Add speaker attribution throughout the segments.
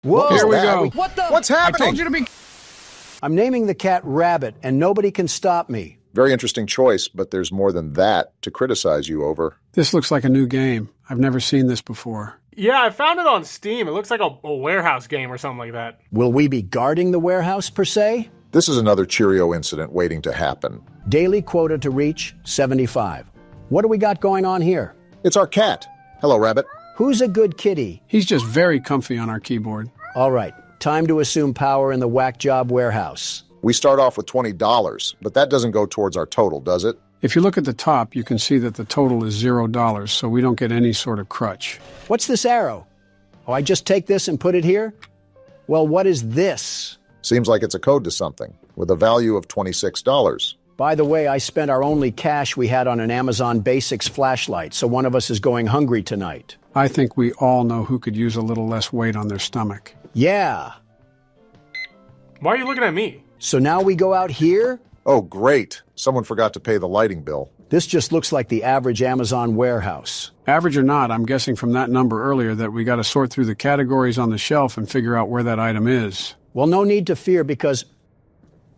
Speaker 1: Whoa,
Speaker 2: Here we go.
Speaker 1: What the?
Speaker 3: What's happening?
Speaker 2: I told you to be...
Speaker 1: I'm naming the cat Rabbit, and nobody can stop me.
Speaker 3: Very interesting choice, but there's more than that to criticize you over.
Speaker 2: This looks like a new game. I've never seen this before.
Speaker 4: Yeah, I found it on Steam. It looks like a warehouse game or something like that.
Speaker 1: Will we be guarding the warehouse, per se?
Speaker 3: This is another Cheerio incident waiting to happen.
Speaker 1: Daily quota to reach, 75. What do we got going on here?
Speaker 3: It's our cat. Hello, Rabbit.
Speaker 1: Who's a good kitty?
Speaker 2: He's just very comfy on our keyboard.
Speaker 1: All right, time to assume power in the whack job warehouse.
Speaker 3: We start off with $20, but that doesn't go towards our total, does it?
Speaker 2: If you look at the top, you can see that the total is $0, so we don't get any sort of crutch.
Speaker 1: What's this arrow? Oh, I just take this and put it here? Well, what is this?
Speaker 3: Seems like it's a code to something, with a value of $26.
Speaker 1: By the way, I spent our only cash we had on an Amazon Basics flashlight, so one of us is going hungry tonight.
Speaker 2: I think we all know who could use a little less weight on their stomach.
Speaker 1: Yeah.
Speaker 4: Why are you looking at me?
Speaker 1: So now we go out here?
Speaker 3: Oh, great. Someone forgot to pay the lighting bill.
Speaker 1: This just looks like the average Amazon warehouse.
Speaker 2: Average or not, I'm guessing from that number earlier that we got to sort through the categories on the shelf and figure out where that item is.
Speaker 1: Well, no need to fear because,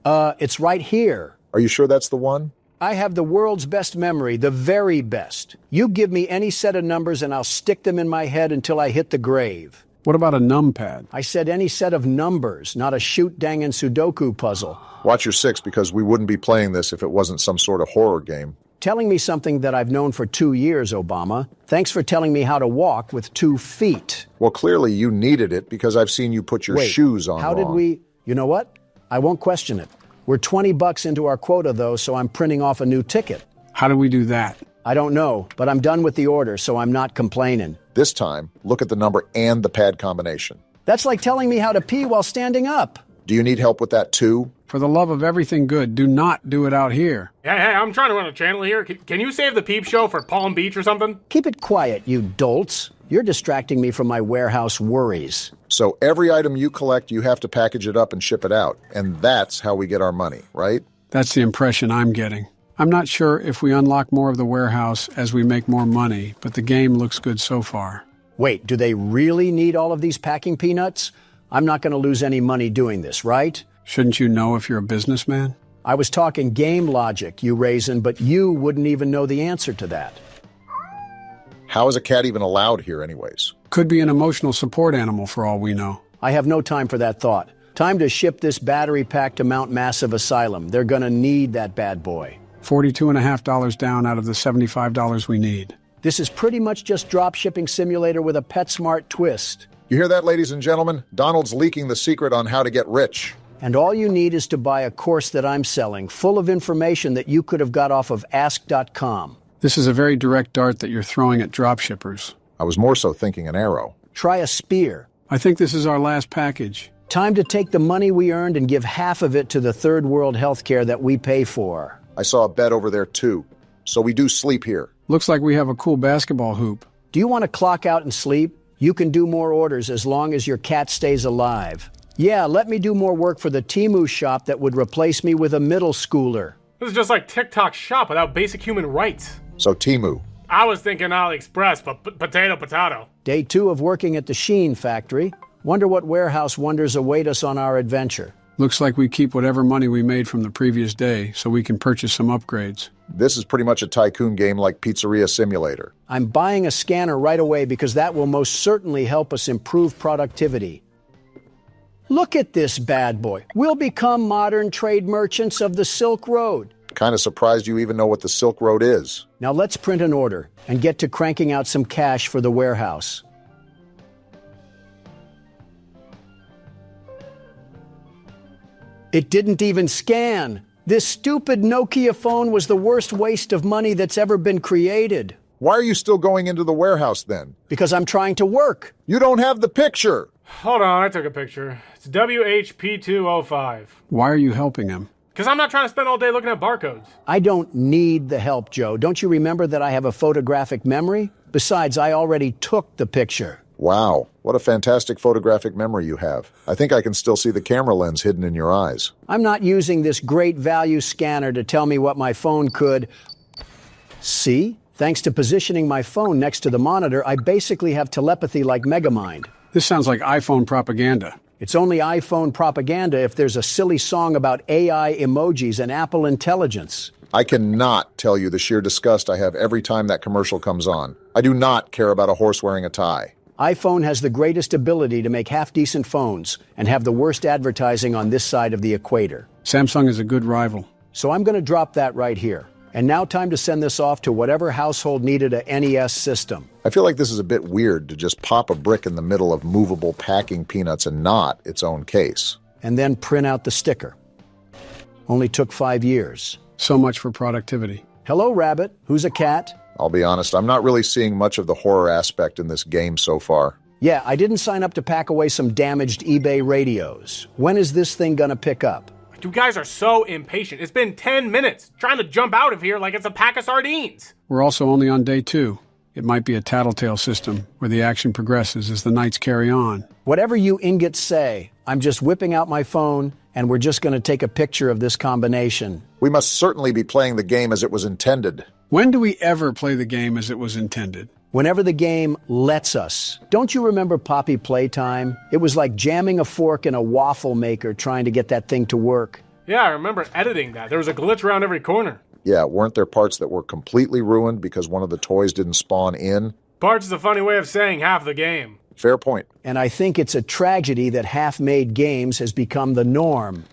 Speaker 1: it's right here.
Speaker 3: Are you sure that's the one?
Speaker 1: I have the world's best memory, the very best. You give me any set of numbers and I'll stick them in my head until I hit the grave.
Speaker 2: What about a numpad?
Speaker 1: I said any set of numbers, not a shoot-dang and Sudoku puzzle.
Speaker 3: Watch your six, because we wouldn't be playing this if it wasn't some sort of horror game.
Speaker 1: Telling me something that I've known for 2 years, Obama. Thanks for telling me how to walk with 2 feet.
Speaker 3: Well, clearly you needed it because I've seen you put your shoes on
Speaker 1: How did
Speaker 3: wrong.
Speaker 1: we... You know what? I won't question it. We're $20 into our quota, though, so I'm printing off a new ticket.
Speaker 2: How do we do that?
Speaker 1: I don't know, but I'm done with the order, so I'm not complaining.
Speaker 3: This time, look at the number and the pad combination.
Speaker 1: That's like telling me how to pee while standing up.
Speaker 3: Do you need help with that too?
Speaker 2: For the love of everything good, do not do it out here.
Speaker 4: Hey, I'm trying to run a channel here. Can you save the Peep Show for Palm Beach or something?
Speaker 1: Keep it quiet, you dolts. You're distracting me from my warehouse worries.
Speaker 3: So every item you collect, you have to package it up and ship it out. And that's how we get our money, right?
Speaker 2: That's the impression I'm getting. I'm not sure if we unlock more of the warehouse as we make more money, but the game looks good so far.
Speaker 1: Wait, do they really need all of these packing peanuts? I'm not going to lose any money doing this, right?
Speaker 2: Shouldn't you know if you're a businessman?
Speaker 1: I was talking game logic, you raisin, but you wouldn't even know the answer to that.
Speaker 3: How is a cat even allowed here anyways?
Speaker 2: Could be an emotional support animal for all we know.
Speaker 1: I have no time for that thought. Time to ship this battery pack to Mount Massive Asylum. They're going to need that bad boy.
Speaker 2: $42.50 down out of the $75 we need.
Speaker 1: This is pretty much just drop shipping simulator with a PetSmart twist.
Speaker 3: You hear that, ladies and gentlemen? Donald's leaking the secret on how to get rich.
Speaker 1: And all you need is to buy a course that I'm selling, full of information that you could have got off of ask.com.
Speaker 2: This is a very direct dart that you're throwing at dropshippers.
Speaker 3: I was more so thinking an arrow.
Speaker 1: Try a spear.
Speaker 2: I think this is our last package.
Speaker 1: Time to take the money we earned and give half of it to the third world healthcare that we pay for.
Speaker 3: I saw a bed over there too. So we do sleep here.
Speaker 2: Looks like we have a cool basketball hoop.
Speaker 1: Do you want to clock out and sleep? You can do more orders as long as your cat stays alive. Yeah, let me do more work for the Temu shop that would replace me with a middle schooler.
Speaker 4: This is just like TikTok shop without basic human rights.
Speaker 3: So Temu.
Speaker 4: I was thinking AliExpress, but potato.
Speaker 1: Day 2 of working at the Sheen factory. Wonder what warehouse wonders await us on our adventure.
Speaker 2: Looks like we keep whatever money we made from the previous day so we can purchase some upgrades.
Speaker 3: This is pretty much a tycoon game like Pizzeria Simulator.
Speaker 1: I'm buying a scanner right away because that will most certainly help us improve productivity. Look at this bad boy. We'll become modern trade merchants of the Silk Road.
Speaker 3: Kind of surprised you even know what the Silk Road is.
Speaker 1: Now let's print an order and get to cranking out some cash for the warehouse. It didn't even scan. This stupid Nokia phone was the worst waste of money that's ever been created.
Speaker 3: Why are you still going into the warehouse then?
Speaker 1: Because I'm trying to work.
Speaker 3: You don't have the picture.
Speaker 4: Hold on, I took a picture. It's WHP205.
Speaker 2: Why are you helping him?
Speaker 4: Because I'm not trying to spend all day looking at barcodes.
Speaker 1: I don't need the help, Joe. Don't you remember that I have a photographic memory? Besides, I already took the picture.
Speaker 3: Wow, what a fantastic photographic memory you have. I think I can still see the camera lens hidden in your eyes.
Speaker 1: I'm not using this great value scanner to tell me what my phone could... See? Thanks to positioning my phone next to the monitor, I basically have telepathy like Megamind.
Speaker 2: This sounds like iPhone propaganda.
Speaker 1: It's only iPhone propaganda if there's a silly song about AI emojis and Apple intelligence.
Speaker 3: I cannot tell you the sheer disgust I have every time that commercial comes on. I do not care about a horse wearing a tie.
Speaker 1: iPhone has the greatest ability to make half-decent phones and have the worst advertising on this side of the equator.
Speaker 2: Samsung is a good rival.
Speaker 1: So I'm going to drop that right here. And now time to send this off to whatever household needed a NES system.
Speaker 3: I feel like this is a bit weird to just pop a brick in the middle of movable packing peanuts and not its own case.
Speaker 1: And then print out the sticker. Only took 5 years.
Speaker 2: So much for productivity.
Speaker 1: Hello, Rabbit. Who's a cat?
Speaker 3: I'll be honest, I'm not really seeing much of the horror aspect in this game so far.
Speaker 1: Yeah, I didn't sign up to pack away some damaged eBay radios. When is this thing gonna pick up?
Speaker 4: You guys are so impatient. It's been 10 minutes trying to jump out of here like it's a pack of sardines.
Speaker 2: We're also only on day 2. It might be a tattletale system where the action progresses as the nights carry on.
Speaker 1: Whatever you ingots say, I'm just whipping out my phone and we're just gonna take a picture of this combination.
Speaker 3: We must certainly be playing the game as it was intended.
Speaker 2: When do we ever play the game as it was intended?
Speaker 1: Whenever the game lets us. Don't you remember Poppy Playtime? It was like jamming a fork in a waffle maker trying to get that thing to work.
Speaker 4: Yeah, I remember editing that. There was a glitch around every corner.
Speaker 3: Yeah, weren't there parts that were completely ruined because one of the toys didn't spawn in?
Speaker 4: Parts is a funny way of saying half the game.
Speaker 3: Fair point.
Speaker 1: And I think it's a tragedy that half-made games has become the norm.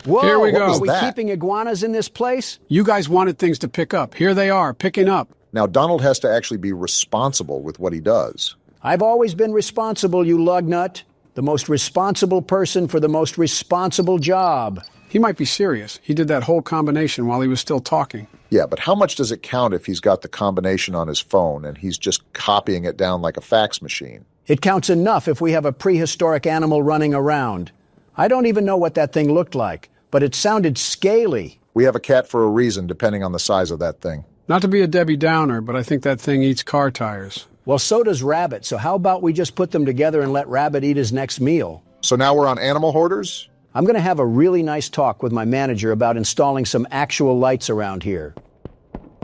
Speaker 1: Whoa,
Speaker 2: Here we go.
Speaker 1: Are we
Speaker 3: that?
Speaker 1: keeping iguanas in this place?
Speaker 2: You guys wanted things to pick up. Here they are, picking up.
Speaker 3: Now, Donald has to actually be responsible with what he does.
Speaker 1: I've always been responsible, you lug nut. The most responsible person for the most responsible job.
Speaker 2: He might be serious. He did that whole combination while he was still talking.
Speaker 3: Yeah, but how much does it count if he's got the combination on his phone and he's just copying it down like a fax machine?
Speaker 1: It counts enough if we have a prehistoric animal running around. I don't even know what that thing looked like, but it sounded scaly.
Speaker 3: We have a cat for a reason, depending on the size of that thing.
Speaker 2: Not to be a Debbie Downer, but I think that thing eats car tires.
Speaker 1: Well, so does Rabbit, so how about we just put them together and let Rabbit eat his next meal?
Speaker 3: So now we're on animal hoarders?
Speaker 1: I'm going to have a really nice talk with my manager about installing some actual lights around here.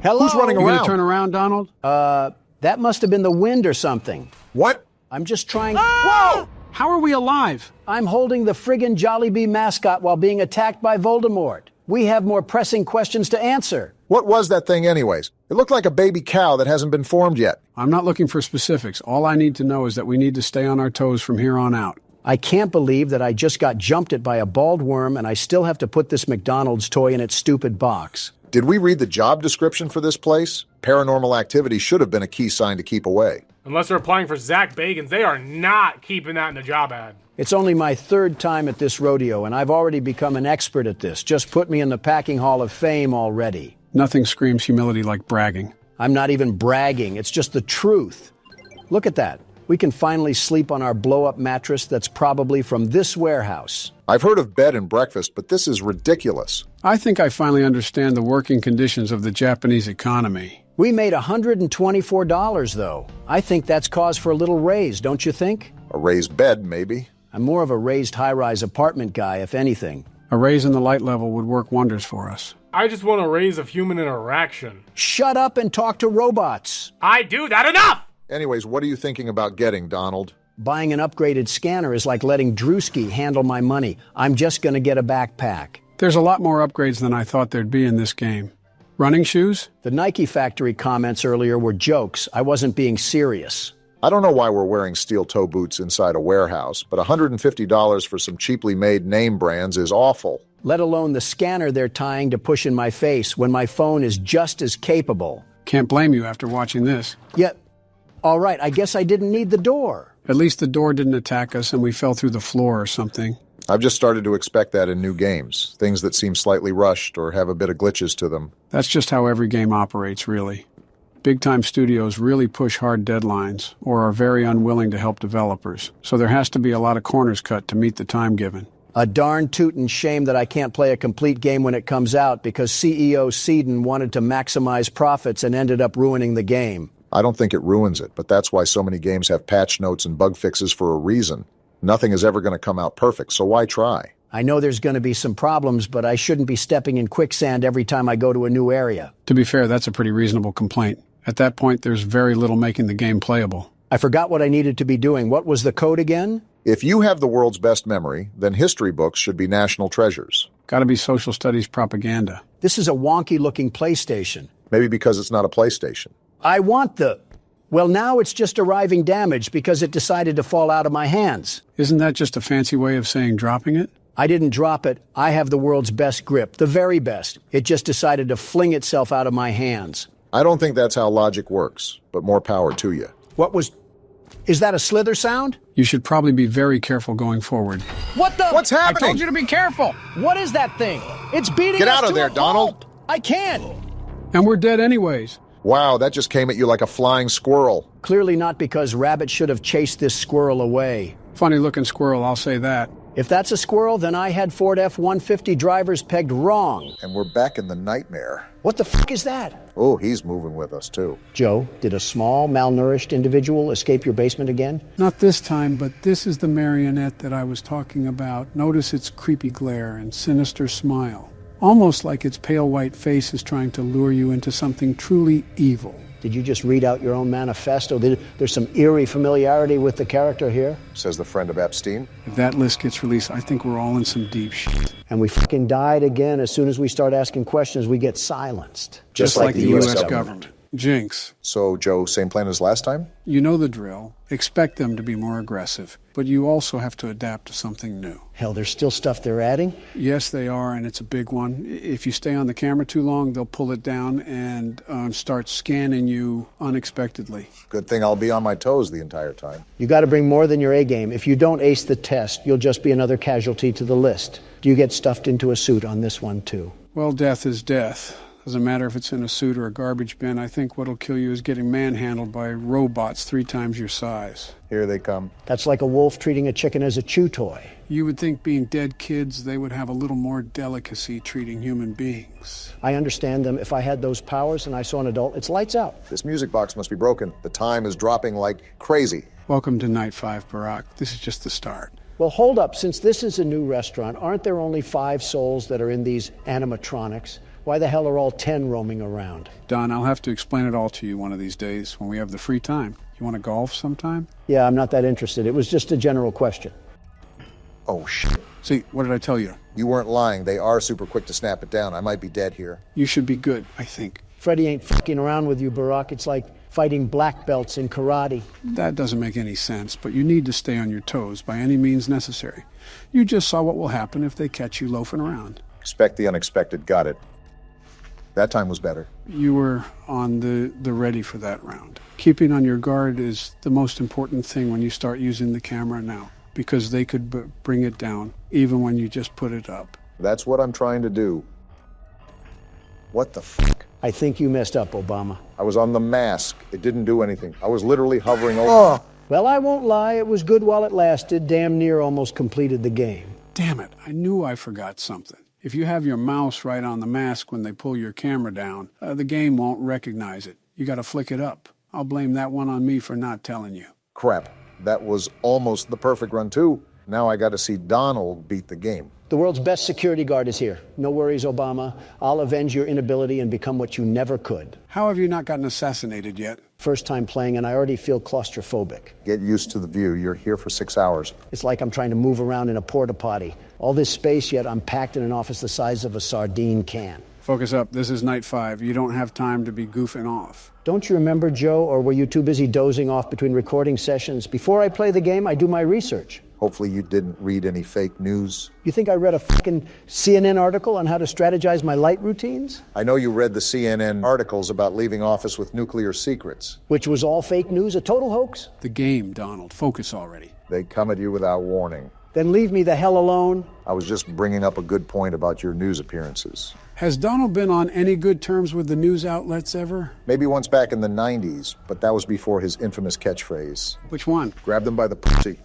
Speaker 1: Hello?
Speaker 3: Who's running
Speaker 2: You gonna
Speaker 3: around?
Speaker 2: turn around, Donald?
Speaker 1: That must have been the wind or something.
Speaker 3: What?
Speaker 1: I'm just trying...
Speaker 3: Whoa!
Speaker 2: How are we alive?
Speaker 1: I'm holding the friggin' Jollibee mascot while being attacked by Voldemort. We have more pressing questions to answer.
Speaker 3: What was that thing anyways? It looked like a baby cow that hasn't been formed yet.
Speaker 2: I'm not looking for specifics. All I need to know is that we need to stay on our toes from here on out.
Speaker 1: I can't believe that I just got jumped at by a bald worm and I still have to put this McDonald's toy in its stupid box.
Speaker 3: Did we read the job description for this place? Paranormal activity should have been a key sign to keep away.
Speaker 4: Unless they're applying for Zach Bagans, they are not keeping that in the job ad.
Speaker 1: It's only my 3rd time at this rodeo and I've already become an expert at this. Just put me in the Packing Hall of Fame already.
Speaker 2: Nothing screams humility like bragging.
Speaker 1: I'm not even bragging, it's just the truth. Look at that. We can finally sleep on our blow-up mattress that's probably from this warehouse.
Speaker 3: I've heard of bed and breakfast, but this is ridiculous.
Speaker 2: I think I finally understand the working conditions of the Japanese economy.
Speaker 1: We made $124, though. I think that's cause for a little raise, don't you think?
Speaker 3: A raised bed, maybe.
Speaker 1: I'm more of a raised high-rise apartment guy, if anything.
Speaker 2: A raise in the light level would work wonders for us.
Speaker 4: I just want a raise of human interaction.
Speaker 1: Shut up and talk to robots.
Speaker 4: I do that enough!
Speaker 3: Anyways, what are you thinking about getting, Donald?
Speaker 1: Buying an upgraded scanner is like letting Drewski handle my money. I'm just going to get a backpack.
Speaker 2: There's a lot more upgrades than I thought there'd be in this game. Running shoes?
Speaker 1: The Nike factory comments earlier were jokes. I wasn't being serious.
Speaker 3: I don't know why we're wearing steel toe boots inside a warehouse, but $150 for some cheaply made name brands is awful.
Speaker 1: Let alone the scanner they're tying to push in my face when my phone is just as capable.
Speaker 2: Can't blame you after watching this.
Speaker 1: Yet, all right, I guess I didn't need the door.
Speaker 2: At least the door didn't attack us and we fell through the floor or something.
Speaker 3: I've just started to expect that in new games, things that seem slightly rushed or have a bit of glitches to them.
Speaker 2: That's just how every game operates, really. Big-time studios really push hard deadlines or are very unwilling to help developers, so there has to be a lot of corners cut to meet the time given.
Speaker 1: A darn tootin' shame that I can't play a complete game when it comes out because CEO Seedon wanted to maximize profits and ended up ruining the game.
Speaker 3: I don't think it ruins it, but that's why so many games have patch notes and bug fixes for a reason. Nothing is ever going to come out perfect, so why try?
Speaker 1: I know there's going to be some problems, but I shouldn't be stepping in quicksand every time I go to a new area.
Speaker 2: To be fair, that's a pretty reasonable complaint. At that point, there's very little making the game playable.
Speaker 1: I forgot what I needed to be doing. What was the code again?
Speaker 3: If you have the world's best memory, then history books should be national treasures.
Speaker 2: Gotta be social studies propaganda.
Speaker 1: This is a wonky-looking PlayStation.
Speaker 3: Maybe because it's not a PlayStation.
Speaker 1: I want the... Well, now it's just arriving damaged because it decided to fall out of my hands.
Speaker 2: Isn't that just a fancy way of saying dropping it?
Speaker 1: I didn't drop it. I have the world's best grip, the very best. It just decided to fling itself out of my hands.
Speaker 3: I don't think that's how logic works, but more power to you.
Speaker 1: What was... Is that a slither sound?
Speaker 2: You should probably be very careful going forward.
Speaker 1: What the...
Speaker 3: What's
Speaker 2: I
Speaker 3: happening?
Speaker 2: told you to be careful!
Speaker 1: What is that thing? It's beating
Speaker 3: Get
Speaker 1: us
Speaker 3: out of
Speaker 1: to
Speaker 3: there,
Speaker 1: a
Speaker 3: Donald.
Speaker 1: pulp. I can't.
Speaker 2: And we're dead anyways.
Speaker 3: Wow, that just came at you like a flying squirrel.
Speaker 1: Clearly not, because Rabbit should have chased this squirrel away.
Speaker 2: Funny-looking squirrel, I'll say that.
Speaker 1: If that's a squirrel, then I had Ford F-150 drivers pegged wrong.
Speaker 3: And we're back in the nightmare.
Speaker 1: What the fuck is that?
Speaker 3: Oh, he's moving with us, too.
Speaker 1: Joe, did a small, malnourished individual escape your basement again?
Speaker 2: Not this time, but this is the marionette that I was talking about. Notice its creepy glare and sinister smile. Almost like its pale white face is trying to lure you into something truly evil.
Speaker 1: Did you just read out your own manifesto? There's some eerie familiarity with the character here.
Speaker 3: Says the friend of Epstein.
Speaker 2: If that list gets released, I think we're all in some deep shit.
Speaker 1: And we fucking died again. As soon as we start asking questions, we get silenced.
Speaker 2: Just like the U.S. government. Jinx.
Speaker 3: So, Joe, same plan as last time?
Speaker 2: You know the drill. Expect them to be more aggressive. But you also have to adapt to something new.
Speaker 1: Hell, there's still stuff they're adding?
Speaker 2: Yes, they are, and it's a big one. If you stay on the camera too long, they'll pull it down and start scanning you unexpectedly.
Speaker 3: Good thing I'll be on my toes the entire time.
Speaker 1: You got to bring more than your A game. If you don't ace the test, you'll just be another casualty to the list. Do you get stuffed into a suit on this one, too?
Speaker 2: Well, death is death. Doesn't matter if it's in a suit or a garbage bin. I think what'll kill you is getting manhandled by robots 3 times your size.
Speaker 3: Here they come.
Speaker 1: That's like a wolf treating a chicken as a chew toy.
Speaker 2: You would think being dead kids, they would have a little more delicacy treating human beings.
Speaker 1: I understand them. If I had those powers and I saw an adult, it's lights out.
Speaker 3: This music box must be broken. The time is dropping like crazy.
Speaker 2: Welcome to Night 5, Barack. This is just the start.
Speaker 1: Well, hold up. Since this is a new restaurant, aren't there only 5 souls that are in these animatronics? Why the hell are all 10 roaming around?
Speaker 2: Don, I'll have to explain it all to you one of these days when we have the free time. You want to golf sometime?
Speaker 1: Yeah, I'm not that interested. It was just a general question.
Speaker 3: Oh, shit.
Speaker 2: See, what did I tell you?
Speaker 3: You weren't lying. They are super quick to snap it down. I might be dead here.
Speaker 2: You should be good, I think.
Speaker 1: Freddie ain't fucking around with you, Barack. It's like fighting black belts in karate.
Speaker 2: That doesn't make any sense, but you need to stay on your toes by any means necessary. You just saw what will happen if they catch you loafing around.
Speaker 3: Expect the unexpected. Got it. That time was better.
Speaker 2: You were on the ready for that round. Keeping on your guard is the most important thing when you start using the camera now, because they could bring it down, even when you just put it up.
Speaker 3: That's what I'm trying to do. What the fuck?
Speaker 1: I think you messed up, Obama.
Speaker 3: I was on the mask. It didn't do anything. I was literally hovering over.
Speaker 1: Well, I won't lie. It was good while it lasted. Damn near almost completed the game.
Speaker 2: Damn it, I knew I forgot something. If you have your mouse right on the mask when they pull your camera down, the game won't recognize it. You got to flick it up. I'll blame that one on me for not telling you.
Speaker 3: Crap. That was almost the perfect run, too. Now I got to see Donald beat the game.
Speaker 1: The world's best security guard is here. No worries, Obama. I'll avenge your inability and become what you never could.
Speaker 2: How have you not gotten assassinated yet?
Speaker 1: First time playing, and I already feel claustrophobic.
Speaker 3: Get used to the view. You're here for 6 hours.
Speaker 1: It's like I'm trying to move around in a porta potty. All this space, yet I'm packed in an office the size of a sardine can.
Speaker 2: Focus up. This is Night 5. You don't have time to be goofing off.
Speaker 1: Don't you remember, Joe, or were you too busy dozing off between recording sessions? Before I play the game, I do my research.
Speaker 3: Hopefully you didn't read any fake news.
Speaker 1: You think I read a fucking CNN article on how to strategize my light routines?
Speaker 3: I know you read the CNN articles about leaving office with nuclear secrets.
Speaker 1: Which was all fake news, a total hoax?
Speaker 2: The game, Donald. Focus already.
Speaker 3: They come at you without warning.
Speaker 1: Then leave me the hell alone.
Speaker 3: I was just bringing up a good point about your news appearances.
Speaker 2: Has Donald been on any good terms with the news outlets ever?
Speaker 3: Maybe once back in the 90s, but that was before his infamous catchphrase.
Speaker 2: Which one?
Speaker 3: Grab them by the pussy.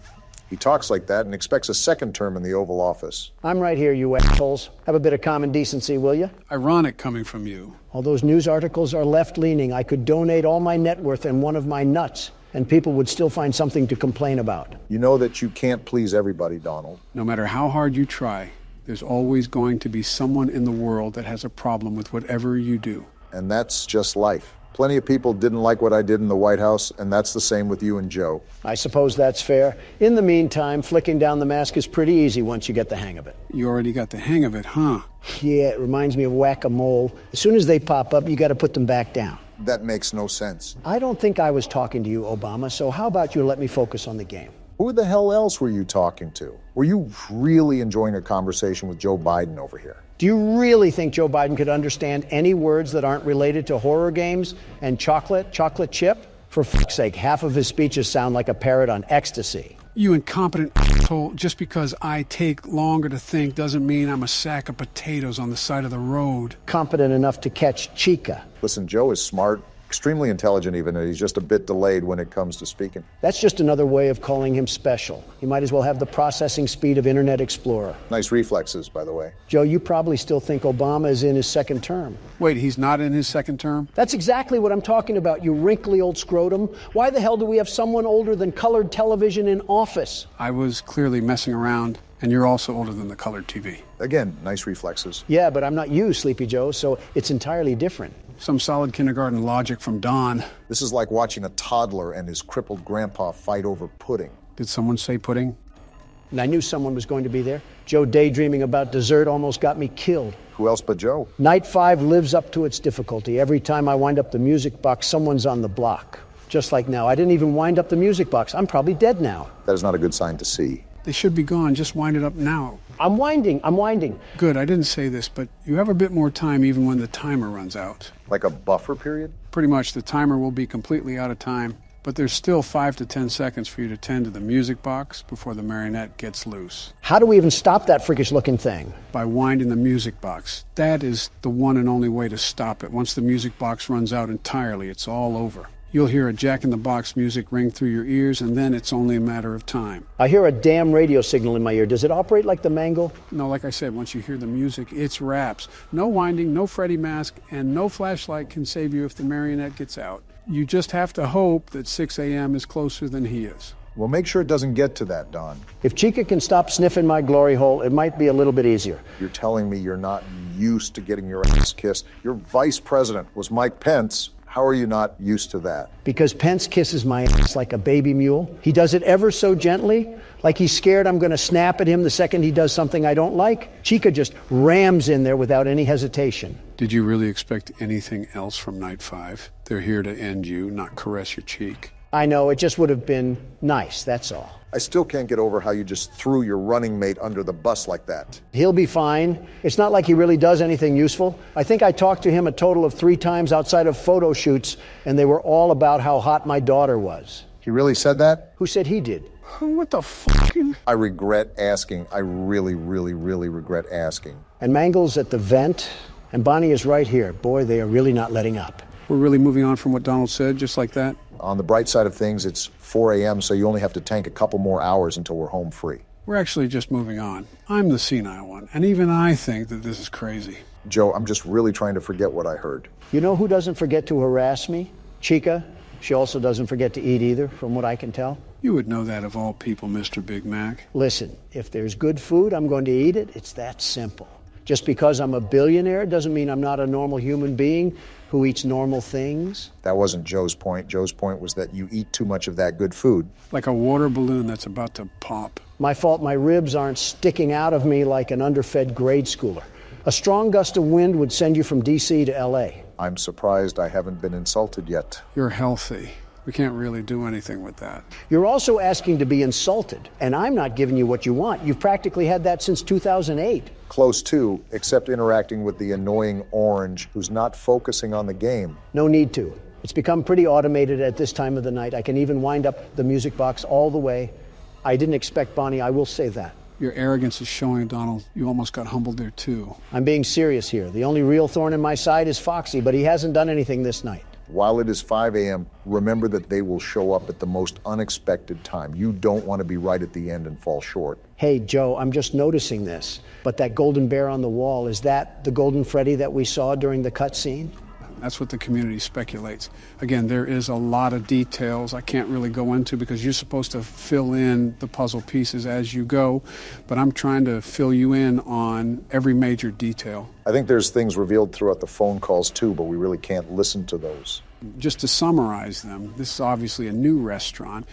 Speaker 3: He talks like that and expects a second term in the Oval Office.
Speaker 1: I'm right here, you assholes. Have a bit of common decency, will you?
Speaker 2: Ironic coming from you.
Speaker 1: All those news articles are left-leaning. I could donate all my net worth and one of my nuts, and people would still find something to complain about.
Speaker 3: You know that you can't please everybody, Donald.
Speaker 2: No matter how hard you try, there's always going to be someone in the world that has a problem with whatever you do.
Speaker 3: And that's just life. Plenty of people didn't like what I did in the White House, and that's the same with you and Joe.
Speaker 1: I suppose that's fair. In the meantime, flicking down the mask is pretty easy once you get the hang of it.
Speaker 2: You already got the hang of it, huh?
Speaker 1: Yeah, it reminds me of whack-a-mole. As soon as they pop up, you got to put them back down.
Speaker 3: That makes no sense.
Speaker 1: I don't think I was talking to you, Obama, so how about you let me focus on the game?
Speaker 3: Who the hell else were you talking to? Were you really enjoying a conversation with Joe Biden over here?
Speaker 1: Do you really think Joe Biden could understand any words that aren't related to horror games and chocolate chip? For fuck's sake, half of his speeches sound like a parrot on ecstasy.
Speaker 2: You incompetent asshole. Just because I take longer to think doesn't mean I'm a sack of potatoes on the side of the road.
Speaker 1: Competent enough to catch Chica.
Speaker 3: Listen, Joe is smart, extremely intelligent even, and he's just a bit delayed when it comes to speaking.
Speaker 1: That's just another way of calling him special. He might as well have the processing speed of Internet Explorer.
Speaker 3: Nice reflexes, by the way.
Speaker 1: Joe, you probably still think Obama is in his second term.
Speaker 2: Wait, he's not in his second term?
Speaker 1: That's exactly what I'm talking about, you wrinkly old scrotum. Why the hell do we have someone older than colored television in office?
Speaker 2: I was clearly messing around, and you're also older than the colored TV.
Speaker 3: Again, nice reflexes.
Speaker 1: Yeah, but I'm not you, Sleepy Joe, so it's entirely different.
Speaker 2: Some solid kindergarten logic from Don.
Speaker 3: This is like watching a toddler and his crippled grandpa fight over pudding.
Speaker 2: Did someone say pudding?
Speaker 1: And I knew someone was going to be there. Joe daydreaming about dessert almost got me killed.
Speaker 3: Who else but Joe?
Speaker 1: Night 5 lives up to its difficulty. Every time I wind up the music box, someone's on the block. Just like now. I didn't even wind up the music box. I'm probably dead now.
Speaker 3: That is not a good sign to see.
Speaker 2: They should be gone. Just wind it up now.
Speaker 1: I'm winding.
Speaker 2: Good, I didn't say this, but you have a bit more time even when the timer runs out.
Speaker 3: Like a buffer period?
Speaker 2: Pretty much, the timer will be completely out of time, but there's still 5 to 10 seconds for you to tend to the music box before the marionette gets loose.
Speaker 1: How do we even stop that freakish looking thing?
Speaker 2: By winding the music box. That is the one and only way to stop it. Once the music box runs out entirely, it's all over. You'll hear a jack-in-the-box music ring through your ears, and then it's only a matter of time.
Speaker 1: I hear a damn radio signal in my ear. Does it operate like the mangle?
Speaker 2: No, like I said, once you hear the music, it's wraps. No winding, no Freddy mask, and no flashlight can save you if the marionette gets out. You just have to hope that 6 a.m. is closer than he is.
Speaker 3: Well, make sure it doesn't get to that, Don.
Speaker 1: If Chica can stop sniffing my glory hole, it might be a little bit easier.
Speaker 3: You're telling me you're not used to getting your ass kissed. Your vice president was Mike Pence. How are you not used to that?
Speaker 1: Because Pence kisses my ass like a baby mule. He does it ever so gently, like he's scared I'm going to snap at him the second he does something I don't like. Chica just rams in there without any hesitation.
Speaker 2: Did you really expect anything else from Night 5? They're here to end you, not caress your cheek.
Speaker 1: I know, it just would have been nice, that's all.
Speaker 3: I still can't get over how you just threw your running mate under the bus like that.
Speaker 1: He'll be fine. It's not like he really does anything useful. I think I talked to him a total of 3 times outside of photo shoots, and they were all about how hot my daughter was.
Speaker 3: He really said that?
Speaker 1: Who said he did?
Speaker 2: What the fuck?
Speaker 3: I regret asking. I really, really, really regret asking.
Speaker 1: And Mangle's at the vent, and Bonnie is right here. Boy, they are really not letting up.
Speaker 2: We're really moving on from what Donald said, just like that?
Speaker 3: On the bright side of things, it's 4 a.m., so you only have to tank a couple more hours until we're home free.
Speaker 2: We're actually just moving on. I'm the senile one, and even I think that this is crazy.
Speaker 3: Joe, I'm just really trying to forget what I heard.
Speaker 1: You know who doesn't forget to harass me? Chica. She also doesn't forget to eat either, from what I can tell.
Speaker 2: You would know that of all people, Mr. Big Mac.
Speaker 1: Listen, if there's good food, I'm going to eat it. It's that simple. Just because I'm a billionaire doesn't mean I'm not a normal human being who eats normal things.
Speaker 3: That wasn't Joe's point. Joe's point was that you eat too much of that good food.
Speaker 2: Like a water balloon that's about to pop.
Speaker 1: My fault my ribs aren't sticking out of me like an underfed grade schooler. A strong gust of wind would send you from D.C. to L.A.
Speaker 3: I'm surprised I haven't been insulted yet.
Speaker 2: You're healthy. We can't really do anything with that.
Speaker 1: You're also asking to be insulted, and I'm not giving you what you want. You've practically had that since 2008.
Speaker 3: Close to, except interacting with the annoying orange who's not focusing on the game.
Speaker 1: No need to. It's become pretty automated at this time of the night. I can even wind up the music box all the way. I didn't expect Bonnie, I will say that.
Speaker 2: Your arrogance is showing, Donald. You almost got humbled there, too.
Speaker 1: I'm being serious here. The only real thorn in my side is Foxy, but he hasn't done anything this night.
Speaker 3: While it is 5 a.m., remember that they will show up at the most unexpected time. You don't want to be right at the end and fall short.
Speaker 1: Hey, Joe, I'm just noticing this. But that golden bear on the wall, is that the golden Freddy that we saw during the cutscene?
Speaker 2: That's what the community speculates. Again, there is a lot of details I can't really go into because you're supposed to fill in the puzzle pieces as you go, but I'm trying to fill you in on every major detail.
Speaker 3: I think there's things revealed throughout the phone calls too, but we really can't listen to those.
Speaker 2: Just to summarize them, this is obviously a new restaurant,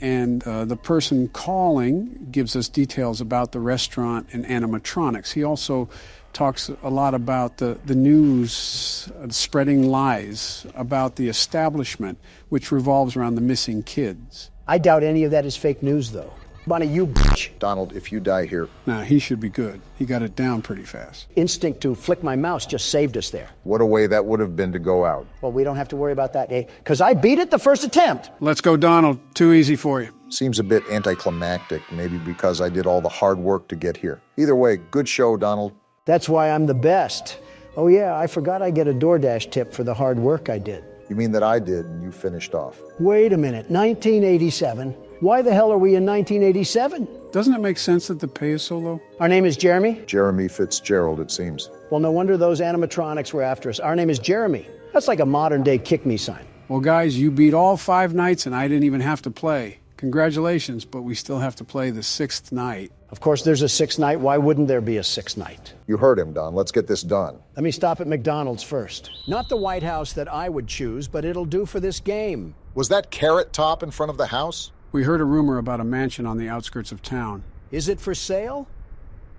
Speaker 2: and the person calling gives us details about the restaurant and animatronics. He also talks a lot about the news spreading lies about the establishment, which revolves around the missing kids.
Speaker 1: I doubt any of that is fake news, though. Bonnie, you bitch.
Speaker 3: Donald, if you die here...
Speaker 2: Nah, he should be good. He got it down pretty fast.
Speaker 1: Instinct to flick my mouse just saved us there.
Speaker 3: What a way that would have been to go out.
Speaker 1: Well, we don't have to worry about that, eh? Because I beat it the first attempt.
Speaker 2: Let's go, Donald. Too easy for you.
Speaker 3: Seems a bit anticlimactic, maybe because I did all the hard work to get here. Either way, good show, Donald.
Speaker 1: That's why I'm the best. Oh, yeah, I forgot I get a DoorDash tip for the hard work I did.
Speaker 3: You mean that I did and you finished off?
Speaker 1: Wait a minute, 1987? Why the hell are we in 1987?
Speaker 2: Doesn't it make sense that the pay is so low?
Speaker 1: Our name is Jeremy?
Speaker 3: Jeremy Fitzgerald, it seems.
Speaker 1: Well, no wonder those animatronics were after us. Our name is Jeremy. That's like a modern-day kick-me sign.
Speaker 2: Well, guys, you beat all 5 nights and I didn't even have to play. Congratulations, but we still have to play the 6th night.
Speaker 1: Of course, there's a 6th night. Why wouldn't there be a 6th night?
Speaker 3: You heard him, Don. Let's get this done.
Speaker 1: Let me stop at McDonald's first. Not the White House that I would choose, but it'll do for this game.
Speaker 3: Was that Carrot Top in front of the house?
Speaker 2: We heard a rumor about a mansion on the outskirts of town.
Speaker 1: Is it for sale?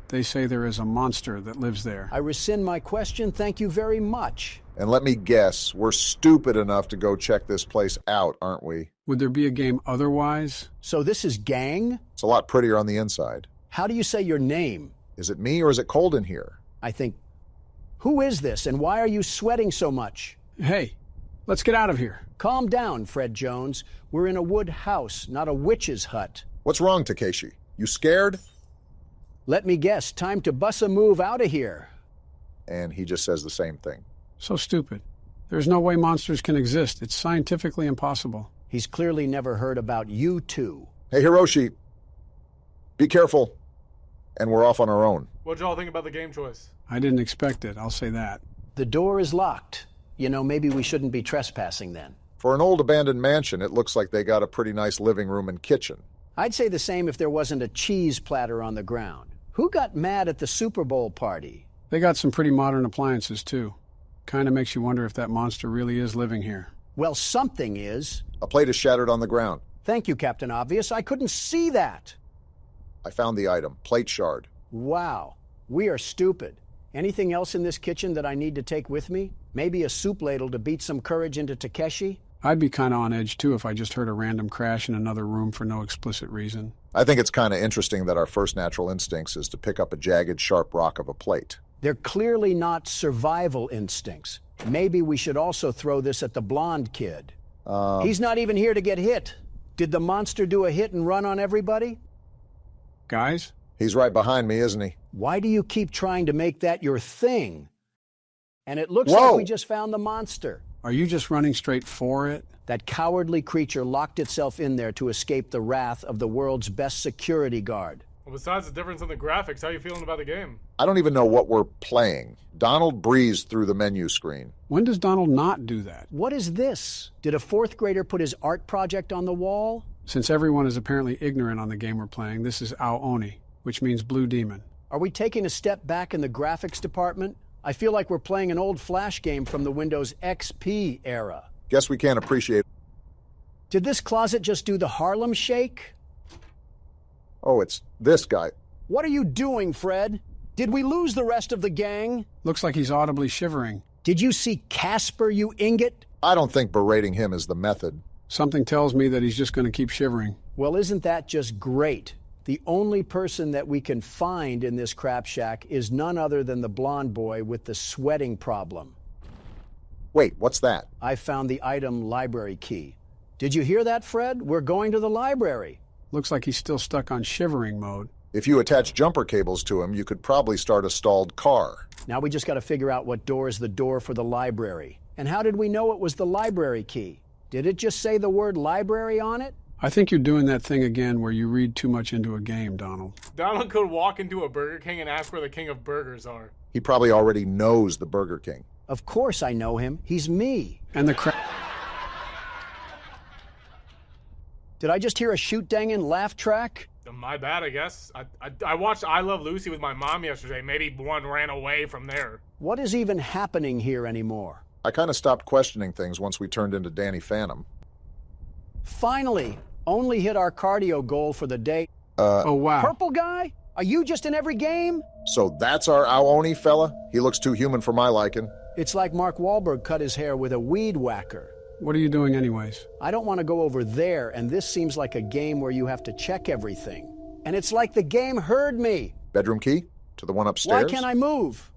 Speaker 2: They say there is a monster that lives there.
Speaker 1: I rescind my question. Thank you very much.
Speaker 3: And let me guess, we're stupid enough to go check this place out, aren't we?
Speaker 2: Would there be a game otherwise?
Speaker 1: So this is Gang?
Speaker 3: It's a lot prettier on the inside.
Speaker 1: How do you say your name?
Speaker 3: Is it me or is it cold in here?
Speaker 1: I think, who is this and why are you sweating so much?
Speaker 2: Hey, let's get out of here.
Speaker 1: Calm down, Fred Jones. We're in a wood house, not a witch's hut.
Speaker 3: What's wrong, Takeshi? You scared?
Speaker 1: Let me guess, time to bust a move out of here.
Speaker 3: And he just says the same thing.
Speaker 2: So stupid. There's no way monsters can exist. It's scientifically impossible.
Speaker 1: He's clearly never heard about you two.
Speaker 3: Hey, Hiroshi, be careful. And we're off on our own.
Speaker 4: What'd y'all think about the game choice?
Speaker 2: I didn't expect it, I'll say that.
Speaker 1: The door is locked. You know, maybe we shouldn't be trespassing then.
Speaker 3: For an old abandoned mansion, it looks like they got a pretty nice living room and kitchen.
Speaker 1: I'd say the same if there wasn't a cheese platter on the ground. Who got mad at the Super Bowl party?
Speaker 2: They got some pretty modern appliances, too. Kind of makes you wonder if that monster really is living here.
Speaker 1: Well, something is.
Speaker 3: A plate is shattered on the ground.
Speaker 1: Thank you, Captain Obvious. I couldn't see that.
Speaker 3: I found the item. Plate shard.
Speaker 1: Wow. We are stupid. Anything else in this kitchen that I need to take with me? Maybe a soup ladle to beat some courage into Takeshi?
Speaker 2: I'd be kind of on edge, too, if I just heard a random crash in another room for no explicit reason.
Speaker 3: I think it's kind of interesting that our first natural instincts is to pick up a jagged, sharp rock of a plate.
Speaker 1: They're clearly not survival instincts. Maybe we should also throw this at the blonde kid. He's not even here to get hit. Did the monster do a hit and run on everybody?
Speaker 2: Guys?
Speaker 3: He's right behind me, isn't he?
Speaker 1: Why do you keep trying to make that your thing? And it looks
Speaker 3: Whoa!
Speaker 1: like we just found the monster.
Speaker 2: Are you just running straight for it?
Speaker 1: That cowardly creature locked itself in there to escape the wrath of the world's best security guard.
Speaker 4: Well, besides the difference in the graphics, how you feeling about the game?
Speaker 3: I don't even know what we're playing. Donald breezed through the menu screen.
Speaker 2: When does Donald not do that?
Speaker 1: What is this? Did a 4th grader put his art project on the wall?
Speaker 2: Since everyone is apparently ignorant on the game we're playing, this is Ao-Oni, which means Blue Demon.
Speaker 1: Are we taking a step back in the graphics department? I feel like we're playing an old Flash game from the Windows XP era.
Speaker 3: Guess we can't appreciate...
Speaker 1: Did this closet just do the Harlem Shake?
Speaker 3: Oh, it's this guy.
Speaker 1: What are you doing, Fred? Did we lose the rest of the gang?
Speaker 2: Looks like he's audibly shivering.
Speaker 1: Did you see Casper, you ingot?
Speaker 3: I don't think berating him is the method.
Speaker 2: Something tells me that he's just going to keep shivering.
Speaker 1: Well, isn't that just great? The only person that we can find in this crap shack is none other than the blonde boy with the sweating problem.
Speaker 3: Wait, what's that?
Speaker 1: I found the item library key. Did you hear that, Fred? We're going to the library.
Speaker 2: Looks like he's still stuck on shivering mode.
Speaker 3: If you attach jumper cables to him, you could probably start a stalled car.
Speaker 1: Now we just got to figure out what door is the door for the library. And how did we know it was the library key? Did it just say the word library on it?
Speaker 2: I think you're doing that thing again where you read too much into a game, Donald.
Speaker 4: Donald could walk into a Burger King and ask where the king of burgers are.
Speaker 3: He probably already knows the Burger King.
Speaker 1: Of course I know him. He's me.
Speaker 2: And the
Speaker 1: Did I just hear a shoot-dangin' laugh track?
Speaker 4: My bad, I guess. I watched I Love Lucy with my mom yesterday. Maybe one ran away from there.
Speaker 1: What is even happening here anymore?
Speaker 3: I kind of stopped questioning things once we turned into Danny Phantom.
Speaker 1: Finally, only hit our cardio goal for the day.
Speaker 2: Oh, wow.
Speaker 1: Purple guy? Are you just in every game?
Speaker 3: So that's our Aoni fella? He looks too human for my liking.
Speaker 1: It's like Mark Wahlberg cut his hair with a weed whacker.
Speaker 2: What are you doing anyways?
Speaker 1: I don't want to go over there, and this seems like a game where you have to check everything. And it's like the game heard me.
Speaker 3: Bedroom key? To the one upstairs?
Speaker 1: Why can't I move?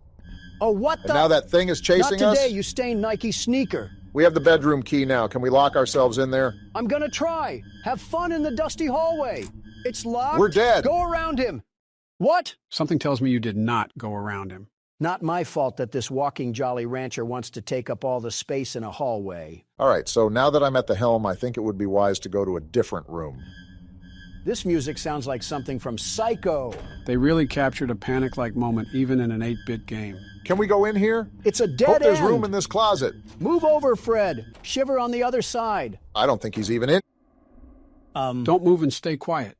Speaker 1: Oh, what the?
Speaker 3: And now that thing is chasing
Speaker 1: Not
Speaker 3: us?
Speaker 1: today, you stained Nike sneaker.
Speaker 3: We have the bedroom key now. Can we lock ourselves in there?
Speaker 1: I'm gonna try. Have fun in the dusty hallway. It's locked.
Speaker 3: We're dead.
Speaker 1: Go around him. What?
Speaker 2: Something tells me you did not go around him.
Speaker 1: Not my fault that this walking Jolly Rancher wants to take up all the space in a hallway.
Speaker 3: All right, so now that I'm at the helm, I think it would be wise to go to a different room.
Speaker 1: This music sounds like something from Psycho.
Speaker 2: They really captured a panic-like moment even in an 8-bit game.
Speaker 3: Can we go in here?
Speaker 1: It's a dead
Speaker 3: Hope there's
Speaker 1: end.
Speaker 3: room in this closet.
Speaker 1: Move over, Fred. Shiver on the other side.
Speaker 3: I don't think he's even in.
Speaker 2: Don't move and stay quiet.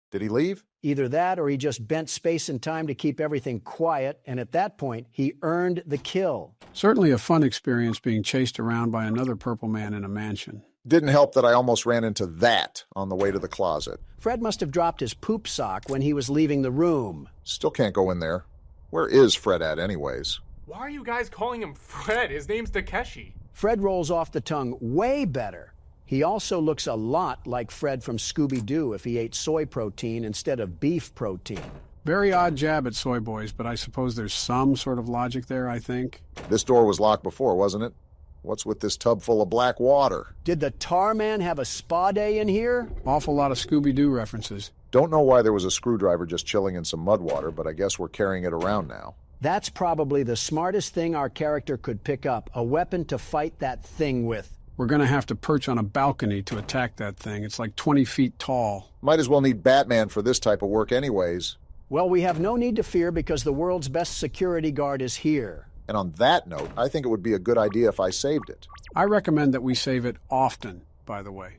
Speaker 3: Did he leave?
Speaker 1: Either that or he just bent space and time to keep everything quiet, and at that point, he earned the kill.
Speaker 2: Certainly a fun experience being chased around by another purple man in a mansion.
Speaker 3: Didn't help that I almost ran into that on the way to the closet.
Speaker 1: Fred must have dropped his poop sock when he was leaving the room.
Speaker 3: Still can't go in there. Where is Fred at anyways?
Speaker 4: Why are you guys calling him Fred? His name's Takeshi.
Speaker 1: Fred rolls off the tongue way better. He also looks a lot like Fred from Scooby-Doo if he ate soy protein instead of beef protein.
Speaker 2: Very odd jab at soy boys, but I suppose there's some sort of logic there, I think.
Speaker 3: This door was locked before, wasn't it? What's with this tub full of black water?
Speaker 1: Did the tar man have a spa day in here?
Speaker 2: Awful lot of Scooby-Doo references.
Speaker 3: Don't know why there was a screwdriver just chilling in some mud water, but I guess we're carrying it around now.
Speaker 1: That's probably the smartest thing our character could pick up, a weapon to fight that thing with.
Speaker 2: We're going to have to perch on a balcony to attack that thing. It's like 20 feet tall.
Speaker 3: Might as well need Batman for this type of work anyways.
Speaker 1: Well, we have no need to fear because the world's best security guard is here.
Speaker 3: And on that note, I think it would be a good idea if I saved it.
Speaker 2: I recommend that we save it often, by the way.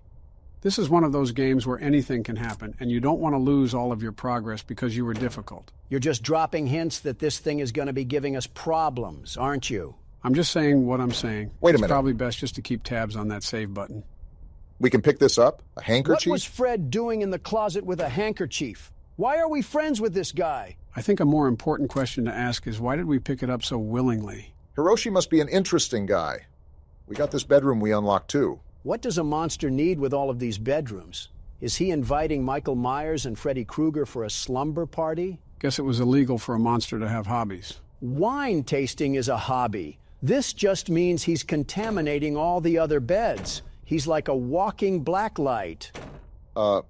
Speaker 2: This is one of those games where anything can happen, and you don't want to lose all of your progress because you were difficult.
Speaker 1: You're just dropping hints that this thing is going to be giving us problems, aren't you?
Speaker 2: I'm just saying what I'm saying.
Speaker 3: Wait a minute.
Speaker 2: It's probably best just to keep tabs on that save button.
Speaker 3: We can pick this up? A handkerchief?
Speaker 1: What was Fred doing in the closet with a handkerchief? Why are we friends with this guy?
Speaker 2: I think a more important question to ask is why did we pick it up so willingly?
Speaker 3: Hiroshi must be an interesting guy. We got this bedroom we unlocked too.
Speaker 1: What does a monster need with all of these bedrooms? Is he inviting Michael Myers and Freddy Krueger for a slumber party?
Speaker 2: Guess it was illegal for a monster to have hobbies.
Speaker 1: Wine tasting is a hobby. This just means he's contaminating all the other beds. He's like a walking blacklight.
Speaker 3: Oh,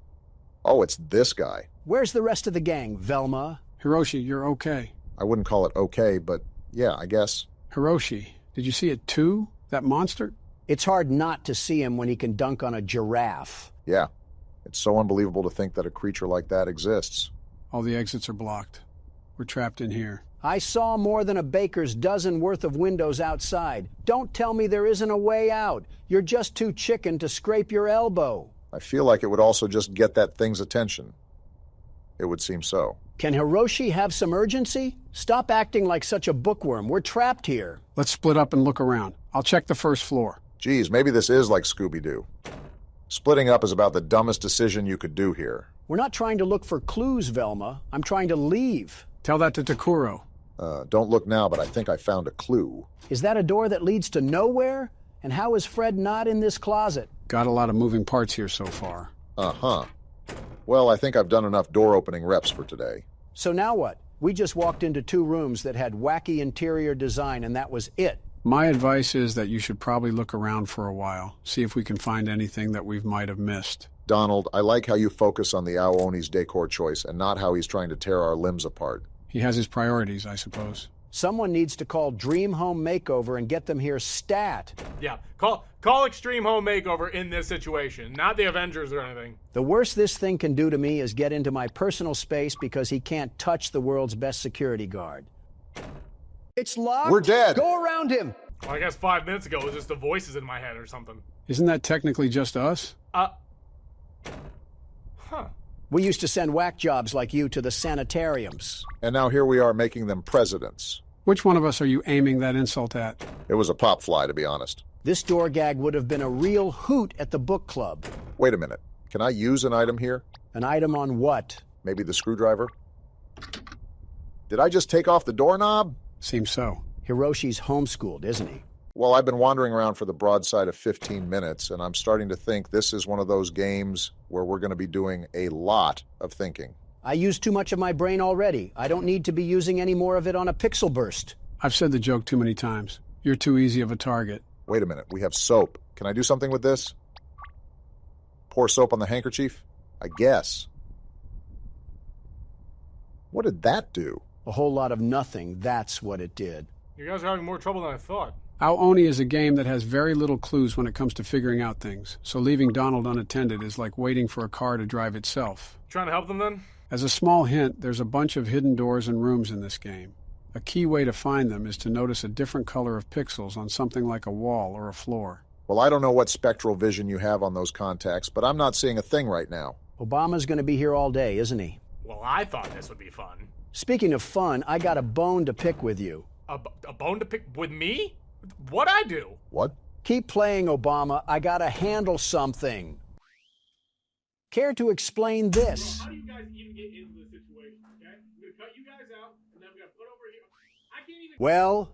Speaker 3: it's this guy.
Speaker 1: Where's the rest of the gang, Velma?
Speaker 2: Hiroshi, you're okay.
Speaker 3: I wouldn't call it okay, but yeah, I guess.
Speaker 2: Hiroshi, did you see it too? That monster?
Speaker 1: It's hard not to see him when he can dunk on a giraffe.
Speaker 3: Yeah. It's so unbelievable to think that a creature like that exists.
Speaker 2: All the exits are blocked. We're trapped in here.
Speaker 1: I saw more than a baker's dozen worth of windows outside. Don't tell me there isn't a way out. You're just too chicken to scrape your elbow.
Speaker 3: I feel like it would also just get that thing's attention. It would seem so.
Speaker 1: Can Hiroshi have some urgency? Stop acting like such a bookworm. We're trapped here.
Speaker 2: Let's split up and look around. I'll check the first floor.
Speaker 3: Geez, maybe this is like Scooby-Doo. Splitting up is about the dumbest decision you could do here.
Speaker 1: We're not trying to look for clues, Velma. I'm trying to leave.
Speaker 2: Tell that to Takuro.
Speaker 3: Don't look now, but I think I found a clue.
Speaker 1: Is that a door that leads to nowhere? And how is Fred not in this closet?
Speaker 2: Got a lot of moving parts here so far.
Speaker 3: Uh-huh. Well, I think I've done enough door-opening reps for today.
Speaker 1: So now what? We just walked into two rooms that had wacky interior design, and that was it.
Speaker 2: My advice is that you should probably look around for a while, see if we can find anything that we might have missed.
Speaker 3: Donald, I like how you focus on the Aoni's decor choice and not how he's trying to tear our limbs apart.
Speaker 2: He has his priorities, I suppose.
Speaker 1: Someone needs to call Dream Home Makeover and get them here stat.
Speaker 4: Yeah, call Extreme Home Makeover in this situation, not the Avengers or anything.
Speaker 1: The worst this thing can do to me is get into my personal space because he can't touch the world's best security guard. It's locked.
Speaker 3: We're dead.
Speaker 1: Go around him.
Speaker 4: Well, I guess 5 minutes ago it was just the voices in my head or something.
Speaker 2: Isn't that technically just us?
Speaker 1: We used to send whack jobs like you to the sanitariums.
Speaker 3: And now here we are making them presidents.
Speaker 2: Which one of us are you aiming that insult at?
Speaker 3: It was a pop fly, to be honest.
Speaker 1: This door gag would have been a real hoot at the book club.
Speaker 3: Wait a minute. Can I use an item here?
Speaker 1: An item on what?
Speaker 3: Maybe the screwdriver? Did I just take off the doorknob?
Speaker 2: Seems so.
Speaker 1: Hiroshi's homeschooled, isn't he?
Speaker 3: Well, I've been wandering around for the broadside of 15 minutes, and I'm starting to think this is one of those games where we're going to be doing a lot of thinking.
Speaker 1: I use too much of my brain already. I don't need to be using any more of it on a pixel burst.
Speaker 2: I've said the joke too many times. You're too easy of a target.
Speaker 3: Wait a minute. We have soap. Can I do something with this? Pour soap on the handkerchief? I guess. What did that do?
Speaker 1: A whole lot of nothing, that's what it did.
Speaker 4: You guys are having more trouble than I thought.
Speaker 2: Ao Oni is a game that has very little clues when it comes to figuring out things, so leaving Donald unattended is like waiting for a car to drive itself.
Speaker 4: Trying to help them then?
Speaker 2: As a small hint, there's a bunch of hidden doors and rooms in this game. A key way to find them is to notice a different color of pixels on something like a wall or a floor.
Speaker 3: Well, I don't know what spectral vision you have on those contacts, but I'm not seeing a thing right now.
Speaker 1: Obama's going to be here all day, isn't he?
Speaker 4: Well, I thought this would be fun.
Speaker 1: Speaking of fun, I got a bone to pick with you.
Speaker 4: A bone to pick with me? What'd I do?
Speaker 3: What?
Speaker 1: Keep playing, Obama. I gotta handle something. Care to explain this?
Speaker 4: How do you guys even get into this situation, okay? I'm gonna cut you guys out, and then I'm gonna put over here. I can't even...
Speaker 1: Well,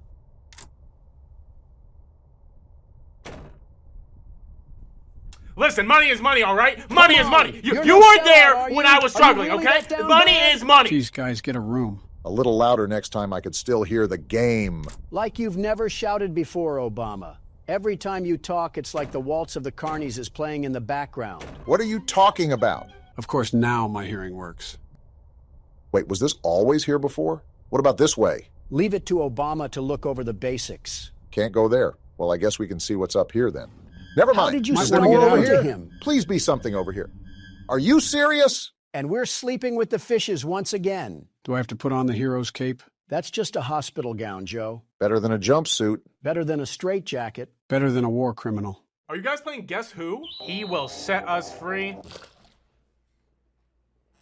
Speaker 4: Listen, money is money, all right? Money is
Speaker 1: on.
Speaker 4: money.
Speaker 1: You're
Speaker 4: You
Speaker 1: no
Speaker 4: weren't
Speaker 1: sellout,
Speaker 4: there
Speaker 1: are
Speaker 4: when
Speaker 1: you?
Speaker 4: I was
Speaker 1: Are you
Speaker 4: struggling,
Speaker 1: really
Speaker 4: okay?
Speaker 1: that down
Speaker 4: Money
Speaker 1: bad?
Speaker 4: is money.
Speaker 2: Geez, guys, get a room.
Speaker 3: A little louder next time I could still hear the game.
Speaker 1: like you've never shouted before, Obama. Every time you talk, it's like the Waltz of the Carnies is playing in the background.
Speaker 3: What are you talking about?
Speaker 2: Of course, now my hearing works.
Speaker 3: Wait, was this always here before? What about this way?
Speaker 1: Leave it to Obama to look over the basics.
Speaker 3: Can't go there. Well, I guess we can see what's up here then. Never mind.
Speaker 1: How did you
Speaker 3: Is there
Speaker 2: wanna
Speaker 3: more
Speaker 2: get
Speaker 3: over
Speaker 2: out
Speaker 3: here?
Speaker 1: to him?
Speaker 3: Please be something over here. Are you serious?
Speaker 1: And we're sleeping with the fishes once again.
Speaker 2: Do I have to put on the hero's cape?
Speaker 1: That's just a hospital gown, Joe.
Speaker 3: Better than a jumpsuit.
Speaker 1: Better than a straitjacket.
Speaker 2: Better than a war criminal.
Speaker 4: Are you guys playing Guess Who? He will set us free.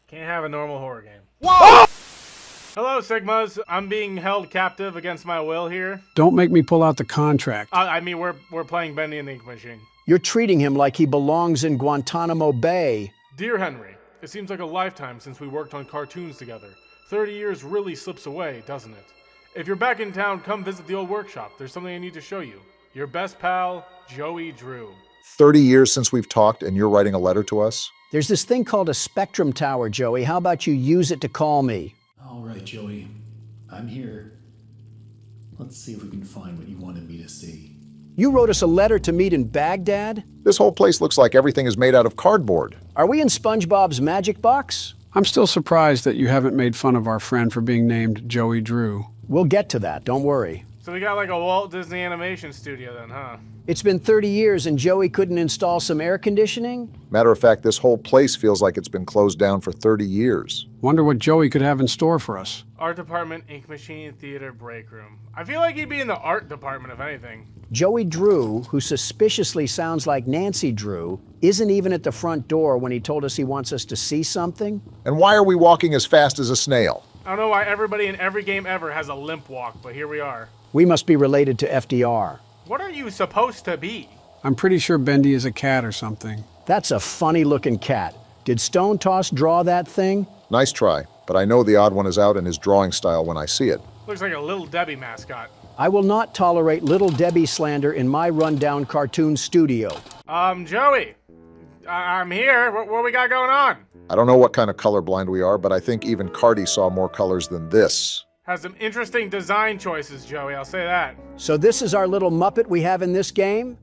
Speaker 4: Can't have a normal horror game.
Speaker 3: Whoa!
Speaker 4: Hello, Sigmas. I'm being held captive against my will here.
Speaker 2: Don't make me pull out the contract.
Speaker 4: I mean, we're playing Bendy and the Ink Machine.
Speaker 1: You're treating him like he belongs in Guantanamo Bay.
Speaker 4: Dear Henry, it seems like a lifetime since we worked on cartoons together. 30 years really slips away, doesn't it? If you're back in town, come visit the old workshop. There's something I need to show you. Your best pal, Joey Drew.
Speaker 3: 30 years since we've talked and you're writing a letter to us?
Speaker 1: There's this thing called a spectrum tower, Joey. How about you use it to call me?
Speaker 5: All right, Joey. I'm here. Let's see if we can find what you wanted me to see.
Speaker 1: You wrote us a letter to meet in Baghdad?
Speaker 3: This whole place looks like everything is made out of cardboard.
Speaker 1: Are we in SpongeBob's magic box?
Speaker 2: I'm still surprised that you haven't made fun of our friend for being named Joey Drew.
Speaker 1: We'll get to that, don't worry.
Speaker 4: So we got like a Walt Disney Animation Studio then, huh?
Speaker 1: It's been 30 years and Joey couldn't install some air conditioning?
Speaker 3: Matter of fact, this whole place feels like it's been closed down for 30 years.
Speaker 2: Wonder what Joey could have in store for us.
Speaker 4: Art department, ink machine, theater, break room. I feel like he'd be in the art department, if anything.
Speaker 1: Joey Drew, who suspiciously sounds like Nancy Drew, isn't even at the front door when he told us he wants us to see something?
Speaker 3: And why are we walking as fast as a snail?
Speaker 4: I don't know why everybody in every game ever has a limp walk, but here we are.
Speaker 1: We must be related to FDR.
Speaker 4: What are you supposed to be?
Speaker 2: I'm pretty sure Bendy is a cat or something.
Speaker 1: That's a funny-looking cat. Did Stone Toss draw that thing?
Speaker 3: Nice try, but I know the odd one is out in his drawing style when I see it.
Speaker 4: Looks like a Little Debbie mascot.
Speaker 1: I will not tolerate Little Debbie slander in my rundown cartoon studio.
Speaker 4: Joey, I'm here. What we got going on?
Speaker 3: I don't know what kind of colorblind we are, but I think even Cardi saw more colors than this.
Speaker 4: Has some interesting design choices, Joey, I'll say that.
Speaker 1: So this is our little Muppet we have in this game?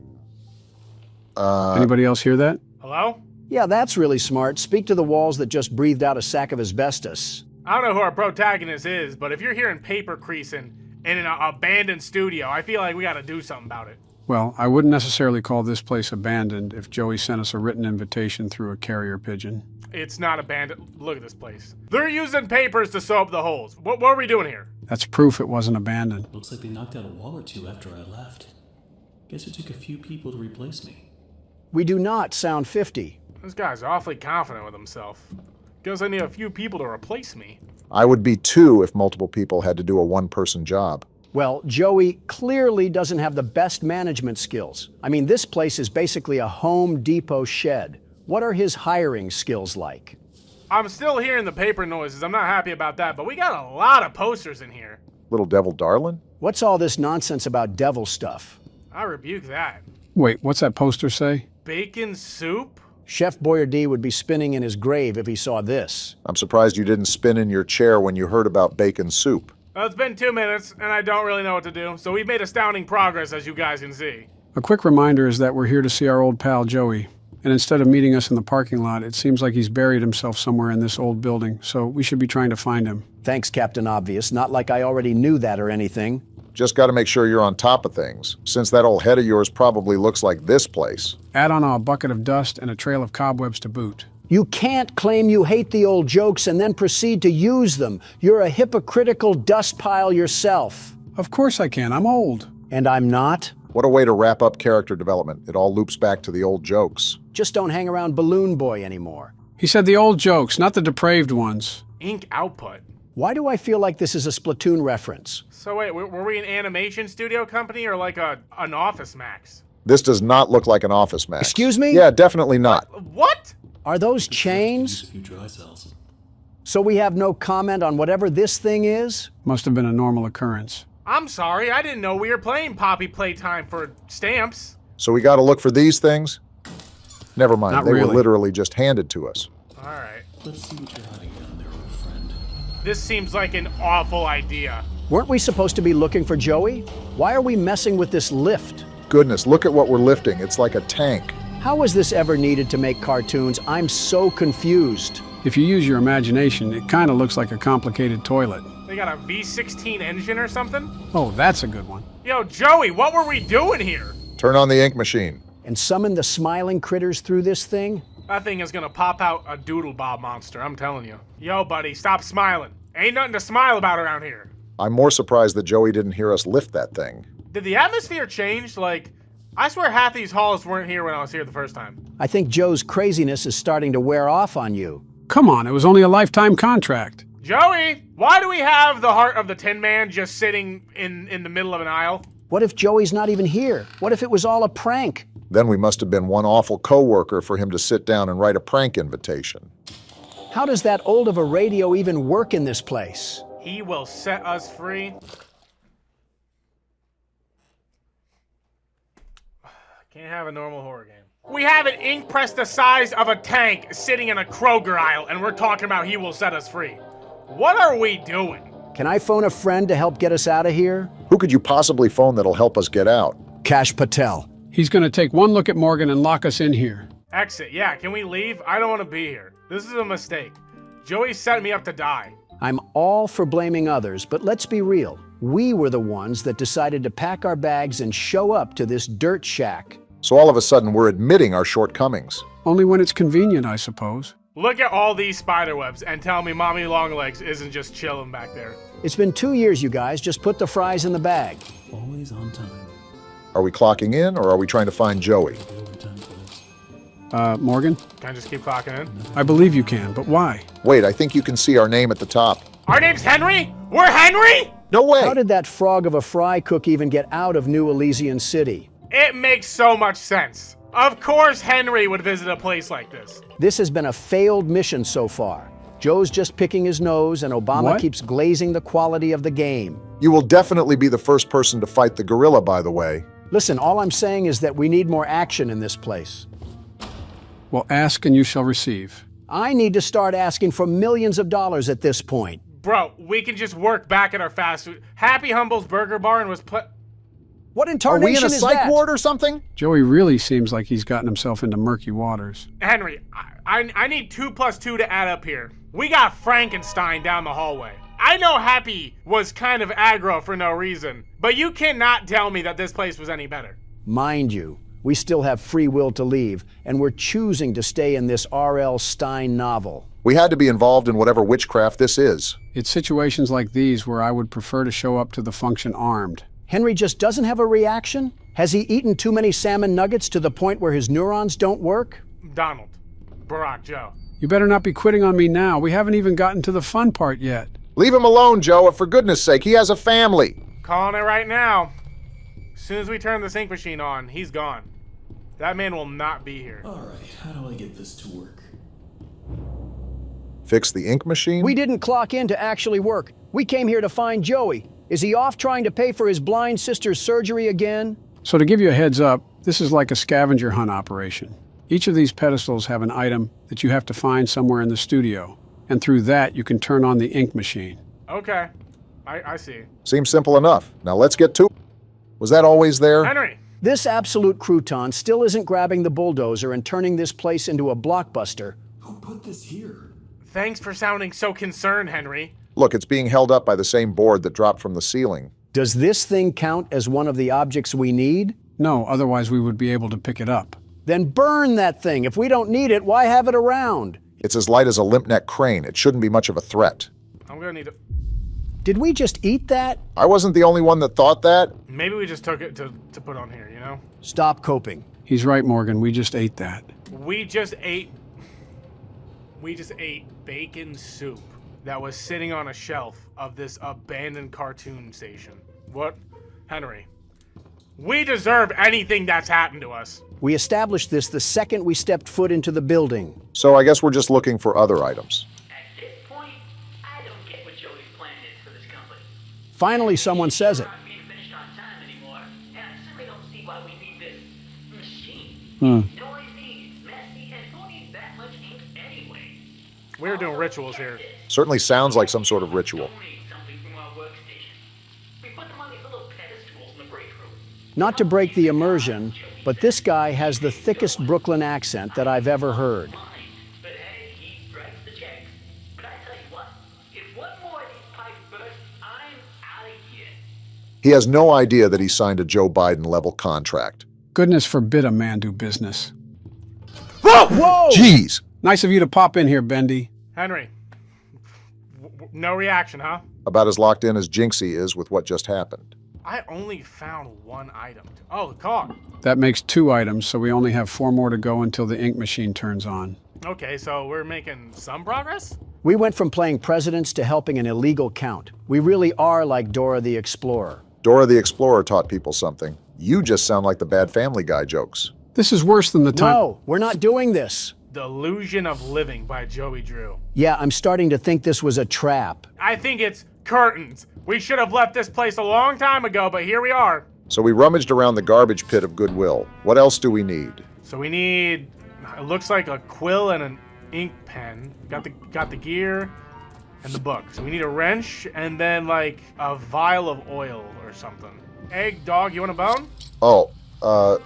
Speaker 2: Anybody else hear that?
Speaker 4: Hello?
Speaker 1: Yeah, that's really smart. Speak to the walls that just breathed out a sack of asbestos.
Speaker 4: I don't know who our protagonist is, but if you're hearing paper creasing, in an abandoned studio. I feel like we gotta do something about it.
Speaker 2: Well, I wouldn't necessarily call this place abandoned if Joey sent us a written invitation through a carrier pigeon.
Speaker 4: It's not abandoned. Look at this place. They're using papers to sew up the holes. What are we doing here?
Speaker 2: That's proof it wasn't abandoned.
Speaker 5: Looks like they knocked out a wall or two after I left. Guess it took a few people to replace me.
Speaker 1: We do not sound 50.
Speaker 4: This guy's awfully confident with himself. Guess I need a few people to replace me.
Speaker 3: I would be 2 if multiple people had to do a one-person job.
Speaker 1: Well, Joey clearly doesn't have the best management skills. I mean, this place is basically a Home Depot shed. What are his hiring skills like?
Speaker 4: I'm still hearing the paper noises. I'm not happy about that, but we got a lot of posters in here.
Speaker 3: Little devil darling?
Speaker 1: What's all this nonsense about devil stuff?
Speaker 4: I rebuke that.
Speaker 2: Wait, what's that poster say?
Speaker 4: Bacon soup?
Speaker 1: Chef Boyardee would be spinning in his grave if he saw this.
Speaker 3: I'm surprised you didn't spin in your chair when you heard about bacon soup.
Speaker 4: Well, it's been 2 minutes, and I don't really know what to do, so we've made astounding progress, as you guys can see.
Speaker 2: A quick reminder is that we're here to see our old pal Joey. And instead of meeting us in the parking lot, it seems like he's buried himself somewhere in this old building, so we should be trying to find him.
Speaker 1: Thanks, Captain Obvious. Not like I already knew that or anything.
Speaker 3: Just got to make sure you're on top of things, since that old head of yours probably looks like this place.
Speaker 2: Add on a bucket of dust and a trail of cobwebs to boot.
Speaker 1: You can't claim you hate the old jokes and then proceed to use them. You're a hypocritical dust pile yourself.
Speaker 2: Of course I can. I'm old.
Speaker 1: And I'm not?
Speaker 3: What a way to wrap up character development. It all loops back to the old jokes.
Speaker 1: Just don't hang around Balloon Boy anymore.
Speaker 2: He said the old jokes, not the depraved ones.
Speaker 4: Ink output.
Speaker 1: Why do I feel like this is a Splatoon reference?
Speaker 4: So wait, were we an animation studio company or like an Office Max?
Speaker 3: This does not look like an Office Max.
Speaker 1: Excuse me?
Speaker 3: Yeah, definitely not.
Speaker 4: What?
Speaker 1: Are those
Speaker 5: Use a
Speaker 1: chains?
Speaker 5: few dry cells.
Speaker 1: So we have no comment on whatever this thing is?
Speaker 2: Must have been a normal occurrence.
Speaker 4: I'm sorry, I didn't know we were playing Poppy Playtime for stamps.
Speaker 3: So we got to look for these things? Never mind,
Speaker 2: Not
Speaker 3: they were
Speaker 2: really.
Speaker 3: literally just handed to us.
Speaker 4: Alright.
Speaker 5: Let's see what you're hiding down there, old friend.
Speaker 4: This seems like an awful idea.
Speaker 1: Weren't we supposed to be looking for Joey? Why are we messing with this lift?
Speaker 3: Goodness, look at what we're lifting. It's like a tank.
Speaker 1: How was this ever needed to make cartoons? I'm so confused.
Speaker 2: If you use your imagination, it kind of looks like a complicated toilet.
Speaker 4: They got a V16 engine or something?
Speaker 2: Oh, that's a good one.
Speaker 4: Yo, Joey, what were we doing here?
Speaker 3: Turn on the ink machine.
Speaker 1: And summon the smiling critters through this thing?
Speaker 4: That thing is gonna pop out a doodle bob monster, I'm telling you. Yo, buddy, stop smiling. Ain't nothing to smile about around here.
Speaker 3: I'm more surprised that Joey didn't hear us lift that thing.
Speaker 4: Did the atmosphere change? Like, I swear half these halls weren't here when I was here the first time.
Speaker 1: I think Joe's craziness is starting to wear off on you.
Speaker 2: Come on, it was only a lifetime contract.
Speaker 4: Joey, why do we have the heart of the Tin Man just sitting in the middle of an aisle?
Speaker 1: What if Joey's not even here? What if it was all a prank?
Speaker 3: Then we must have been one awful coworker for him to sit down and write a prank invitation.
Speaker 1: How does that old of a radio even work in this place?
Speaker 4: He will set us free. Can't have a normal horror game. We have an ink press the size of a tank sitting in a Kroger aisle, and we're talking about he will set us free. What are we doing?
Speaker 1: Can I phone a friend to help get us out of here?
Speaker 3: Who could you possibly phone that'll help us get out?
Speaker 1: Kash Patel.
Speaker 2: He's going to take one look at Morgan and lock us in here.
Speaker 4: Exit. Yeah, can we leave? I don't want to be here. This is a mistake. Joey set me up to die.
Speaker 1: I'm all for blaming others, but let's be real. We were the ones that decided to pack our bags and show up to this dirt shack.
Speaker 3: So all of a sudden we're admitting our shortcomings.
Speaker 2: Only when it's convenient, I suppose.
Speaker 4: Look at all these spider webs and tell me Mommy Longlegs isn't just chilling back there.
Speaker 1: It's been 2 years, you guys. Just put the fries in the bag.
Speaker 5: Always on time.
Speaker 3: Are we clocking in or are we trying to find Joey?
Speaker 5: The overtime for this.
Speaker 2: Morgan?
Speaker 4: Can I just keep clocking in?
Speaker 2: I believe you can, but why?
Speaker 3: Wait, I think you can see our name at the top.
Speaker 4: Our name's Henry? We're Henry?
Speaker 3: No way!
Speaker 1: How did that frog of a fry cook even get out of New Elysian City?
Speaker 4: It makes so much sense. Of course Henry would visit a place like this.
Speaker 1: This has been a failed mission so far. Joe's just picking his nose, and Obama
Speaker 2: What?
Speaker 1: keeps glazing the quality of the game.
Speaker 3: You will definitely be the first person to fight the gorilla, by the way.
Speaker 1: Listen, all I'm saying is that we need more action in this place.
Speaker 2: Well, ask and you shall receive.
Speaker 1: I need to start asking for millions of dollars at this point.
Speaker 4: Bro, we can just work back at our fast food. Happy Humble's Burger Bar and was
Speaker 1: What
Speaker 3: Are
Speaker 1: incarnation
Speaker 3: we in a
Speaker 1: is
Speaker 3: psych
Speaker 1: that?
Speaker 3: ward or something?
Speaker 2: Joey really seems like he's gotten himself into murky waters.
Speaker 4: Henry, I need 2 plus 2 to add up here. We got Frankenstein down the hallway. I know Happy was kind of aggro for no reason, but you cannot tell me that this place was any better.
Speaker 1: Mind you, we still have free will to leave, and we're choosing to stay in this R.L. Stine novel.
Speaker 3: We had to be involved in whatever witchcraft this is.
Speaker 2: It's situations like these where I would prefer to show up to the function armed.
Speaker 1: Henry just doesn't have a reaction? Has he eaten too many salmon nuggets to the point where his neurons don't work?
Speaker 4: Donald, Barack, Joe.
Speaker 2: You better not be quitting on me now. We haven't even gotten to the fun part yet.
Speaker 3: Leave him alone, Joe. For goodness sake, he has a family.
Speaker 4: Calling it right now. As soon as we turn the sync machine on, he's gone. That man will not be here.
Speaker 5: Alright, how do I get this to work?
Speaker 3: Fix the ink machine?
Speaker 1: We didn't clock in to actually work. We came here to find Joey. Is he off trying to pay for his blind sister's surgery again?
Speaker 2: So to give you a heads up, this is like a scavenger hunt operation. Each of these pedestals have an item that you have to find somewhere in the studio, and through that you can turn on the ink machine.
Speaker 4: Okay, I see.
Speaker 3: Seems simple enough. Now let's get to it. Was that always there?
Speaker 4: Henry!
Speaker 1: This absolute crouton still isn't grabbing the bulldozer and turning this place into a blockbuster.
Speaker 5: Who put this here?
Speaker 4: Thanks for sounding so concerned, Henry.
Speaker 3: Look, it's being held up by the same board that dropped from the ceiling.
Speaker 1: Does this thing count as one of the objects we need?
Speaker 2: No, otherwise we would be able to pick it up.
Speaker 1: Then burn that thing. If we don't need it, why have it around?
Speaker 3: It's as light as a limp neck crane. It shouldn't be much of a threat.
Speaker 4: I'm gonna need to...
Speaker 1: Did we just eat that?
Speaker 3: I wasn't the only one that thought that.
Speaker 4: Maybe we just took it to put on here, you know?
Speaker 1: Stop coping.
Speaker 2: He's right, Morgan. We just ate that.
Speaker 4: We just ate bacon soup that was sitting on a shelf of this abandoned cartoon station. What? Henry, we deserve anything that's happened to us.
Speaker 1: We established this the second we stepped foot into the building.
Speaker 3: So I guess we're just looking for other items.
Speaker 6: At this point, I don't get what Joey's plan is for this company.
Speaker 1: Finally, someone says it.
Speaker 6: Not being finished on time anymore, and I simply don't see why we need this machine. Noisy, messy, and who needs that much ink anyway?
Speaker 4: We're doing rituals here.
Speaker 3: Certainly sounds like some sort of ritual.
Speaker 6: Donate something from our workstation. We put them on these little pedestals in the break room.
Speaker 1: Not to break the immersion, but this guy has the thickest Brooklyn accent that I've ever heard.
Speaker 6: But hey, he writes the checks. But I tell you what, if one more of these pipes burst, I'm out of here.
Speaker 3: He has no idea that he signed a Joe Biden-level contract.
Speaker 2: Goodness forbid a man do business.
Speaker 1: Whoa!
Speaker 3: Jeez!
Speaker 2: Nice of you to pop in here, Bendy.
Speaker 4: Henry, no reaction, huh?
Speaker 3: About as locked in as Jinxie is with what just happened.
Speaker 4: I only found one item. Oh, the car.
Speaker 2: That makes 2 items, so we only have 4 more to go until the ink machine turns on.
Speaker 4: Okay, so we're making some progress?
Speaker 1: We went from playing presidents to helping an illegal count. We really are like Dora the Explorer.
Speaker 3: Dora the Explorer taught people something. You just sound like the bad Family Guy jokes.
Speaker 2: This is worse than the time.
Speaker 1: No, we're not doing this.
Speaker 4: The Illusion of Living by Joey Drew.
Speaker 1: Yeah, I'm starting to think this was a trap.
Speaker 4: I think it's curtains. We should have left this place a long time ago, but here we are.
Speaker 3: So we rummaged around the garbage pit of goodwill. What else do we need?
Speaker 4: So we need, it looks like a quill and an ink pen. Got the gear and the book. So we need a wrench and then like a vial of oil or something. Egg, dog, you want a bone?
Speaker 3: Oh,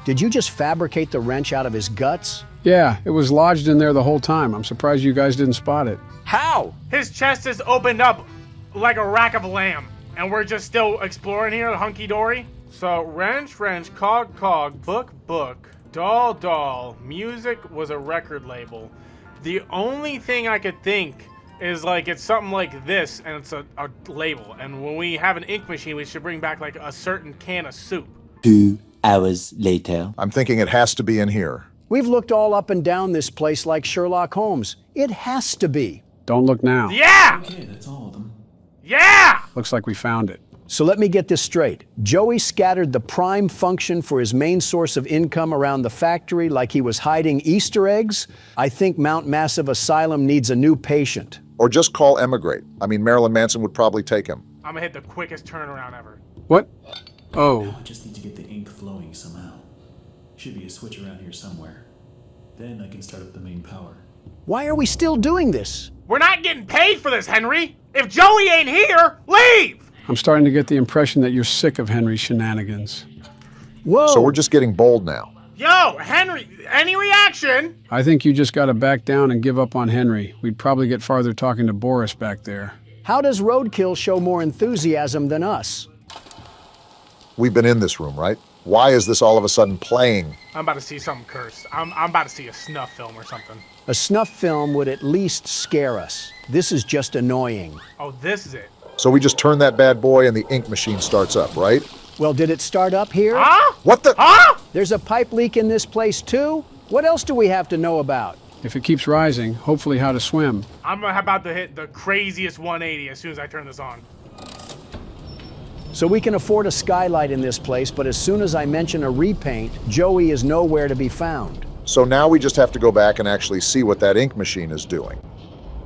Speaker 1: Did you just fabricate the wrench out of his guts?
Speaker 2: Yeah, it was lodged in there the whole time. I'm surprised you guys didn't spot it.
Speaker 1: How?
Speaker 4: His chest is opened up like a rack of lamb. And we're just still exploring here, hunky-dory. So wrench, cog, book, doll, music was a record label. The only thing I could think is like it's something like this and it's a label. And when we have an ink machine, we should bring back like a certain can of soup.
Speaker 7: 2 hours later.
Speaker 3: I'm thinking it has to be in here.
Speaker 1: We've looked all up and down this place like Sherlock Holmes. It has to be.
Speaker 2: Don't look now.
Speaker 4: Yeah!
Speaker 5: Okay, that's all of them.
Speaker 4: Yeah!
Speaker 2: Looks like we found it.
Speaker 1: So let me get this straight. Joey scattered the prime function for his main source of income around the factory like he was hiding Easter eggs. I think Mount Massive Asylum needs a new patient.
Speaker 3: Or just call Emigrate. I mean, Marilyn Manson would probably take him.
Speaker 4: I'm gonna hit the quickest turnaround ever.
Speaker 2: What? Oh,
Speaker 5: Now I just need to get the ink flowing somehow. Should be a switch around here somewhere. Then I can start up the main power.
Speaker 1: Why are we still doing this?
Speaker 4: We're not getting paid for this, Henry! If Joey ain't here, leave!
Speaker 2: I'm starting to get the impression that you're sick of Henry's shenanigans.
Speaker 1: Whoa!
Speaker 3: So we're just getting bold now.
Speaker 4: Yo, Henry, any reaction?
Speaker 2: I think you just gotta back down and give up on Henry. We'd probably get farther talking to Boris back there.
Speaker 1: How does Roadkill show more enthusiasm than us?
Speaker 3: We've been in this room, right? Why is this all of a sudden playing?
Speaker 4: I'm about to see something cursed. I'm about to see a snuff film or something.
Speaker 1: A snuff film would at least scare us. This is just annoying.
Speaker 4: Oh, this is it.
Speaker 3: So we just turn that bad boy and the ink machine starts up, right?
Speaker 1: Well, did it start up here?
Speaker 4: Huh?
Speaker 3: What the?
Speaker 4: Huh?
Speaker 1: There's a pipe leak in this place too? What else do we have to know about?
Speaker 2: If it keeps rising, hopefully how to swim.
Speaker 4: I'm about to hit the craziest 180 as soon as I turn this on.
Speaker 1: So we can afford a skylight in this place, but as soon as I mention a repaint, Joey is nowhere to be found.
Speaker 3: So now we just have to go back and actually see what that ink machine is doing.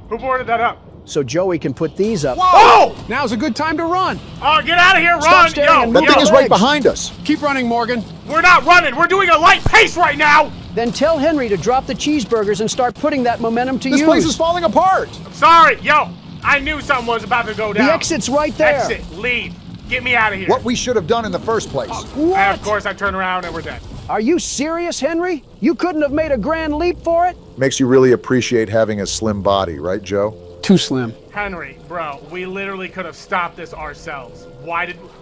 Speaker 4: Who boarded that up?
Speaker 1: So Joey can put these up.
Speaker 4: Whoa!
Speaker 2: Now's a good time to run.
Speaker 4: Oh, get out of here,
Speaker 1: Stop
Speaker 4: run!
Speaker 1: staring and
Speaker 3: That
Speaker 1: move
Speaker 3: thing
Speaker 1: your
Speaker 3: is right
Speaker 1: legs.
Speaker 3: behind us.
Speaker 2: Keep running, Morgan.
Speaker 4: We're not running, we're doing a light pace right now!
Speaker 1: Then tell Henry to drop the cheeseburgers and start putting that momentum to
Speaker 3: This
Speaker 1: use.
Speaker 3: place is falling apart.
Speaker 4: I'm sorry, yo! I knew something was about to go down.
Speaker 1: The exit's right there.
Speaker 4: Exit, leave. Get me out of here.
Speaker 3: What we should have done in the first place.
Speaker 4: And of course I turn around and we're dead.
Speaker 1: Are you serious, Henry? You couldn't have made a grand leap for it?
Speaker 3: Makes you really appreciate having a slim body, right, Joe?
Speaker 2: Too slim.
Speaker 4: Henry, bro, we literally could have stopped this ourselves.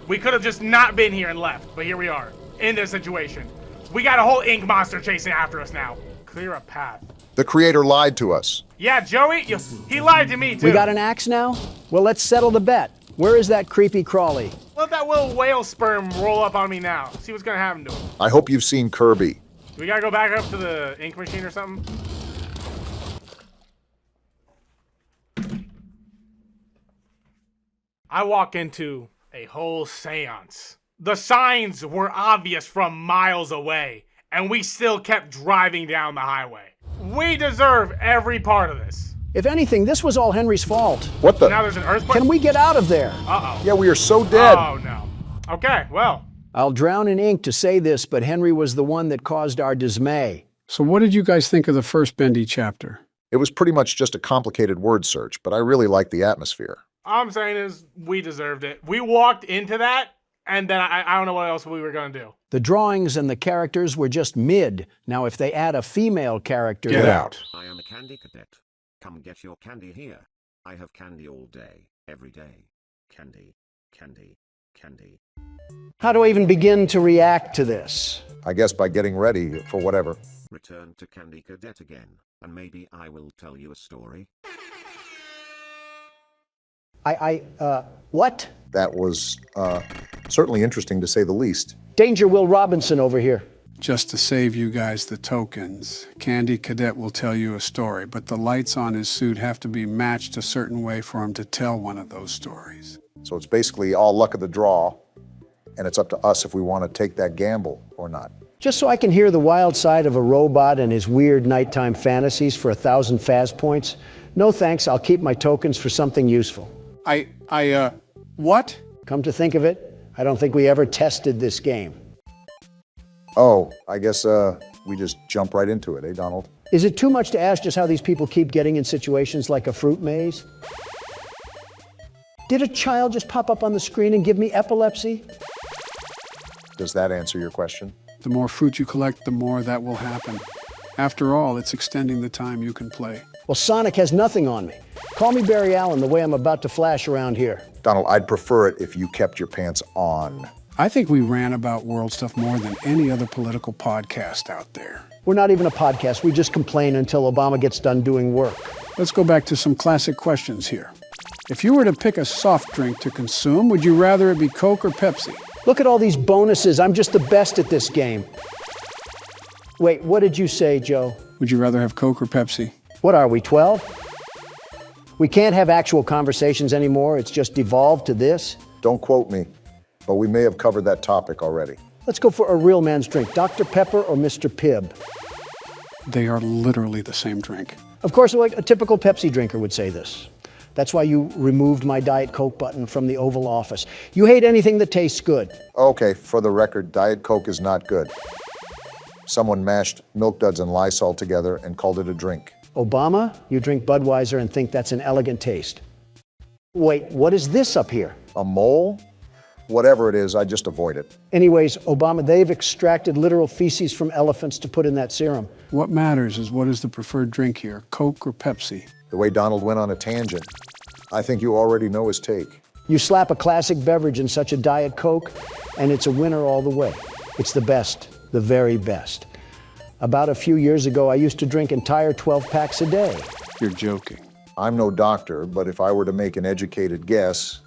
Speaker 4: We could have just not been here and left, but here we are, in this situation. We got a whole ink monster chasing after us now. Clear a path.
Speaker 3: The creator lied to us.
Speaker 4: Yeah, Joey, he lied to me too.
Speaker 1: We got an axe now? Well, let's settle the bet. Where is that creepy crawly?
Speaker 4: Let that little whale sperm roll up on me now. See what's gonna happen to him.
Speaker 3: I hope you've seen Kirby.
Speaker 4: Do we gotta go back up to the ink machine or something? I walk into a whole seance. The signs were obvious from miles away, and we still kept driving down the highway. We deserve every part of this.
Speaker 1: If anything, this was all Henry's fault.
Speaker 3: What the?
Speaker 4: Now there's an earthquake.
Speaker 1: Can we get out of there?
Speaker 4: Uh-oh.
Speaker 3: Yeah, we are so dead.
Speaker 4: Oh, no. Okay, well.
Speaker 1: I'll drown in ink to say this, but Henry was the one that caused our dismay.
Speaker 2: So what did you guys think of the first Bendy chapter?
Speaker 3: It was pretty much just a complicated word search, but I really liked the atmosphere.
Speaker 4: All I'm saying is we deserved it. We walked into that, and then I don't know what else we were going to do.
Speaker 1: The drawings and the characters were just mid. Now, if they add a female character...
Speaker 3: Get out.
Speaker 8: I am a candy cadet. Come get your candy here. I have candy all day, every day. Candy, candy, candy.
Speaker 1: How do I even begin to react to this?
Speaker 3: I guess by getting ready for whatever.
Speaker 8: Return to Candy Cadet again, and maybe I will tell you a story.
Speaker 1: What?
Speaker 3: That was certainly interesting to say the least.
Speaker 1: Danger Will Robinson over here.
Speaker 2: Just to save you guys the tokens, Candy Cadet will tell you a story, but the lights on his suit have to be matched a certain way for him to tell one of those stories.
Speaker 3: So it's basically all luck of the draw, and it's up to us if we want to take that gamble or not.
Speaker 1: Just so I can hear the wild side of a robot and his weird nighttime fantasies for 1,000 Faz points? No thanks, I'll keep my tokens for something useful.
Speaker 2: What?
Speaker 1: Come to think of it, I don't think we ever tested this game.
Speaker 3: Oh, I guess we just jump right into it, eh, Donald?
Speaker 1: Is it too much to ask just how these people keep getting in situations like a fruit maze? Did a child just pop up on the screen and give me epilepsy?
Speaker 3: Does that answer your question?
Speaker 2: The more fruit you collect, the more that will happen. After all, it's extending the time you can play.
Speaker 1: Well, Sonic has nothing on me. Call me Barry Allen the way I'm about to flash around here.
Speaker 3: Donald, I'd prefer it if you kept your pants on.
Speaker 2: I think we ran about world stuff more than any other political podcast out there.
Speaker 1: We're not even a podcast. We just complain until Obama gets done doing work.
Speaker 2: Let's go back to some classic questions here. If you were to pick a soft drink to consume, would you rather it be Coke or Pepsi?
Speaker 1: Look at all these bonuses. I'm just the best at this game. Wait, what did you say, Joe?
Speaker 2: Would you rather have Coke or Pepsi?
Speaker 1: What are we, 12? We can't have actual conversations anymore. It's just devolved to this.
Speaker 3: Don't quote me, but we may have covered that topic already.
Speaker 1: Let's go for a real man's drink. Dr. Pepper or Mr. Pibb?
Speaker 2: They are literally the same drink.
Speaker 1: Of course, like a typical Pepsi drinker would say this. That's why you removed my Diet Coke button from the Oval Office. You hate anything that tastes good.
Speaker 3: Okay, for the record, Diet Coke is not good. Someone mashed Milk Duds and Lysol together and called it a drink.
Speaker 1: Obama, you drink Budweiser and think that's an elegant taste. Wait, what is this up here?
Speaker 3: A mole? Whatever it is, I just avoid it.
Speaker 1: Anyways, Obama, they've extracted literal feces from elephants to put in that serum.
Speaker 2: What matters is what is the preferred drink here, Coke or Pepsi?
Speaker 3: The way Donald went on a tangent. I think you already know his take.
Speaker 1: You slap a classic beverage in such a Diet Coke, and it's a winner all the way. It's the best, the very best. About a few years ago, I used to drink entire 12 packs a day.
Speaker 2: You're joking.
Speaker 3: I'm no doctor, but if I were to make an educated guess,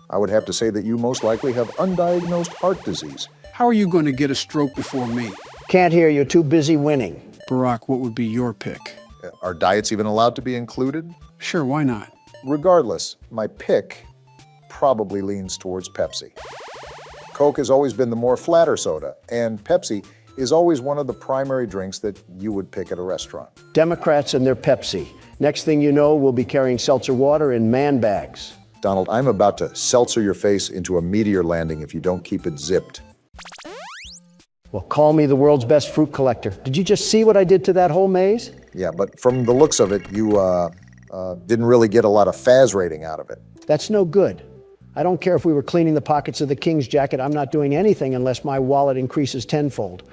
Speaker 3: I would have to say that you most likely have undiagnosed heart disease.
Speaker 2: How are you going to get a stroke before me?
Speaker 1: Can't hear you, too busy winning.
Speaker 2: Barack, what would be your pick?
Speaker 3: Are diets even allowed to be included?
Speaker 2: Sure, why not?
Speaker 3: Regardless, my pick probably leans towards Pepsi. Coke has always been the more flatter soda, and Pepsi is always one of the primary drinks that you would pick at a restaurant.
Speaker 1: Democrats and their Pepsi. Next thing you know, we'll be carrying seltzer water in man bags.
Speaker 3: Donald, I'm about to seltzer your face into a meteor landing if you don't keep it zipped.
Speaker 1: Well, call me the world's best fruit collector. Did you just see what I did to that whole maze?
Speaker 3: Yeah, but from the looks of it, you didn't really get a lot of Faz rating out of it.
Speaker 1: That's no good. I don't care if we were cleaning the pockets of the king's jacket. I'm not doing anything unless my wallet increases tenfold.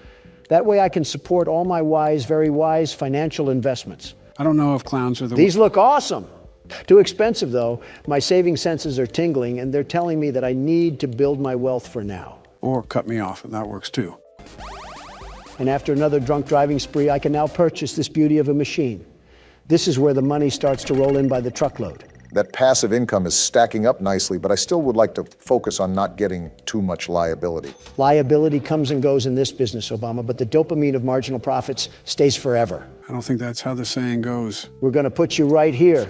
Speaker 1: That way I can support all my wise, very wise financial investments.
Speaker 2: I don't know if clowns are the...
Speaker 1: These look awesome. Too expensive, though. My saving senses are tingling, and they're telling me that I need to build my wealth for now.
Speaker 2: Or cut me off, and that works too.
Speaker 1: And after another drunk driving spree, I can now purchase this beauty of a machine. This is where the money starts to roll in by the truckload.
Speaker 3: That passive income is stacking up nicely, but I still would like to focus on not getting too much liability.
Speaker 1: Liability comes and goes in this business, Obama, but the dopamine of marginal profits stays forever.
Speaker 2: I don't think that's how the saying goes.
Speaker 1: We're going to put you right here.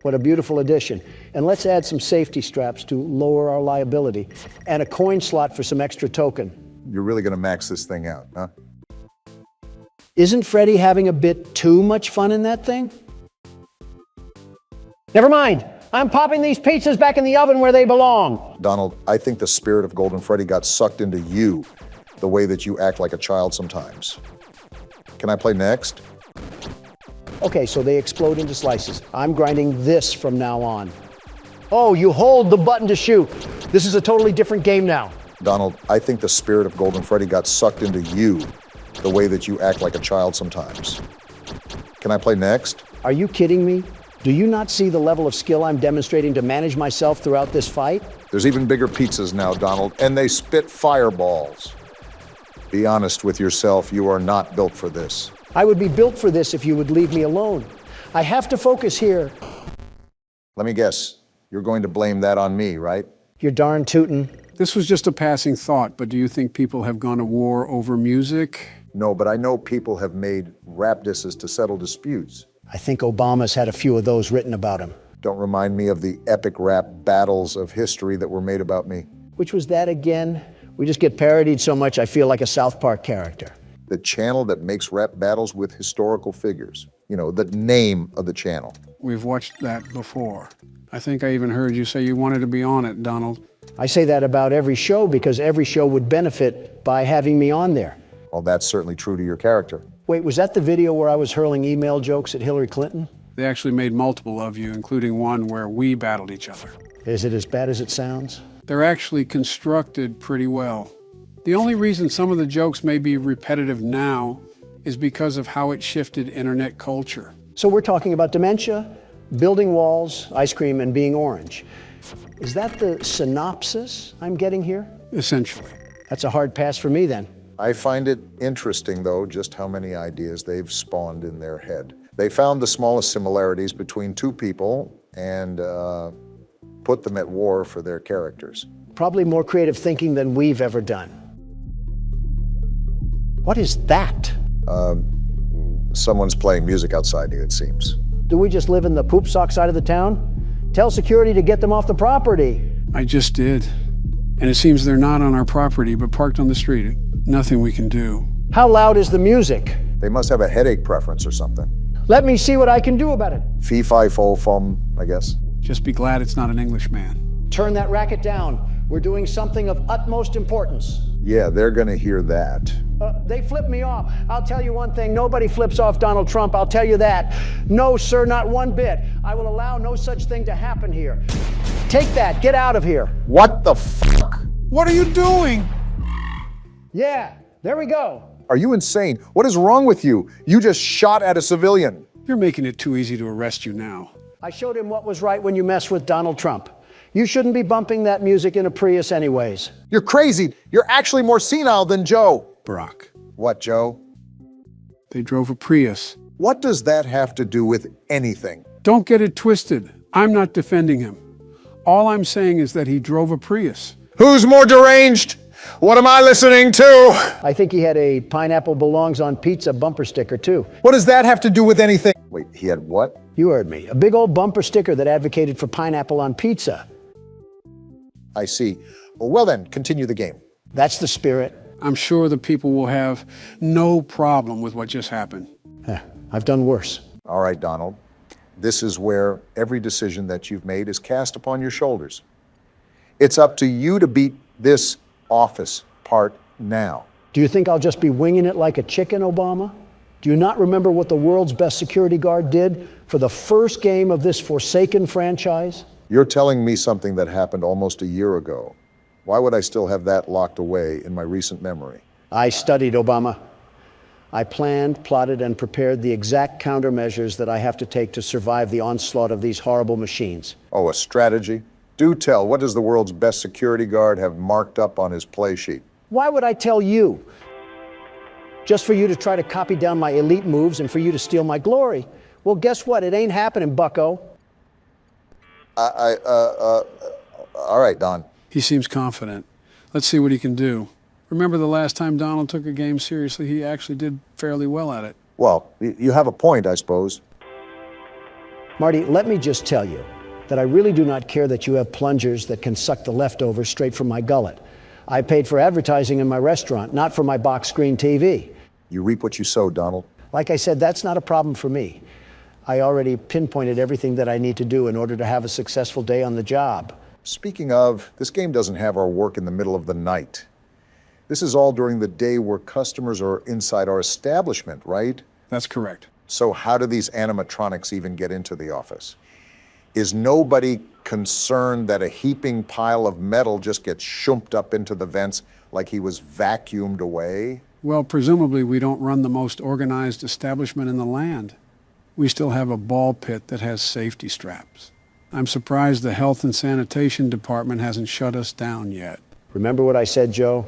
Speaker 1: What a beautiful addition. And let's add some safety straps to lower our liability and a coin slot for some extra token.
Speaker 3: You're really going to max this thing out, huh?
Speaker 1: Isn't Freddie having a bit too much fun in that thing? Never mind. I'm popping these pizzas back in the oven where they belong.
Speaker 3: Donald, I think the spirit of Golden Freddy got sucked into you, the way that you act like a child sometimes. Can I play next?
Speaker 1: Okay, so they explode into slices. I'm grinding this from now on. Oh, you hold the button to shoot. This is a totally different game now.
Speaker 3: Donald, I think the spirit of Golden Freddy got sucked into you, the way that you act like a child sometimes. Can I play next?
Speaker 1: Are you kidding me? Do you not see the level of skill I'm demonstrating to manage myself throughout this fight?
Speaker 3: There's even bigger pizzas now, Donald, and they spit fireballs. Be honest with yourself, you are not built for this.
Speaker 1: I would be built for this if you would leave me alone. I have to focus here.
Speaker 3: Let me guess, you're going to blame that on me, right?
Speaker 1: You're darn tootin'.
Speaker 2: This was just a passing thought, but do you think people have gone to war over music?
Speaker 3: No, but I know people have made rap disses to settle disputes.
Speaker 1: I think Obama's had a few of those written about him.
Speaker 3: Don't remind me of the epic rap battles of history that were made about me.
Speaker 1: Which was that again? We just get parodied so much I feel like a South Park character.
Speaker 3: The channel that makes rap battles with historical figures. You know, the name of the channel.
Speaker 2: We've watched that before. I think I even heard you say you wanted to be on it, Donald.
Speaker 1: I say that about every show because every show would benefit by having me on there.
Speaker 3: Well, that's certainly true to your character.
Speaker 1: Wait, was that the video where I was hurling email jokes at Hillary Clinton?
Speaker 2: They actually made multiple of you, including one where we battled each other.
Speaker 1: Is it as bad as it sounds?
Speaker 2: They're actually constructed pretty well. The only reason some of the jokes may be repetitive now is because of how it shifted internet culture.
Speaker 1: So we're talking about dementia, building walls, ice cream, and being orange. Is that the synopsis I'm getting here?
Speaker 2: Essentially.
Speaker 1: That's a hard pass for me then.
Speaker 3: I find it interesting, though, just how many ideas they've spawned in their head. They found the smallest similarities between two people and put them at war for their characters.
Speaker 1: Probably more creative thinking than we've ever done. What is that?
Speaker 3: Someone's playing music outside you, it seems.
Speaker 1: Do we just live in the poop sock side of the town? Tell security to get them off the property.
Speaker 2: I just did. And it seems they're not on our property, but parked on the street. Nothing we can do.
Speaker 1: How loud is the music?
Speaker 3: They must have a headache preference or something.
Speaker 1: Let me see what I can do about it.
Speaker 3: Fee, fi, fo, fum, I guess.
Speaker 2: Just be glad it's not an Englishman.
Speaker 1: Turn that racket down. We're doing something of utmost importance.
Speaker 3: Yeah, they're gonna hear that.
Speaker 1: They flip me off. I'll tell you one thing, nobody flips off Donald Trump, I'll tell you that. No, sir, not one bit. I will allow no such thing to happen here. Take that, get out of here.
Speaker 3: What the fuck?
Speaker 2: What are you doing?
Speaker 1: Yeah, there we go.
Speaker 3: Are you insane? What is wrong with you? You just shot at a civilian.
Speaker 2: You're making it too easy to arrest you now.
Speaker 1: I showed him what was right when you mess with Donald Trump. You shouldn't be bumping that music in a Prius anyways.
Speaker 3: You're crazy. You're actually more senile than Joe.
Speaker 2: Barack.
Speaker 3: What, Joe?
Speaker 2: They drove a Prius.
Speaker 3: What does that have to do with anything?
Speaker 2: Don't get it twisted. I'm not defending him. All I'm saying is that he drove a Prius.
Speaker 3: Who's more deranged? What am I listening to?
Speaker 1: I think he had a pineapple belongs on pizza bumper sticker too.
Speaker 3: What does that have to do with anything? Wait, he had what?
Speaker 1: You heard me. A big old bumper sticker that advocated for pineapple on pizza.
Speaker 3: I see. Well then, continue the game.
Speaker 1: That's the spirit.
Speaker 2: I'm sure the people will have no problem with what just happened.
Speaker 1: I've done worse.
Speaker 3: All right, Donald. This is where every decision that you've made is cast upon your shoulders. It's up to you to beat this office part now.
Speaker 1: Do you think I'll just be winging it like a chicken, Obama? Do you not remember what the world's best security guard did for the first game of this forsaken franchise?
Speaker 3: You're telling me something that happened almost a year ago. Why would I still have that locked away in my recent memory?
Speaker 1: I studied, Obama. I planned, plotted, and prepared the exact countermeasures that I have to take to survive the onslaught of these horrible machines.
Speaker 3: Oh, a strategy? Do tell, what does the world's best security guard have marked up on his play sheet?
Speaker 1: Why would I tell you? Just for you to try to copy down my elite moves and for you to steal my glory. Well, guess what? It ain't happening, bucko.
Speaker 3: All right, Don.
Speaker 2: He seems confident. Let's see what he can do. Remember the last time Donald took a game seriously, he actually did fairly well at it.
Speaker 3: Well, you have a point, I suppose.
Speaker 1: Marty, let me just tell you that I really do not care that you have plungers that can suck the leftovers straight from my gullet. I paid for advertising in my restaurant, not for my box screen TV.
Speaker 3: You reap what you sow, Donald.
Speaker 1: Like I said, that's not a problem for me. I already pinpointed everything that I need to do in order to have a successful day on the job.
Speaker 3: Speaking of, this game doesn't have our work in the middle of the night. This is all during the day where customers are inside our establishment, right?
Speaker 2: That's correct.
Speaker 3: So how do these animatronics even get into the office? Is nobody concerned that a heaping pile of metal just gets shumped up into the vents like he was vacuumed away?
Speaker 2: Well, presumably we don't run the most organized establishment in the land. We still have a ball pit that has safety straps. I'm surprised the health and sanitation department hasn't shut us down yet.
Speaker 1: Remember what I said, Joe?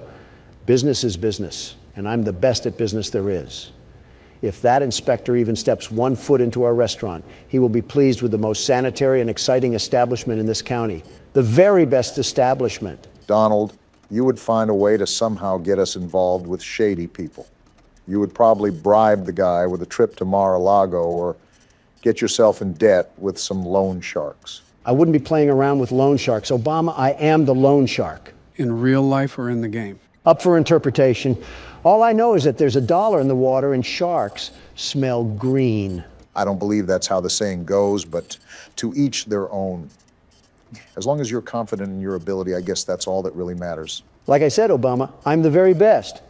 Speaker 1: Business is business, and I'm the best at business there is. If that inspector even steps 1 foot into our restaurant, he will be pleased with the most sanitary and exciting establishment in this county. The very best establishment.
Speaker 3: Donald, you would find a way to somehow get us involved with shady people. You would probably bribe the guy with a trip to Mar-a-Lago or get yourself in debt with some loan sharks.
Speaker 1: I wouldn't be playing around with loan sharks. Obama, I am the loan shark.
Speaker 2: In real life or in the game?
Speaker 1: Up for interpretation. All I know is that there's $1 in the water and sharks smell green.
Speaker 3: I don't believe that's how the saying goes, but to each their own. As long as you're confident in your ability, I guess that's all that really matters.
Speaker 1: Like I said, Obama, I'm the very best.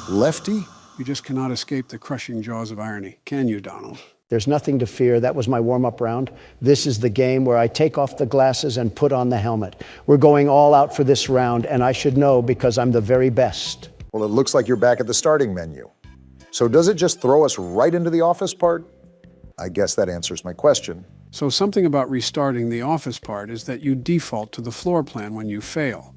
Speaker 3: Lefty?
Speaker 2: You just cannot escape the crushing jaws of irony, can you, Donald?
Speaker 1: There's nothing to fear. That was my warm-up round. This is the game where I take off the glasses and put on the helmet. We're going all out for this round, and I should know because I'm the very best.
Speaker 3: Well, it looks like you're back at the starting menu. So does it just throw us right into the office part? I guess that answers my question.
Speaker 2: So something about restarting the office part is that you default to the floor plan when you fail.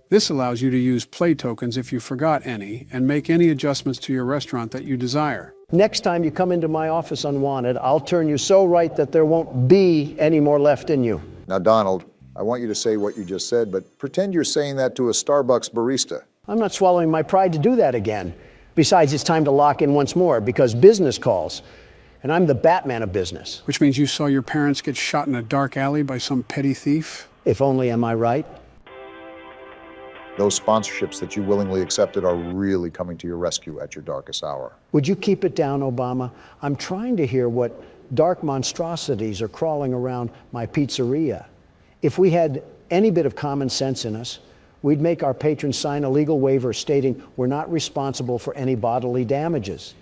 Speaker 2: This allows you to use play tokens if you forgot any and make any adjustments to your restaurant that you desire.
Speaker 1: Next time you come into my office unwanted, I'll turn you so right that there won't be any more left in you.
Speaker 3: Now, Donald, I want you to say what you just said, but pretend you're saying that to a Starbucks barista.
Speaker 1: I'm not swallowing my pride to do that again. Besides, it's time to lock in once more because business calls. And I'm the Batman of business.
Speaker 2: Which means you saw your parents get shot in a dark alley by some petty thief?
Speaker 1: If only, am I right?
Speaker 3: Those sponsorships that you willingly accepted are really coming to your rescue at your darkest hour.
Speaker 1: Would you keep it down, Obama? I'm trying to hear what dark monstrosities are crawling around my pizzeria. If we had any bit of common sense in us, we'd make our patrons sign a legal waiver stating we're not responsible for any bodily damages.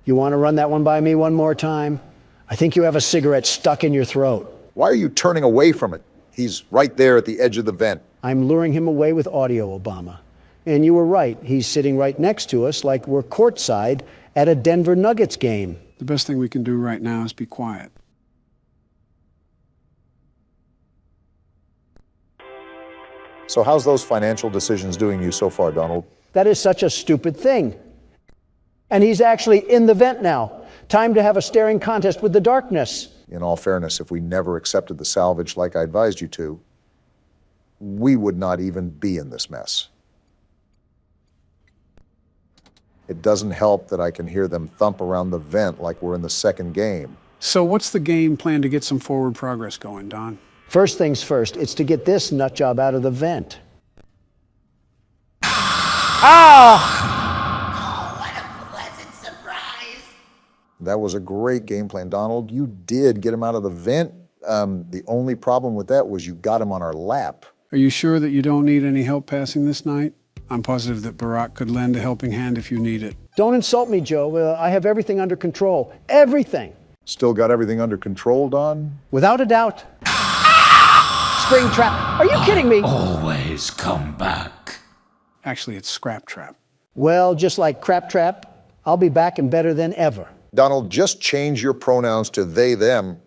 Speaker 1: You want to run that one by me one more time? I think you have a cigarette stuck in your throat.
Speaker 3: Why are you turning away from it? He's right there at the edge of the vent.
Speaker 1: I'm luring him away with audio, Obama. And you were right. He's sitting right next to us like we're courtside at a Denver Nuggets game.
Speaker 2: The best thing we can do right now is be quiet.
Speaker 3: So how's those financial decisions doing you so far, Donald?
Speaker 1: That is such a stupid thing. And he's actually in the vent now. Time to have a staring contest with the darkness.
Speaker 3: In all fairness, if we never accepted the salvage like I advised you to, we would not even be in this mess. It doesn't help that I can hear them thump around the vent like we're in the second game.
Speaker 2: So what's the game plan to get some forward progress going, Don?
Speaker 1: First things first, it's to get this nut job out of the vent.
Speaker 6: Oh, what a pleasant surprise.
Speaker 3: That was a great game plan, Donald. You did get him out of the vent. The only problem with that was you got him on our lap.
Speaker 2: Are you sure that you don't need any help passing this night? I'm positive that Barack could lend a helping hand if you need it.
Speaker 1: Don't insult me, Joe. I have everything under control. Everything.
Speaker 3: Still got everything under control, Don?
Speaker 1: Without a doubt. Spring trap. Are you kidding me?
Speaker 9: Always come back.
Speaker 2: Actually, it's Scrap Trap.
Speaker 1: Well, just like Crap Trap, I'll be back and better than ever.
Speaker 3: Donald, just change your pronouns to they, them,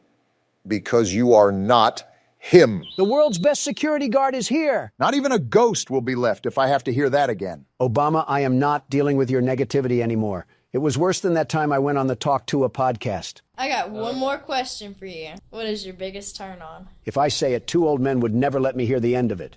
Speaker 3: because you are not him.
Speaker 1: The world's best security guard is here.
Speaker 3: Not even a ghost will be left if I have to hear that again.
Speaker 1: Obama, I am not dealing with your negativity anymore. It was worse than that time I went on the Talk to a podcast.
Speaker 10: I got one more question for you. What is your biggest turn on?
Speaker 1: If I say it, 2 old men would never let me hear the end of it.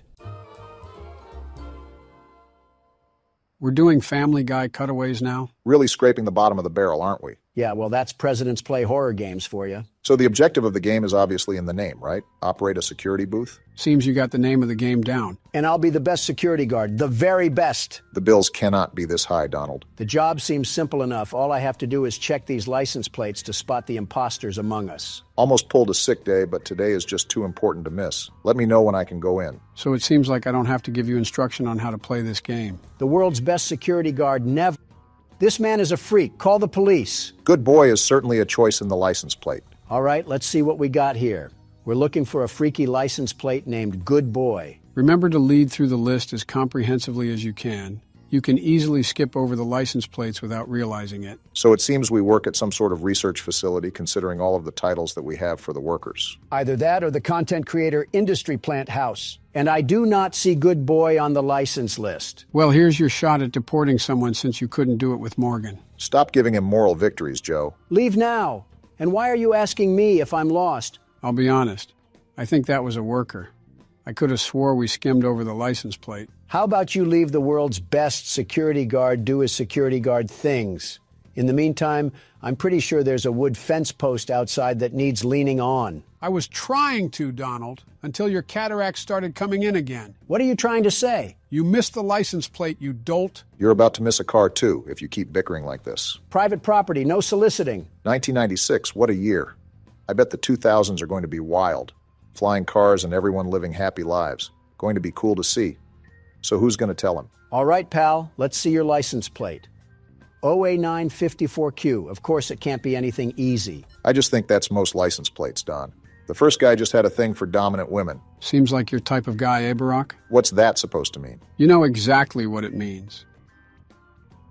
Speaker 2: We're doing Family Guy cutaways now?
Speaker 3: Really scraping the bottom of the barrel, aren't we?
Speaker 1: Yeah, well, that's Presidents Play horror games for you.
Speaker 3: So the objective of the game is obviously in the name, right? Operate a security booth?
Speaker 2: Seems you got the name of the game down.
Speaker 1: And I'll be the best security guard, the very best.
Speaker 3: The bills cannot be this high, Donald.
Speaker 1: The job seems simple enough. All I have to do is check these license plates to spot the imposters among us.
Speaker 3: Almost pulled a sick day, but today is just too important to miss. Let me know when I can go in.
Speaker 2: So it seems like I don't have to give you instruction on how to play this game.
Speaker 1: The world's best security guard never... This man is a freak. Call the police.
Speaker 3: Good boy is certainly a choice in the license plate.
Speaker 1: All right, let's see what we got here. We're looking for a freaky license plate named Good Boy.
Speaker 2: Remember to lead through the list as comprehensively as you can. You can easily skip over the license plates without realizing it.
Speaker 3: So it seems we work at some sort of research facility considering all of the titles that we have for the workers.
Speaker 1: Either that or the content creator industry plant house. And I do not see Good Boy on the license list.
Speaker 2: Well, here's your shot at deporting someone since you couldn't do it with Morgan.
Speaker 3: Stop giving him moral victories, Joe.
Speaker 1: Leave now. And why are you asking me if I'm lost?
Speaker 2: I'll be honest. I think that was a worker. I could have swore we skimmed over the license plate.
Speaker 1: How about you leave the world's best security guard do his security guard things? In the meantime, I'm pretty sure there's a wood fence post outside that needs leaning on.
Speaker 2: I was trying to, Donald, until your cataracts started coming in again.
Speaker 1: What are you trying to say?
Speaker 2: You missed the license plate, you dolt.
Speaker 3: You're about to miss a car, too, if you keep bickering like this.
Speaker 1: Private property, no soliciting.
Speaker 3: 1996, what a year. I bet the 2000s are going to be wild. Flying cars and everyone living happy lives. Going to be cool to see. So who's going to tell him?
Speaker 1: All right, pal, let's see your license plate. OA954Q. Of course, it can't be anything easy.
Speaker 3: I just think that's most license plates, Don. The first guy just had a thing for dominant women.
Speaker 2: Seems like your type of guy, eh, Barack?
Speaker 3: What's that supposed to mean?
Speaker 2: You know exactly what it means.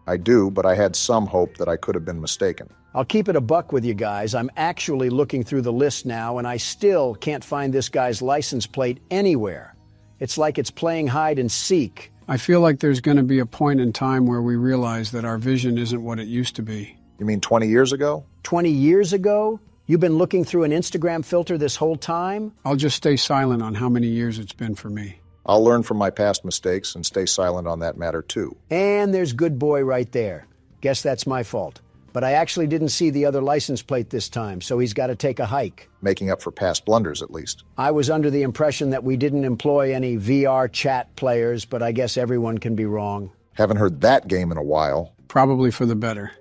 Speaker 3: I do, but I had some hope that I could have been mistaken.
Speaker 1: I'll keep it a buck with you guys. I'm actually looking through the list now, and I still can't find this guy's license plate anywhere. It's like it's playing hide and seek.
Speaker 2: I feel like there's going to be a point in time where we realize that our vision isn't what it used to be.
Speaker 3: You mean 20 years ago?
Speaker 1: 20 years ago? You've been looking through an Instagram filter this whole time?
Speaker 2: I'll just stay silent on how many years it's been for me.
Speaker 3: I'll learn from my past mistakes and stay silent on that matter, too.
Speaker 1: And there's Good Boy right there. Guess that's my fault. But I actually didn't see the other license plate this time, so he's got to take a hike.
Speaker 3: Making up for past blunders, at least.
Speaker 1: I was under the impression that we didn't employ any VR chat players, but I guess everyone can be wrong.
Speaker 3: Haven't heard that game in a while.
Speaker 2: Probably for the better.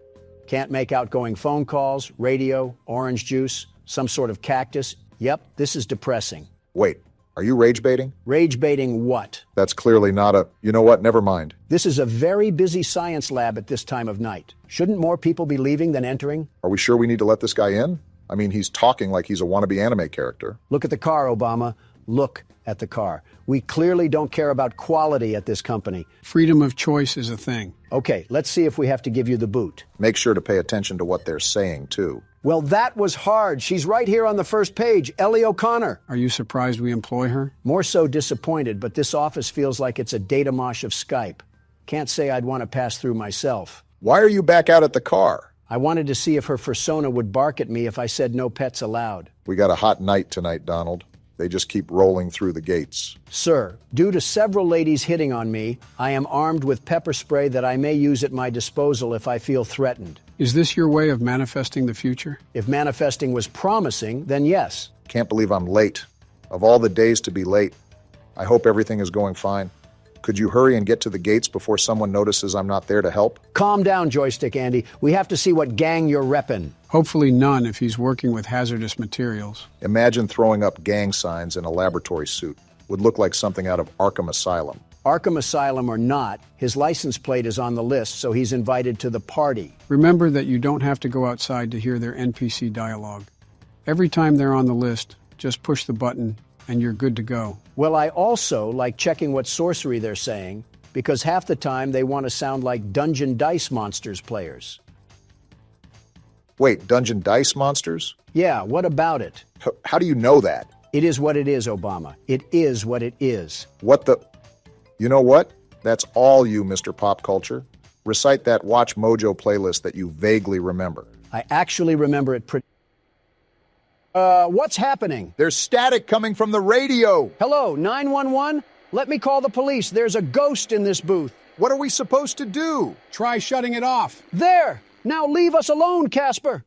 Speaker 1: Can't make outgoing phone calls, radio, orange juice, some sort of cactus. Yep, this is depressing.
Speaker 3: Wait, are you rage baiting?
Speaker 1: Rage baiting what?
Speaker 3: That's clearly not a... You know what? Never mind.
Speaker 1: This is a very busy science lab at this time of night. Shouldn't more people be leaving than entering?
Speaker 3: Are we sure we need to let this guy in? I mean, he's talking like he's a wannabe anime character.
Speaker 1: Look at the car, Obama. Look at the car. We clearly don't care about quality at this company.
Speaker 2: Freedom of choice is a thing.
Speaker 1: Okay, let's see if we have to give you the boot.
Speaker 3: Make sure to pay attention to what they're saying, too.
Speaker 1: Well, that was hard. She's right here on the first page, Ellie O'Connor.
Speaker 2: Are you surprised we employ her?
Speaker 1: More so disappointed, but this office feels like it's a data mosh of Skype. Can't say I'd want to pass through myself.
Speaker 3: Why are you back out at the car?
Speaker 1: I wanted to see if her fursona would bark at me if I said no pets allowed.
Speaker 3: We got a hot night tonight, Donald. They just keep rolling through the gates.
Speaker 1: Sir, due to several ladies hitting on me, I am armed with pepper spray that I may use at my disposal if I feel threatened.
Speaker 2: Is this your way of manifesting the future?
Speaker 1: If manifesting was promising, then yes.
Speaker 3: Can't believe I'm late. Of all the days to be late, I hope everything is going fine. Could you hurry and get to the gates before someone notices I'm not there to help?
Speaker 1: Calm down, Joystick Andy. We have to see what gang you're reppin'.
Speaker 2: Hopefully none if he's working with hazardous materials.
Speaker 3: Imagine throwing up gang signs in a laboratory suit. Would look like something out of Arkham Asylum.
Speaker 1: Arkham Asylum or not, his license plate is on the list, so he's invited to the party.
Speaker 2: Remember that you don't have to go outside to hear their NPC dialogue. Every time they're on the list, just push the button and you're good to go.
Speaker 1: Well, I also like checking what sorcery they're saying, because half the time they want to sound like Dungeon Dice Monsters players.
Speaker 3: Wait, Dungeon Dice Monsters?
Speaker 1: Yeah, what about it?
Speaker 3: How do you know that?
Speaker 1: It is what it is, Obama. It is what it is.
Speaker 3: What the... You know what? That's all you, Mr. Pop Culture. Recite that Watch Mojo playlist that you vaguely remember.
Speaker 1: I actually remember it pretty... what's happening?
Speaker 3: There's static coming from the radio.
Speaker 1: Hello, 911? Let me call the police. There's a ghost in this booth.
Speaker 3: What are we supposed to do?
Speaker 2: Try shutting it off.
Speaker 1: There! Now leave us alone, Casper!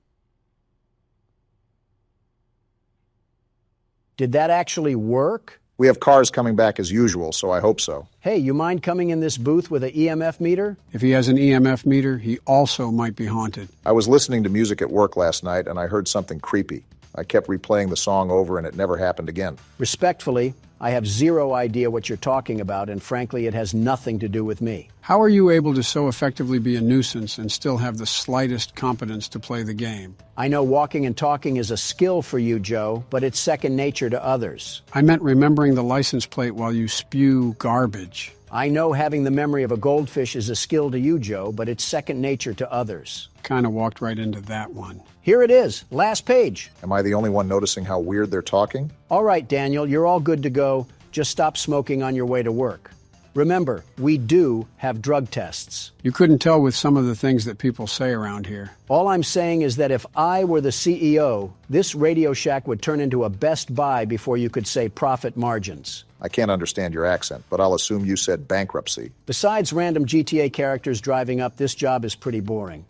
Speaker 1: Did that actually work?
Speaker 3: We have cars coming back as usual, so I hope so.
Speaker 1: Hey, you mind coming in this booth with an EMF meter?
Speaker 2: If he has an EMF meter, he also might be haunted.
Speaker 3: I was listening to music at work last night, and I heard something creepy. I kept replaying the song over, and it never happened again.
Speaker 1: Respectfully, I have zero idea what you're talking about, and frankly, it has nothing to do with me.
Speaker 2: How are you able to so effectively be a nuisance and still have the slightest competence to play the game?
Speaker 1: I know walking and talking is a skill for you, Joe, but it's second nature to others.
Speaker 2: I meant remembering the license plate while you spew garbage.
Speaker 1: I know having the memory of a goldfish is a skill to you, Joe, but it's second nature to others.
Speaker 2: Kind of walked right into that one.
Speaker 1: Here it is, last page.
Speaker 3: Am I the only one noticing how weird they're talking?
Speaker 1: All right, Daniel, you're all good to go. Just stop smoking on your way to work. Remember, we do have drug tests.
Speaker 2: You couldn't tell with some of the things that people say around here.
Speaker 1: All I'm saying is that if I were the CEO, this Radio Shack would turn into a Best Buy before you could say profit margins.
Speaker 3: I can't understand your accent, but I'll assume you said bankruptcy.
Speaker 1: Besides random GTA characters driving up, this job is pretty boring.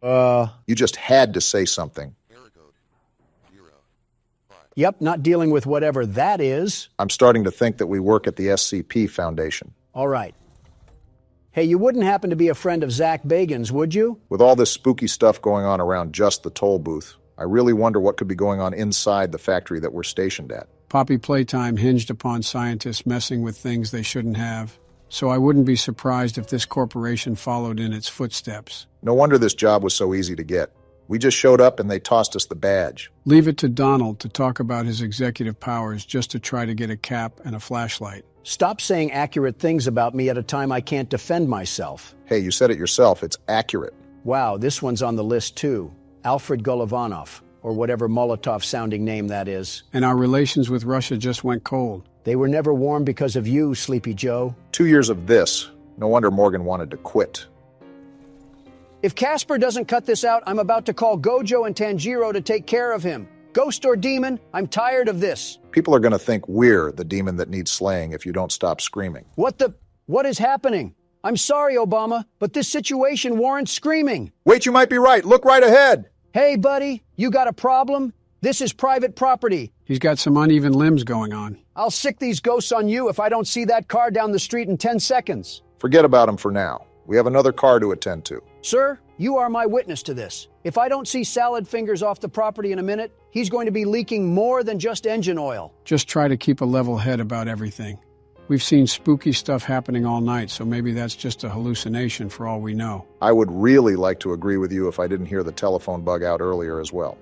Speaker 3: You just had to say something.
Speaker 1: Yep, not dealing with whatever that is.
Speaker 3: I'm starting to think that we work at the SCP Foundation.
Speaker 1: All right. Hey, you wouldn't happen to be a friend of Zach Bagan's, would you?
Speaker 3: With all this spooky stuff going on around just the toll booth, I really wonder what could be going on inside the factory that we're stationed at.
Speaker 2: Poppy Playtime hinged upon scientists messing with things they shouldn't have, so I wouldn't be surprised if this corporation followed in its footsteps.
Speaker 3: No wonder this job was so easy to get. We just showed up and they tossed us the badge.
Speaker 2: Leave it to Donald to talk about his executive powers just to try to get a cap and a flashlight.
Speaker 1: Stop saying accurate things about me at a time I can't defend myself.
Speaker 3: Hey, you said it yourself. It's accurate.
Speaker 1: Wow, this one's on the list too. Alfred Golovanov, or whatever Molotov-sounding name that is.
Speaker 2: And our relations with Russia just went cold.
Speaker 1: They were never warm because of you, Sleepy Joe.
Speaker 3: 2 years of this. No wonder Morgan wanted to quit.
Speaker 1: If Casper doesn't cut this out, I'm about to call Gojo and Tanjiro to take care of him. Ghost or demon, I'm tired of this.
Speaker 3: People are going to think we're the demon that needs slaying if you don't stop screaming.
Speaker 1: What is happening? I'm sorry, Obama, but this situation warrants screaming.
Speaker 3: Wait, you might be right. Look right ahead.
Speaker 1: Hey, buddy, you got a problem? This is private property.
Speaker 2: He's got some uneven limbs going on.
Speaker 1: I'll sick these ghosts on you if I don't see that car down the street in 10 seconds.
Speaker 3: Forget about him for now. We have another car to attend to.
Speaker 1: Sir, you are my witness to this. If I don't see Salad Fingers off the property in a minute, he's going to be leaking more than just engine oil.
Speaker 2: Just try to keep a level head about everything. We've seen spooky stuff happening all night, so maybe that's just a hallucination for all we know.
Speaker 3: I would really like to agree with you if I didn't hear the telephone bug out earlier as well.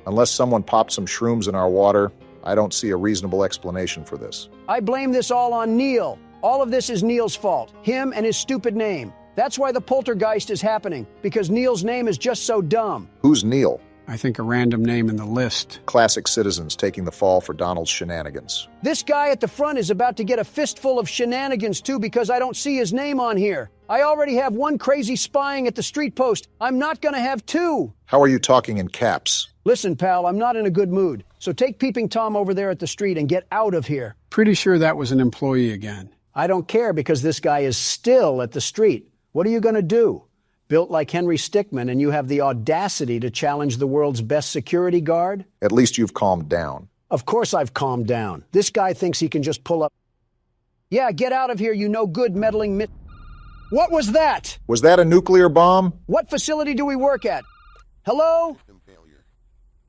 Speaker 3: Unless someone popped some shrooms in our water, I don't see a reasonable explanation for this.
Speaker 1: I blame this all on Neil. All of this is Neil's fault. Him and his stupid name. That's why the poltergeist is happening, because Neil's name is just so dumb.
Speaker 3: Who's Neil?
Speaker 2: I think a random name in the list.
Speaker 3: Classic citizens taking the fall for Donald's shenanigans.
Speaker 1: This guy at the front is about to get a fistful of shenanigans too because I don't see his name on here. I already have one crazy spying at the street post. I'm not gonna have two.
Speaker 3: How are you talking in caps?
Speaker 1: Listen, pal, I'm not in a good mood. So take Peeping Tom over there at the street and get out of here.
Speaker 2: Pretty sure that was an employee again.
Speaker 1: I don't care because this guy is still at the street. What are you gonna do? Built like Henry Stickmin, and you have the audacity to challenge the world's best security guard?
Speaker 3: At least you've calmed down.
Speaker 1: Of course I've calmed down. This guy thinks he can just pull up. Yeah, get out of here, you no good meddling What was that?
Speaker 3: Was that a nuclear bomb?
Speaker 1: What facility do we work at? Hello?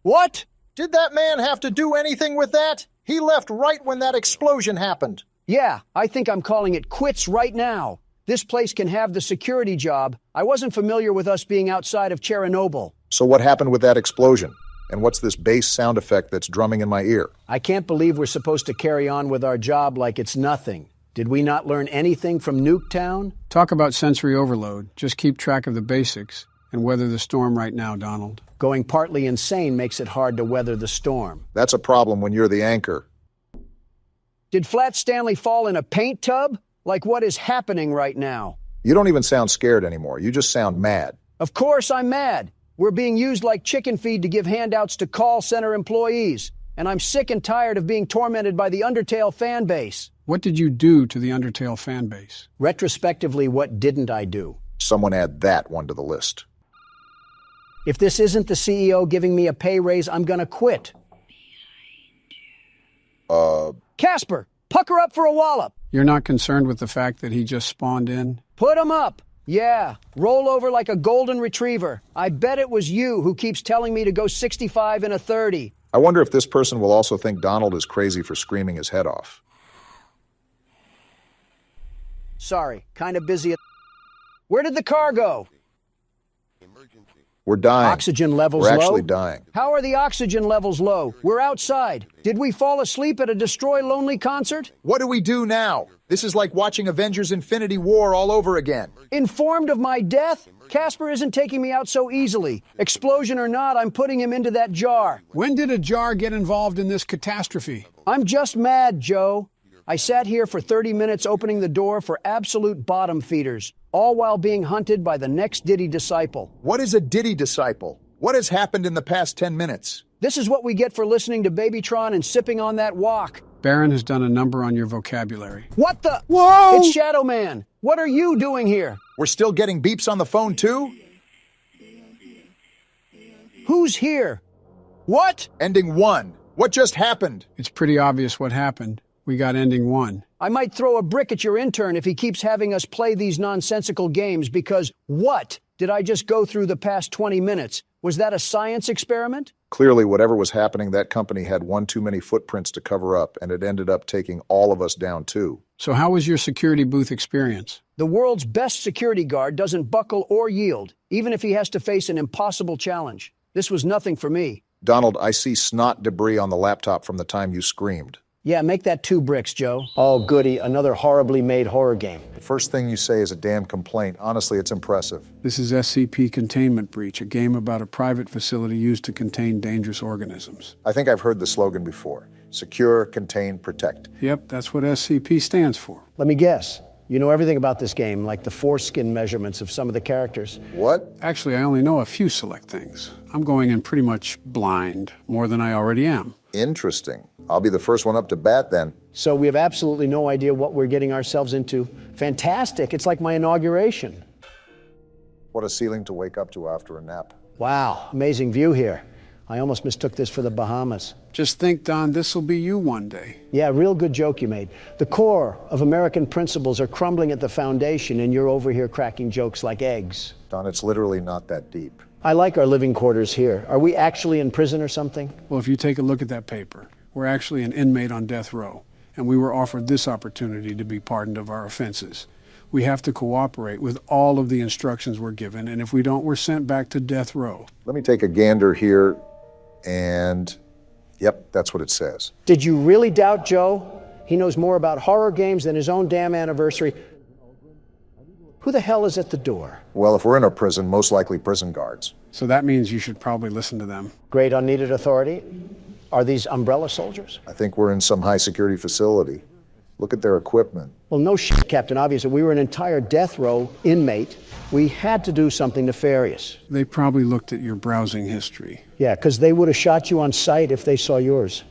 Speaker 1: What?
Speaker 3: Did that man have to do anything with that? He left right when that explosion happened.
Speaker 1: Yeah, I think I'm calling it quits right now. This place can have the security job. I wasn't familiar with us being outside of Chernobyl.
Speaker 3: So what happened with that explosion? And what's this bass sound effect that's drumming in my ear?
Speaker 1: I can't believe we're supposed to carry on with our job like it's nothing. Did we not learn anything from Nuketown?
Speaker 2: Talk about sensory overload. Just keep track of the basics and weather the storm right now, Donald.
Speaker 1: Going partly insane makes it hard to weather the storm.
Speaker 3: That's a problem when you're the anchor.
Speaker 1: Did Flat Stanley fall in a paint tub? Like what is happening right now?
Speaker 3: You don't even sound scared anymore. You just sound mad.
Speaker 1: Of course I'm mad. We're being used like chicken feed to give handouts to call center employees. And I'm sick and tired of being tormented by the Undertale fan base.
Speaker 2: What did you do to the Undertale fan base?
Speaker 1: Retrospectively, what didn't I do?
Speaker 3: Someone add that one to the list.
Speaker 1: If this isn't the CEO giving me a pay raise, I'm gonna quit. Casper, pucker up for a wallop.
Speaker 2: You're not concerned with the fact that he just spawned in?
Speaker 1: Put him up. Yeah, roll over like a golden retriever. I bet it was you who keeps telling me to go 65 in a 30.
Speaker 3: I wonder if this person will also think Donald is crazy for screaming his head off.
Speaker 1: Sorry, kind of busy. Where did the car go?
Speaker 3: We're dying.
Speaker 1: Oxygen levels low?
Speaker 3: We're actually dying.
Speaker 1: How are the oxygen levels low? We're outside. Did we fall asleep at a Destroy Lonely concert?
Speaker 3: What do we do now? This is like watching Avengers Infinity War all over again.
Speaker 1: Informed of my death? Casper isn't taking me out so easily. Explosion or not, I'm putting him into that jar.
Speaker 2: When did a jar get involved in this catastrophe?
Speaker 1: I'm just mad, Joe. I sat here for 30 minutes opening the door for absolute bottom feeders, all while being hunted by the next Diddy disciple.
Speaker 3: What is a Diddy disciple? What has happened in the past 10 minutes?
Speaker 1: This is what we get for listening to Babytron and sipping on that wok.
Speaker 2: Baron has done a number on your vocabulary.
Speaker 1: What the?
Speaker 2: Whoa!
Speaker 1: It's Shadow Man. What are you doing here?
Speaker 3: We're still getting beeps on the phone, too?
Speaker 1: Who's here? What?
Speaker 3: Ending 1. What just happened?
Speaker 2: It's pretty obvious what happened. We got ending 1.
Speaker 1: I might throw a brick at your intern if he keeps having us play these nonsensical games because what did I just go through the past 20 minutes? Was that a science experiment?
Speaker 3: Clearly, whatever was happening, that company had one too many footprints to cover up, and it ended up taking all of us down, too.
Speaker 2: So how was your security booth experience?
Speaker 1: The world's best security guard doesn't buckle or yield, even if he has to face an impossible challenge. This was nothing for me.
Speaker 3: Donald, I see snot debris on the laptop from the time you screamed.
Speaker 1: Yeah, make that 2 bricks, Joe. Oh, goody, another horribly made horror game.
Speaker 3: The first thing you say is a damn complaint. Honestly, it's impressive.
Speaker 2: This is SCP Containment Breach, a game about a private facility used to contain dangerous organisms.
Speaker 3: I think I've heard the slogan before. Secure, contain, protect.
Speaker 2: Yep, that's what SCP stands for.
Speaker 1: Let me guess. You know everything about this game, like the foreskin measurements of some of the characters.
Speaker 3: What?
Speaker 2: Actually, I only know a few select things. I'm going in pretty much blind, more than I already am.
Speaker 3: Interesting. I'll be the first one up to bat then.
Speaker 1: So we have absolutely no idea what we're getting ourselves into. Fantastic. It's like my inauguration.
Speaker 3: What a ceiling to wake up to after a nap.
Speaker 1: Wow, amazing view here. I almost mistook this for the Bahamas.
Speaker 2: Just think, Don, this'll be you one day.
Speaker 1: Yeah, real good joke you made. The core of American principles are crumbling at the foundation, and you're over here cracking jokes like eggs.
Speaker 3: Don, it's literally not that deep.
Speaker 1: I like our living quarters here. Are we actually in prison or something?
Speaker 2: Well, if you take a look at that paper, we're actually an inmate on death row, and we were offered this opportunity to be pardoned of our offenses. We have to cooperate with all of the instructions we're given, and if we don't, we're sent back to death row.
Speaker 3: Let me take a gander here, and Yep, that's what it says.
Speaker 1: Did you really doubt Joe? He knows more about horror games than his own damn anniversary. Who the hell is at the door?
Speaker 3: Well, if we're in a prison, most likely prison guards.
Speaker 2: So that means you should probably listen to them.
Speaker 1: Great unneeded authority. Are these umbrella soldiers?
Speaker 3: I think we're in some high security facility. Look at their equipment.
Speaker 1: Well, no shit, Captain Obvious. We were an entire death row inmate. We had to do something nefarious.
Speaker 2: They probably looked at your browsing history.
Speaker 1: Yeah, because they would have shot you on sight if they saw yours.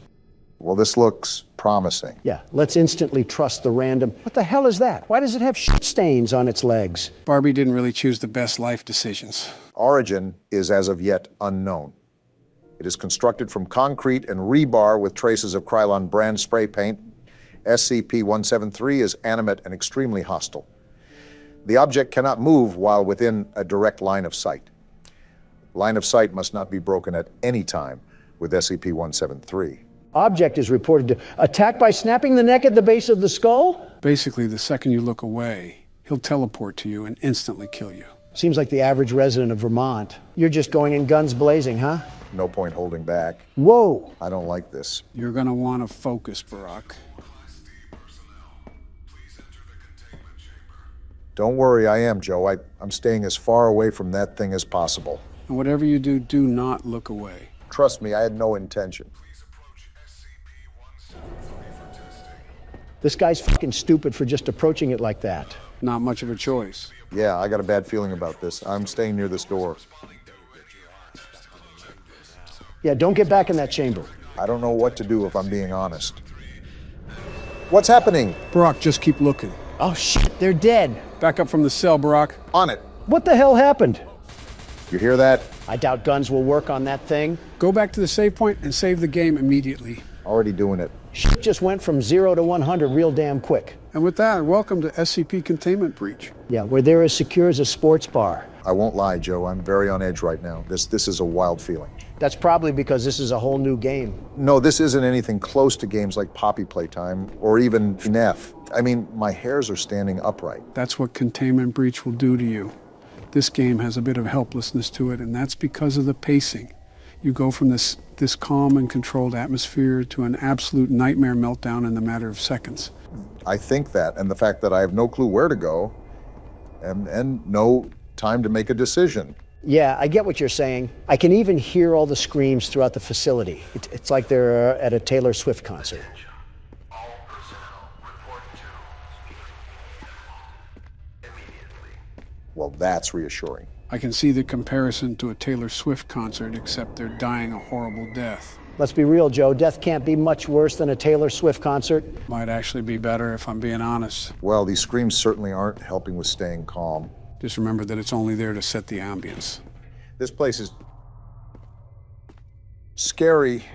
Speaker 3: Well, this looks promising.
Speaker 1: Yeah, let's instantly trust the random. What the hell is that? Why does it have shit stains on its legs?
Speaker 2: Barbie didn't really choose the best life decisions.
Speaker 3: Origin is as of yet unknown. It is constructed from concrete and rebar with traces of Krylon brand spray paint. SCP-173 is animate and extremely hostile. The object cannot move while within a direct line of sight. Line of sight must not be broken at any time with SCP-173.
Speaker 1: Object is reported to attack by snapping the neck at the base of the skull?
Speaker 2: Basically, the second you look away, he'll teleport to you and instantly kill you.
Speaker 1: Seems like the average resident of Vermont. You're just going in guns blazing, huh?
Speaker 3: No point holding back.
Speaker 1: Whoa!
Speaker 3: I don't like this.
Speaker 2: You're gonna want to focus, Barack.
Speaker 3: Don't worry, I am, Joe. I'm staying as far away from that thing as possible.
Speaker 2: And whatever you do, do not look away.
Speaker 3: Trust me, I had no intention.
Speaker 1: This guy's fucking stupid for just approaching it like that.
Speaker 2: Not much of a choice.
Speaker 3: Yeah, I got a bad feeling about this. I'm staying near this door.
Speaker 1: Yeah, don't get back in that chamber.
Speaker 3: I don't know what to do if I'm being honest. What's happening?
Speaker 2: Barack, just keep looking.
Speaker 1: Oh shit, they're dead.
Speaker 2: Back up from the cell, Barack.
Speaker 3: On it.
Speaker 1: What the hell happened?
Speaker 3: You hear that?
Speaker 1: I doubt guns will work on that thing.
Speaker 2: Go back to the save point and save the game immediately.
Speaker 3: Already doing it.
Speaker 1: Shit just went from 0 to 100 real damn quick.
Speaker 2: And with that, welcome to SCP Containment Breach.
Speaker 1: Yeah, where they're as secure as a sports bar.
Speaker 3: I won't lie, Joe. I'm very on edge right now. This is a wild feeling.
Speaker 1: That's probably because this is a whole new game.
Speaker 3: No, this isn't anything close to games like Poppy Playtime or even FNAF. I mean, my hairs are standing upright.
Speaker 2: That's what Containment Breach will do to you. This game has a bit of helplessness to it, and that's because of the pacing. You go from this calm and controlled atmosphere to an absolute nightmare meltdown in the matter of seconds.
Speaker 3: I think that, and the fact that I have no clue where to go and no time to make a decision.
Speaker 1: Yeah, I get what you're saying. I can even hear all the screams throughout the facility. It's like they're at a Taylor Swift concert.
Speaker 3: Well, that's reassuring.
Speaker 2: I can see the comparison to a Taylor Swift concert, except they're dying a horrible death.
Speaker 1: Let's be real, Joe. Death can't be much worse than a Taylor Swift concert.
Speaker 2: Might actually be better if I'm being honest.
Speaker 3: Well, these screams certainly aren't helping with staying calm.
Speaker 2: Just remember that it's only there to set the ambience.
Speaker 3: This place is scary,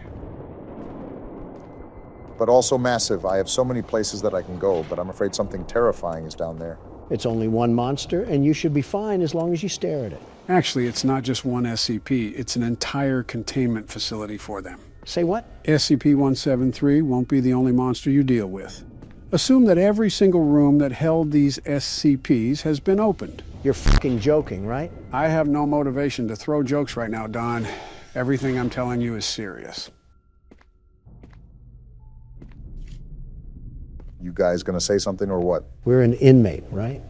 Speaker 3: but also massive. I have so many places that I can go, but I'm afraid something terrifying is down there.
Speaker 1: It's only one monster, and you should be fine as long as you stare at it.
Speaker 2: Actually, it's not just one SCP. It's an entire containment facility for them.
Speaker 1: Say what?
Speaker 2: SCP-173 won't be the only monster you deal with. Assume that every single room that held these SCPs has been opened.
Speaker 1: You're fucking joking, right?
Speaker 2: I have no motivation to throw jokes right now, Don. Everything I'm telling you is serious.
Speaker 3: You guys gonna say something or what?
Speaker 1: We're an inmate, right?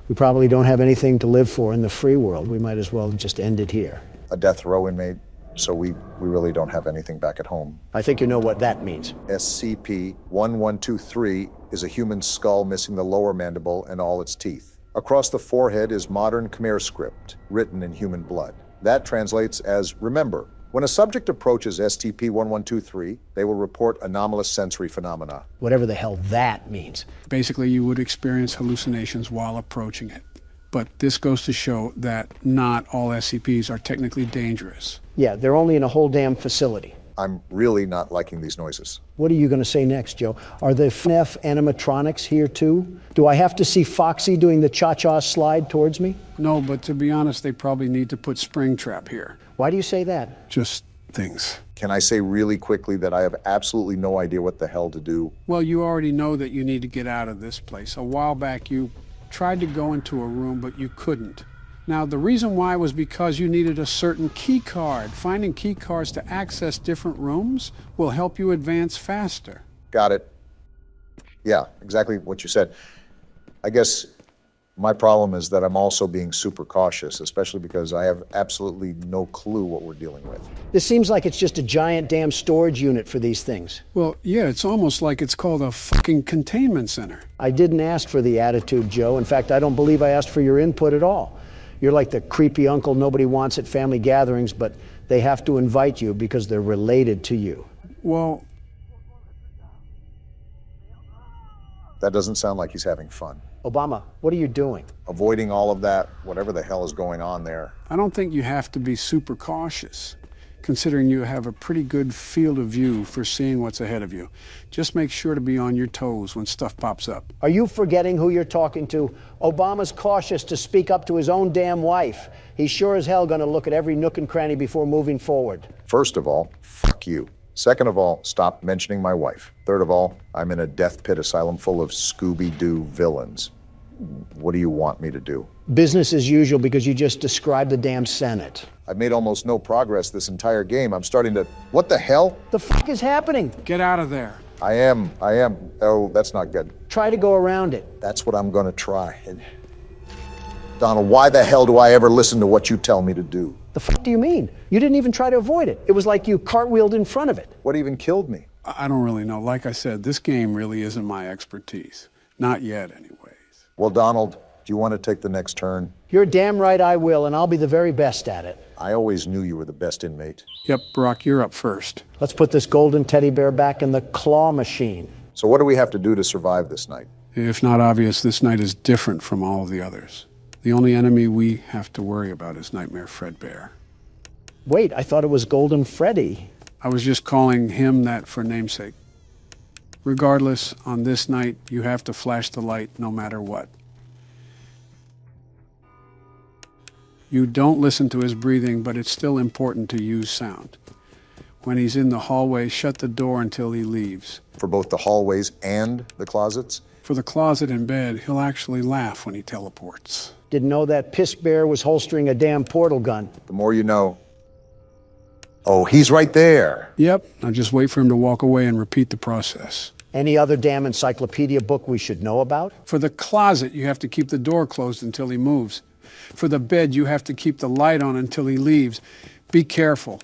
Speaker 1: We probably don't have anything to live for in the free world. We might as well just end it here.
Speaker 3: A death row inmate, so we really don't have anything back at home.
Speaker 1: I think you know what that means.
Speaker 3: SCP-1123 is a human skull missing the lower mandible and all its teeth. Across the forehead is modern Khmer script, written in human blood. That translates as remember. When a subject approaches SCP-1123, they will report anomalous sensory phenomena.
Speaker 1: Whatever the hell that means.
Speaker 2: Basically, you would experience hallucinations while approaching it. But this goes to show that not all SCPs are technically dangerous.
Speaker 1: Yeah, they're only in a whole damn facility.
Speaker 3: I'm really not liking these noises.
Speaker 1: What are you going to say next, Joe? Are the FNAF animatronics here too? Do I have to see Foxy doing the cha-cha slide towards me?
Speaker 2: No, but to be honest, they probably need to put Springtrap here.
Speaker 1: Why do you say that?
Speaker 2: Just things.
Speaker 3: Can I say really quickly that I have absolutely no idea what the hell to do?
Speaker 2: Well, you already know that you need to get out of this place. A while back, you tried to go into a room, but you couldn't. Now, the reason why was because you needed a certain key card. Finding key cards to access different rooms will help you advance faster.
Speaker 3: Got it. Yeah, exactly what you said. I guess my problem is that I'm also being super cautious, especially because I have absolutely no clue what we're dealing with.
Speaker 1: This seems like it's just a giant damn storage unit for these things.
Speaker 2: Well, yeah, it's almost like it's called a fucking containment center.
Speaker 1: I didn't ask for the attitude, Joe. In fact, I don't believe I asked for your input at all. You're like the creepy uncle nobody wants at family gatherings, but they have to invite you because they're related to you.
Speaker 2: Well,
Speaker 3: That doesn't sound like he's having fun.
Speaker 1: Obama, what are you doing?
Speaker 3: Avoiding all of that, whatever the hell is going on there.
Speaker 2: I don't think you have to be super cautious, considering you have a pretty good field of view for seeing what's ahead of you. Just make sure to be on your toes when stuff pops up.
Speaker 1: Are you forgetting who you're talking to? Obama's cautious to speak up to his own damn wife. He's sure as hell gonna look at every nook and cranny before moving forward.
Speaker 3: First of all, fuck you. Second of all, stop mentioning my wife. Third of all, I'm in a death pit asylum full of Scooby-Doo villains. What do you want me to do?
Speaker 1: Business as usual because you just described the damn Senate.
Speaker 3: I've made almost no progress this entire game. I'm starting to... What the hell?
Speaker 1: The fuck is happening?
Speaker 2: Get out of there.
Speaker 3: I am. Oh, that's not good.
Speaker 1: Try to go around it.
Speaker 3: That's what I'm gonna try. Donald, why the hell do I ever listen to what you tell me to do?
Speaker 1: The fuck do you mean? You didn't even try to avoid it. It was like you cartwheeled in front of it.
Speaker 3: What even killed me?
Speaker 2: I don't really know. Like I said, this game really isn't my expertise. Not yet, anyways.
Speaker 3: Well, Donald, do you want to take the next turn?
Speaker 1: You're damn right I will, and I'll be the very best at it.
Speaker 3: I always knew you were the best inmate.
Speaker 2: Yep, Brock, you're up first.
Speaker 1: Let's put this golden teddy bear back in the claw machine.
Speaker 3: So what do we have to do to survive this night?
Speaker 2: If not obvious, this night is different from all of the others. The only enemy we have to worry about is Nightmare Fredbear.
Speaker 1: Wait, I thought it was Golden Freddy.
Speaker 2: I was just calling him that for namesake. Regardless, on this night, you have to flash the light no matter what. You don't listen to his breathing, but it's still important to use sound. When he's in the hallway, shut the door until he leaves.
Speaker 3: For both the hallways and the closets?
Speaker 2: For the closet and bed, he'll actually laugh when he teleports.
Speaker 1: Didn't know that piss bear was holstering a damn portal gun.
Speaker 3: The more you know. Oh, he's right there.
Speaker 2: Yep, now just wait for him to walk away and repeat the process.
Speaker 1: Any other damn encyclopedia book we should know about?
Speaker 2: For the closet, you have to keep the door closed until he moves. For the bed, you have to keep the light on until he leaves. Be careful.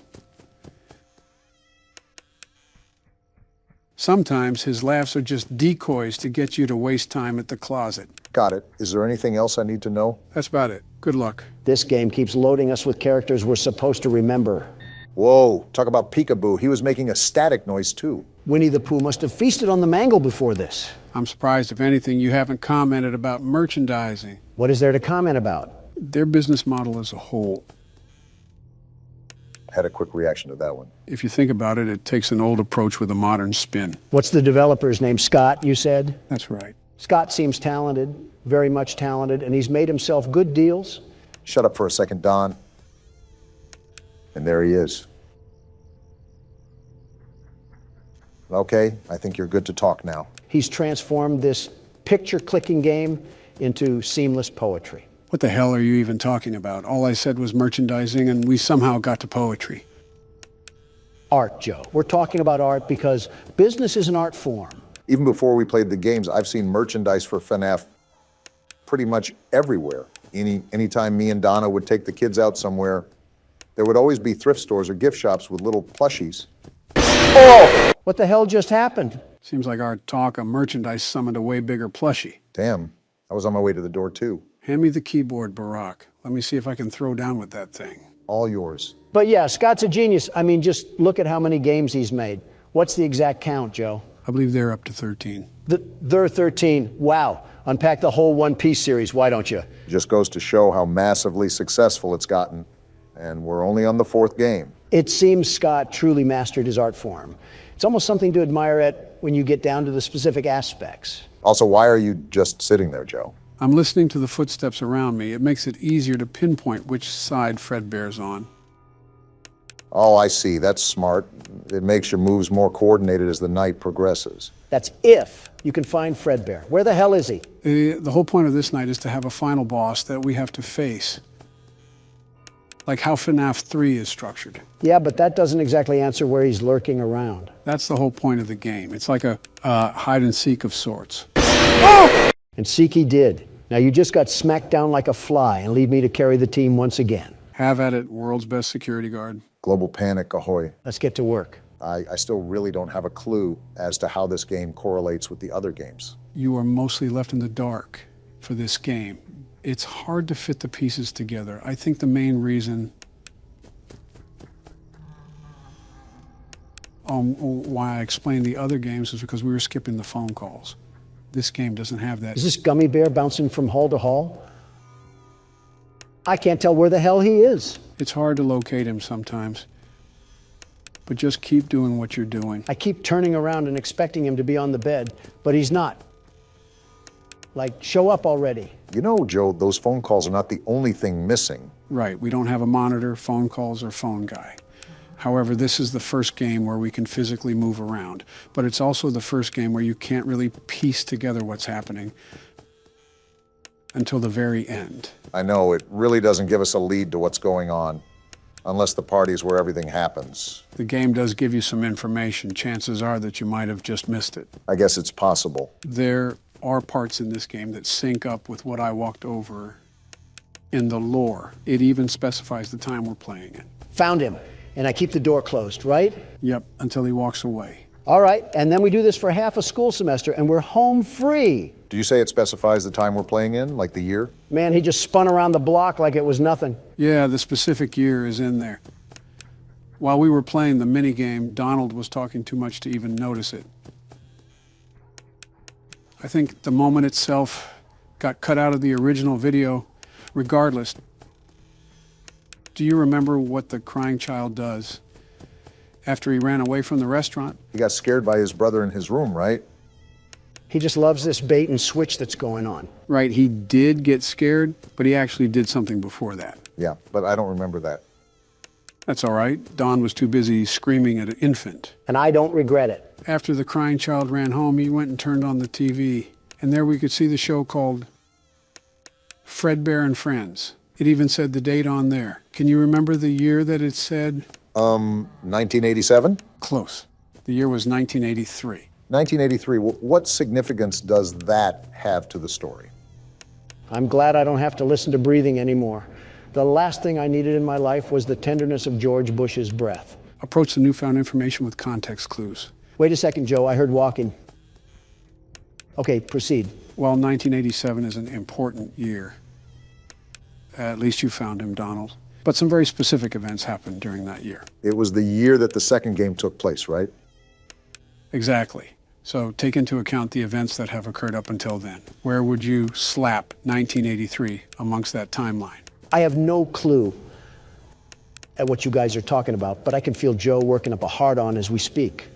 Speaker 2: Sometimes his laughs are just decoys to get you to waste time at the closet.
Speaker 3: Got it. Is there anything else I need to know?
Speaker 2: That's about it. Good luck.
Speaker 1: This game keeps loading us with characters we're supposed to remember.
Speaker 3: Whoa, talk about peekaboo. He was making a static noise too.
Speaker 1: Winnie the Pooh must have feasted on the mangle before this.
Speaker 2: I'm surprised, if anything, you haven't commented about merchandising.
Speaker 1: What is there to comment about?
Speaker 2: Their business model as a whole.
Speaker 3: Had a quick reaction to that one.
Speaker 2: If you think about it, it takes an old approach with a modern spin.
Speaker 1: What's the developer's name? Scott, you said?
Speaker 2: That's right.
Speaker 1: Scott seems talented, very much talented, and he's made himself good deals.
Speaker 3: Shut up for a second, Don. And there he is. Okay, I think you're good to talk now.
Speaker 1: He's transformed this picture-clicking game into seamless poetry.
Speaker 2: What the hell are you even talking about? All I said was merchandising, and we somehow got to poetry.
Speaker 1: Art, Joe. We're talking about art because business is an art form.
Speaker 3: Even before we played the games, I've seen merchandise for FNAF pretty much everywhere. Anytime me and Donna would take the kids out somewhere, there would always be thrift stores or gift shops with little plushies.
Speaker 1: Oh! What the hell just happened?
Speaker 2: Seems like our talk of merchandise summoned a way bigger plushie.
Speaker 3: Damn, I was on my way to the door too.
Speaker 2: Hand me the keyboard, Barack. Let me see if I can throw down with that thing.
Speaker 3: All yours.
Speaker 1: But yeah, Scott's a genius. I mean, just look at how many games he's made. What's the exact count, Joe?
Speaker 2: I believe they're up to 13.
Speaker 1: They're 13. Wow. Unpack the whole One Piece series, why don't you?
Speaker 3: Just goes to show how massively successful it's gotten. And we're only on the 4th game.
Speaker 1: It seems Scott truly mastered his art form. It's almost something to admire at when you get down to the specific aspects.
Speaker 3: Also, why are you just sitting there, Joe?
Speaker 2: I'm listening to the footsteps around me. It makes it easier to pinpoint which side Fredbear's on.
Speaker 3: Oh, I see. That's smart. It makes your moves more coordinated as the night progresses.
Speaker 1: That's if you can find Fredbear. Where the hell is he?
Speaker 2: The whole point of this night is to have a final boss that we have to face. like how FNAF 3 is structured.
Speaker 1: Yeah, but that doesn't exactly answer where he's lurking around.
Speaker 2: That's the whole point of the game. It's like a hide and seek of sorts.
Speaker 1: And seek he did. Now you just got smacked down like a fly and leave me to carry the team once again.
Speaker 2: Have at it, world's best security guard.
Speaker 3: Global panic, ahoy.
Speaker 1: Let's get to work.
Speaker 3: I still really don't have a clue as to how this game correlates with the other games.
Speaker 2: You are mostly left in the dark for this game. It's hard to fit the pieces together. I think the main reason why I explained the other games is because we were skipping the phone calls. This game doesn't have that.
Speaker 1: Is this gummy bear bouncing from hall to hall? I can't tell where the hell he is.
Speaker 2: It's hard to locate him sometimes. But just keep doing what you're doing.
Speaker 1: I keep turning around and expecting him to be on the bed, but he's not. Like, show up already.
Speaker 3: You know, Joe, those phone calls are not the only thing missing.
Speaker 2: Right, we don't have a monitor, phone calls, or phone guy. However, this is the first game where we can physically move around, but it's also the first game where you can't really piece together what's happening until the very end.
Speaker 3: I know, it really doesn't give us a lead to what's going on, unless the party's where everything happens.
Speaker 2: The game does give you some information. Chances are that you might have just missed it.
Speaker 3: I guess it's possible.
Speaker 2: There are parts in this game that sync up with what I walked over in the lore. It even specifies the time we're playing it.
Speaker 1: Found him, and I keep the door closed, right?
Speaker 2: Yep, until he walks away.
Speaker 1: All right, and then we do this for half a school semester, and we're home free.
Speaker 3: Do you say it specifies the time we're playing in, like the year?
Speaker 1: Man, he just spun around the block like it was nothing.
Speaker 2: Yeah, the specific year is in there. While we were playing the minigame, Donald was talking too much to even notice it. I think the moment itself got cut out of the original video. Regardless, do you remember what the crying child does after he ran away from the restaurant?
Speaker 3: He got scared by his brother in his room, right?
Speaker 1: He just loves this bait and switch that's going on.
Speaker 2: Right, he did get scared, but he actually did something before that.
Speaker 3: Yeah, but I don't remember that.
Speaker 2: That's all right. Don was too busy screaming at an infant.
Speaker 1: And I don't regret it.
Speaker 2: After the crying child ran home, he went and turned on the TV. And there we could see the show called Fredbear and Friends. It even said the date on there. Can you remember the year that it said?
Speaker 3: 1987?
Speaker 2: Close. The year was 1983.
Speaker 3: 1983. What significance does that have to the story?
Speaker 1: I'm glad I don't have to listen to breathing anymore. The last thing I needed in my life was the tenderness of George Bush's breath.
Speaker 2: Approach the newfound information with context clues.
Speaker 1: Wait a second, Joe. I heard walking. Okay, proceed.
Speaker 2: Well, 1987 is an important year. At least you found him, Donald. But some very specific events happened during that year.
Speaker 3: It was the year that the second game took place, right?
Speaker 2: Exactly. So take into account the events that have occurred up until then. Where would you slap 1983 amongst that timeline?
Speaker 1: I have no clue at what you guys are talking about, but I can feel Joe working up a hard-on as we speak.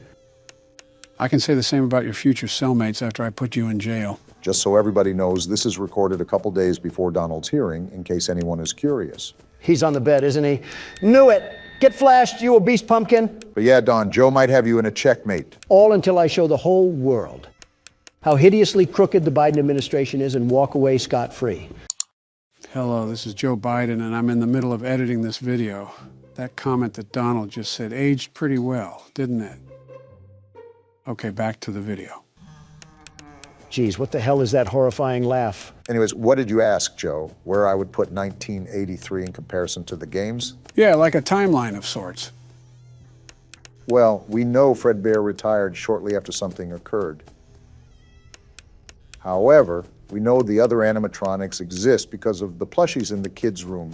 Speaker 2: I can say the same about your future cellmates after I put you in jail.
Speaker 3: Just so everybody knows, this is recorded a couple days before Donald's hearing, in case anyone is curious.
Speaker 1: He's on the bed, isn't he? Knew it! Get flashed, you obese pumpkin!
Speaker 3: But yeah, Don, Joe might have you in a checkmate.
Speaker 1: All until I show the whole world how hideously crooked the Biden administration is and walk away scot-free.
Speaker 2: Hello, this is Joe Biden, and I'm in the middle of editing this video. That comment that Donald just said aged pretty well, didn't it? Okay, back to the video.
Speaker 1: Geez, what the hell is that horrifying laugh?
Speaker 3: Anyways, what did you ask, Joe? Where I would put 1983 in comparison to the games?
Speaker 2: Yeah, like a timeline of sorts.
Speaker 3: Well, we know Fredbear retired shortly after something occurred. However, we know the other animatronics exist because of the plushies in the kids' room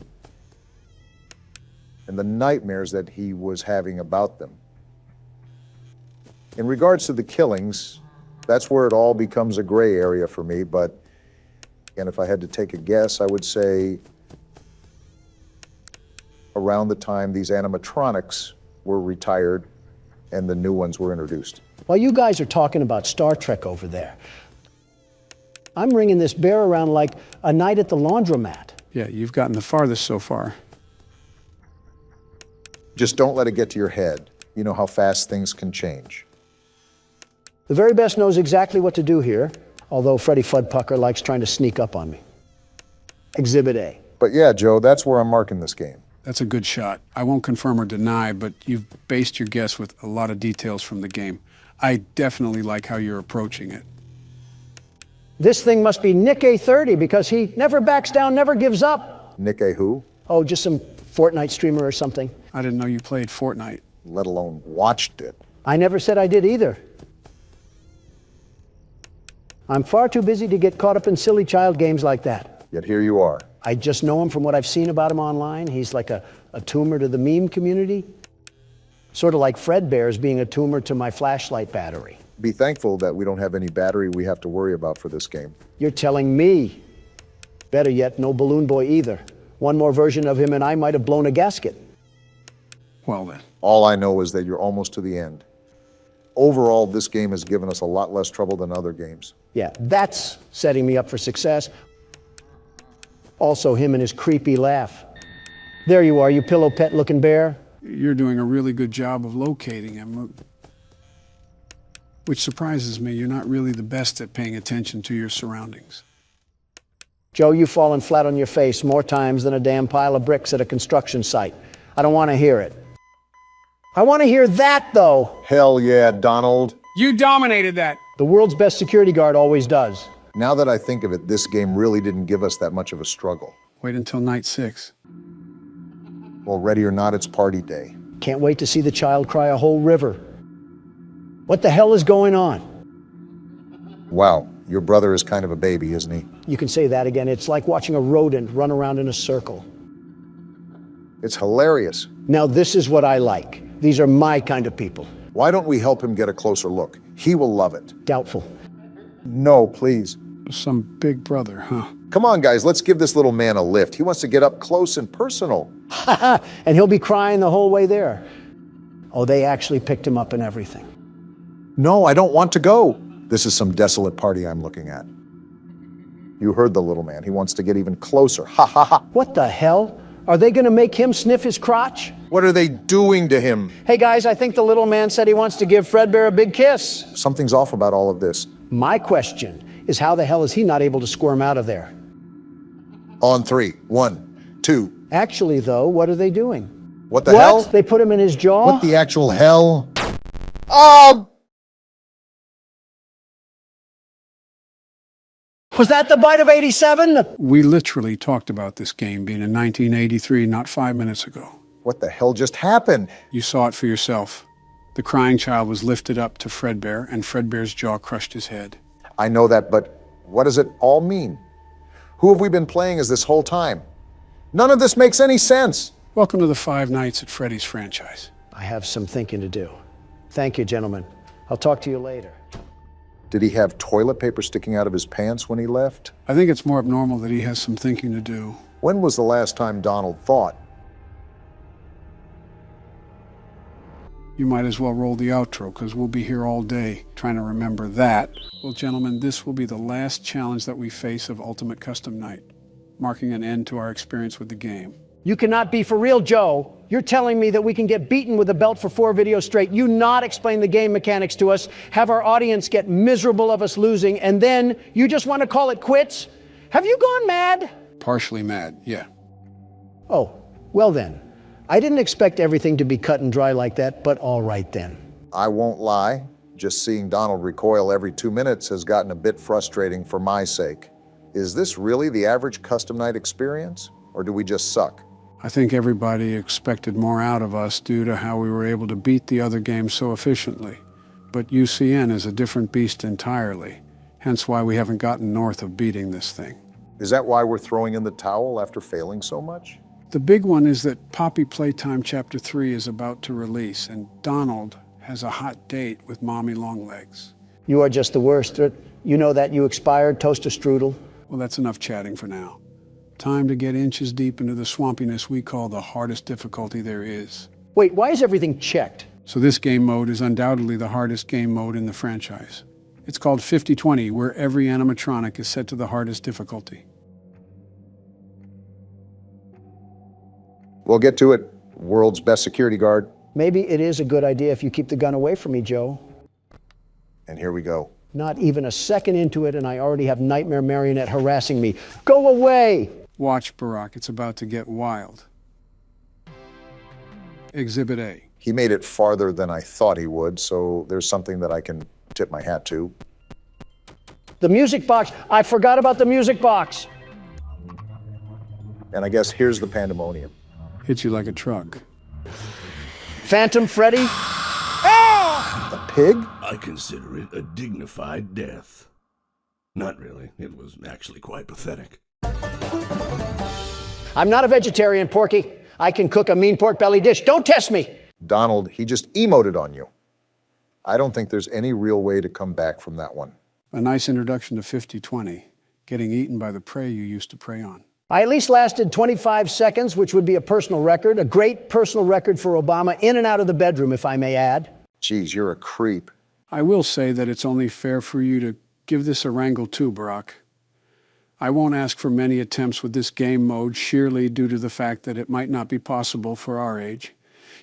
Speaker 3: and the nightmares that he was having about them. In regards to the killings, that's where it all becomes a gray area for me, but again, if I had to take a guess, I would say around the time these animatronics were retired and the new ones were introduced.
Speaker 1: While you guys are talking about Star Trek over there, I'm ringing this bear around like a night at the laundromat.
Speaker 2: Yeah, you've gotten the farthest so far.
Speaker 3: Just don't let it get to your head. You know how fast things can change.
Speaker 1: The very best knows exactly what to do here, although Freddie Fuddpucker likes trying to sneak up on me. Exhibit A.
Speaker 3: But yeah, Joe, that's where I'm marking this game.
Speaker 2: That's a good shot. I won't confirm or deny, but you've based your guess with a lot of details from the game. I definitely like how you're approaching it.
Speaker 1: This thing must be Nick A30 because he never backs down, never gives up.
Speaker 3: Nick A. who?
Speaker 1: Oh, just some Fortnite streamer or something.
Speaker 2: I didn't know you played Fortnite.
Speaker 3: Let alone watched it.
Speaker 1: I never said I did either. I'm far too busy to get caught up in silly child games like that.
Speaker 3: Yet here you are.
Speaker 1: I just know him from what I've seen about him online. He's like a tumor to the meme community. Sort of like Fredbear's being a tumor to my flashlight battery.
Speaker 3: Be thankful that we don't have any battery we have to worry about for this game.
Speaker 1: You're telling me. Better yet, no Balloon Boy either. One more version of him and I might have blown a gasket.
Speaker 2: Well then.
Speaker 3: All I know is that you're almost to the end. Overall, this game has given us a lot less trouble than other games.
Speaker 1: Yeah, that's setting me up for success. Also, him and his creepy laugh. There you are, you pillow pet looking bear.
Speaker 2: You're doing a really good job of locating him, which surprises me. You're not really the best at paying attention to your surroundings.
Speaker 1: Joe, you've fallen flat on your face more times than a damn pile of bricks at a construction site. I don't want to hear it. I want to hear that, though.
Speaker 3: Hell yeah, Donald.
Speaker 2: You dominated that.
Speaker 1: The world's best security guard always does.
Speaker 3: Now that I think of it, this game really didn't give us that much of a struggle.
Speaker 2: Wait until night 6.
Speaker 3: Well, ready or not, it's party day.
Speaker 1: Can't wait to see the child cry a whole river. What the hell is going on?
Speaker 3: Wow, your brother is kind of a baby, isn't he?
Speaker 1: You can say that again. It's like watching a rodent run around in a circle.
Speaker 3: It's hilarious.
Speaker 1: Now this is what I like. These are my kind of people.
Speaker 3: Why don't we help him get a closer look? He will love it.
Speaker 1: Doubtful.
Speaker 3: No, please.
Speaker 2: Some big brother, huh?
Speaker 3: Come on, guys, let's give this little man a lift. He wants to get up close and personal.
Speaker 1: And he'll be crying the whole way there. Oh, they actually picked him up and everything.
Speaker 3: No, I don't want to go. This is some desolate party I'm looking at. You heard the little man. He wants to get even closer. Ha ha ha.
Speaker 1: What the hell? Are they going to make him sniff his crotch?
Speaker 3: What are they doing to him?
Speaker 1: Hey guys, I think the little man said he wants to give Fredbear a big kiss.
Speaker 3: Something's off about all of this.
Speaker 1: My question is how the hell is he not able to squirm out of there?
Speaker 3: On 3. 1, 2.
Speaker 1: Actually, though, what are they doing?
Speaker 3: What the hell?
Speaker 1: They put him in his jaw?
Speaker 3: What the actual hell? Oh!
Speaker 1: Was that the bite of 87?
Speaker 2: We literally talked about this game being in 1983 not 5 minutes ago.
Speaker 3: What the hell just happened?
Speaker 2: You saw it for yourself. The crying child was lifted up to Fredbear, and Fredbear's jaw crushed his head.
Speaker 3: I know that, but what does it all mean? Who have we been playing as this whole time? None of this makes any sense.
Speaker 2: Welcome to the Five Nights at Freddy's franchise.
Speaker 1: I have some thinking to do. Thank you, gentlemen. I'll talk to you later.
Speaker 3: Did he have toilet paper sticking out of his pants when he left?
Speaker 2: I think it's more abnormal that he has some thinking to do.
Speaker 3: When was the last time Donald thought?
Speaker 2: You might as well roll the outro, because we'll be here all day trying to remember that. Well, gentlemen, this will be the last challenge that we face of Ultimate Custom Night, marking an end to our experience with the game.
Speaker 1: You cannot be for real, Joe. You're telling me that we can get beaten with a belt for 4 videos straight, you not explain the game mechanics to us, have our audience get miserable of us losing, and then you just want to call it quits? Have you gone mad?
Speaker 2: Partially mad, yeah.
Speaker 1: Oh, well then. I didn't expect everything to be cut and dry like that, but all right then.
Speaker 3: I won't lie. Just seeing Donald recoil every 2 minutes has gotten a bit frustrating for my sake. Is this really the average custom night experience? Or do we just suck?
Speaker 2: I think everybody expected more out of us due to how we were able to beat the other games so efficiently. But UCN is a different beast entirely, hence why we haven't gotten north of beating this thing.
Speaker 3: Is that why we're throwing in the towel after failing so much?
Speaker 2: The big one is that Poppy Playtime Chapter 3 is about to release, and Donald has a hot date with Mommy Longlegs.
Speaker 1: You are just the worst. You know that you expired, toaster strudel.
Speaker 2: Well, that's enough chatting for now. Time to get inches deep into the swampiness we call the hardest difficulty there is.
Speaker 1: Wait, why is everything checked?
Speaker 2: So this game mode is undoubtedly the hardest game mode in the franchise. It's called 50-20, where every animatronic is set to the hardest difficulty.
Speaker 3: We'll get to it. World's best security guard.
Speaker 1: Maybe it is a good idea if you keep the gun away from me, Joe.
Speaker 3: And here we go.
Speaker 1: Not even a second into it, and I already have Nightmare Marionette harassing me. Go away!
Speaker 2: Watch, Barack. It's about to get wild. Exhibit A.
Speaker 3: He made it farther than I thought he would, so there's something that I can tip my hat to.
Speaker 1: The music box. I forgot about the music box.
Speaker 3: And I guess here's the pandemonium.
Speaker 2: Hit you like a truck.
Speaker 1: Phantom Freddy.
Speaker 3: The pig?
Speaker 9: I consider it a dignified death. Not really. It was actually quite pathetic.
Speaker 1: I'm not a vegetarian, Porky. I can cook a mean pork belly dish. Don't test me.
Speaker 3: Donald, he just emoted on you. I don't think there's any real way to come back from that one.
Speaker 2: A nice introduction to 50-20, getting eaten by the prey you used to prey on.
Speaker 1: I at least lasted 25 seconds, which would be a personal record, a great personal record for Obama, in and out of the bedroom, if I may add.
Speaker 3: Geez, you're a creep.
Speaker 2: I will say that it's only fair for you to give this a wrangle too, Barack. I won't ask for many attempts with this game mode, sheerly due to the fact that it might not be possible for our age.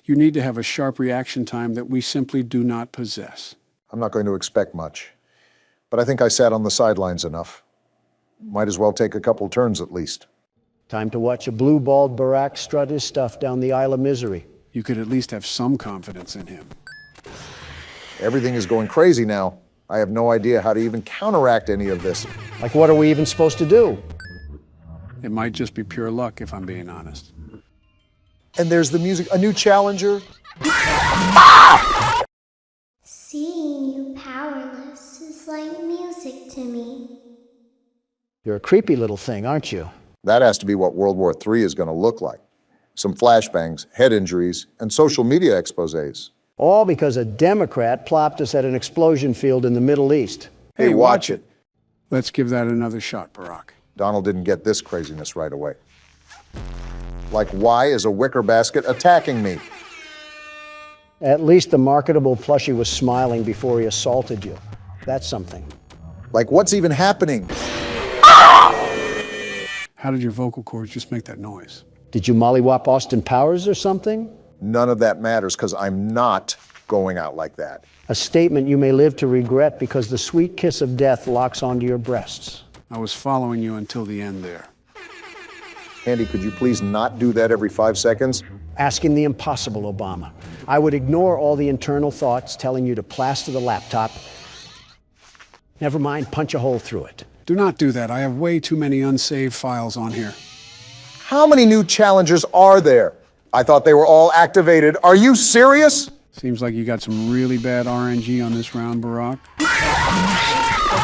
Speaker 2: You need to have a sharp reaction time that we simply do not possess.
Speaker 3: I'm not going to expect much, but I think I sat on the sidelines enough. Might as well take a couple turns at least.
Speaker 1: Time to watch a blue-balled Barack strut his stuff down the Isle of Misery.
Speaker 2: You could at least have some confidence in him.
Speaker 3: Everything is going crazy now. I have no idea how to even counteract any of this.
Speaker 1: Like, what are we even supposed to do?
Speaker 2: It might just be pure luck, if I'm being honest.
Speaker 3: And there's the music, a new challenger.
Speaker 11: Seeing you powerless is like music to me.
Speaker 1: You're a creepy little thing, aren't you?
Speaker 3: That has to be what World War III is going to look like. Some flashbangs, head injuries, and social media exposés.
Speaker 1: All because a Democrat plopped us at an explosion field in the Middle East.
Speaker 3: Hey, watch it.
Speaker 2: Let's give that another shot, Barack.
Speaker 3: Donald didn't get this craziness right away. Like, why is a wicker basket attacking me?
Speaker 1: At least the marketable plushie was smiling before he assaulted you. That's something.
Speaker 3: Like, what's even happening?
Speaker 2: How did your vocal cords just make that noise?
Speaker 1: Did you mollywop Austin Powers or something?
Speaker 3: None of that matters, because I'm not going out like that.
Speaker 1: A statement you may live to regret because the sweet kiss of death locks onto your breasts.
Speaker 2: I was following you until the end there.
Speaker 3: Andy, could you please not do that every 5 seconds?
Speaker 1: Asking the impossible, Obama. I would ignore all the internal thoughts telling you to plaster the laptop. Never mind, punch a hole through it.
Speaker 2: Do not do that. I have way too many unsaved files on here.
Speaker 3: How many new challengers are there? I thought they were all activated. Are you serious?
Speaker 2: Seems like you got some really bad RNG on this round, Barack.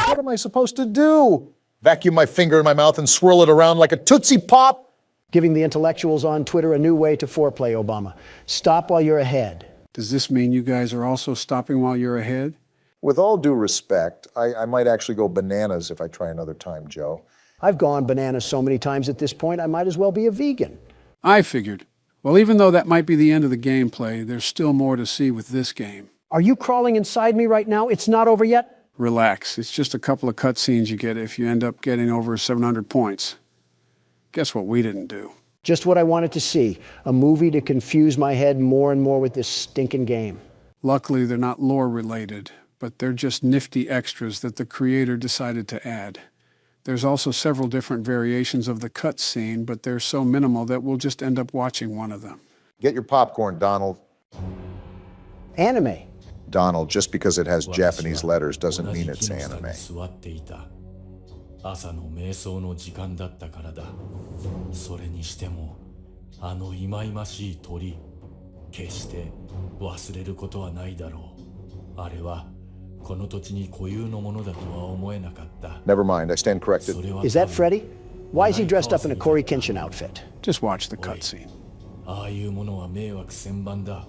Speaker 3: What am I supposed to do? Vacuum my finger in my mouth and swirl it around like a Tootsie Pop?
Speaker 1: Giving the intellectuals on Twitter a new way to foreplay, Obama. Stop while you're ahead.
Speaker 2: Does this mean you guys are also stopping while you're ahead?
Speaker 3: With all due respect, I might actually go bananas if I try another time, Joe.
Speaker 1: I've gone bananas so many times at this point, I might as well be a vegan.
Speaker 2: I figured. Well, even though that might be the end of the gameplay, there's still more to see with this game.
Speaker 1: Are you crawling inside me right now? It's not over yet?
Speaker 2: Relax. It's just a couple of cutscenes you get if you end up getting over 700 points. Guess what we didn't do?
Speaker 1: Just what I wanted to see. A movie to confuse my head more and more with this stinking game.
Speaker 2: Luckily, they're not lore-related, but they're just nifty extras that the creator decided to add. There's also several different variations of the cutscene, but they're so minimal that we'll just end up watching one of them.
Speaker 3: Get your popcorn, Donald.
Speaker 1: Anime.
Speaker 3: Donald, just because it has Japanese letters doesn't mean it's anime.
Speaker 5: 朝の瞑想の時間だったからだ。それにしても、あの忌々しい鳥、決して忘れることはないだろう。あれはこの土地に固有のものだとは思えなかった。
Speaker 3: Never mind, I stand corrected.
Speaker 1: Is that Freddy? Why is he dressed up in a Corey Kenshin outfit?
Speaker 2: Just watch the cutscene.
Speaker 5: ああいうものは迷惑千万だ。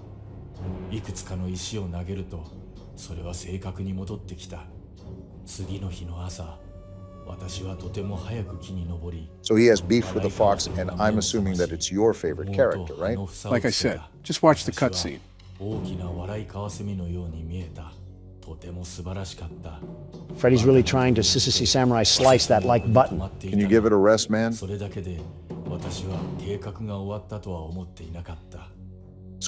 Speaker 5: いくつかの石を投げると、それは正確に戻ってきた。次の日の朝。
Speaker 3: So he has beef with the fox, and I'm assuming that it's your favorite character, right?
Speaker 2: Like I said, just watch the cutscene.
Speaker 1: Freddy's really trying to Sissy Samurai slice that like button.
Speaker 3: Can you give it a rest, man? So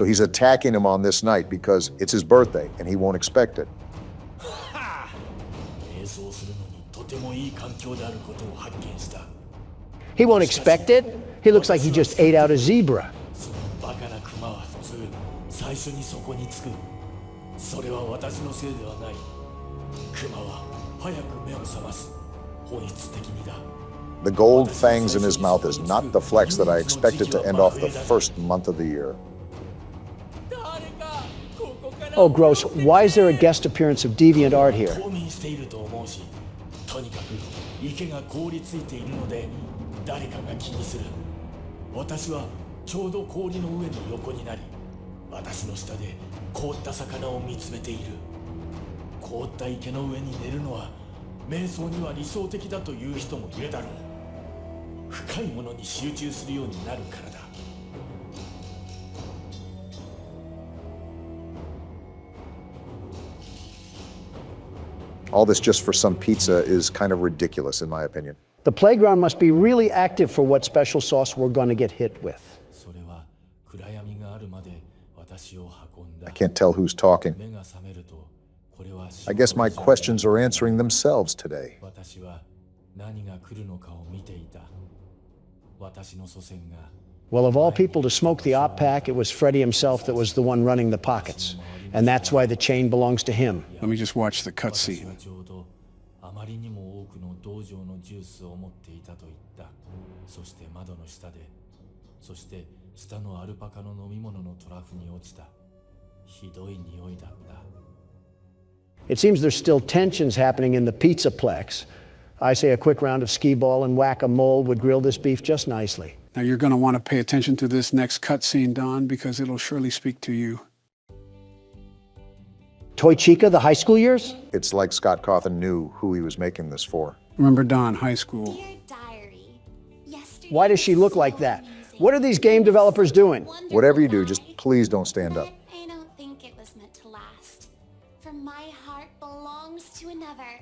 Speaker 3: he's attacking him on this night because it's his birthday, and he won't expect it.
Speaker 1: He won't expect it. He looks like he just ate out a zebra.
Speaker 5: 最初にそこに着く。それは私のせいではない。クマは早く目を覚ます。本質的にだ。
Speaker 3: The gold fangs in his mouth is not the flex that I expected to end off the first month of the year.
Speaker 1: Oh, gross. Why is there a guest appearance of deviant art here?
Speaker 5: 冬眠していると思うし、とにかく池が凍りついているので誰かが気にする。私はちょうど氷の上の横になり、私の下で凍った魚を見つめている。凍った池の上に寝るのは瞑想には理想的だという人もいるだろう。深いものに集中するようになるからだ。
Speaker 3: All this just for some pizza is kind of ridiculous, in my opinion.
Speaker 1: The playground must be really active for what special sauce we're going to get hit with.
Speaker 3: I can't tell who's talking. I guess my questions are answering themselves today.
Speaker 1: Well, of all people to smoke the op pack, it was Freddy himself that was the one running the pockets. And that's why the chain belongs to him.
Speaker 2: Let me just watch the cutscene.
Speaker 1: It seems there's still tensions happening in the Pizzaplex. I say a quick round of skee ball and whack-a-mole would grill this beef just nicely.
Speaker 2: Now you're going to want to pay attention to this next cutscene, Don, because it'll surely speak to you.
Speaker 1: Toy Chica, the high school years?
Speaker 3: It's like Scott Cawthon knew who he was making this for.
Speaker 2: Remember Don, high school.
Speaker 11: Dear diary, yesterday
Speaker 1: Why does she look like that? What are these game developers doing?
Speaker 3: Whatever you do, just please don't stand up.
Speaker 11: I don't think it was meant to last. For my heart belongs to another.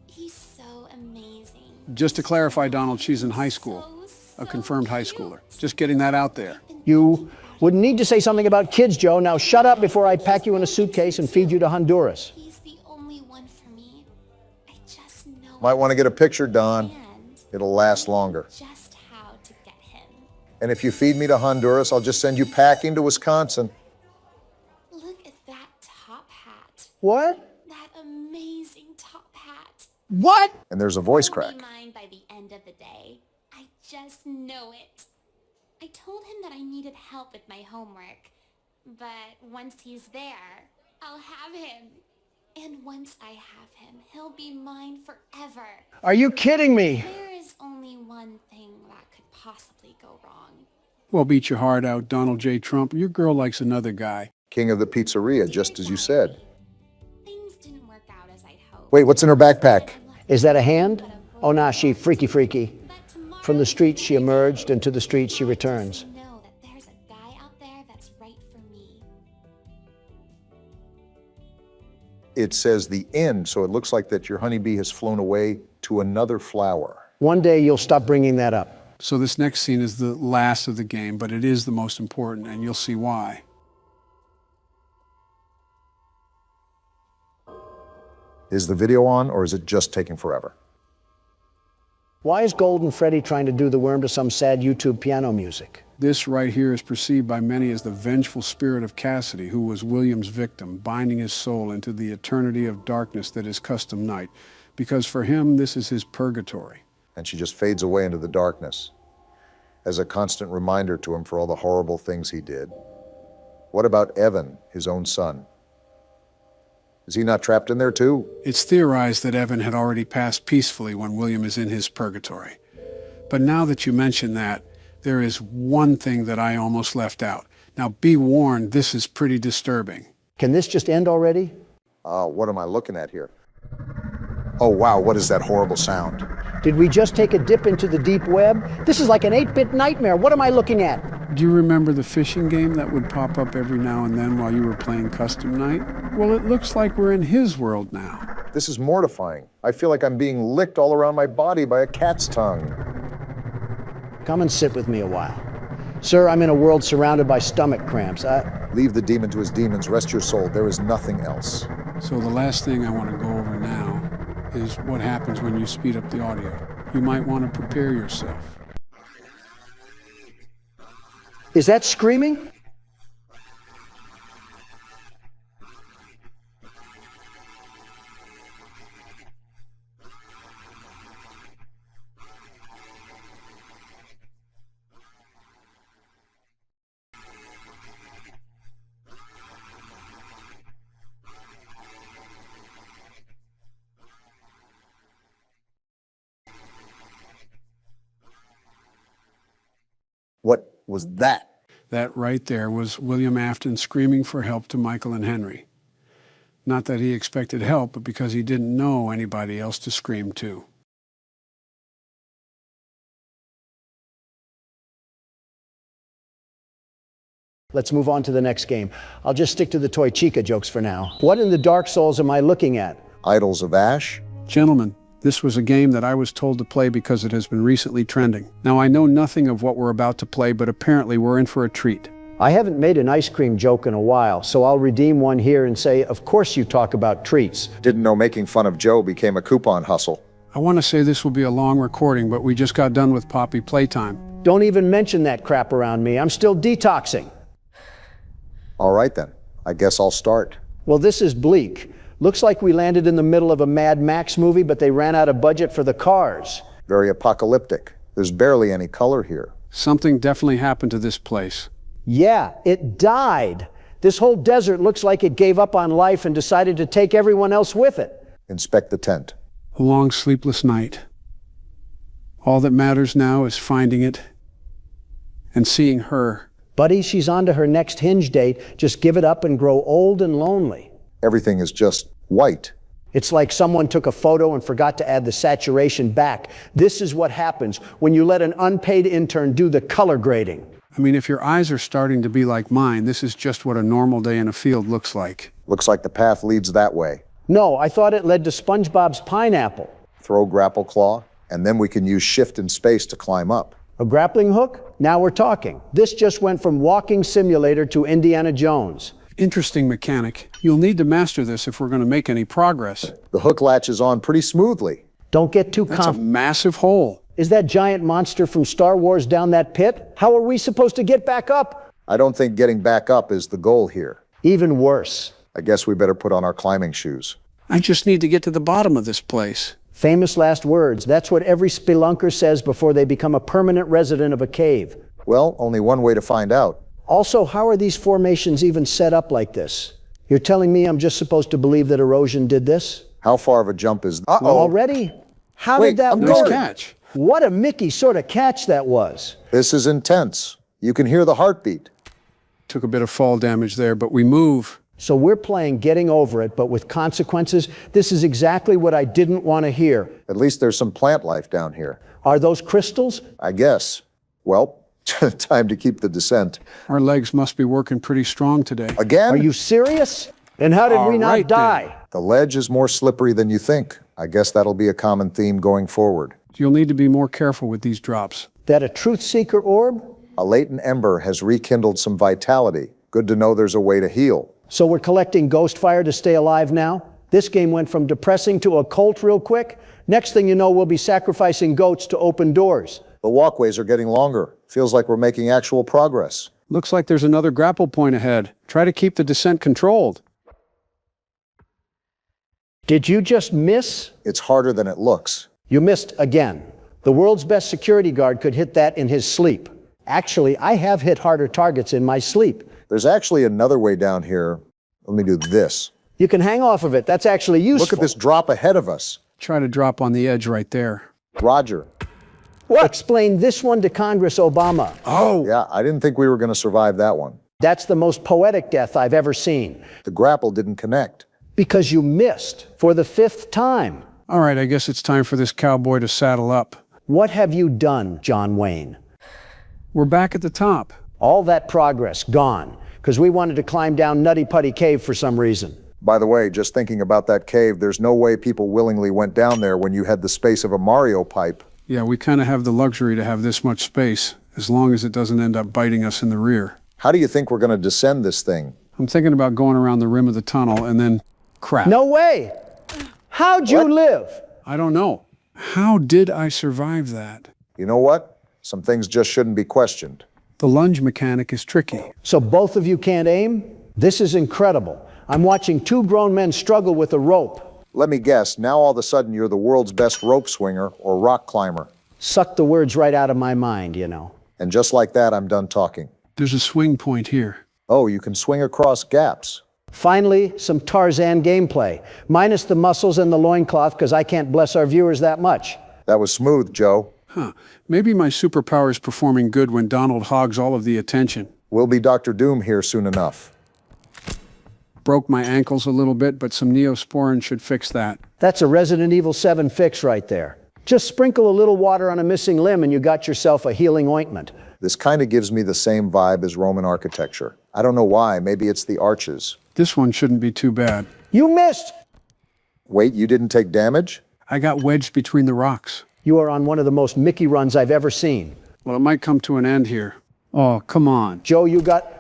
Speaker 11: He's so amazing.
Speaker 2: Just to clarify, Donald, she's in high school. A confirmed high schooler. Just getting that out there.
Speaker 1: You wouldn't need to say something about kids, Joe. Now shut up before I pack you in a suitcase and feed you to Honduras.
Speaker 11: He's the only one for me. I just know.
Speaker 3: Might want to get a picture, Don. It'll last longer.
Speaker 11: Just how to get him.
Speaker 3: And if you feed me to Honduras, I'll just send you packing to Wisconsin.
Speaker 11: Look at that top hat.
Speaker 1: What?
Speaker 11: That amazing top hat.
Speaker 1: What?
Speaker 3: And there's a voice crack.
Speaker 11: He'll be mine by the end of the day. I just know it. I told him that I needed help with my homework, but once he's there, I'll have him. And once I have him, he'll be mine forever.
Speaker 1: Are you kidding me?
Speaker 11: There is only one thing that could possibly go wrong.
Speaker 2: Well, beat your heart out, Donald J. Trump. Your girl likes another guy.
Speaker 3: King of the pizzeria, just as you said.
Speaker 11: Things didn't work out as I'd hoped.
Speaker 3: Wait, what's in her backpack?
Speaker 1: Is that a hand? Oh, nah, she freaky. From the streets she emerged, and to the streets she returns.
Speaker 11: Know that there's a guy out there that's right for me.
Speaker 3: It says the end, so it looks like that your honeybee has flown away to another flower.
Speaker 1: One day you'll stop bringing that up.
Speaker 2: So this next scene is the last of the game, but it is the most important, and you'll see why.
Speaker 3: Is the video on, or is it just taking forever?
Speaker 1: Why is Golden Freddy trying to do the worm to some sad YouTube piano music?
Speaker 2: This right here is perceived by many as the vengeful spirit of Cassidy, who was William's victim, binding his soul into the eternity of darkness that is custom night, because for him, this is his purgatory.
Speaker 3: And she just fades away into the darkness as a constant reminder to him for all the horrible things he did. What about Evan, his own son? Is he not trapped in there too?
Speaker 2: It's theorized that Evan had already passed peacefully when William is in his purgatory. But now that you mention that, there is one thing that I almost left out. Now be warned, this is pretty disturbing.
Speaker 1: Can this just end already?
Speaker 3: What am I looking at here? Oh wow, what is that horrible sound?
Speaker 1: Did we just take a dip into the deep web? This is like an 8-bit nightmare. What am I looking at?
Speaker 2: Do you remember the fishing game that would pop up every now and then while you were playing Custom Night? Well, it looks like we're in his world now.
Speaker 3: This is mortifying. I feel like I'm being licked all around my body by a cat's tongue.
Speaker 1: Come and sit with me a while. Sir, I'm in a world surrounded by stomach cramps.
Speaker 3: Leave the demon to his demons. Rest your soul. There is nothing else.
Speaker 2: So the last thing I want to go over now is what happens when you speed up the audio. You might want to prepare yourself.
Speaker 1: Is that screaming?
Speaker 3: was that?
Speaker 2: That right there was William Afton screaming for help to Michael and Henry. Not that he expected help, but because he didn't know anybody else to scream to.
Speaker 1: Let's move on to the next game. I'll just stick to the Toy Chica jokes for now. What in the Dark Souls am I looking at?
Speaker 3: Idols of Ash?
Speaker 2: Gentlemen, this was a game that I was told to play because it has been recently trending. Now, I know nothing of what we're about to play, but apparently we're in for a treat.
Speaker 1: I haven't made an ice cream joke in a while, so I'll redeem one here and say, of course you talk about treats.
Speaker 3: Didn't know making fun of Joe became a coupon hustle.
Speaker 2: I want to say this will be a long recording, but we just got done with Poppy Playtime.
Speaker 1: Don't even mention that crap around me. I'm still detoxing.
Speaker 3: All right then, I guess I'll start.
Speaker 1: Well, this is bleak. Looks like we landed in the middle of a Mad Max movie, but they ran out of budget for the cars.
Speaker 3: Very apocalyptic. There's barely any color here.
Speaker 2: Something definitely happened to this place.
Speaker 1: Yeah, it died. This whole desert looks like it gave up on life and decided to take everyone else with it.
Speaker 3: Inspect the tent.
Speaker 2: A long, sleepless night. All that matters now is finding it and seeing her.
Speaker 1: Buddy, she's on to her next hinge date. Just give it up and grow old and lonely.
Speaker 3: Everything is just white.
Speaker 1: It's like someone took a photo and forgot to add the saturation back. This is what happens when you let an unpaid intern do the color grading.
Speaker 2: I mean, if your eyes are starting to be like mine, this is just what a normal day in a field looks like.
Speaker 3: Looks like the path leads that way.
Speaker 1: No, I thought it led to SpongeBob's pineapple.
Speaker 3: Throw grapple claw, and then we can use shift and space to climb up.
Speaker 1: A grappling hook? Now we're talking. This just went from walking simulator to Indiana Jones.
Speaker 2: Interesting mechanic. You'll need to master this if we're going to make any progress.
Speaker 3: The hook latches on pretty smoothly.
Speaker 1: Don't get too
Speaker 2: That's a massive hole.
Speaker 1: Is that giant monster from Star Wars down that pit? How are we supposed to get back up?
Speaker 3: I don't think getting back up is the goal here.
Speaker 1: Even worse.
Speaker 3: I guess we better put on our climbing shoes.
Speaker 2: I just need to get to the bottom of this place.
Speaker 1: Famous last words. That's what every spelunker says before they become a permanent resident of a cave.
Speaker 3: Well, only one way to find out.
Speaker 1: Also, how are these formations even set up like this? You're telling me I'm just supposed to believe that erosion did this?
Speaker 3: How far of a jump is...
Speaker 1: Already? How did that work?
Speaker 2: Nice catch.
Speaker 1: What a Mickey sort of catch that was.
Speaker 3: This is intense. You can hear the heartbeat.
Speaker 2: Took a bit of fall damage there, but we move.
Speaker 1: So we're playing getting over it, but with consequences. This is exactly what I didn't want to hear.
Speaker 3: At least there's some plant life down here.
Speaker 1: Are those crystals?
Speaker 3: I guess. Well, time to keep the descent.
Speaker 2: Our legs must be working pretty strong today.
Speaker 3: Again?
Speaker 1: Are you serious? And how did we not die?
Speaker 2: Then.
Speaker 3: The ledge is more slippery than you think. I guess that'll be a common theme going forward.
Speaker 2: You'll need to be more careful with these drops.
Speaker 1: That a truth seeker orb?
Speaker 3: A latent ember has rekindled some vitality. Good to know there's a way to heal.
Speaker 1: So we're collecting ghost fire to stay alive now? This game went from depressing to occult real quick. Next thing you know, we'll be sacrificing goats to open doors.
Speaker 3: The walkways are getting longer. Feels like we're making actual progress.
Speaker 2: Looks like there's another grapple point ahead. Try to keep the descent controlled.
Speaker 1: Did you just miss?
Speaker 3: It's harder than it looks.
Speaker 1: You missed again. The world's best security guard could hit that in his sleep. Actually, I have hit harder targets in my sleep.
Speaker 3: There's actually another way down here. Let me do this.
Speaker 1: You can hang off of it. That's actually useful.
Speaker 3: Look at this drop ahead of us.
Speaker 2: Try to drop on the edge right there.
Speaker 3: Roger.
Speaker 1: What? Explain this one to Congress, Obama.
Speaker 2: Oh!
Speaker 3: Yeah, I didn't think we were going to survive that one.
Speaker 1: That's the most poetic death I've ever seen.
Speaker 3: The grapple didn't connect.
Speaker 1: Because you missed for the 5th time.
Speaker 2: All right, I guess it's time for this cowboy to saddle up.
Speaker 1: What have you done, John Wayne?
Speaker 2: We're back at the top.
Speaker 1: All that progress gone, because we wanted to climb down Nutty Putty Cave for some reason.
Speaker 3: By the way, just thinking about that cave, there's no way people willingly went down there when you had the space of a Mario pipe.
Speaker 2: Yeah, we kind of have the luxury to have this much space, as long as it doesn't end up biting us in the rear.
Speaker 3: How do you think we're going to descend this thing?
Speaker 2: I'm thinking about going around the rim of the tunnel and then crap.
Speaker 1: No way! How'd you live?
Speaker 2: I don't know. How did I survive that?
Speaker 3: You know what? Some things just shouldn't be questioned.
Speaker 2: The lunge mechanic is tricky.
Speaker 1: So both of you can't aim? This is incredible. I'm watching 2 grown men struggle with a rope.
Speaker 3: Let me guess, now all of a sudden you're the world's best rope swinger or rock climber.
Speaker 1: Suck the words right out of my mind, you know.
Speaker 3: And just like that, I'm done talking.
Speaker 2: There's a swing point here.
Speaker 3: Oh, you can swing across gaps.
Speaker 1: Finally, some Tarzan gameplay, minus the muscles and the loincloth, because I can't bless our viewers that much.
Speaker 3: That was smooth, Joe.
Speaker 2: Maybe my superpower is performing good when Donald hogs all of the attention.
Speaker 3: We'll be Dr. Doom here soon enough.
Speaker 2: Broke my ankles a little bit, but some Neosporin should fix that.
Speaker 1: That's a Resident Evil 7 fix right there. Just sprinkle a little water on a missing limb and you got yourself a healing ointment.
Speaker 3: This kind of gives me the same vibe as Roman architecture. I don't know why. Maybe it's the arches.
Speaker 2: This one shouldn't be too bad.
Speaker 1: You missed!
Speaker 3: Wait, you didn't take damage?
Speaker 2: I got wedged between the rocks.
Speaker 1: You are on one of the most Mickey runs I've ever seen.
Speaker 2: Well, it might come to an end here. Oh, come on.
Speaker 1: Joe,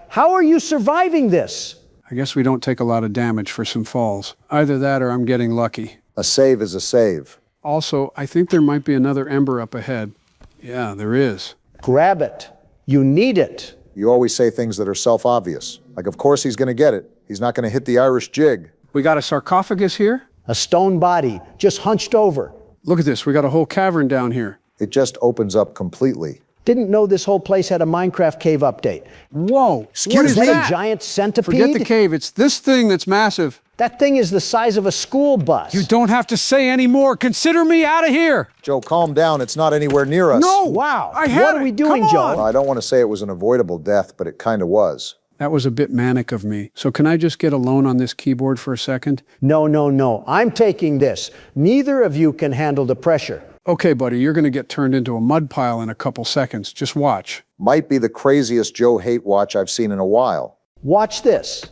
Speaker 1: how are you surviving this?
Speaker 2: I guess we don't take a lot of damage for some falls. Either that or I'm getting lucky.
Speaker 3: A save is a save.
Speaker 2: Also, I think there might be another ember up ahead. Yeah, there is.
Speaker 1: Grab it. You need it.
Speaker 3: You always say things that are self-obvious. Like, of course he's going to get it. He's not going to hit the Irish jig.
Speaker 2: We got a sarcophagus here?
Speaker 1: A stone body, just hunched over.
Speaker 2: Look at this, we got a whole cavern down here.
Speaker 3: It just opens up completely.
Speaker 1: Didn't know this whole place had a Minecraft cave update.
Speaker 2: Whoa,
Speaker 1: What is that? A giant centipede?
Speaker 2: Forget the cave, it's this thing that's massive.
Speaker 1: That thing is the size of a school bus.
Speaker 2: You don't have to say any more. Consider me out of here.
Speaker 3: Joe, calm down. It's not anywhere near us.
Speaker 2: No!
Speaker 1: Wow.
Speaker 2: What
Speaker 1: are we doing, Joe?
Speaker 3: Well, I don't want to say it was an avoidable death, but it kind of was.
Speaker 2: That was a bit manic of me. So can I just get alone on this keyboard for a second?
Speaker 1: No. I'm taking this. Neither of you can handle the pressure.
Speaker 2: Okay, buddy, you're going to get turned into a mud pile in a couple seconds. Just watch.
Speaker 3: Might be the craziest Joe hate watch I've seen in a while.
Speaker 1: Watch this.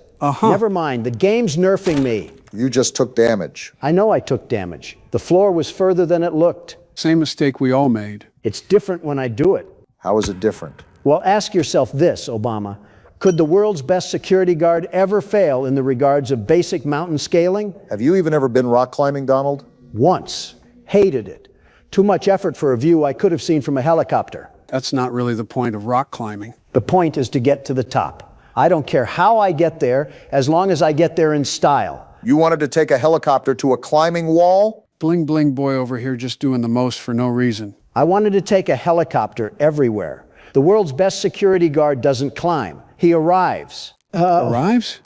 Speaker 1: Never mind. The game's nerfing me.
Speaker 3: You just took damage.
Speaker 1: I know I took damage. The floor was further than it looked.
Speaker 2: Same mistake we all made.
Speaker 1: It's different when I do it.
Speaker 3: How is it different?
Speaker 1: Well, ask yourself this, Obama. Could the world's best security guard ever fail in the regards of basic mountain scaling?
Speaker 3: Have you even ever been rock climbing, Donald?
Speaker 1: Once. Hated it. Too much effort for a view I could have seen from a helicopter.
Speaker 2: That's not really the point of rock climbing.
Speaker 1: The point is to get to the top. I don't care how I get there, as long as I get there in style.
Speaker 3: You wanted to take a helicopter to a climbing wall?
Speaker 2: Bling bling boy over here just doing the most for no reason.
Speaker 1: I wanted to take a helicopter everywhere. The world's best security guard doesn't climb. He arrives.
Speaker 2: Arrives?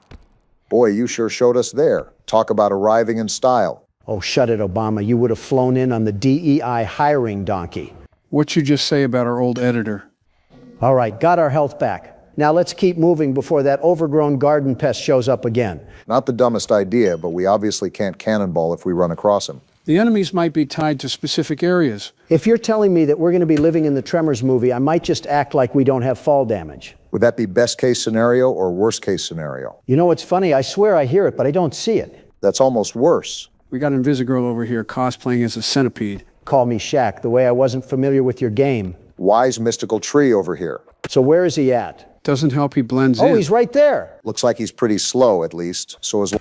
Speaker 3: Boy, you sure showed us there. Talk about arriving in style.
Speaker 1: Oh, shut it, Obama. You would have flown in on the DEI hiring donkey.
Speaker 2: What'd you just say about our old editor?
Speaker 1: All right, got our health back. Now let's keep moving before that overgrown garden pest shows up again.
Speaker 3: Not the dumbest idea, but we obviously can't cannonball if we run across him.
Speaker 2: The enemies might be tied to specific areas.
Speaker 1: If you're telling me that we're going to be living in the Tremors movie, I might just act like we don't have fall damage.
Speaker 3: Would that be best case scenario or worst case scenario?
Speaker 1: You know, it's funny. I swear I hear it, but I don't see it.
Speaker 3: That's almost worse.
Speaker 2: We got Invisigirl over here cosplaying as a centipede.
Speaker 1: Call me Shaq, the way I wasn't familiar with your game.
Speaker 3: Wise mystical tree over here.
Speaker 1: So where is he at?
Speaker 2: Doesn't help he blends in.
Speaker 1: Oh, he's right there.
Speaker 3: Looks like he's pretty slow, at least. So is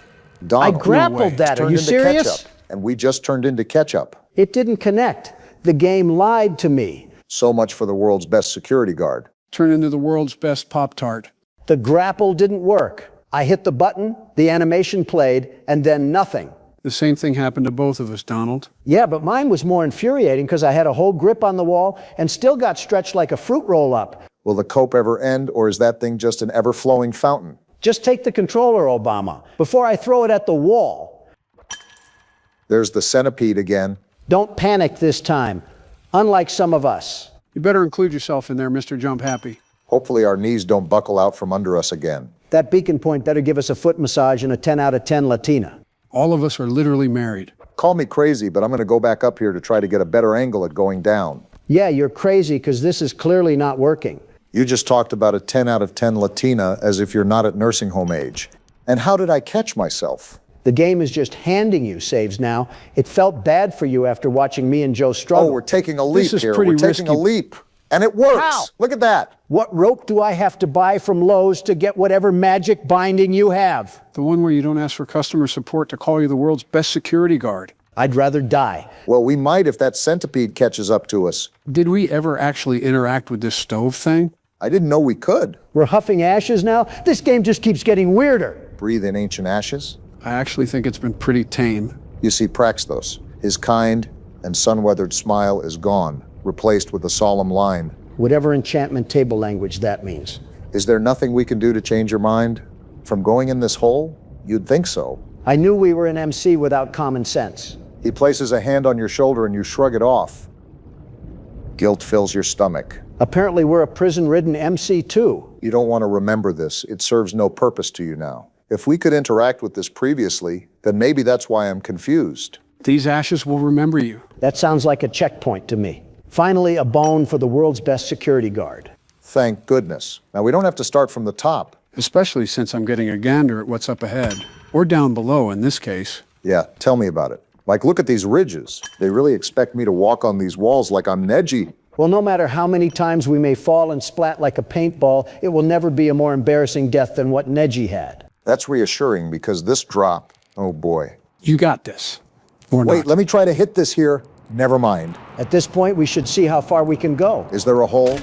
Speaker 3: Donald.
Speaker 1: I grappled that. Are you serious?
Speaker 3: Ketchup, and we just turned into ketchup.
Speaker 1: It didn't connect. The game lied to me.
Speaker 3: So much for the world's best security guard.
Speaker 2: Turn into the world's best Pop-Tart.
Speaker 1: The grapple didn't work. I hit the button, the animation played, and then nothing.
Speaker 2: The same thing happened to both of us, Donald.
Speaker 1: Yeah, but mine was more infuriating because I had a whole grip on the wall and still got stretched like a fruit roll-up.
Speaker 3: Will the cope ever end, or is that thing just an ever-flowing fountain?
Speaker 1: Just take the controller, Obama, before I throw it at the wall.
Speaker 3: There's the centipede again.
Speaker 1: Don't panic this time, unlike some of us.
Speaker 2: You better include yourself in there, Mr. Jump Happy.
Speaker 3: Hopefully our knees don't buckle out from under us again.
Speaker 1: That beacon point better give us a foot massage and a 10 out of 10 Latina.
Speaker 2: All of us are literally married.
Speaker 3: Call me crazy, but I'm going to go back up here to try to get a better angle at going down.
Speaker 1: Yeah, you're crazy because this is clearly not working.
Speaker 3: You just talked about a 10 out of 10 Latina as if you're not at nursing home age. And how did I catch myself?
Speaker 1: The game is just handing you saves now. It felt bad for you after watching me and Joe struggle.
Speaker 3: Oh, we're taking a leap here.
Speaker 2: We're
Speaker 3: taking a leap. And it works.
Speaker 1: How?
Speaker 3: Look at that.
Speaker 1: What rope do I have to buy from Lowe's to get whatever magic binding you have?
Speaker 2: The one where you don't ask for customer support to call you the world's best security guard.
Speaker 1: I'd rather die.
Speaker 3: Well, we might if that centipede catches up to us.
Speaker 2: Did we ever actually interact with this stove thing?
Speaker 3: I didn't know we could.
Speaker 1: We're huffing ashes now? This game just keeps getting weirder.
Speaker 3: Breathe in ancient ashes.
Speaker 2: I actually think it's been pretty tame.
Speaker 3: You see Praxtos. His kind and sun-weathered smile is gone, replaced with a solemn line.
Speaker 1: Whatever enchantment table language that means.
Speaker 3: Is there nothing we can do to change your mind? From going in this hole? You'd think so.
Speaker 1: I knew we were an MC without common sense.
Speaker 3: He places a hand on your shoulder and you shrug it off. Guilt fills your stomach.
Speaker 1: Apparently we're a prison-ridden MC too.
Speaker 3: You don't want to remember this. It serves no purpose to you now. If we could interact with this previously, then maybe that's why I'm confused.
Speaker 2: These ashes will remember you.
Speaker 1: That sounds like a checkpoint to me. Finally, a bone for the world's best security guard.
Speaker 3: Thank goodness. Now, we don't have to start from the top.
Speaker 2: Especially since I'm getting a gander at what's up ahead. Or down below, in this case.
Speaker 3: Yeah, tell me about it. Like, look at these ridges. They really expect me to walk on these walls like I'm Neji.
Speaker 1: Well, no matter how many times we may fall and splat like a paintball, it will never be a more embarrassing death than what Neji had.
Speaker 3: That's reassuring because this drop, oh boy.
Speaker 2: You got this. Or
Speaker 3: Wait,
Speaker 2: not.
Speaker 3: let me try to hit this here. Never mind.
Speaker 1: At this point, we should see how far we can go.
Speaker 3: Is there a hole?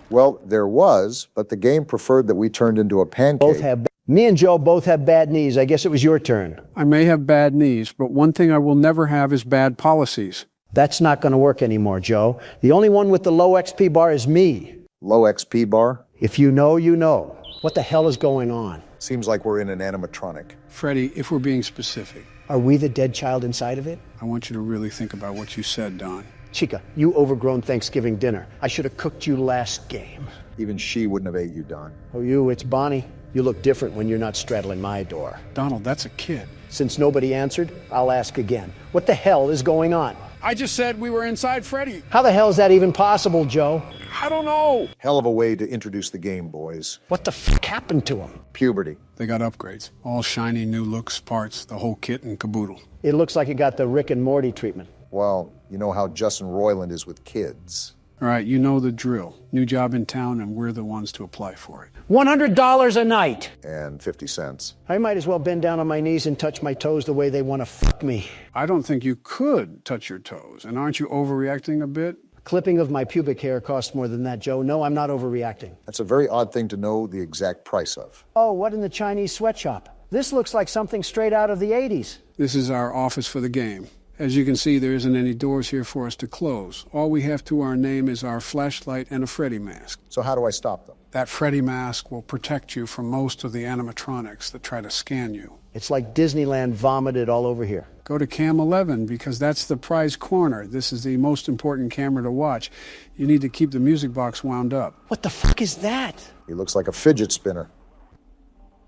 Speaker 3: Well, there was, but the game preferred that we turned into a pancake.
Speaker 1: Me and Joe both have bad knees. I guess it was your turn.
Speaker 2: I may have bad knees, but one thing I will never have is bad policies.
Speaker 1: That's not going to work anymore, Joe. The only one with the low XP bar is me.
Speaker 3: Low XP bar?
Speaker 1: If you know, you know. What the hell is going on?
Speaker 3: Seems like we're in an animatronic.
Speaker 2: Freddy, if we're being specific.
Speaker 1: Are we the dead child inside of it?
Speaker 2: I want you to really think about what you said, Don.
Speaker 1: Chica, you overgrown Thanksgiving dinner. I should have cooked you last game.
Speaker 3: Even she wouldn't have ate you, Don.
Speaker 1: Oh, it's Bonnie. You look different when you're not straddling my door.
Speaker 2: Donald, that's a kid.
Speaker 1: Since nobody answered, I'll ask again. What the hell is going on?
Speaker 2: I just said we were inside Freddy.
Speaker 1: How the hell is that even possible, Joe?
Speaker 2: I don't know.
Speaker 3: Hell of a way to introduce the game, boys.
Speaker 1: What the f*** happened to him?
Speaker 3: Puberty.
Speaker 2: They got upgrades. All shiny new looks, parts, the whole kit and caboodle.
Speaker 1: It looks like it got the Rick and Morty treatment.
Speaker 3: Well, you know how Justin Roiland is with kids.
Speaker 2: All right, you know the drill. New job in town, and we're the ones to apply for it.
Speaker 1: $100 a night.
Speaker 3: And 50 cents.
Speaker 1: I might as well bend down on my knees and touch my toes the way they want to fuck me.
Speaker 2: I don't think you could touch your toes. And aren't you overreacting a bit?
Speaker 1: Clipping of my pubic hair costs more than that, Joe. No, I'm not overreacting.
Speaker 3: That's a very odd thing to know the exact price of.
Speaker 1: Oh, what in the Chinese sweatshop? This looks like something straight out of the 80s.
Speaker 2: This is our office for the game. As you can see, there isn't any doors here for us to close. All we have to our name is our flashlight and a Freddy mask.
Speaker 3: So how do I stop them?
Speaker 2: That Freddy mask will protect you from most of the animatronics that try to scan you.
Speaker 1: It's like Disneyland vomited all over here.
Speaker 2: Go to Cam 11 because that's the prize corner. This is the most important camera to watch. You need to keep the music box wound up.
Speaker 1: What the fuck is that?
Speaker 3: He looks like a fidget spinner.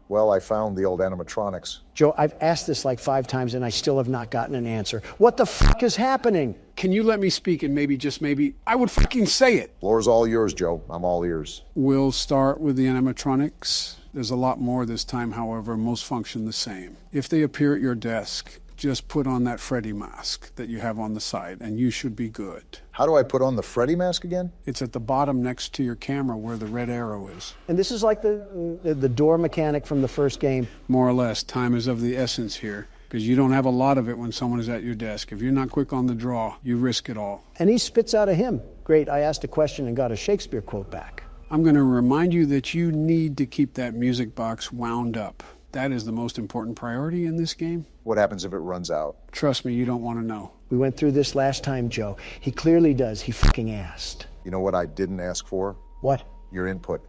Speaker 3: Well, I found the old animatronics.
Speaker 1: Joe, I've asked this like 5 times and I still have not gotten an answer. What the fuck is happening?
Speaker 2: Can you let me speak and maybe, just maybe, I would fucking say it.
Speaker 3: Floor's all yours, Joe. I'm all ears.
Speaker 2: We'll start with the animatronics. There's a lot more this time, however, most function the same. If they appear at your desk, just put on that Freddy mask that you have on the side and you should be good.
Speaker 3: How do I put on the Freddy mask again?
Speaker 2: It's at the bottom next to your camera where the red arrow is.
Speaker 1: And this is like the door mechanic from the first game.
Speaker 2: More or less, time is of the essence here, because you don't have a lot of it when someone is at your desk. If you're not quick on the draw, you risk it all.
Speaker 1: And he spits out a hymn. Great, I asked a question and got a Shakespeare quote back.
Speaker 2: I'm going to remind you that you need to keep that music box wound up. That is the most important priority in this game.
Speaker 3: What happens if it runs out?
Speaker 2: Trust me, you don't want to know.
Speaker 1: We went through this last time, Joe. He clearly does. He fucking asked.
Speaker 3: You know what I didn't ask for?
Speaker 1: What?
Speaker 3: Your input.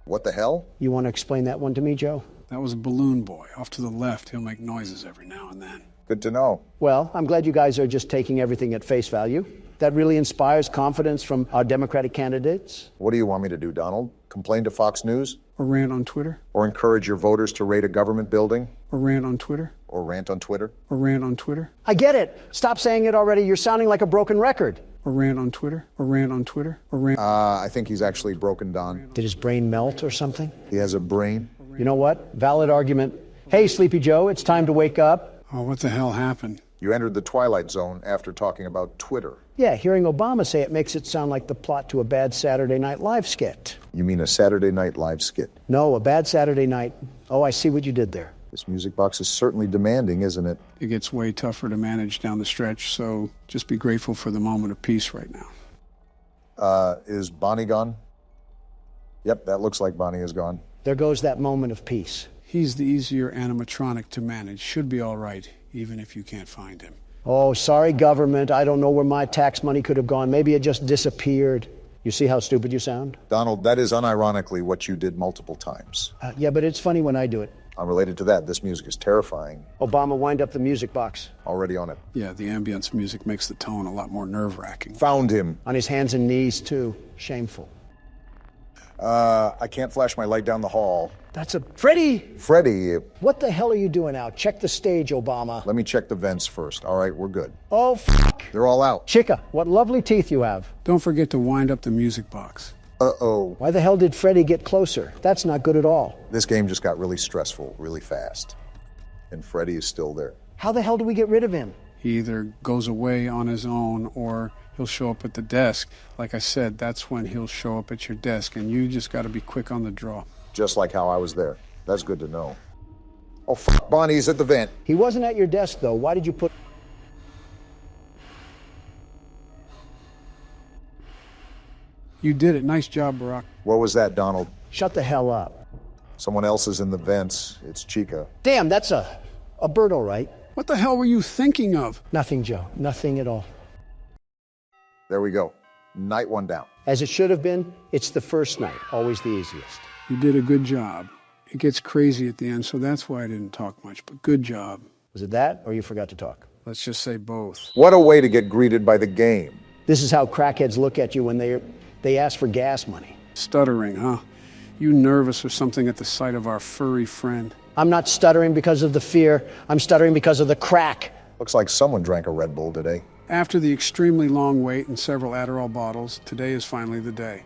Speaker 3: What the hell?
Speaker 1: You want to explain that one to me, Joe?
Speaker 2: That was a balloon boy. Off to the left, he'll make noises every now and then.
Speaker 3: Good to know.
Speaker 1: Well, I'm glad you guys are just taking everything at face value. That really inspires confidence from our Democratic candidates.
Speaker 3: What do you want me to do, Donald? Complain to Fox News?
Speaker 2: Or rant on Twitter?
Speaker 3: Or encourage your voters to raid a government building?
Speaker 2: Or rant on Twitter?
Speaker 3: Or rant on Twitter?
Speaker 2: Or rant on Twitter?
Speaker 1: I get it. Stop saying it already. You're sounding like a broken record.
Speaker 2: Or rant on Twitter? Or rant on Twitter? Or rant...
Speaker 3: I think he's actually broken, Don.
Speaker 1: Did his brain melt or something?
Speaker 3: He has a brain.
Speaker 1: You know what? Valid argument. Hey, Sleepy Joe, it's time to wake up.
Speaker 2: Oh, what the hell happened?
Speaker 3: You entered the Twilight Zone after talking about Twitter.
Speaker 1: Yeah, hearing Obama say it makes it sound like the plot to a bad Saturday Night Live skit.
Speaker 3: You mean a Saturday Night Live skit?
Speaker 1: No, a bad Saturday night. Oh, I see what you did there.
Speaker 3: This music box is certainly demanding, isn't it?
Speaker 2: It gets way tougher to manage down the stretch, so just be grateful for the moment of peace right now.
Speaker 3: Is Bonnie gone? Yep, that looks like Bonnie is gone.
Speaker 1: There goes that moment of peace.
Speaker 2: He's the easier animatronic to manage. Should be all right, even if you can't find him.
Speaker 1: Oh, sorry, government. I don't know where my tax money could have gone. Maybe it just disappeared. You see how stupid you sound?
Speaker 3: Donald, that is unironically what you did multiple times.
Speaker 1: Yeah, but it's funny when I do it.
Speaker 3: Unrelated to that, this music is terrifying.
Speaker 1: Obama, wind up the music box.
Speaker 3: Already on it.
Speaker 2: Yeah, the ambience music makes the tone a lot more nerve-wracking.
Speaker 3: Found him.
Speaker 1: On his hands and knees, too. Shameful.
Speaker 3: I can't flash my light down the hall.
Speaker 1: That's a... Freddy!
Speaker 3: Freddy,
Speaker 1: What the hell are you doing out? Check the stage, Obama.
Speaker 3: let me check the vents first. All right, we're good.
Speaker 1: Oh, fuck.
Speaker 3: They're all out.
Speaker 1: Chica, what lovely teeth you have.
Speaker 2: Don't forget to wind up the music box.
Speaker 3: Uh-oh.
Speaker 1: Why the hell did Freddy get closer? That's not good at all.
Speaker 3: This game just got really stressful, really fast. And Freddy is still there.
Speaker 1: How the hell do we get rid of him?
Speaker 2: He either goes away on his own or he'll show up at the desk. Like I said, that's when he'll show up at your desk, and you just got to be quick on the draw.
Speaker 3: Just like how I was there. That's good to know. Oh, fuck, Bonnie's at the vent.
Speaker 1: He wasn't at your desk, though. Why did you put...
Speaker 2: You did it. Nice job, Barack.
Speaker 3: What was that, Donald?
Speaker 1: Shut the hell up.
Speaker 3: Someone else is in the vents. It's Chica.
Speaker 1: Damn, that's a bird, all right.
Speaker 2: What the hell were you thinking of?
Speaker 1: Nothing, Joe. Nothing at all.
Speaker 3: There we go. Night one down.
Speaker 1: As it should have been, it's the first night. Always the easiest.
Speaker 2: You did a good job. It gets crazy at the end, so that's why I didn't talk much, but good job.
Speaker 1: Was it that, or you forgot to talk?
Speaker 2: Let's just say both.
Speaker 3: What a way to get greeted by the game.
Speaker 1: This is how crackheads look at you when they ask for gas money.
Speaker 2: Stuttering, huh? You nervous or something at the sight of our furry friend?
Speaker 1: I'm not stuttering because of the fear. I'm stuttering because of the crack.
Speaker 3: Looks like someone drank a Red Bull today.
Speaker 2: After the extremely long wait and several Adderall bottles, today is finally the day.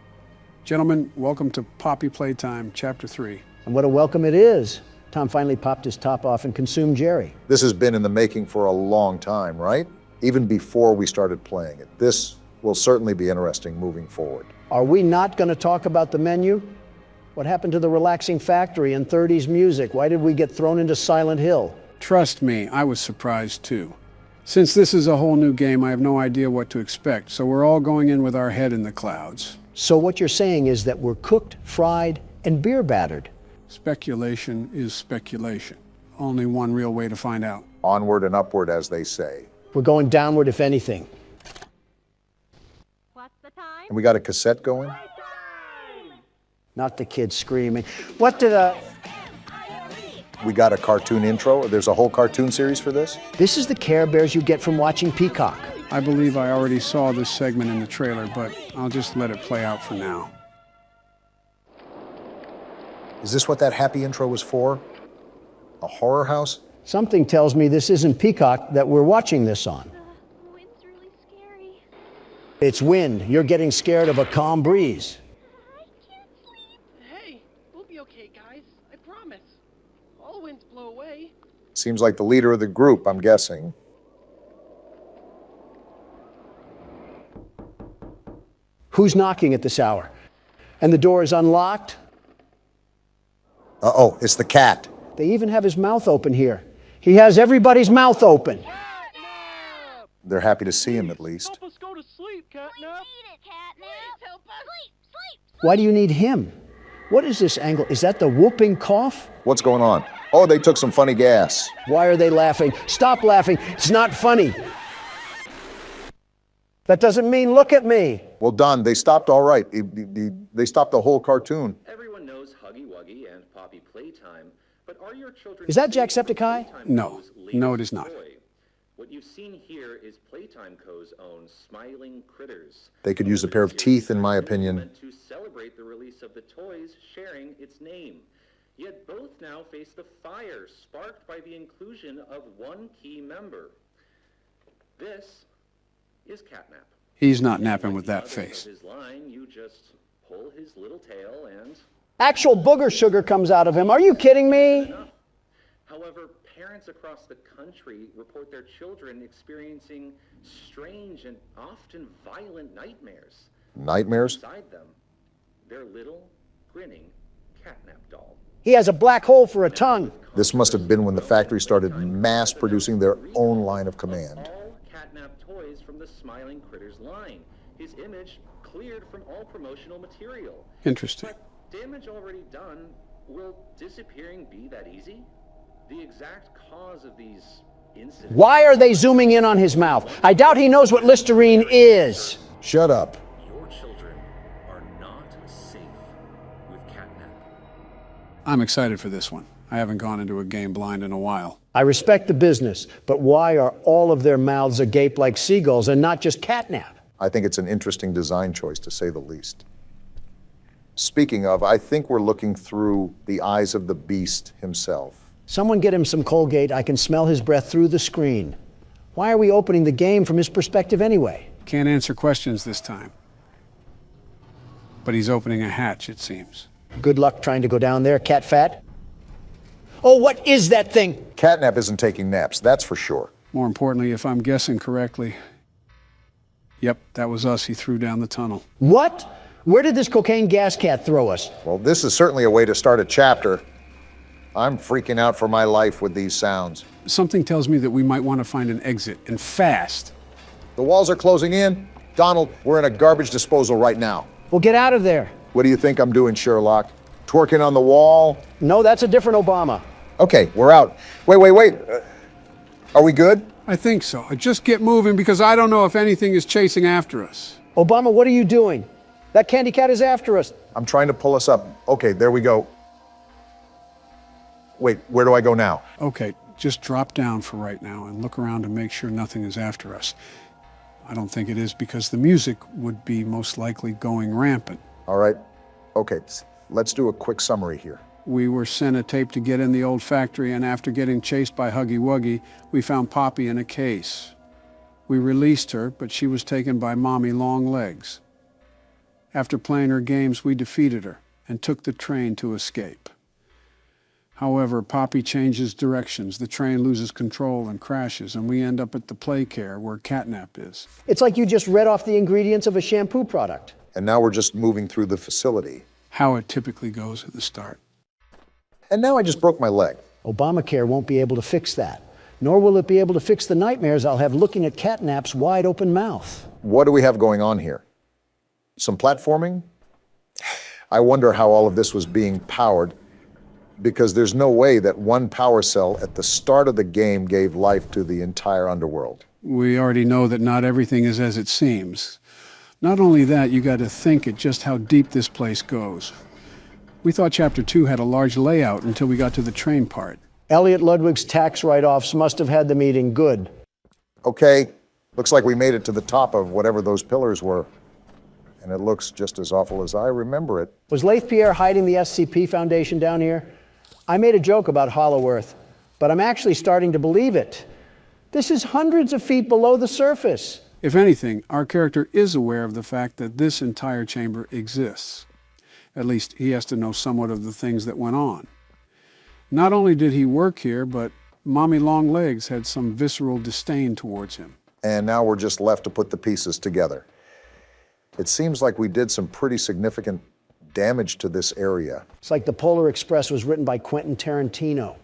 Speaker 2: Gentlemen, welcome to Poppy Playtime, Chapter 3.
Speaker 1: And what a welcome it is. Tom finally popped his top off and consumed Jerry.
Speaker 3: This has been in the making for a long time, right? Even before we started playing it. This will certainly be interesting moving forward.
Speaker 1: Are we not going to talk about the menu? What happened to the relaxing factory and 30s music? Why did we get thrown into Silent Hill?
Speaker 2: Trust me, I was surprised too. Since this is a whole new game, I have no idea what to expect, so we're all going in with our head in the clouds.
Speaker 1: So what you're saying is that we're cooked, fried, and beer battered.
Speaker 2: Speculation is speculation. Only one real way to find out.
Speaker 3: Onward and upward, as they say.
Speaker 1: We're going downward, if anything.
Speaker 11: What's the time?
Speaker 3: And we got a cassette going?
Speaker 1: Not the kids screaming. What did
Speaker 3: We got a cartoon intro? There's a whole cartoon series for this?
Speaker 1: This is the Care Bears you get from watching Peacock.
Speaker 2: I believe I already saw this segment in the trailer, but I'll just let it play out for now.
Speaker 3: Is this what that happy intro was for? A horror house?
Speaker 1: Something tells me this isn't Peacock that we're watching this on.
Speaker 11: The wind's really scary.
Speaker 1: It's wind. You're getting scared of a calm breeze.
Speaker 11: I can't sleep.
Speaker 12: Hey, we'll be okay, guys. I promise. All winds blow away.
Speaker 3: Seems like the leader of the group, I'm guessing.
Speaker 1: Who's knocking at this hour? And the door is unlocked?
Speaker 3: Uh-oh, it's the cat.
Speaker 1: They even have his mouth open here. He has everybody's mouth open.
Speaker 3: They're happy to see him, at least.
Speaker 12: Help us go to sleep, Catnap.
Speaker 11: We need it, Catnap. Help us. Sleep.
Speaker 1: Why do you need him? What is this angle? Is that the whooping cough?
Speaker 3: What's going on? Oh, they took some funny gas.
Speaker 1: Why are they laughing? Stop laughing. It's not funny. That doesn't mean look at me.
Speaker 3: Well, Don, they stopped all right. They stopped the whole cartoon.
Speaker 13: Everyone knows Huggy Wuggy and Poppy Playtime, but are your children...
Speaker 1: Is that Jacksepticeye?
Speaker 2: No. No, it is not.
Speaker 13: What you've seen here is Playtime Co.'s own Smiling Critters.
Speaker 3: They could use a pair of teeth, in my opinion.
Speaker 13: To celebrate the release of the toys sharing its name. Yet both now face the fire sparked by the inclusion of one key member. This is Catnap.
Speaker 2: He's not napping with that face.
Speaker 13: His line, you just pull his little tail and...
Speaker 1: Actual booger sugar comes out of him. Are you kidding me?
Speaker 13: However, parents across the country report their children experiencing strange and often violent nightmares.
Speaker 3: Nightmares?
Speaker 13: Beside them, their little, grinning Catnap doll.
Speaker 1: He has a black hole for a tongue.
Speaker 3: This must have been when the factory started mass producing their own line of command.
Speaker 13: All Catnap toys from the Smiling Critters line. His image cleared from all promotional material.
Speaker 2: Interesting.
Speaker 13: But damage already done, will disappearing be that easy? The exact cause of these incidents...
Speaker 1: Why are they zooming in on his mouth? I doubt he knows what Listerine is.
Speaker 3: Shut up.
Speaker 13: Your children are not safe with Catnap.
Speaker 2: I'm excited for this one. I haven't gone into a game blind in a while.
Speaker 1: I respect the business, but why are all of their mouths agape like seagulls and not just catnap?
Speaker 3: I think it's an interesting design choice, to say the least. Speaking of, I think we're looking through the eyes of the beast himself.
Speaker 1: Someone get him some Colgate. I can smell his breath through the screen. Why are we opening the game from his perspective anyway?
Speaker 2: Can't answer questions this time. But he's opening a hatch, it seems.
Speaker 1: Good luck trying to go down there, cat fat. Oh, what is that thing?
Speaker 3: Catnap isn't taking naps, that's for sure.
Speaker 2: More importantly, if I'm guessing correctly, yep, that was us he threw down the tunnel.
Speaker 1: What? Where did this cocaine gas cat throw us?
Speaker 3: Well, this is certainly a way to start a chapter. I'm freaking out for my life with these sounds.
Speaker 2: Something tells me that we might want to find an exit, and fast.
Speaker 3: The walls are closing in. Donald, we're in a garbage disposal right now.
Speaker 1: Well, get out of there.
Speaker 3: What do you think I'm doing, Sherlock? Twerking on the wall?
Speaker 1: No, that's a different Obama.
Speaker 3: Okay, we're out. Wait. Are we good?
Speaker 2: I think so. Just get moving because I don't know if anything is chasing after us.
Speaker 1: Obama, what are you doing? That candy cat is after us.
Speaker 3: I'm trying to pull us up. Okay, there we go. Wait, where do I go now?
Speaker 2: Okay, just drop down for right now and look around to make sure nothing is after us. I don't think it is because the music would be most likely going rampant.
Speaker 3: All right. Okay, let's do a quick summary here.
Speaker 2: We were sent a tape to get in the old factory, and after getting chased by Huggy Wuggy, we found Poppy in a case. We released her, but she was taken by Mommy Longlegs. After playing her games, we defeated her and took the train to escape. However, Poppy changes directions, the train loses control and crashes, and we end up at the play care where Catnap is.
Speaker 1: It's like you just read off the ingredients of a shampoo product.
Speaker 3: And now we're just moving through the facility.
Speaker 2: How it typically goes at the start.
Speaker 3: And now I just broke my leg.
Speaker 1: Obamacare won't be able to fix that, nor will it be able to fix the nightmares I'll have looking at Catnap's wide open mouth.
Speaker 3: What do we have going on here? Some platforming? I wonder how all of this was being powered, because there's no way that one power cell at the start of the game gave life to the entire underworld.
Speaker 2: We already know that not everything is as it seems. Not only that, you got to think at just how deep this place goes. We thought Chapter 2 had a large layout until we got to the train part.
Speaker 1: Elliot Ludwig's tax write-offs must have had the meeting good.
Speaker 3: Okay, looks like we made it to the top of whatever those pillars were. And it looks just as awful as I remember it.
Speaker 1: Was Leith Pierre hiding the SCP Foundation down here? I made a joke about Hollow Earth, but I'm actually starting to believe it. This is hundreds of feet below the surface.
Speaker 2: If anything, our character is aware of the fact that this entire chamber exists. At least he has to know somewhat of the things that went on. Not only did he work here, but Mommy Longlegs had some visceral disdain towards him.
Speaker 3: And now we're just left to put the pieces together. It seems like we did some pretty significant damage to this area.
Speaker 1: It's like the Polar Express was written by Quentin Tarantino.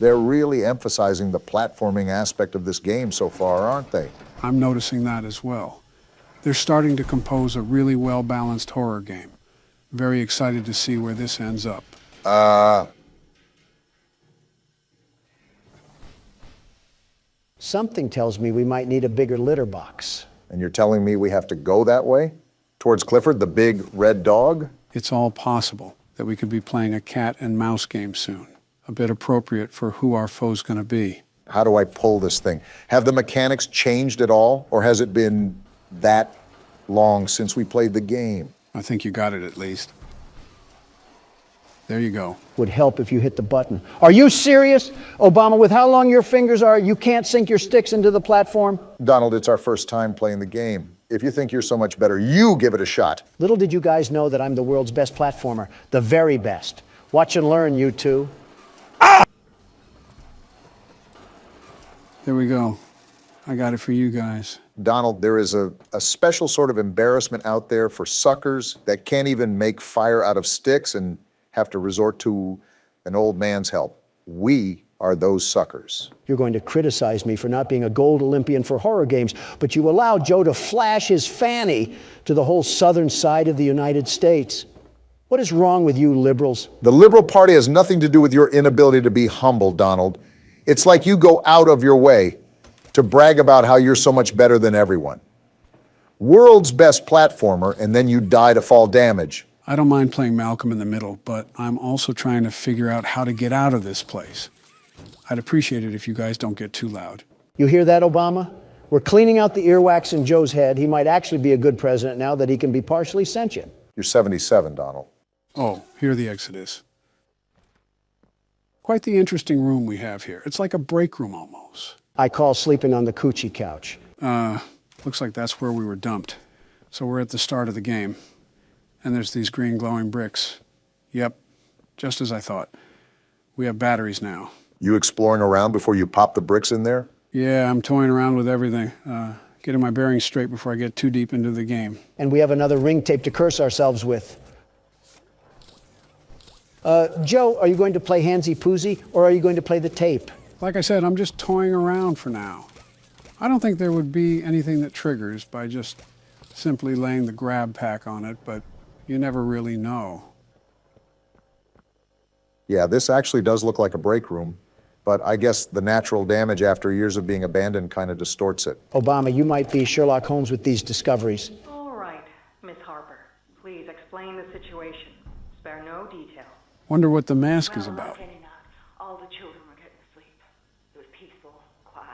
Speaker 3: They're really emphasizing the platforming aspect of this game so far, aren't they?
Speaker 2: I'm noticing that as well. They're starting to compose a really well-balanced horror game. Very excited to see where this ends up.
Speaker 1: Something tells me we might need a bigger litter box.
Speaker 3: And you're telling me we have to go that way? Towards Clifford, the big red dog?
Speaker 2: It's all possible that we could be playing a cat and mouse game soon. A bit appropriate for who our foe's going to be.
Speaker 3: How do I pull this thing? Have the mechanics changed at all? Or has it been that long since we played the game?
Speaker 2: I think you got it at least. There you go.
Speaker 1: Would help if you hit the button. Are you serious? Obama, with how long your fingers are, you can't sink your sticks into the platform?
Speaker 3: Donald, it's our first time playing the game. If you think you're so much better, you give it a shot.
Speaker 1: Little did you guys know that I'm the world's best platformer. The very best. Watch and learn, you two.
Speaker 2: There we go. I got it for you guys.
Speaker 3: Donald, there is a special sort of embarrassment out there for suckers that can't even make fire out of sticks and have to resort to an old man's help. We are those suckers.
Speaker 1: You're going to criticize me for not being a gold Olympian for horror games, but you allow Joe to flash his fanny to the whole southern side of the United States. What is wrong with you liberals?
Speaker 3: The Liberal Party has nothing to do with your inability to be humble, Donald. It's like you go out of your way to brag about how you're so much better than everyone. World's best platformer, and then you die to fall damage.
Speaker 2: I don't mind playing Malcolm in the middle, but I'm also trying to figure out how to get out of this place. I'd appreciate it if you guys don't get too loud.
Speaker 1: You hear that, Obama? We're cleaning out the earwax in Joe's head. He might actually be a good president now that he can be partially sentient.
Speaker 3: You're 77, Donald.
Speaker 2: Oh, here the exit is. Quite the interesting room we have here. It's like a break room almost.
Speaker 1: I call sleeping on the coochie couch.
Speaker 2: Looks like that's where we were dumped. So we're at the start of the game. And there's these green glowing bricks. Yep, just as I thought. We have batteries now.
Speaker 3: You exploring around before you pop the bricks in there?
Speaker 2: Yeah, I'm toying around with everything. Getting my bearings straight before I get too deep into the game.
Speaker 1: And we have another ring tape to curse ourselves with. Joe, are you going to play Handsy Poozy, or are you going to play the tape?
Speaker 2: Like I said, I'm just toying around for now. I don't think there would be anything that triggers by just simply laying the grab pack on it, but you never really know.
Speaker 3: Yeah, this actually does look like a break room, but I guess the natural damage after years of being abandoned kind of distorts it.
Speaker 1: Obama, you might be Sherlock Holmes with these discoveries.
Speaker 14: All right, Miss Harper. Please explain the situation. Spare no detail.
Speaker 2: Wonder what the mask is about.
Speaker 14: All the children were getting asleep. It was peaceful, quiet.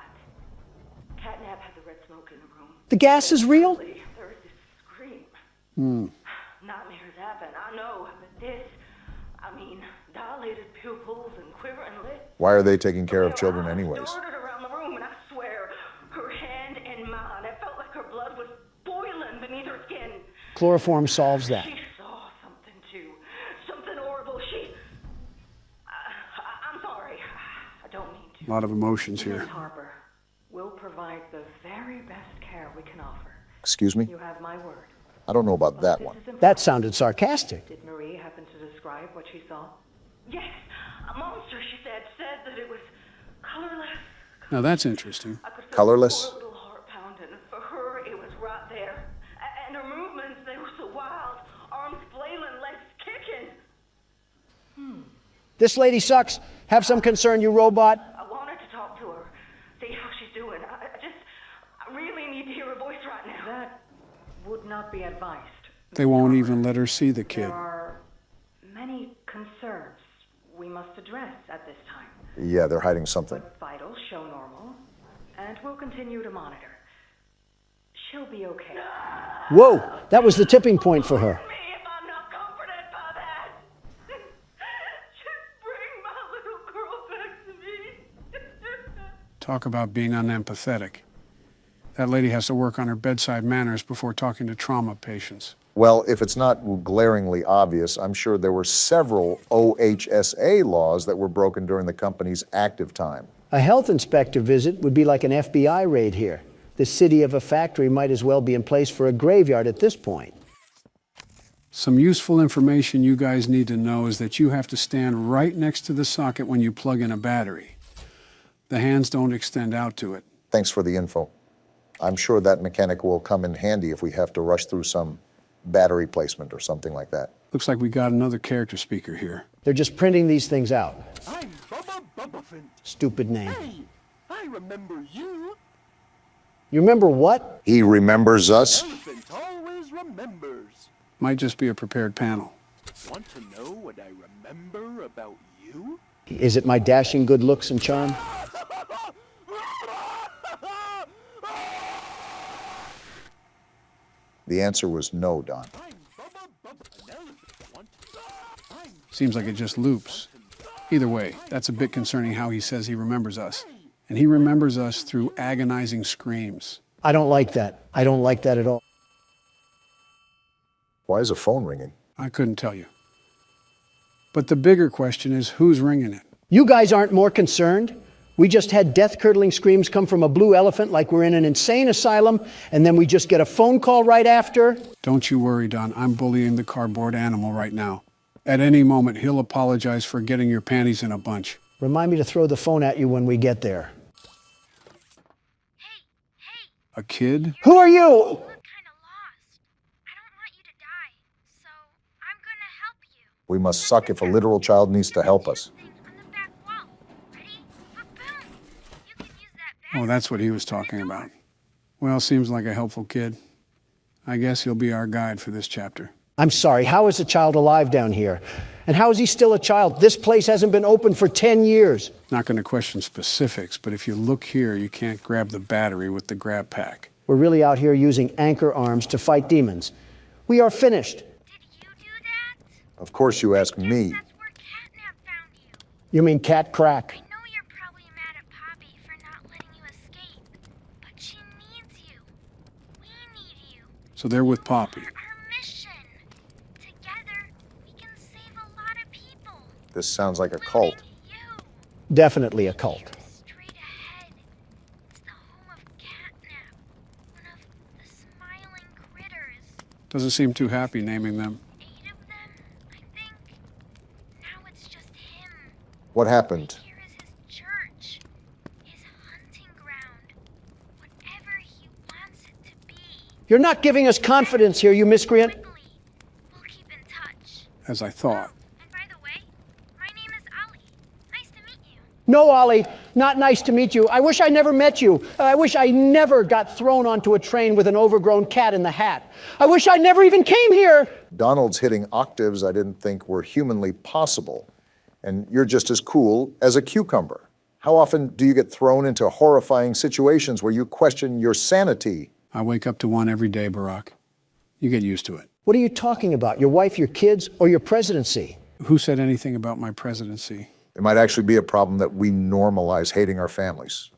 Speaker 14: Catnap had the red smoke in the room.
Speaker 1: The gas is real?
Speaker 14: There was this scream. Nightmares happen, I know, but this, I mean, dilated pupils and quivering lips.
Speaker 3: Why are they taking care of children anyways?
Speaker 14: Darted around the room, and I swear, her hand in mine, it felt like her blood was boiling beneath her skin.
Speaker 1: Chloroform solves that.
Speaker 14: She saw something too, something horrible. I'm sorry, I don't mean to.
Speaker 2: A lot of emotions
Speaker 14: Miss
Speaker 2: here.
Speaker 14: Harper, we'll provide the very best care we can offer.
Speaker 3: Excuse me?
Speaker 14: You have my word.
Speaker 3: I don't know about that one.
Speaker 1: That sounded sarcastic.
Speaker 14: Did Marie happen to describe what she saw? Yes, a monster, she said that it was colorless.
Speaker 2: Now that's interesting.
Speaker 3: Colorless?
Speaker 14: Poor little heart pounding. For her, it was right there. And her movements, they were so wild. Arms flailing, legs kicking.
Speaker 1: This lady sucks. Have some concern, you robot.
Speaker 14: I wanted to talk to her, see how she's doing. I really need to hear her voice right now. That would not be advised.
Speaker 2: They won't even let her see the kid.
Speaker 14: There are many concerns we must address at this time.
Speaker 3: Yeah, they're hiding something.
Speaker 14: But vitals show normal, and we'll continue to monitor. She'll be okay.
Speaker 1: Whoa, that was the tipping point for her.
Speaker 14: If I'm not comforted by that, just bring my little girl back to me.
Speaker 2: Talk about being unempathetic. That lady has to work on her bedside manners before talking to trauma patients.
Speaker 3: Well, if it's not glaringly obvious, I'm sure there were several OHSA laws that were broken during the company's active time.
Speaker 1: A health inspector visit would be like an FBI raid here. The city of a factory might as well be in place for a graveyard at this point.
Speaker 2: Some useful information you guys need to know is that you have to stand right next to the socket when you plug in a battery. The hands don't extend out to it.
Speaker 3: Thanks for the info. I'm sure that mechanic will come in handy if we have to rush through some battery placement or something like that.
Speaker 2: Looks like we got another character speaker here.
Speaker 1: They're just printing these things out.
Speaker 12: I'm Bubba Bubbaphant.
Speaker 1: Stupid name.
Speaker 12: Hey, I remember you.
Speaker 1: You remember what?
Speaker 3: He remembers us?
Speaker 12: Elephant always remembers.
Speaker 2: Might just be a prepared panel.
Speaker 12: Want to know what I remember about you?
Speaker 1: Is it my dashing good looks and charm?
Speaker 3: The answer was no, Don.
Speaker 2: Seems like it just loops. Either way, that's a bit concerning how he says he remembers us. And he remembers us through agonizing screams.
Speaker 1: I don't like that. I don't like that at all.
Speaker 3: Why is a phone ringing?
Speaker 2: I couldn't tell you. But the bigger question is, who's ringing it?
Speaker 1: You guys aren't more concerned? We just had death-curdling screams come from a blue elephant like we're in an insane asylum, and then we just get a phone call right after?
Speaker 2: Don't you worry, Don. I'm bullying the cardboard animal right now. At any moment, he'll apologize for getting your panties in a bunch.
Speaker 1: Remind me to throw the phone at you when we get there.
Speaker 2: A kid?
Speaker 1: Who are you?
Speaker 3: We must suck if a literal child needs to help us.
Speaker 2: Oh, that's what he was talking about. Well, seems like a helpful kid. I guess he'll be our guide for this chapter.
Speaker 1: I'm sorry, how is a child alive down here? And how is he still a child? This place hasn't been open for 10 years.
Speaker 2: Not going to question specifics, but if you look here, you can't grab the battery with the grab pack.
Speaker 1: We're really out here using anchor arms to fight demons. We are finished.
Speaker 11: Did you do that?
Speaker 3: Of course you ask me.
Speaker 11: That's where Catnap found you.
Speaker 1: You mean cat crack?
Speaker 11: I know you're probably mad at Poppy for not letting you escape, but she needs you. We need you.
Speaker 2: So they're with Poppy.
Speaker 11: Our mission. Together, we can save a lot of people.
Speaker 3: This sounds like a cult.
Speaker 1: Definitely a cult.
Speaker 11: Straight ahead. It's the home of Catnap, one of the smiling critters.
Speaker 2: Doesn't seem too happy naming them.
Speaker 11: 8 of them, I think. Now it's just him.
Speaker 3: What happened?
Speaker 11: Here is his church, his hunting ground, whatever he wants it to be.
Speaker 1: You're not giving us confidence here, you miscreant.
Speaker 11: We'll keep in touch.
Speaker 2: As I thought.
Speaker 11: And by the way, my name is Ollie. Nice to meet you.
Speaker 1: No, Ollie, not nice to meet you. I wish I never met you. I wish I never got thrown onto a train with an overgrown cat in the hat. I wish I never even came here.
Speaker 3: Donald's hitting octaves I didn't think were humanly possible. And you're just as cool as a cucumber. How often do you get thrown into horrifying situations where you question your sanity?
Speaker 2: I wake up to one every day, Barack. You get used to it.
Speaker 1: What are you talking about? Your wife, your kids, or your presidency?
Speaker 2: Who said anything about my presidency?
Speaker 3: It might actually be a problem that we normalize hating our families.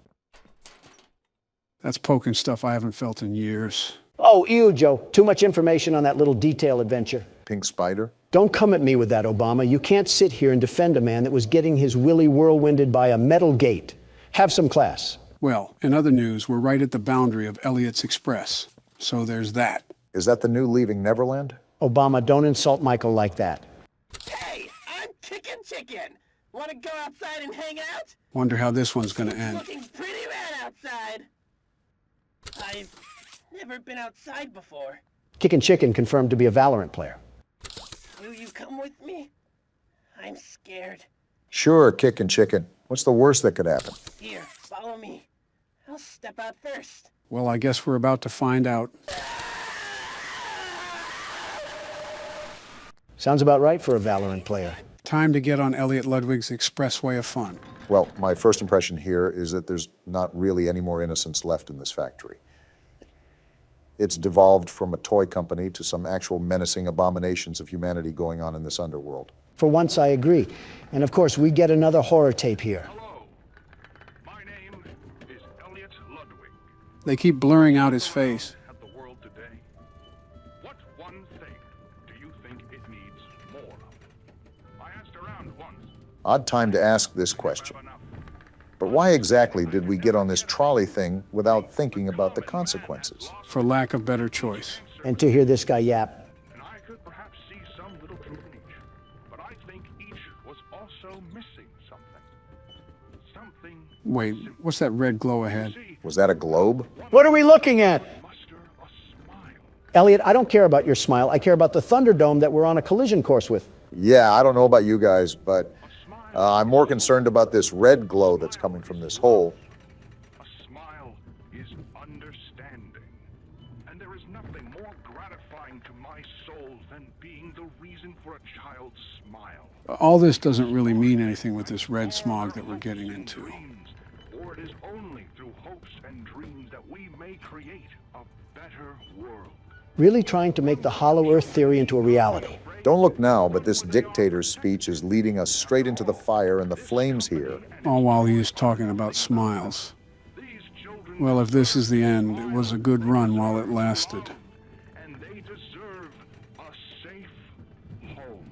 Speaker 2: That's poking stuff I haven't felt in years.
Speaker 1: Oh, ew, Joe. Too much information on that little detail adventure.
Speaker 3: Pink spider?
Speaker 1: Don't come at me with that, Obama. You can't sit here and defend a man that was getting his willy whirlwinded by a metal gate. Have some class.
Speaker 2: Well, in other news, we're right at the boundary of Elliot's Express. So there's that.
Speaker 3: Is that the new Leaving Neverland?
Speaker 1: Obama, don't insult Michael like that.
Speaker 12: Hey, I'm Chicken. Want to go outside and hang out?
Speaker 2: Wonder how this one's gonna end.
Speaker 12: Looking pretty rad outside. I've never been outside before.
Speaker 1: Kickin' Chicken confirmed to be a Valorant player.
Speaker 12: Will you come with me? I'm scared.
Speaker 3: Sure, Kickin' Chicken. What's the worst that could happen?
Speaker 12: Here, follow me. I'll step out first.
Speaker 2: Well, I guess we're about to find out.
Speaker 1: Sounds about right for a Valorant player.
Speaker 2: Time to get on Elliot Ludwig's expressway of fun.
Speaker 3: Well, my first impression here is that there's not really any more innocence left in this factory. It's devolved from a toy company to some actual menacing abominations of humanity going on in this underworld.
Speaker 1: For once, I agree. And of course, we get another horror tape here.
Speaker 9: Hello. My name is Elliot Ludwig.
Speaker 2: They keep blurring out his face.
Speaker 9: At the world today. What one thing do you think it needs more of? I asked around once.
Speaker 3: Odd time to ask this question. But why exactly did we get on this trolley thing without thinking about the consequences?
Speaker 2: For lack of better choice.
Speaker 1: And to hear this guy yap.
Speaker 9: And I could perhaps see some little truth in each. But I think each was also missing something. Something.
Speaker 2: Wait, what's that red glow ahead?
Speaker 3: Was that a globe?
Speaker 1: What are we looking at? Elliot, I don't care about your smile. I care about the Thunderdome that we're on a collision course with.
Speaker 3: Yeah, I don't know about you guys, but I'm more concerned about this red glow that's coming from this hole.
Speaker 9: A smile is understanding. And there is nothing more gratifying to my soul than being the reason for a child's smile.
Speaker 2: All this doesn't really mean anything with this red smog that we're getting into.
Speaker 9: For it is only through hopes and dreams that we may create a better world.
Speaker 1: Really trying to make the Hollow Earth theory into a reality.
Speaker 3: Don't look now, but this dictator's speech is leading us straight into the fire and the flames here.
Speaker 2: All while he is talking about smiles. Well, if this is the end, it was a good run while it lasted.
Speaker 9: And they deserve a safe home.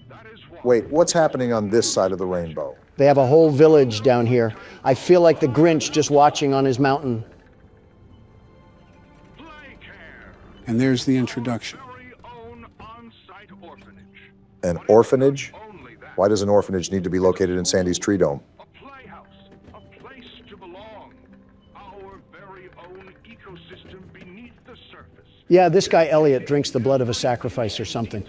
Speaker 9: That is why.
Speaker 3: Wait, what's happening on this side of the rainbow?
Speaker 1: They have a whole village down here. I feel like the Grinch just watching on his mountain.
Speaker 2: And there's the introduction.
Speaker 3: An orphanage? Why does an orphanage need to be located in Sandy's Tree Dome?
Speaker 9: A place to belong. Our very own ecosystem beneath the surface.
Speaker 1: Yeah, this guy Elliot drinks the blood of a sacrifice or something.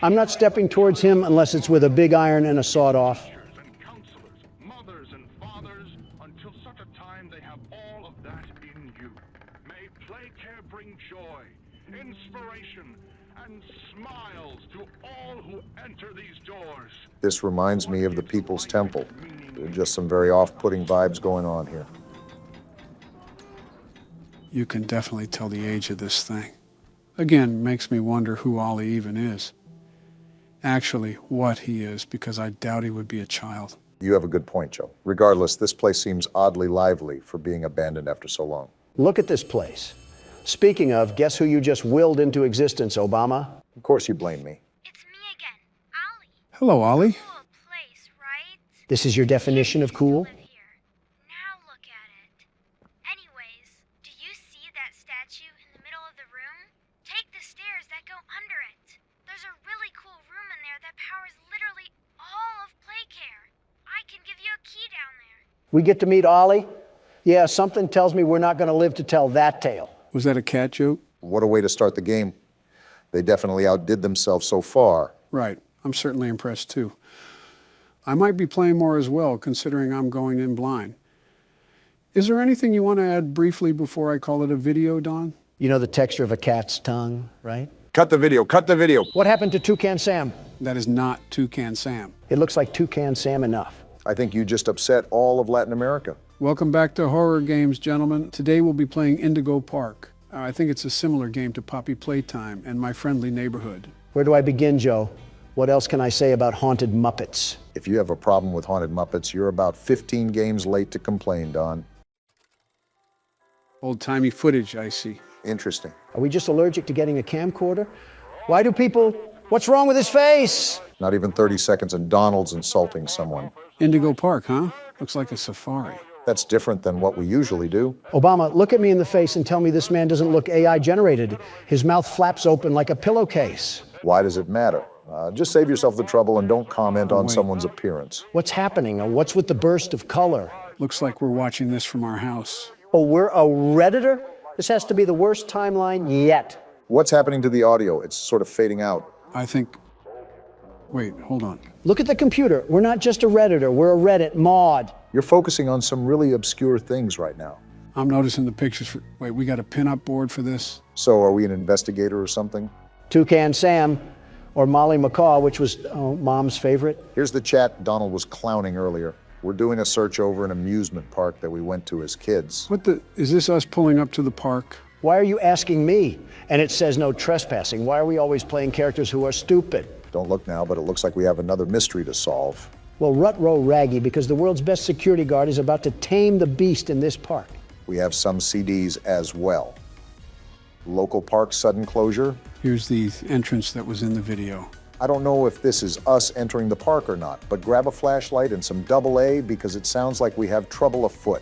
Speaker 1: I'm not stepping towards him unless it's with a big iron and a sawed-off.
Speaker 9: Mothers and fathers, until such a time they have all of that in you. May play care bring joy, inspiration, and smiles to all who enter these doors.
Speaker 3: This reminds me of the People's Temple. There are just some very off-putting vibes going on here.
Speaker 2: You can definitely tell the age of this thing. Again, makes me wonder who Ollie even is. Actually, what he is, because I doubt he would be a child.
Speaker 3: You have a good point, Joe. Regardless, this place seems oddly lively for being abandoned after so long.
Speaker 1: Look at this place. Speaking of, guess who you just willed into existence, Obama?
Speaker 3: Of course you blame me.
Speaker 2: Hello, Ollie.
Speaker 1: This is your definition of cool? We get to meet Ollie? Yeah, something tells me we're not going to live to tell that tale.
Speaker 2: Was that a cat joke?
Speaker 3: What a way to start the game. They definitely outdid themselves so far.
Speaker 2: Right. I'm certainly impressed, too. I might be playing more as well, considering I'm going in blind. Is there anything you want to add briefly before I call it a video, Don?
Speaker 1: You know the texture of a cat's tongue, right?
Speaker 3: Cut the video, cut the video.
Speaker 1: What happened to Toucan Sam?
Speaker 2: That is not Toucan Sam.
Speaker 1: It looks like Toucan Sam enough.
Speaker 3: I think you just upset all of Latin America.
Speaker 2: Welcome back to Horror Games, gentlemen. Today we'll be playing Indigo Park. I think it's a similar game to Poppy Playtime and My Friendly Neighborhood.
Speaker 1: Where do I begin, Joe? What else can I say about haunted Muppets?
Speaker 3: If you have a problem with haunted Muppets, you're about 15 games late to complain, Don.
Speaker 2: Old-timey footage, I see.
Speaker 3: Interesting.
Speaker 1: Are we just allergic to getting a camcorder? Why do people... What's wrong with his face?
Speaker 3: Not even 30 seconds and Donald's insulting someone.
Speaker 2: Indigo Park, huh? Looks like a safari.
Speaker 3: That's different than what we usually do.
Speaker 1: Obama, look at me in the face and tell me this man doesn't look AI generated. His mouth flaps open like a pillowcase.
Speaker 3: Why does it matter? Just save yourself the trouble and don't comment on someone's appearance.
Speaker 1: What's happening? What's with the burst of color?
Speaker 2: Looks like we're watching this from our house.
Speaker 1: Oh, we're a Redditor? This has to be the worst timeline yet.
Speaker 3: What's happening to the audio? It's sort of fading out.
Speaker 2: I think... Wait, hold on.
Speaker 1: Look at the computer. We're not just a Redditor, we're a Reddit mod.
Speaker 3: You're focusing on some really obscure things right now.
Speaker 2: I'm noticing the pictures for... Wait, we got a pin-up board for this?
Speaker 3: So are we an investigator or something?
Speaker 1: Toucan Sam, or Molly McCaw, which was Mom's favorite.
Speaker 3: Here's the chat Donald was clowning earlier. We're doing a search over an amusement park that we went to as kids.
Speaker 2: What the... Is this us pulling up to the park?
Speaker 1: Why are you asking me? And it says no trespassing. Why are we always playing characters who are stupid?
Speaker 3: Don't look now, but it looks like we have another mystery to solve.
Speaker 1: Well, rut-row raggy, because the world's best security guard is about to tame the beast in this park.
Speaker 3: We have some CDs as well. Local park sudden closure.
Speaker 2: Here's the entrance that was in the video.
Speaker 3: I don't know if this is us entering the park or not, but grab a flashlight and some AA because it sounds like we have trouble afoot.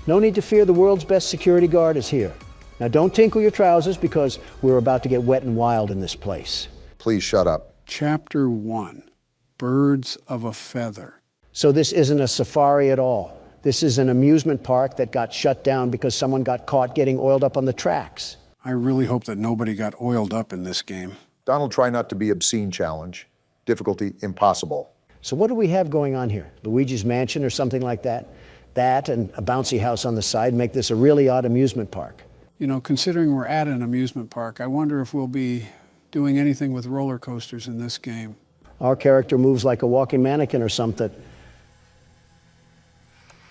Speaker 1: No need to fear, the world's best security guard is here. Now don't tinkle your trousers because we're about to get wet and wild in this place.
Speaker 3: Please shut up.
Speaker 2: Chapter 1, Birds of a Feather.
Speaker 1: So this isn't a safari at all. This is an amusement park that got shut down because someone got caught getting oiled up on the tracks.
Speaker 2: I really hope that nobody got oiled up in this game.
Speaker 3: Donald, try not to be obscene challenge. Difficulty impossible.
Speaker 1: So what do we have going on here? Luigi's Mansion or something like that? That and a bouncy house on the side make this a really odd amusement park.
Speaker 2: You know, considering we're at an amusement park, I wonder if we'll be doing anything with roller coasters in this game.
Speaker 1: Our character moves like a walking mannequin or something.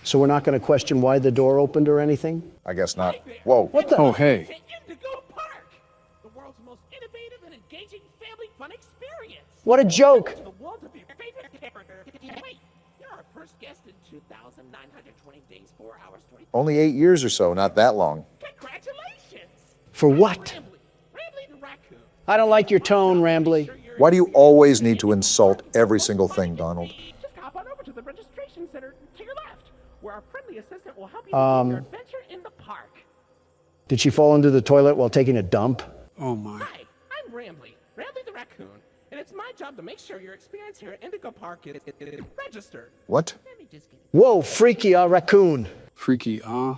Speaker 1: So we're not going to question why the door opened or anything?
Speaker 3: I guess not. Whoa.
Speaker 1: What the?
Speaker 2: Oh, hey.
Speaker 14: Indigo Park, the world's most innovative and engaging family fun experience.
Speaker 1: What a joke.
Speaker 14: The world of your favorite character. Wait, you're our first guest in 2,920 days, 4 hours, 20.
Speaker 3: Only 8 years or so, not that long.
Speaker 14: Congratulations.
Speaker 1: For what?
Speaker 14: Rambly the raccoon.
Speaker 1: I don't like your tone, Rambly.
Speaker 3: Why do you always need to insult every single thing, Donald?
Speaker 14: Just hop on over to the registration center to your left, where our friendly assistant will help you with your adventure in the park.
Speaker 1: Did she fall into the toilet while taking a dump?
Speaker 2: Oh my.
Speaker 14: Hi, I'm Rambly the raccoon, and it's my job to make sure your experience here at Indigo Park is registered.
Speaker 3: What?
Speaker 14: Let me just get
Speaker 1: Whoa, freaky raccoon.
Speaker 2: Freaky,
Speaker 14: don't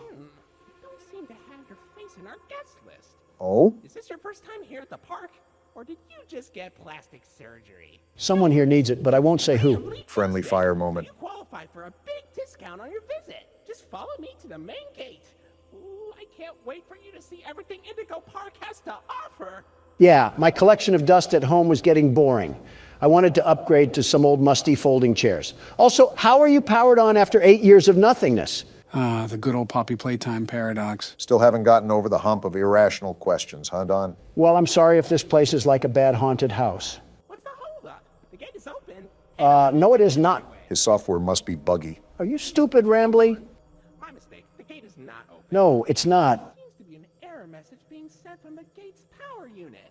Speaker 14: seem to have your face in our guest list.
Speaker 3: Oh?
Speaker 14: Is this your first time here at the park, or did you just get plastic surgery?
Speaker 1: Someone here needs it, but I won't say who.
Speaker 3: Friendly fire moment.
Speaker 14: You qualify for a big discount on your visit. Just follow me to the main gate. Ooh, I can't wait for you to see everything Indigo Park has to offer.
Speaker 1: Yeah, my collection of dust at home was getting boring. I wanted to upgrade to some old musty folding chairs. Also, how are you powered on after 8 years of nothingness?
Speaker 2: Ah, the good old Poppy Playtime paradox.
Speaker 3: Still haven't gotten over the hump of irrational questions, huh, Don?
Speaker 1: Well, I'm sorry if this place is like a bad haunted house.
Speaker 12: What's the holdup? The gate is open.
Speaker 1: No, it is not.
Speaker 3: His software must be buggy.
Speaker 1: Are you stupid, Rambly?
Speaker 12: My mistake. The gate is not open.
Speaker 1: No, it's not.
Speaker 12: There seems to be an error message being sent from the gate's power unit.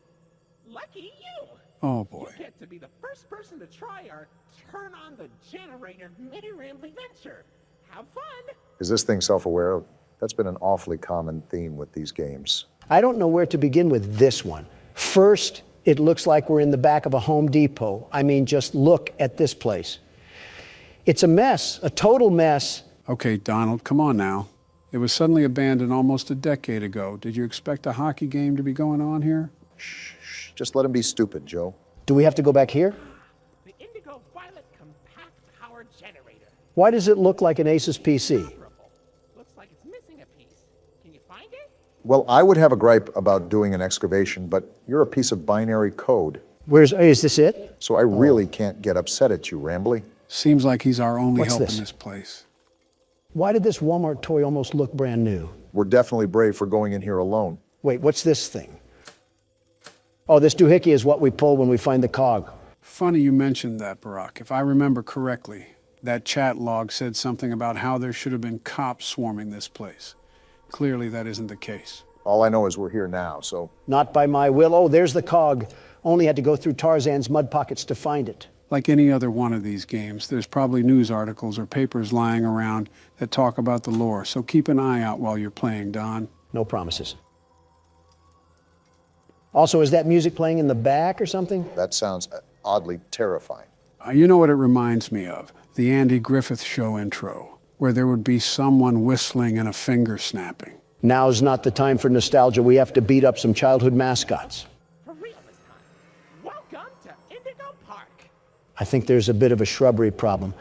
Speaker 12: Lucky you!
Speaker 2: Oh, boy.
Speaker 12: You get to be the first person to try our turn on the generator mini Rambly venture. Have fun!
Speaker 3: Is this thing self-aware? That's been an awfully common theme with these games.
Speaker 1: I don't know where to begin with this one. First, it looks like we're in the back of a Home Depot. I mean, just look at this place. It's a mess, a total mess.
Speaker 2: Okay, Donald, come on now. It was suddenly abandoned almost a decade ago. Did you expect a hockey game to be going on here?
Speaker 3: Shh, just let him be stupid, Joe.
Speaker 1: Do we have to go back here?
Speaker 12: The Indigo Violet Compact Power Generator.
Speaker 1: Why does it look like an Asus PC?
Speaker 12: Looks like it's missing a piece. Can you find it?
Speaker 3: Well, I would have a gripe about doing an excavation, but you're a piece of binary code.
Speaker 1: Is this it?
Speaker 3: So I really can't get upset at you, Rambly.
Speaker 2: Seems like he's our only
Speaker 1: What's
Speaker 2: help
Speaker 1: this?
Speaker 2: in this place.
Speaker 1: Why did this Walmart toy almost look brand new?
Speaker 3: We're definitely brave for going in here alone.
Speaker 1: Wait, what's this thing? Oh, this doohickey is what we pull when we find the cog.
Speaker 2: Funny you mentioned that, Barack. If I remember correctly, that chat log said something about how there should have been cops swarming this place. Clearly, that isn't the case.
Speaker 3: All I know is we're here now, so...
Speaker 1: Not by my will. Oh, there's the cog. Only had to go through Tarzan's mud pockets to find it.
Speaker 2: Like any other one of these games, there's probably news articles or papers lying around that talk about the lore, so keep an eye out while you're playing, Don.
Speaker 1: No promises. Also, is that music playing in the back or something?
Speaker 3: That sounds oddly terrifying.
Speaker 2: You know what it reminds me of? The Andy Griffith Show intro, where there would be someone whistling and a finger snapping.
Speaker 1: Now's not the time for nostalgia. We have to beat up some childhood mascots.
Speaker 12: For real this time. Welcome to Indigo Park.
Speaker 1: I think there's a bit of a shrubbery problem.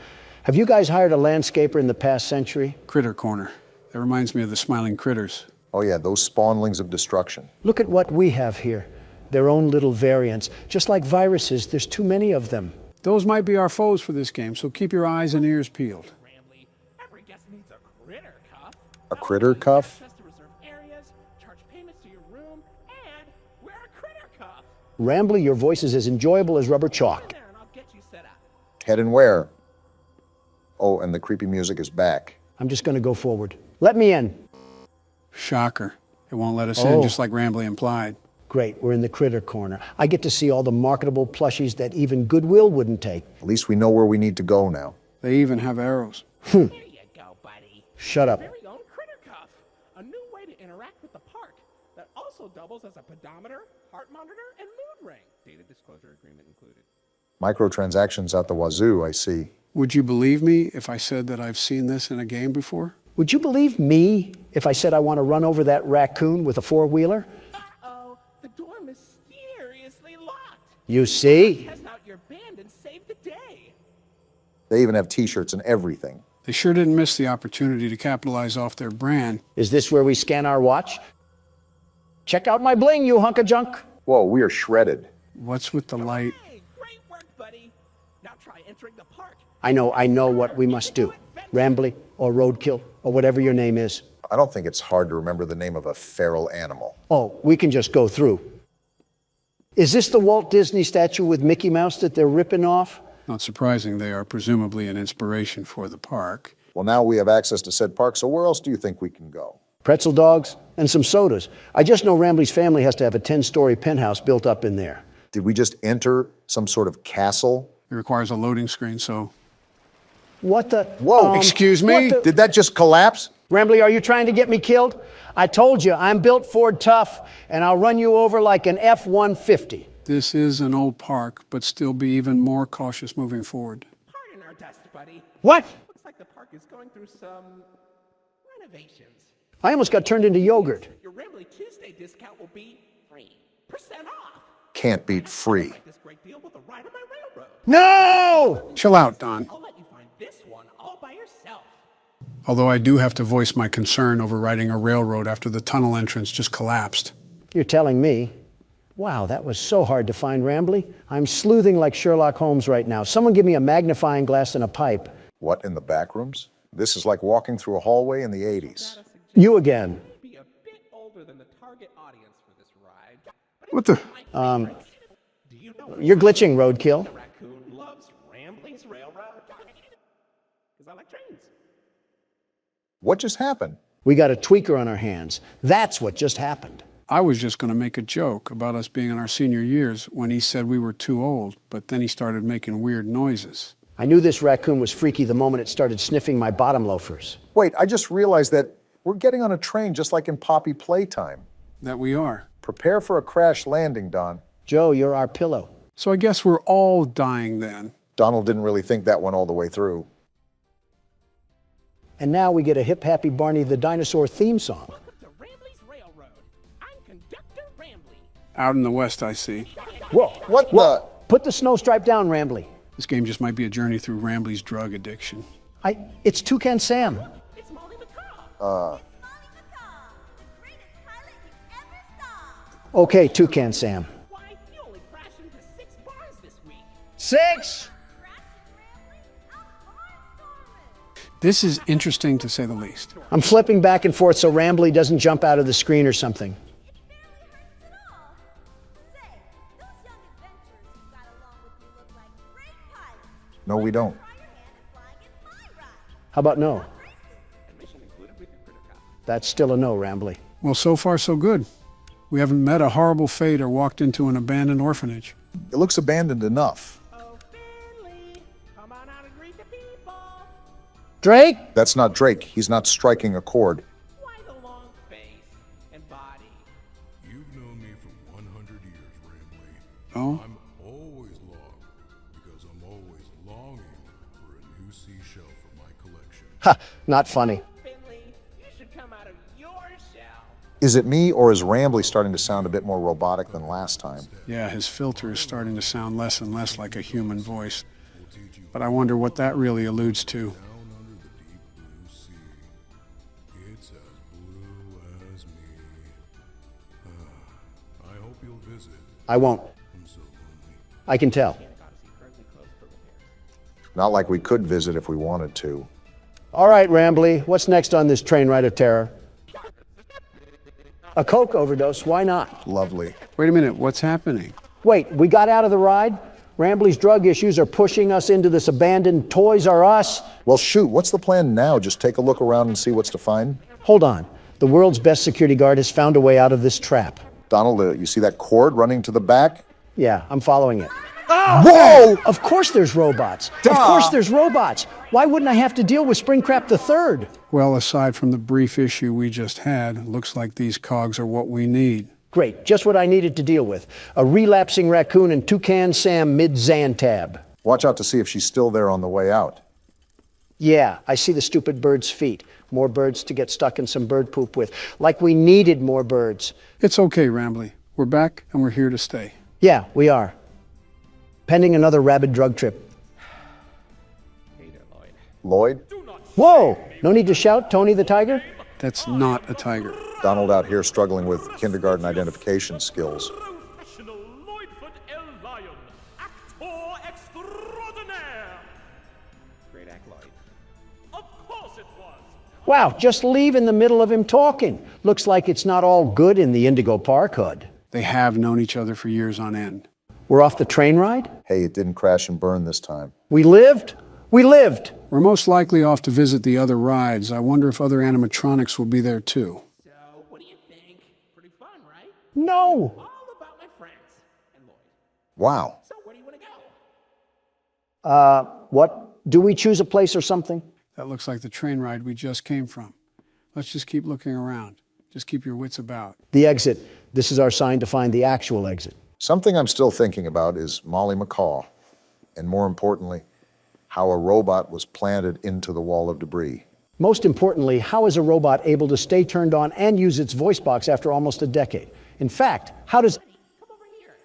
Speaker 1: Have you guys hired a landscaper in the past century?
Speaker 2: Critter Corner. That reminds me of the Smiling Critters.
Speaker 3: Oh yeah, those spawnlings of destruction.
Speaker 1: Look at what we have here. Their own little variants. Just like viruses, there's too many of them.
Speaker 2: Those might be our foes for this game, so keep your eyes and ears peeled.
Speaker 12: Rambly, every guest needs a critter cuff.
Speaker 3: A critter cuff?
Speaker 12: Access to reserved areas, charge payments to your room, and wear a critter cuff.
Speaker 1: Rambly, your voice is as enjoyable as rubber chalk.
Speaker 12: There, and I'll get you set up.
Speaker 3: Head and where? Oh, and the creepy music is back.
Speaker 1: I'm just going to go forward. Let me in.
Speaker 2: Shocker. It won't let us in, just like Rambly implied.
Speaker 1: Great, we're in the critter corner. I get to see all the marketable plushies that even Goodwill wouldn't take.
Speaker 3: At least we know where we need to go now.
Speaker 2: They even have arrows.
Speaker 12: There you go, buddy.
Speaker 1: Shut up.
Speaker 12: Very own critter cuff. A new way to interact with the park that also doubles as a pedometer, heart monitor, and mood ring. Data disclosure agreement included.
Speaker 3: Microtransactions out the wazoo, I see.
Speaker 2: Would you believe me if I said that I've seen this in a game before?
Speaker 1: Would you believe me if I said I want to run over that raccoon with a four-wheeler?
Speaker 12: Uh-oh, the door mysteriously locked.
Speaker 1: You see?
Speaker 12: Test out your band and save the day.
Speaker 3: They even have t-shirts and everything.
Speaker 2: They sure didn't miss the opportunity to capitalize off their brand.
Speaker 1: Is this where we scan our watch? Check out my bling, you hunk of junk.
Speaker 3: Whoa, we are shredded.
Speaker 2: What's with the light?
Speaker 12: Hey, great work, buddy. Now try entering the park.
Speaker 1: I know what we must do. Rambly or Roadkill or whatever your name is.
Speaker 3: I don't think it's hard to remember the name of a feral animal.
Speaker 1: Oh, we can just go through. Is this the Walt Disney statue with Mickey Mouse that they're ripping off?
Speaker 2: Not surprising, they are presumably an inspiration for the park.
Speaker 3: Well, now we have access to said park, so where else do you think we can go?
Speaker 1: Pretzel dogs and some sodas. I just know Rambly's family has to have a 10-story penthouse built up in there.
Speaker 3: Did we just enter some sort of castle?
Speaker 2: It requires a loading screen, so...
Speaker 1: What the?
Speaker 3: Whoa!
Speaker 2: Excuse me?
Speaker 3: Did that just collapse?
Speaker 1: Rambly, are you trying to get me killed? I told you, I'm built Ford tough, and I'll run you over like an F-150.
Speaker 2: This is an old park, but still be even more cautious moving forward.
Speaker 12: Pardon our dust, buddy.
Speaker 1: What?
Speaker 12: Looks like the park is going through some renovations.
Speaker 1: I almost got turned into yogurt.
Speaker 12: Your Rambly Tuesday discount will be 3% off.
Speaker 3: Can't beat free.
Speaker 12: This great deal with a ride on my railroad.
Speaker 1: No!
Speaker 2: Chill out, Don.
Speaker 12: I'll let you find this one all by yourself.
Speaker 2: Although I do have to voice my concern over riding a railroad after the tunnel entrance just collapsed.
Speaker 1: You're telling me. Wow, that was so hard to find, Rambly. I'm sleuthing like Sherlock Holmes right now. Someone give me a magnifying glass and a pipe.
Speaker 3: What, in the back rooms? This is like walking through a hallway in the 80s.
Speaker 1: You again.
Speaker 12: Be a bit older than the target audience for this ride.
Speaker 2: What the?
Speaker 1: You're glitching, Roadkill.
Speaker 12: The raccoon loves Rambling's Railroad. Because I like trains.
Speaker 3: What just happened?
Speaker 1: We got a tweaker on our hands. That's what just happened.
Speaker 2: I was just going to make a joke about us being in our senior years when he said we were too old, but then he started making weird noises.
Speaker 1: I knew this raccoon was freaky the moment it started sniffing my bottom loafers.
Speaker 3: Wait, I just realized that we're getting on a train just like in Poppy Playtime.
Speaker 2: That we are.
Speaker 3: Prepare for a crash landing, Don.
Speaker 1: Joe, you're our pillow.
Speaker 2: So I guess we're all dying then.
Speaker 3: Donald didn't really think that one all the way through.
Speaker 1: And now we get a Hip Happy Barney the Dinosaur theme song.
Speaker 12: Welcome to Rambley's Railroad. I'm Conductor Rambley.
Speaker 2: Out in the west, I see.
Speaker 1: Whoa,
Speaker 3: What the?
Speaker 1: Put the snow stripe down, Rambly.
Speaker 2: This game just might be a journey through Rambley's drug addiction.
Speaker 1: It's Toucan Sam.
Speaker 12: It's Molly McCaw.
Speaker 1: Okay, Toucan Sam.
Speaker 12: Why, you only crashed into 6 bars this week.
Speaker 1: 6!
Speaker 2: This is interesting to say the least.
Speaker 1: I'm flipping back and forth so Rambly doesn't jump out of the screen or something.
Speaker 3: No, we don't.
Speaker 1: How about no? That's still a no, Rambly.
Speaker 2: Well, so far so good. We haven't met a horrible fate or walked into an abandoned orphanage.
Speaker 3: It looks abandoned enough.
Speaker 12: Oh, Finley, come on out and greet the people.
Speaker 1: Drake?
Speaker 3: That's not Drake. He's not striking a chord.
Speaker 12: Why the long face and body?
Speaker 15: You've known me for 100 years, Rambley.
Speaker 2: Oh?
Speaker 15: I'm always long because I'm always longing for a new seashell for my collection.
Speaker 1: Ha, not funny.
Speaker 12: Finley, you should come out of your shell.
Speaker 3: Is it me, or is Rambly starting to sound a bit more robotic than last time?
Speaker 2: Yeah, his filter is starting to sound less and less like a human voice. But I wonder what that really alludes to.
Speaker 15: Down under the deep blue sea, it's as blue as me. I hope you'll visit.
Speaker 1: I won't.
Speaker 15: I'm so lonely.
Speaker 1: I can tell.
Speaker 3: Not like we could visit if we wanted to.
Speaker 1: All right, Rambly, what's next on this train ride of terror? A coke overdose, why not?
Speaker 3: Lovely.
Speaker 2: Wait a minute, what's happening?
Speaker 1: Wait, we got out of the ride? Rambly's drug issues are pushing us into this abandoned Toys R Us?
Speaker 3: Well, shoot, what's the plan now? Just take a look around and see what's to find?
Speaker 1: Hold on. The world's best security guard has found a way out of this trap.
Speaker 3: Donald, you see that cord running to the back?
Speaker 1: Yeah, I'm following it.
Speaker 3: Whoa!
Speaker 1: Of course there's robots. Of course there's robots. Why wouldn't I have to deal with Springtrap the Third?
Speaker 2: Well, aside from the brief issue we just had, looks like these cogs are what we need.
Speaker 1: Great, just what I needed to deal with. A relapsing raccoon and Toucan Sam mid-Xantab.
Speaker 3: Watch out to see if she's still there on the way out.
Speaker 1: Yeah, I see the stupid bird's feet. More birds to get stuck in some bird poop with. Like we needed more birds.
Speaker 2: It's okay, Rambly. We're back and we're here to stay.
Speaker 1: Yeah, we are. Pending another rabid drug trip.
Speaker 3: Lloyd?
Speaker 1: Whoa! No need to shout, Tony the Tiger?
Speaker 2: That's not a tiger.
Speaker 3: Donald out here struggling with kindergarten identification skills.
Speaker 12: Professional Lloydfoot El Lion, actor extraordinaire. Great act, Lloyd. Of course it was.
Speaker 1: Wow, just leave in the middle of him talking. Looks like it's not all good in the Indigo Park hood.
Speaker 2: They have known each other for years on end.
Speaker 1: We're off the train ride?
Speaker 3: Hey, it didn't crash and burn this time.
Speaker 1: We lived? We lived!
Speaker 2: We're most likely off to visit the other rides. I wonder if other animatronics will be there too.
Speaker 12: So, what do you think? Pretty fun, right?
Speaker 1: No!
Speaker 12: All about my friends and Lloyd.
Speaker 3: Wow.
Speaker 12: So, where do you want to go?
Speaker 1: What? Do we choose a place or something?
Speaker 2: That looks like the train ride we just came from. Let's just keep looking around. Just keep your wits about.
Speaker 1: The exit. This is our sign to find the actual exit.
Speaker 3: Something I'm still thinking about is Molly McCaw, and more importantly, how a robot was planted into the wall of debris.
Speaker 1: Most importantly, how is a robot able to stay turned on and use its voice box after almost a decade? In fact, how does...
Speaker 12: Come over here.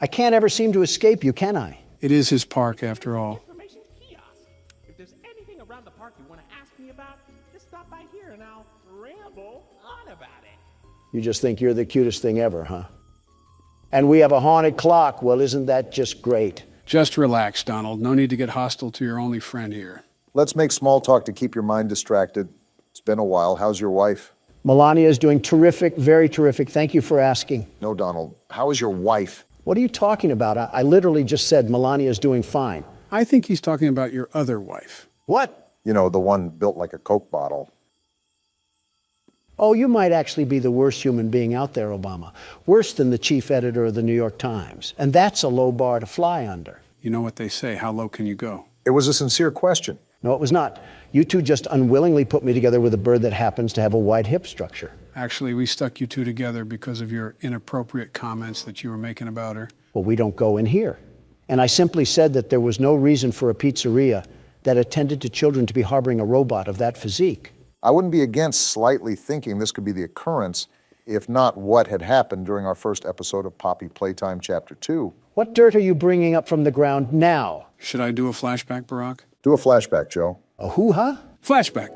Speaker 1: I can't ever seem to escape you, can I?
Speaker 2: It is his park after all.
Speaker 12: Information kiosk. If there's anything around the park you want to ask me about, just stop by here and I'll ramble on about it.
Speaker 1: You just think you're the cutest thing ever, huh? And we have a haunted clock. Well, isn't that just great?
Speaker 2: Just relax, Donald. No need to get hostile to your only friend here.
Speaker 3: Let's make small talk to keep your mind distracted. It's been a while. How's your wife?
Speaker 1: Melania is doing terrific, very terrific. Thank you for asking.
Speaker 3: No, Donald. How is your wife?
Speaker 1: What are you talking about? I literally just said Melania is doing fine.
Speaker 2: I think he's talking about your other wife.
Speaker 1: What?
Speaker 3: You know, the one built like a Coke bottle.
Speaker 1: Oh, you might actually be the worst human being out there, Obama. Worse than the chief editor of the New York Times. And that's a low bar to fly under.
Speaker 2: You know what they say, how low can you go?
Speaker 3: It was a sincere question.
Speaker 1: No, it was not. You two just unwillingly put me together with a bird that happens to have a wide hip structure.
Speaker 2: Actually, we stuck you two together because of your inappropriate comments that you were making about her.
Speaker 1: Well, we don't go in here. And I simply said that there was no reason for a pizzeria that attended to children to be harboring a robot of that physique.
Speaker 3: I wouldn't be against slightly thinking this could be the occurrence, if not what had happened during our first episode of Poppy Playtime Chapter 2.
Speaker 1: What dirt are you bringing up from the ground now?
Speaker 2: Should I do a flashback, Barack?
Speaker 3: Do a flashback, Joe.
Speaker 1: A hoo-ha?
Speaker 2: Flashback.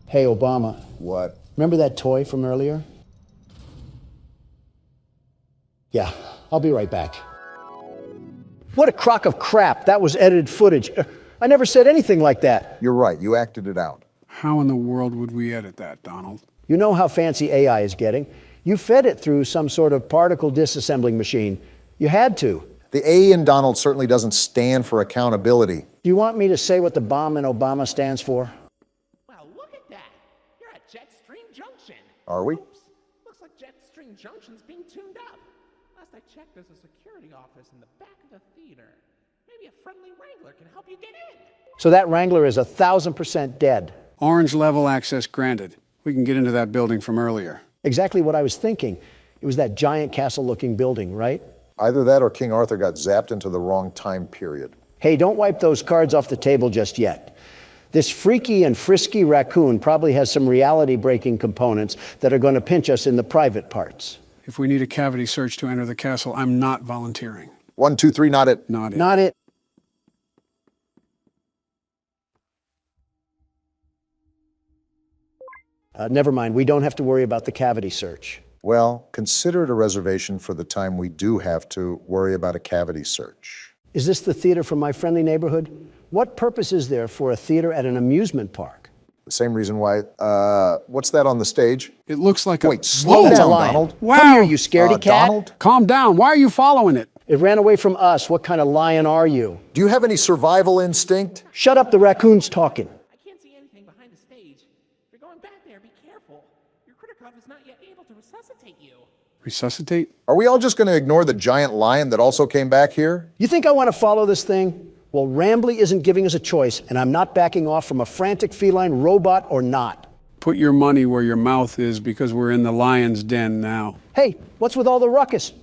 Speaker 1: Hey, Obama.
Speaker 3: What?
Speaker 1: Remember that toy from earlier? Yeah, I'll be right back. What a crock of crap. That was edited footage. I never said anything like that.
Speaker 3: You're right. You acted it out.
Speaker 2: How in the world would we edit that, Donald?
Speaker 1: You know how fancy AI is getting. You fed it through some sort of particle disassembling machine. You had to.
Speaker 3: The A in Donald certainly doesn't stand for accountability.
Speaker 1: Do you want me to say what the bomb in Obama stands for?
Speaker 12: Well, look at that. You're at Jetstream Junction.
Speaker 3: Are we?
Speaker 12: Oops. Looks like Jetstream Junction's being tuned up. Last I checked, there's a security office in the back of the theater. Maybe a friendly wrangler can help you get in.
Speaker 1: So that wrangler is 1,000% dead.
Speaker 2: Orange level access granted. We can get into that building from earlier.
Speaker 1: Exactly what I was thinking. It was that giant castle-looking building, right?
Speaker 3: Either that or King Arthur got zapped into the wrong time period.
Speaker 1: Hey, don't wipe those cards off the table just yet. This freaky and frisky raccoon probably has some reality-breaking components that are going to pinch us in the private parts.
Speaker 2: If we need a cavity search to enter the castle, I'm not volunteering.
Speaker 3: 1, 2, 3, not it.
Speaker 2: Not it.
Speaker 1: Not it. Never mind, we don't have to worry about the cavity search.
Speaker 3: Well, consider it a reservation for the time we do have to worry about a cavity search.
Speaker 1: Is this the theater from my friendly neighborhood? What purpose is there for a theater at an amusement park?
Speaker 3: The same reason why, what's that on the stage?
Speaker 2: It looks like a...
Speaker 3: Wait, slow down, Donald.
Speaker 2: Wow.
Speaker 1: Come here, you scaredy cat.
Speaker 3: Donald?
Speaker 2: Calm down. Why are you following it?
Speaker 1: It ran away from us. What kind of lion are you?
Speaker 3: Do you have any survival instinct?
Speaker 1: Shut up, the raccoon's talking.
Speaker 12: I can't see anything behind the stage. If you're going back there, be careful. Your Criticov is not yet able to resuscitate you.
Speaker 2: Resuscitate?
Speaker 3: Are we all just going to ignore the giant lion that also came back here?
Speaker 1: You think I want to follow this thing? Well, Rambly isn't giving us a choice, and I'm not backing off from a frantic feline robot or not.
Speaker 2: Put your money where your mouth is because we're in the lion's den now.
Speaker 1: Hey, what's with all the ruckus?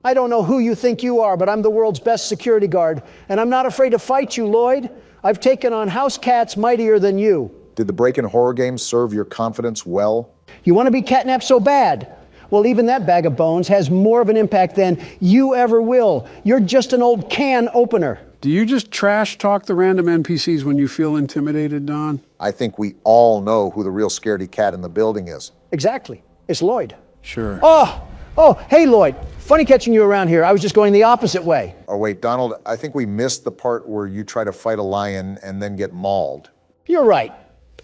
Speaker 1: I don't know who you think you are, but I'm the world's best security guard, and I'm not afraid to fight you, Lloyd. I've taken on house cats mightier than you.
Speaker 3: Did the break-in horror game serve your confidence well?
Speaker 1: You want to be catnapped so bad? Well, even that bag of bones has more of an impact than you ever will. You're just an old can opener.
Speaker 2: Do you just trash talk the random NPCs when you feel intimidated, Don?
Speaker 3: I think we all know who the real scaredy cat in the building is.
Speaker 1: Exactly. It's Lloyd.
Speaker 2: Sure.
Speaker 1: Oh, hey, Lloyd. Funny catching you around here. I was just going the opposite way.
Speaker 3: Oh, wait, Donald, I think we missed the part where you try to fight a lion and then get mauled.
Speaker 1: You're right.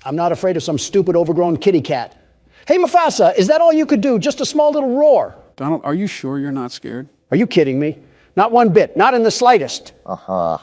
Speaker 1: I'm not afraid of some stupid overgrown kitty cat. Hey, Mufasa, is that all you could do? Just a small little roar?
Speaker 2: Donald, are you sure you're not scared?
Speaker 1: Are you kidding me? Not one bit. Not in the slightest.
Speaker 3: Uh-huh.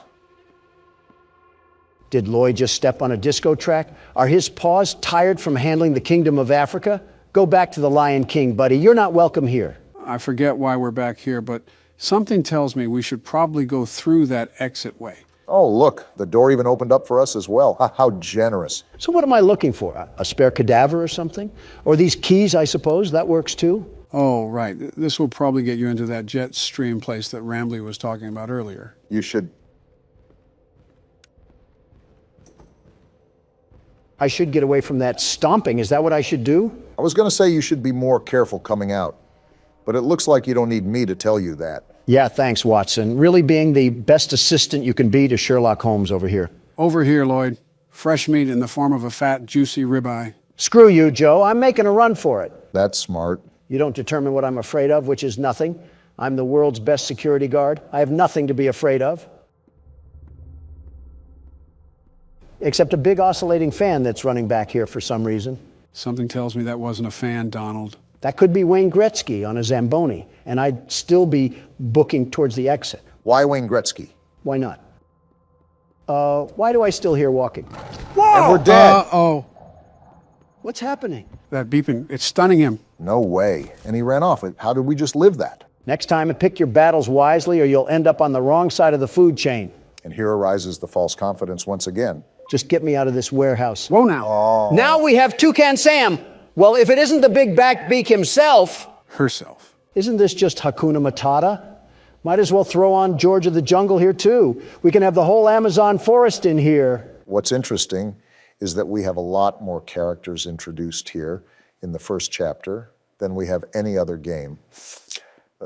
Speaker 1: Did Lloyd just step on a disco track? Are his paws tired from handling the kingdom of Africa? Go back to the Lion King, buddy. You're not welcome here.
Speaker 2: I forget why we're back here, but something tells me we should probably go through that exit way.
Speaker 3: Oh, look, the door even opened up for us as well. How generous.
Speaker 1: So what am I looking for? A spare cadaver or something? Or these keys, I suppose? That works too?
Speaker 2: Oh, right. This will probably get you into that jet stream place that Rambly was talking about earlier.
Speaker 3: You should...
Speaker 1: I should get away from that stomping. Is that what I should do?
Speaker 3: I was going to say you should be more careful coming out, but it looks like you don't need me to tell you that.
Speaker 1: Yeah, thanks, Watson. Really being the best assistant you can be to Sherlock Holmes over here.
Speaker 2: Over here, Lloyd. Fresh meat in the form of a fat, juicy ribeye.
Speaker 1: Screw you, Joe. I'm making a run for it.
Speaker 3: That's smart.
Speaker 1: You don't determine what I'm afraid of, which is nothing. I'm the world's best security guard. I have nothing to be afraid of. Except a big oscillating fan that's running back here for some reason.
Speaker 2: Something tells me that wasn't a fan, Donald.
Speaker 1: That could be Wayne Gretzky on a Zamboni, and I'd still be booking towards the exit.
Speaker 3: Why Wayne Gretzky?
Speaker 1: Why not? Why do I still hear walking?
Speaker 3: Whoa! And we're dead.
Speaker 2: Uh-oh.
Speaker 1: What's happening?
Speaker 2: That beeping, it's stunning him.
Speaker 3: No way. And he ran off. How did we just live that?
Speaker 1: Next time, pick your battles wisely or you'll end up on the wrong side of the food chain.
Speaker 3: And here arises the false confidence once again.
Speaker 1: Just get me out of this warehouse.
Speaker 2: Whoa now.
Speaker 3: Oh.
Speaker 1: Now we have Toucan Sam. Well, if it isn't the big backbeak himself.
Speaker 2: Herself.
Speaker 1: Isn't this just Hakuna Matata? Might as well throw on George of the Jungle here too. We can have the whole Amazon forest in here.
Speaker 3: What's interesting is that we have a lot more characters introduced here in the first chapter than we have any other game.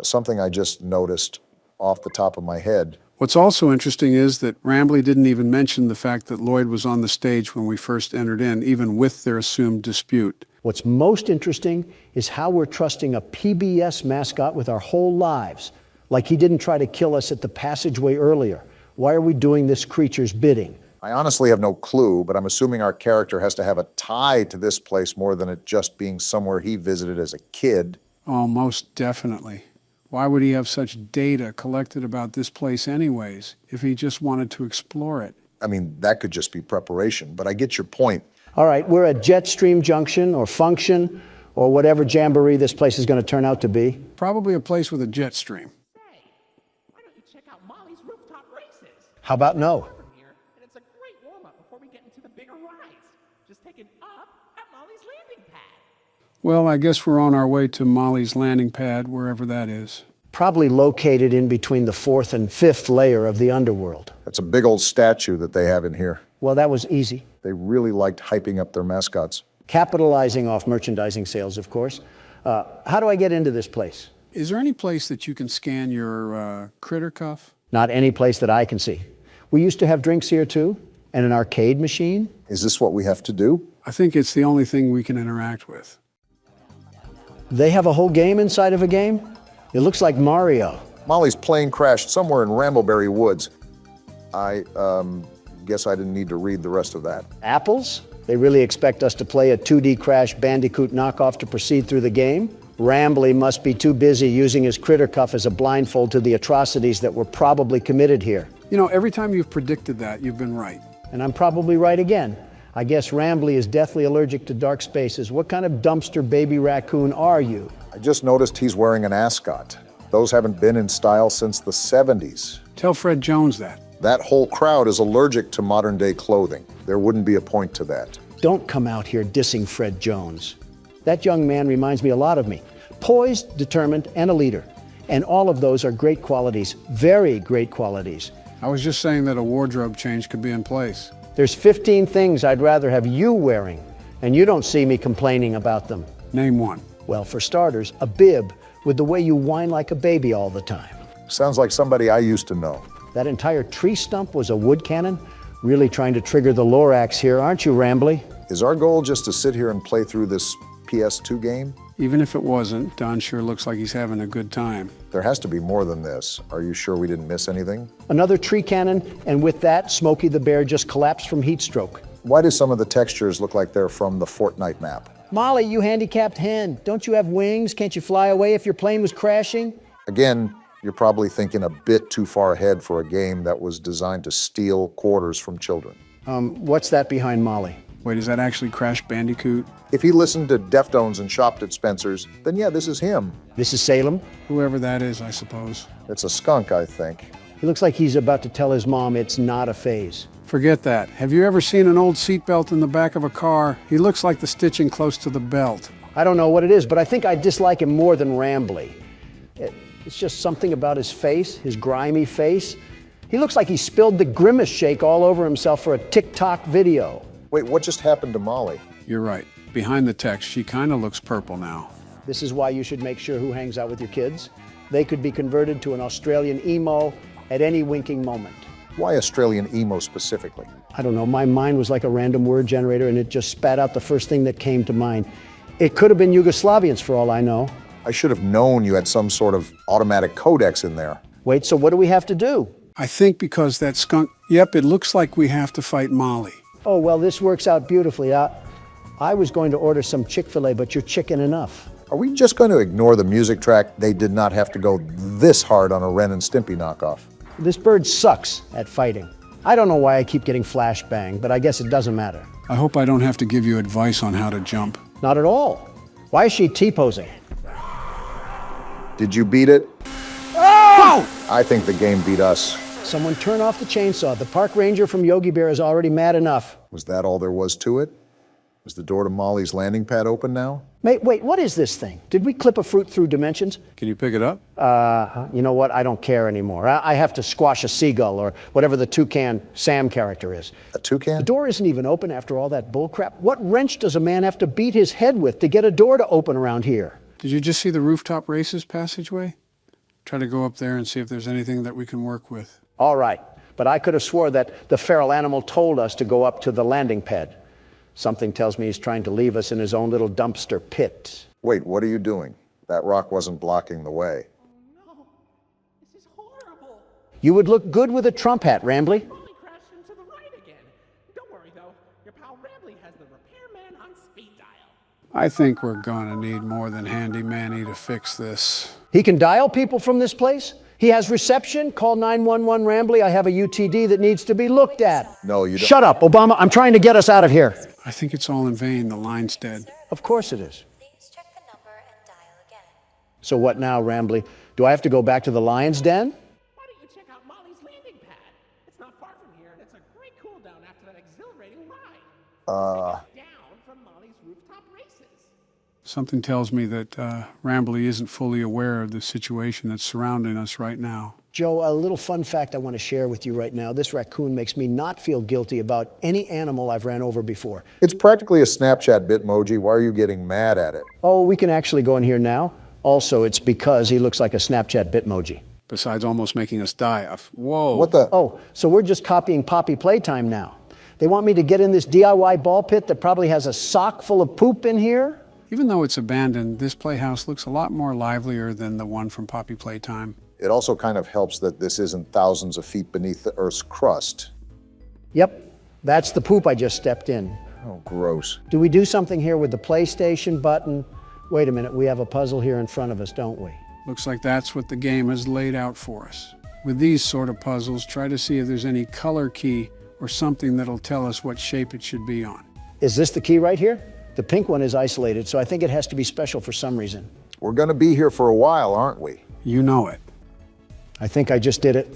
Speaker 3: Something I just noticed off the top of my head.
Speaker 2: What's also interesting is that Rambley didn't even mention the fact that Lloyd was on the stage when we first entered in, even with their assumed dispute.
Speaker 1: What's most interesting is how we're trusting a PBS mascot with our whole lives, like he didn't try to kill us at the passageway earlier. Why are we doing this creature's bidding?
Speaker 3: I honestly have no clue, but I'm assuming our character has to have a tie to this place more than it just being somewhere he visited as a kid.
Speaker 2: Oh, most definitely. Why would he have such data collected about this place anyways, if he just wanted to explore it?
Speaker 3: I mean, that could just be preparation, but I get your point.
Speaker 1: All right, we're at Jetstream Junction or Function or whatever jamboree this place is going to turn out to be.
Speaker 2: Probably a place with a jet stream.
Speaker 12: Say, why don't you check out Molly's rooftop races?
Speaker 1: How about no?
Speaker 12: From here, and it's a great warm-up before we get into the bigger rides. Just take it up at Molly's landing pad.
Speaker 2: Well, I guess we're on our way to Molly's landing pad, wherever that is.
Speaker 1: Probably located in between the 4th and 5th layer of the underworld.
Speaker 3: That's a big old statue that they have in here.
Speaker 1: Well, that was easy.
Speaker 3: They really liked hyping up their mascots.
Speaker 1: Capitalizing off merchandising sales, of course. How do I get into this place?
Speaker 2: Is there any place that you can scan your critter cuff?
Speaker 1: Not any place that I can see. We used to have drinks here too, and an arcade machine.
Speaker 3: Is this what we have to do?
Speaker 2: I think it's the only thing we can interact with.
Speaker 1: They have a whole game inside of a game? It looks like Mario.
Speaker 3: Molly's plane crashed somewhere in Rambleberry Woods. I guess I didn't need to read the rest of that.
Speaker 1: Apples? They really expect us to play a 2D Crash Bandicoot knockoff to proceed through the game? Rambley must be too busy using his critter cuff as a blindfold to the atrocities that were probably committed here.
Speaker 2: You know, every time you've predicted that, you've been right.
Speaker 1: And I'm probably right again. I guess Rambley is deathly allergic to dark spaces. What kind of dumpster baby raccoon are you?
Speaker 3: I just noticed he's wearing an ascot. Those haven't been in style since the 70s.
Speaker 2: Tell Fred Jones that.
Speaker 3: That whole crowd is allergic to modern-day clothing. There wouldn't be a point to that.
Speaker 1: Don't come out here dissing Fred Jones. That young man reminds me a lot of me. Poised, determined, and a leader. And all of those are great qualities, very great qualities.
Speaker 2: I was just saying that a wardrobe change could be in place.
Speaker 1: There's 15 things I'd rather have you wearing, and you don't see me complaining about them.
Speaker 2: Name one.
Speaker 1: Well, for starters, a bib with the way you whine like a baby all the time.
Speaker 3: Sounds like somebody I used to know.
Speaker 1: That entire tree stump was a wood cannon? Really trying to trigger the Lorax here, aren't you, Rambley?
Speaker 3: Is our goal just to sit here and play through this PS2 game?
Speaker 2: Even if it wasn't, Don sure looks like he's having a good time.
Speaker 3: There has to be more than this. Are you sure we didn't miss anything?
Speaker 1: Another tree cannon, and with that, Smokey the Bear just collapsed from heat stroke.
Speaker 3: Why do some of the textures look like they're from the Fortnite map?
Speaker 1: Molly, you handicapped hen. Don't you have wings? Can't you fly away if your plane was crashing?
Speaker 3: Again, you're probably thinking a bit too far ahead for a game that was designed to steal quarters from children.
Speaker 1: What's that behind Molly?
Speaker 2: Wait, is that actually Crash Bandicoot?
Speaker 3: If he listened to Deftones and shopped at Spencer's, then yeah, this is him.
Speaker 1: This is Salem?
Speaker 2: Whoever that is, I suppose.
Speaker 3: It's a skunk, I think.
Speaker 1: He looks like he's about to tell his mom it's not a phase.
Speaker 2: Forget that. Have you ever seen an old seatbelt in the back of a car? He looks like the stitching close to the belt.
Speaker 1: I don't know what it is, but I think I dislike him more than Rambley. It's just something about his face, his grimy face. He looks like he spilled the Grimace shake all over himself for a TikTok video.
Speaker 3: Wait, what just happened to Molly?
Speaker 2: You're right. Behind the text, she kind of looks purple now.
Speaker 1: This is why you should make sure who hangs out with your kids. They could be converted to an Australian emo at any winking moment.
Speaker 3: Why Australian emo specifically?
Speaker 1: I don't know, my mind was like a random word generator and it just spat out the first thing that came to mind. It could have been Yugoslavians for all I know.
Speaker 3: I should have known you had some sort of automatic codex in there.
Speaker 1: Wait, so what do we have to do?
Speaker 2: I think because that skunk, yep, it looks like we have to fight Molly.
Speaker 1: Oh, well, this works out beautifully. I was going to order some Chick-fil-A, but you're chicken enough.
Speaker 3: Are we just going to ignore the music track? They did not have to go this hard on a Ren and Stimpy knockoff.
Speaker 1: This bird sucks at fighting. I don't know why I keep getting flashbang, but I guess it doesn't matter.
Speaker 2: I hope I don't have to give you advice on how to jump.
Speaker 1: Not at all. Why is she T-posing?
Speaker 3: Did you beat it?
Speaker 1: Oh!
Speaker 3: I think the game beat us.
Speaker 1: Someone turn off the chainsaw. The park ranger from Yogi Bear is already mad enough.
Speaker 3: Was that all there was to it? Is the door to Molly's landing pad open now?
Speaker 1: Wait, what is this thing? Did we clip a fruit through dimensions?
Speaker 2: Can you pick it up?
Speaker 1: You know what? I don't care anymore. I have to squash a seagull or whatever the Toucan Sam character is.
Speaker 3: A toucan?
Speaker 1: The door isn't even open after all that bullcrap. What wrench does a man have to beat his head with to get a door to open around here?
Speaker 2: Did you just see the rooftop races passageway? Try to go up there and see if there's anything that we can work with.
Speaker 1: All right, but I could have swore that the feral animal told us to go up to the landing pad. Something tells me he's trying to leave us in his own little dumpster pit.
Speaker 3: Wait, what are you doing? That rock wasn't blocking the way.
Speaker 12: Oh no, this is horrible.
Speaker 1: You would look good with a Trump hat, Rambly.
Speaker 12: Molly crashed into the right again. Don't worry though, your pal Rambly has the repairman on speed dial.
Speaker 2: I think we're gonna need more than Handy Manny to fix this.
Speaker 1: He can dial people from this place? He has reception? Call 911 Rambly. I have a UTD that needs to be looked at.
Speaker 3: No, you don't.
Speaker 1: Shut up, Obama. I'm trying to get us out of here.
Speaker 2: I think it's all in vain. The line's dead.
Speaker 1: Of course it is. So what now, Rambly? Do I have to go back to the lion's den?
Speaker 12: Why don't you check out Molly's landing pad? It's not far from here, and it's a great cool down after that exhilarating ride. Down from Molly's rooftop races.
Speaker 2: Something tells me that Rambly isn't fully aware of the situation that's surrounding us right now.
Speaker 1: Joe, a little fun fact I want to share with you right now. This raccoon makes me not feel guilty about any animal I've ran over before.
Speaker 3: It's practically a Snapchat Bitmoji. Why are you getting mad at it?
Speaker 1: Oh, we can actually go in here now. Also, it's because he looks like a Snapchat Bitmoji.
Speaker 2: Besides almost making us die. Whoa.
Speaker 3: What the?
Speaker 1: Oh, so we're just copying Poppy Playtime now. They want me to get in this DIY ball pit that probably has a sock full of poop in here?
Speaker 2: Even though it's abandoned, this playhouse looks a lot more livelier than the one from Poppy Playtime.
Speaker 3: It also kind of helps that this isn't thousands of feet beneath the Earth's crust.
Speaker 1: Yep, that's the poop I just stepped in.
Speaker 3: Oh, gross.
Speaker 1: Do we do something here with the PlayStation button? Wait a minute, we have a puzzle here in front of us, don't we?
Speaker 2: Looks like that's what the game has laid out for us. With these sort of puzzles, try to see if there's any color key or something that'll tell us what shape it should be on.
Speaker 1: Is this the key right here? The pink one is isolated, so I think it has to be special for some reason.
Speaker 3: We're going to be here for a while, aren't we?
Speaker 2: You know it.
Speaker 1: I think I just did it.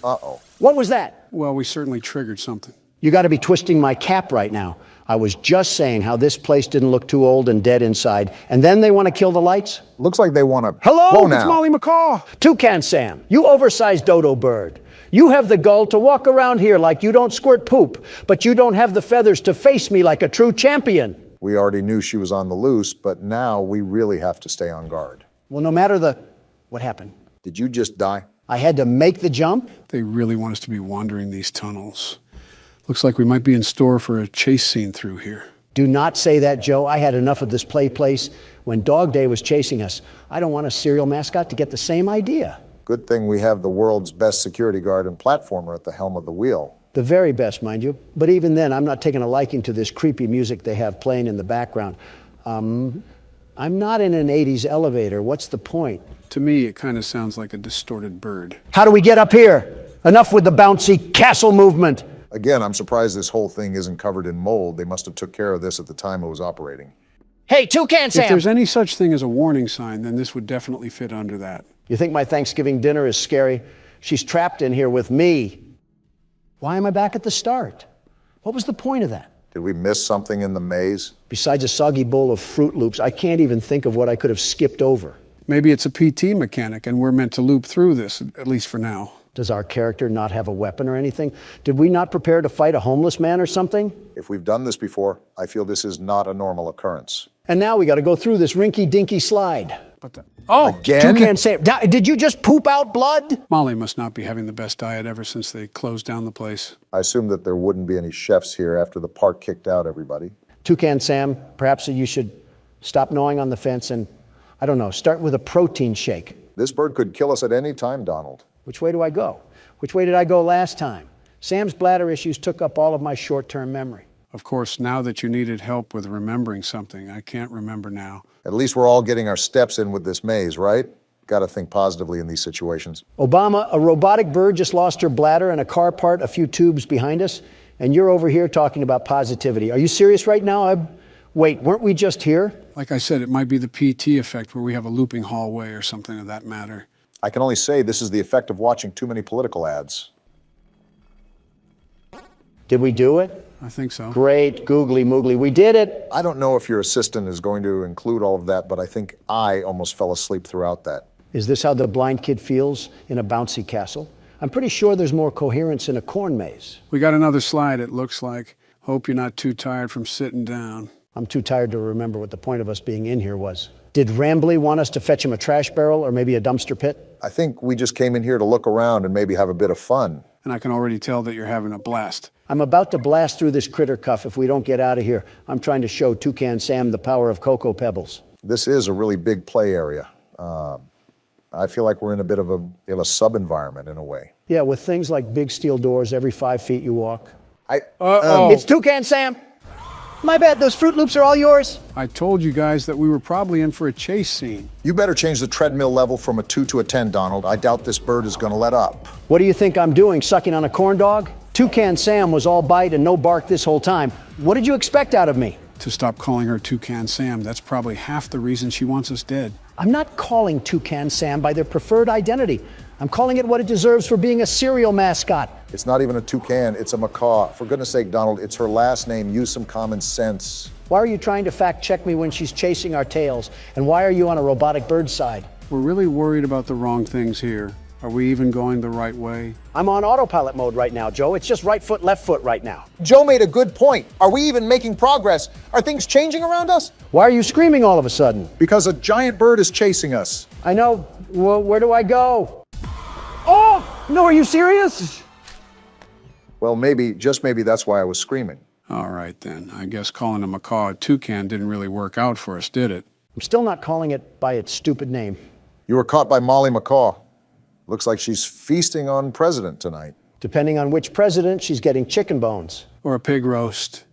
Speaker 3: Uh-oh.
Speaker 1: What was that?
Speaker 2: Well, we certainly triggered something.
Speaker 1: You got to be twisting my cap right now. I was just saying how this place didn't look too old and dead inside, and then they want to kill the lights?
Speaker 3: Looks like they want to...
Speaker 1: Hello,
Speaker 3: Whoa,
Speaker 1: it's
Speaker 3: now.
Speaker 1: Molly McCaw. Toucan Sam, you oversized dodo bird. You have the gall to walk around here like you don't squirt poop, but you don't have the feathers to face me like a true champion.
Speaker 3: We already knew she was on the loose, but now we really have to stay on guard.
Speaker 1: Well, no matter the... What happened?
Speaker 3: Did you just die?
Speaker 1: I had to make the jump?
Speaker 2: They really want us to be wandering these tunnels. Looks like we might be in store for a chase scene through here.
Speaker 1: Do not say that, Joe. I had enough of this place when Dog Day was chasing us. I don't want a serial mascot to get the same idea.
Speaker 3: Good thing we have the world's best security guard and platformer at the helm of the wheel.
Speaker 1: The very best, mind you. But even then, I'm not taking a liking to this creepy music they have playing in the background. I'm not in an 80s elevator. What's the point?
Speaker 2: To me, it kind of sounds like a distorted bird.
Speaker 1: How do we get up here? Enough with the bouncy castle movement.
Speaker 3: Again, I'm surprised this whole thing isn't covered in mold. They must have took care of this at the time it was operating.
Speaker 1: Hey, Toucan Sam!
Speaker 2: If there's any such thing as a warning sign, then this would definitely fit under that.
Speaker 1: You think my Thanksgiving dinner is scary? She's trapped in here with me. Why am I back at the start? What was the point of that?
Speaker 3: Did we miss something in the maze?
Speaker 1: Besides a soggy bowl of Fruit Loops, I can't even think of what I could have skipped over.
Speaker 2: Maybe it's a PT mechanic and we're meant to loop through this, at least for now.
Speaker 1: Does our character not have a weapon or anything? Did we not prepare to fight a homeless man or something?
Speaker 3: If we've done this before, I feel this is not a normal occurrence.
Speaker 1: And now we got to go through this rinky-dinky slide.
Speaker 2: But oh,
Speaker 3: Again?
Speaker 1: Toucan Sam. Did you just poop out blood?
Speaker 2: Molly must not be having the best diet ever since they closed down the place.
Speaker 3: I assumed that there wouldn't be any chefs here after the park kicked out everybody.
Speaker 1: Toucan Sam, perhaps you should stop gnawing on the fence and, I don't know, start with a protein shake.
Speaker 3: This bird could kill us at any time, Donald.
Speaker 1: Which way do I go? Which way did I go last time? Sam's bladder issues took up all of my short-term memory.
Speaker 2: Of course, now that you needed help with remembering something, I can't remember now.
Speaker 3: At least we're all getting our steps in with this maze, right? Got to think positively in these situations.
Speaker 1: Obama, a robotic bird just lost her bladder and a car part a few tubes behind us, and you're over here talking about positivity. Are you serious right now? Wait, weren't we just here?
Speaker 2: Like I said, it might be the PT effect where we have a looping hallway or something of that matter.
Speaker 3: I can only say this is the effect of watching too many political ads.
Speaker 1: Did we do it?
Speaker 2: I think so.
Speaker 1: Great, googly moogly, we did it.
Speaker 3: I don't know if your assistant is going to include all of that, but I think I almost fell asleep throughout that.
Speaker 1: Is this how the blind kid feels in a bouncy castle? I'm pretty sure there's more coherence in a corn maze.
Speaker 2: We got another slide, it looks like. Hope you're not too tired from sitting down.
Speaker 1: I'm too tired to remember what the point of us being in here was. Did Rambley want us to fetch him a trash barrel or maybe a dumpster pit?
Speaker 3: I think we just came in here to look around and maybe have a bit of fun.
Speaker 2: And I can already tell that you're having a blast.
Speaker 1: I'm about to blast through this critter cuff if we don't get out of here. I'm trying to show Toucan Sam the power of Cocoa Pebbles.
Speaker 3: This is a really big play area. I feel like we're in a bit of a sub-environment in a way.
Speaker 1: Yeah, with things like big steel doors every 5 feet you walk.
Speaker 2: It's
Speaker 1: Toucan Sam! My bad, those Fruit Loops are all yours.
Speaker 2: I told you guys that we were probably in for a chase scene.
Speaker 3: You better change the treadmill level from a 2 to a 10, Donald. I doubt this bird is going to let up.
Speaker 1: What do you think I'm doing, sucking on a corn dog? Toucan Sam was all bite and no bark this whole time. What did you expect out of me?
Speaker 2: To stop calling her Toucan Sam. That's probably half the reason she wants us dead.
Speaker 1: I'm not calling Toucan Sam by their preferred identity. I'm calling it what it deserves for being a cereal mascot.
Speaker 3: It's not even a toucan, it's a macaw. For goodness sake, Donald, it's her last name. Use some common sense.
Speaker 1: Why are you trying to fact check me when she's chasing our tails? And why are you on a robotic bird side?
Speaker 2: We're really worried about the wrong things here. Are we even going the right way?
Speaker 1: I'm on autopilot mode right now, Joe. It's just right foot, left foot right now.
Speaker 3: Joe made a good point. Are we even making progress? Are things changing around us?
Speaker 1: Why are you screaming all of a sudden?
Speaker 3: Because a giant bird is chasing us.
Speaker 1: I know. Well, where do I go? Oh, no, are you serious?
Speaker 3: Well, maybe, just maybe that's why I was screaming.
Speaker 2: All right, then. I guess calling a macaw a toucan didn't really work out for us, did it?
Speaker 1: I'm still not calling it by its stupid name.
Speaker 3: You were caught by Molly Macaw. Looks like she's feasting on president tonight.
Speaker 1: Depending on which president, she's getting chicken bones.
Speaker 2: Or a pig roast.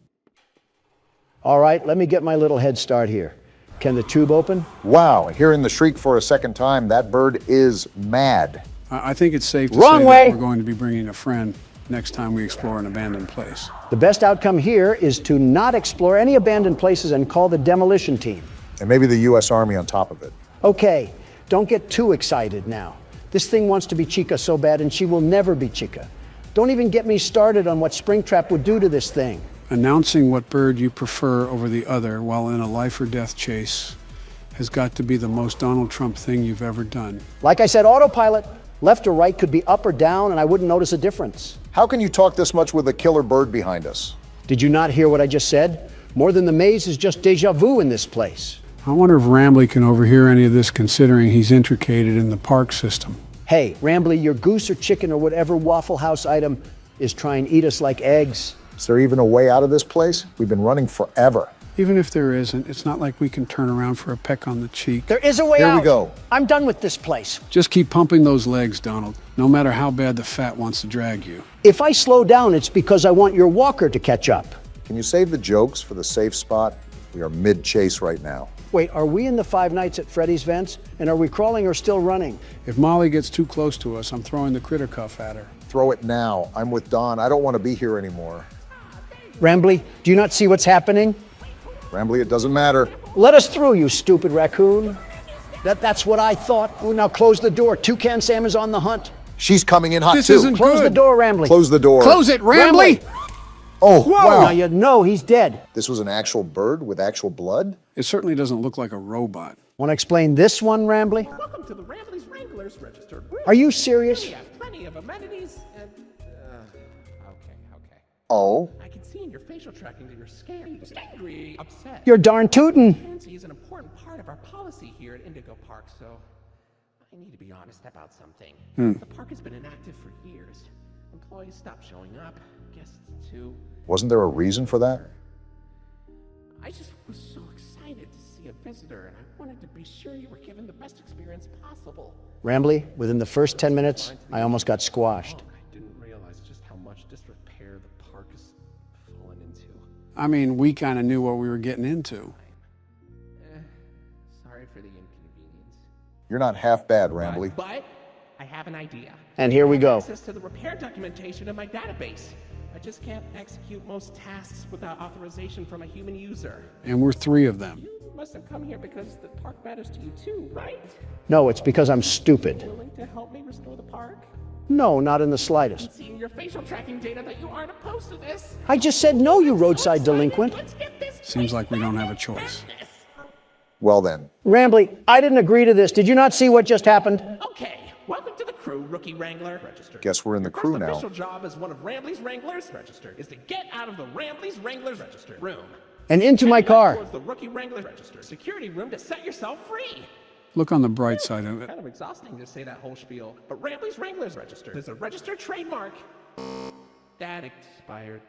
Speaker 1: All right, let me get my little head start here. Can the tube open?
Speaker 3: Wow, hearing the shriek for a second time, that bird is mad.
Speaker 2: I think it's safe to
Speaker 1: Wrong
Speaker 2: say
Speaker 1: way.
Speaker 2: that we're going to be bringing a friend next time we explore an abandoned place.
Speaker 1: The best outcome here is to not explore any abandoned places and call the demolition team.
Speaker 3: And maybe the U.S. Army on top of it.
Speaker 1: Okay, don't get too excited now. This thing wants to be Chica so bad, and she will never be Chica. Don't even get me started on what Springtrap would do to this thing.
Speaker 2: Announcing what bird you prefer over the other while in a life or death chase has got to be the most Donald Trump thing you've ever done.
Speaker 1: Like I said, autopilot. Left or right could be up or down, and I wouldn't notice a difference.
Speaker 3: How can you talk this much with a killer bird behind us?
Speaker 1: Did you not hear what I just said? More than the maze is just deja vu in this place.
Speaker 2: I wonder if Rambley can overhear any of this considering he's intricated in the park system.
Speaker 1: Hey, Rambley, your goose or chicken or whatever Waffle House item is trying to eat us like eggs.
Speaker 3: Is there even a way out of this place? We've been running forever.
Speaker 2: Even if there isn't, it's not like we can turn around for a peck on the cheek.
Speaker 1: There is a way out.
Speaker 3: Here we go.
Speaker 1: I'm done with this place.
Speaker 2: Just keep pumping those legs, Donald, no matter how bad the fat wants to drag you.
Speaker 1: If I slow down, it's because I want your walker to catch up.
Speaker 3: Can you save the jokes for the safe spot? We are mid-chase right now.
Speaker 1: Wait, are we in the Five Nights at Freddy's vents? And are we crawling or still running?
Speaker 2: If Molly gets too close to us, I'm throwing the critter cuff at her.
Speaker 3: Throw it now. I'm with Don. I don't want to be here anymore.
Speaker 1: Rambley, do you not see what's happening?
Speaker 3: Rambley, it doesn't matter.
Speaker 1: Let us through, you stupid raccoon. That's what I thought. Oh, now close the door. Toucan Sam is on the hunt.
Speaker 3: She's coming in hot
Speaker 2: This
Speaker 3: too.
Speaker 2: isn't
Speaker 1: Close the door, Rambley.
Speaker 3: Close the door.
Speaker 2: Close it, Rambley!
Speaker 3: Oh,
Speaker 1: Whoa!
Speaker 3: wow.
Speaker 1: Now you know he's dead.
Speaker 3: This was an actual bird with actual blood?
Speaker 2: It certainly doesn't look like a robot.
Speaker 1: Want to explain this one, Rambley?
Speaker 12: Welcome to the Rambley's Wranglers registered.
Speaker 1: Are you serious?
Speaker 12: We have plenty of amenities and... okay.
Speaker 3: Oh?
Speaker 12: I can see in your facial tracking that you're scared, angry, upset.
Speaker 1: You're darn tootin'.
Speaker 12: Transparency is an important part of our policy here at Indigo Park, so I need to be honest about something. The park has been inactive for years. Employees stopped showing up, guests too.
Speaker 3: Wasn't there a reason for that?
Speaker 12: I just was so excited to see a visitor, and I wanted to be sure you were given the best experience possible.
Speaker 1: Rambly, within the first 10 minutes, I almost got squashed.
Speaker 12: I didn't realize just how much disrepair the park has fallen into.
Speaker 2: I mean, we kind of knew what we were getting into.
Speaker 12: Sorry for the inconvenience.
Speaker 3: You're not half bad, Rambly.
Speaker 12: But I have an idea.
Speaker 1: And here we
Speaker 12: I have
Speaker 1: go.
Speaker 12: access to the repair documentation in my database. I just can't execute most tasks without authorization from a human user.
Speaker 2: And we're 3 of them.
Speaker 12: You must have come here because the park matters to you too, right?
Speaker 1: No, it's because I'm stupid.
Speaker 12: Willing to help me restore the park?
Speaker 1: No, not in the slightest.
Speaker 12: Seeing your facial tracking data that you aren't opposed to this.
Speaker 1: I just said no, you roadside delinquent.
Speaker 2: Seems like we don't have a choice.
Speaker 3: Well then.
Speaker 1: Rambly, I didn't agree to this. Did you not see what just happened?
Speaker 12: Okay, welcome to the crew, Rookie Wrangler. Registered.
Speaker 3: Guess we're in the crew
Speaker 12: First
Speaker 3: now.
Speaker 12: official job as one of Rambly's Wranglers, registered, is to get out of the Rambly's Wranglers registered room.
Speaker 1: And into my car.
Speaker 12: Towards the Rookie Wrangler registered security room to set yourself free.
Speaker 2: Look on the bright side of it.
Speaker 12: Kind of exhausting to say that whole spiel, but Rambly's Wranglers registered is a registered trademark that expired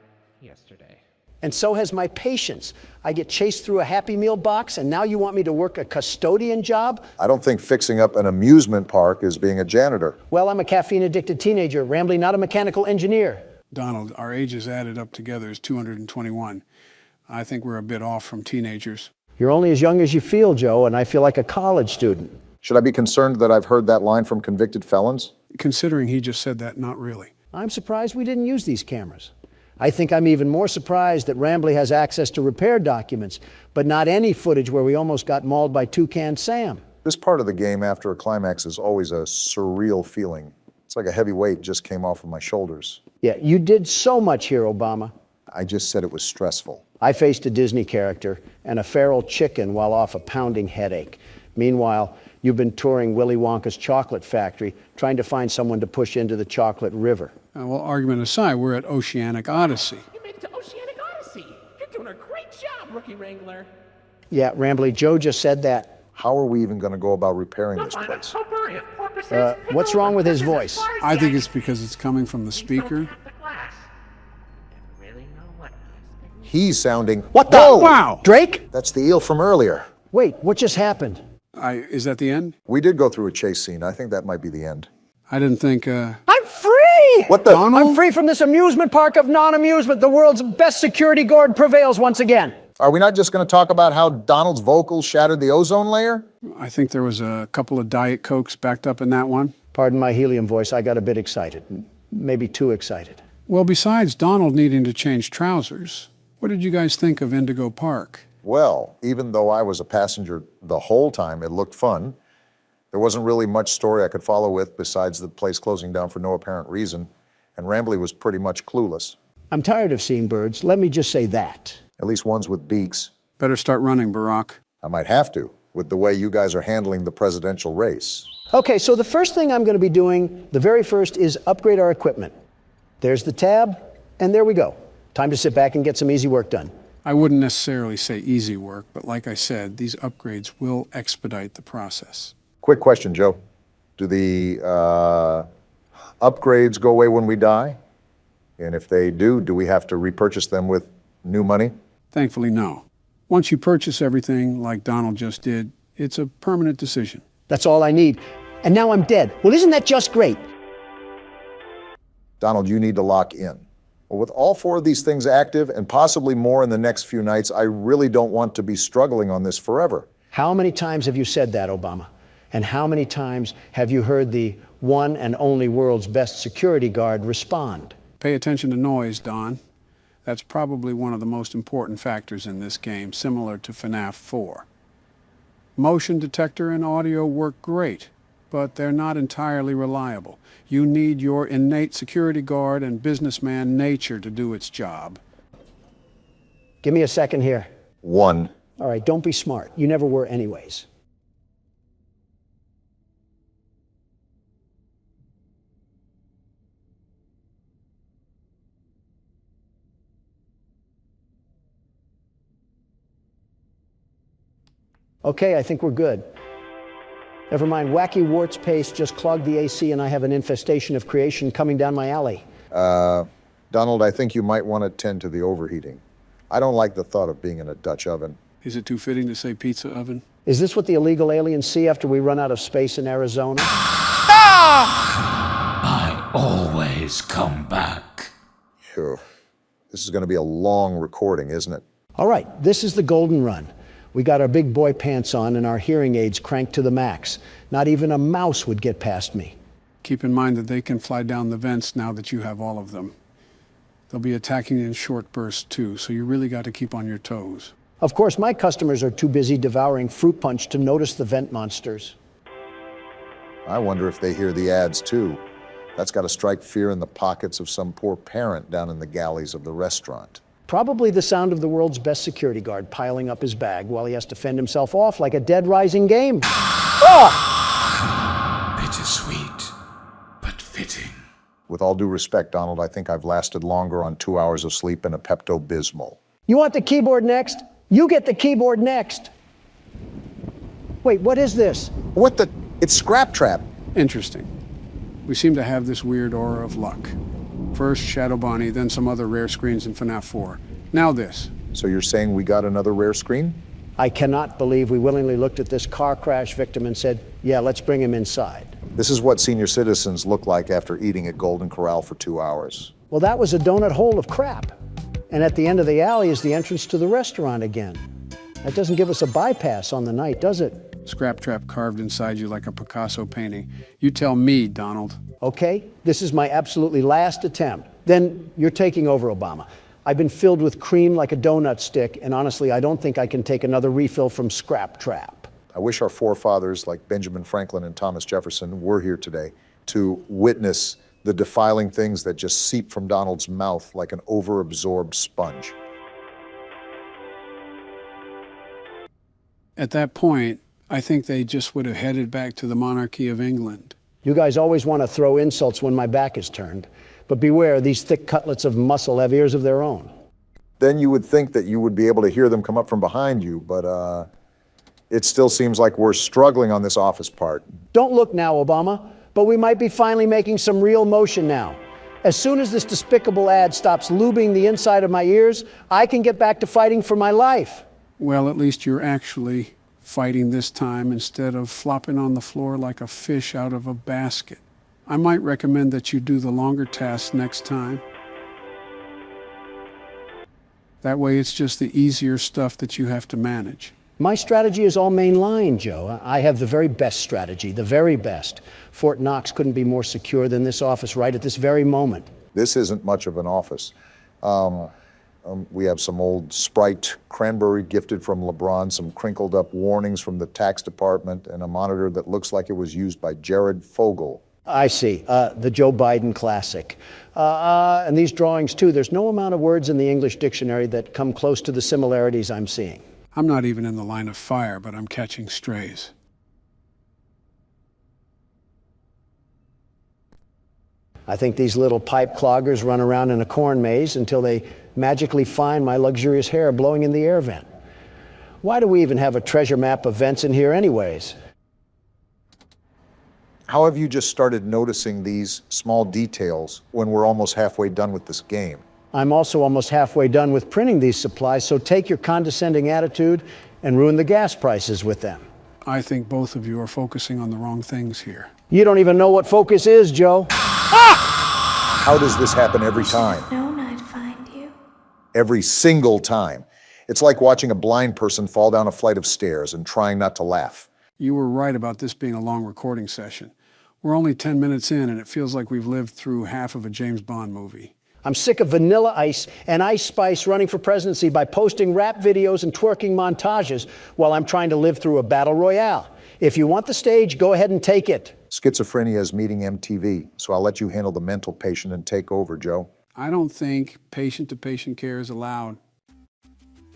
Speaker 12: yesterday.
Speaker 1: And so has my patience. I get chased through a Happy Meal box, and now you want me to work a custodian job?
Speaker 3: I don't think fixing up an amusement park is being a janitor.
Speaker 1: Well, I'm a caffeine-addicted teenager, Rambly, not a mechanical engineer.
Speaker 2: Donald, our ages added up together is 221. I think we're a bit off from teenagers.
Speaker 1: You're only as young as you feel, Joe, and I feel like a college student.
Speaker 3: Should I be concerned that I've heard that line from convicted felons?
Speaker 2: Considering he just said that, not really.
Speaker 1: I'm surprised we didn't use these cameras. I think I'm even more surprised that Rambly has access to repair documents, but not any footage where we almost got mauled by Toucan Sam.
Speaker 3: This part of the game after a climax is always a surreal feeling. It's like a heavy weight just came off of my shoulders.
Speaker 1: Yeah, you did so much here, Obama.
Speaker 3: I just said it was stressful.
Speaker 1: I faced a Disney character and a feral chicken while off a pounding headache. Meanwhile, you've been touring Willy Wonka's chocolate factory, trying to find someone to push into the chocolate river.
Speaker 2: Well, argument aside, we're at Oceanic Odyssey.
Speaker 12: You made it to Oceanic Odyssey. You're doing a great job, Rookie Wrangler.
Speaker 1: Yeah, Rambly, Joe just said that.
Speaker 3: How are we even going to go about repairing this place?
Speaker 1: What's wrong with his voice?
Speaker 2: I think it's because it's coming from the speaker.
Speaker 3: He's sounding...
Speaker 1: What the?
Speaker 3: Whoa!
Speaker 1: Wow! Drake?
Speaker 3: That's the eel from earlier.
Speaker 1: Wait, what just happened?
Speaker 2: Is that the end?
Speaker 3: We did go through a chase scene. I think that might be the end.
Speaker 2: I didn't think,
Speaker 1: I'm free!
Speaker 3: What the?
Speaker 1: I'm free from this amusement park of non-amusement. The world's best security guard prevails once again.
Speaker 3: Are we not just going to talk about how Donald's vocals shattered the ozone layer?
Speaker 2: I think there was a couple of Diet Cokes backed up in that one.
Speaker 1: Pardon my helium voice, I got a bit excited. Maybe too excited.
Speaker 2: Well, besides Donald needing to change trousers, what did you guys think of Indigo Park?
Speaker 3: Well, even though I was a passenger the whole time, it looked fun. There wasn't really much story I could follow with besides the place closing down for no apparent reason, and Rambly was pretty much clueless.
Speaker 1: I'm tired of seeing birds. Let me just say that.
Speaker 3: At least ones with beaks.
Speaker 2: Better start running, Barack.
Speaker 3: I might have to, with the way you guys are handling the presidential race.
Speaker 1: Okay, so the first thing I'm going to be doing, the very first, is upgrade our equipment. There's the tab, and there we go. Time to sit back and get some easy work done.
Speaker 2: I wouldn't necessarily say easy work, but like I said, these upgrades will expedite the process.
Speaker 3: Quick question, Joe. Do the upgrades go away when we die? And if they do we have to repurchase them with new money?
Speaker 2: Thankfully, no. Once you purchase everything, like Donald just did, it's a permanent decision.
Speaker 1: That's all I need. And now I'm dead. Well, isn't that just great?
Speaker 3: Donald, you need to lock in. Well, with all 4 of these things active, and possibly more in the next few nights, I really don't want to be struggling on this forever.
Speaker 1: How many times have you said that, Obama? And how many times have you heard the one and only world's best security guard respond?
Speaker 2: Pay attention to noise, Don. That's probably one of the most important factors in this game, similar to FNAF 4. Motion detector and audio work great, but they're not entirely reliable. You need your innate security guard and businessman nature to do its job.
Speaker 1: Give me a second here.
Speaker 3: 1.
Speaker 1: All right, don't be smart. You never were anyways. Okay, I think we're good. Never mind, wacky warts paste just clogged the AC and I have an infestation of creation coming down my alley.
Speaker 3: Donald, I think you might want to tend to the overheating. I don't like the thought of being in a Dutch oven.
Speaker 2: Is it too fitting to say pizza oven?
Speaker 1: Is this what the illegal aliens see after we run out of space in Arizona?
Speaker 16: I always come back.
Speaker 3: Phew. This is going to be a long recording, isn't it?
Speaker 1: All right, this is the golden run. We got our big boy pants on and our hearing aids cranked to the max. Not even a mouse would get past me.
Speaker 2: Keep in mind that they can fly down the vents now that you have all of them. They'll be attacking in short bursts too, so you really got to keep on your toes.
Speaker 1: Of course, my customers are too busy devouring fruit punch to notice the vent monsters.
Speaker 3: I wonder if they hear the ads too. That's got to strike fear in the pockets of some poor parent down in the galleys of the restaurant.
Speaker 1: Probably the sound of the world's best security guard piling up his bag while he has to fend himself off like a dead rising game.
Speaker 16: Bittersweet, but fitting.
Speaker 3: With all due respect, Donald, I think I've lasted longer on 2 hours of sleep and a Pepto-Bismol.
Speaker 1: You want the keyboard next? You get the keyboard next. Wait, what is this?
Speaker 3: What the? It's Scrap Trap.
Speaker 2: Interesting. We seem to have this weird aura of luck. First Shadow Bonnie, then some other rare screens in FNAF 4. Now this.
Speaker 3: So you're saying we got another rare screen?
Speaker 1: I cannot believe we willingly looked at this car crash victim and said, yeah, let's bring him inside.
Speaker 3: This is what senior citizens look like after eating at Golden Corral for 2 hours.
Speaker 1: Well, that was a donut hole of crap. And at the end of the alley is the entrance to the restaurant again. That doesn't give us a bypass on the night, does it?
Speaker 2: Scrap Trap carved inside you like a Picasso painting. You tell me, Donald.
Speaker 1: Okay, this is my absolutely last attempt. Then you're taking over, Obama. I've been filled with cream like a donut stick, and honestly, I don't think I can take another refill from Scrap Trap.
Speaker 3: I wish our forefathers, like Benjamin Franklin and Thomas Jefferson, were here today to witness the defiling things that just seep from Donald's mouth like an overabsorbed sponge.
Speaker 2: At that point, I think they just would have headed back to the monarchy of England.
Speaker 1: You guys always want to throw insults when my back is turned. But beware, these thick cutlets of muscle have ears of their own.
Speaker 3: Then you would think that you would be able to hear them come up from behind you, but it still seems like we're struggling on this office part.
Speaker 1: Don't look now, Obama, but we might be finally making some real motion now. As soon as this despicable ad stops lubing the inside of my ears, I can get back to fighting for my life.
Speaker 2: Well, at least you're actually fighting this time instead of flopping on the floor like a fish out of a basket. I might recommend that you do the longer tasks next time. That way it's just the easier stuff that you have to manage.
Speaker 1: My strategy is all mainline, Joe. I have the very best strategy, the very best. Fort Knox couldn't be more secure than this office right at this very moment.
Speaker 3: This isn't much of an office. We have some old Sprite cranberry gifted from LeBron, some crinkled up warnings from the tax department, and a monitor that looks like it was used by Jared Fogle.
Speaker 1: I see, the Joe Biden classic. And these drawings too, there's no amount of words in the English dictionary that come close to the similarities I'm seeing.
Speaker 2: I'm not even in the line of fire, but I'm catching strays.
Speaker 1: I think these little pipe cloggers run around in a corn maze until they magically find my luxurious hair blowing in the air vent. Why do we even have a treasure map of vents in here anyways?
Speaker 3: How have you just started noticing these small details when we're almost halfway done with this game?
Speaker 1: I'm also almost halfway done with printing these supplies, so take your condescending attitude and ruin the gas prices with them.
Speaker 2: I think both of you are focusing on the wrong things here.
Speaker 1: You don't even know what focus is, Joe.
Speaker 3: How does this happen every time?
Speaker 11: Known I'd find you.
Speaker 3: Every single time. It's like watching a blind person fall down a flight of stairs and trying not to laugh.
Speaker 2: You were right about this being a long recording session. We're only 10 minutes in, and it feels like we've lived through half of a James Bond movie.
Speaker 1: I'm sick of Vanilla Ice and Ice Spice running for presidency by posting rap videos and twerking montages while I'm trying to live through a battle royale. If you want the stage, go ahead and take it.
Speaker 3: Schizophrenia is meeting MTV, so I'll let you handle the mental patient and take over, Joe.
Speaker 2: I don't think patient-to-patient care is allowed.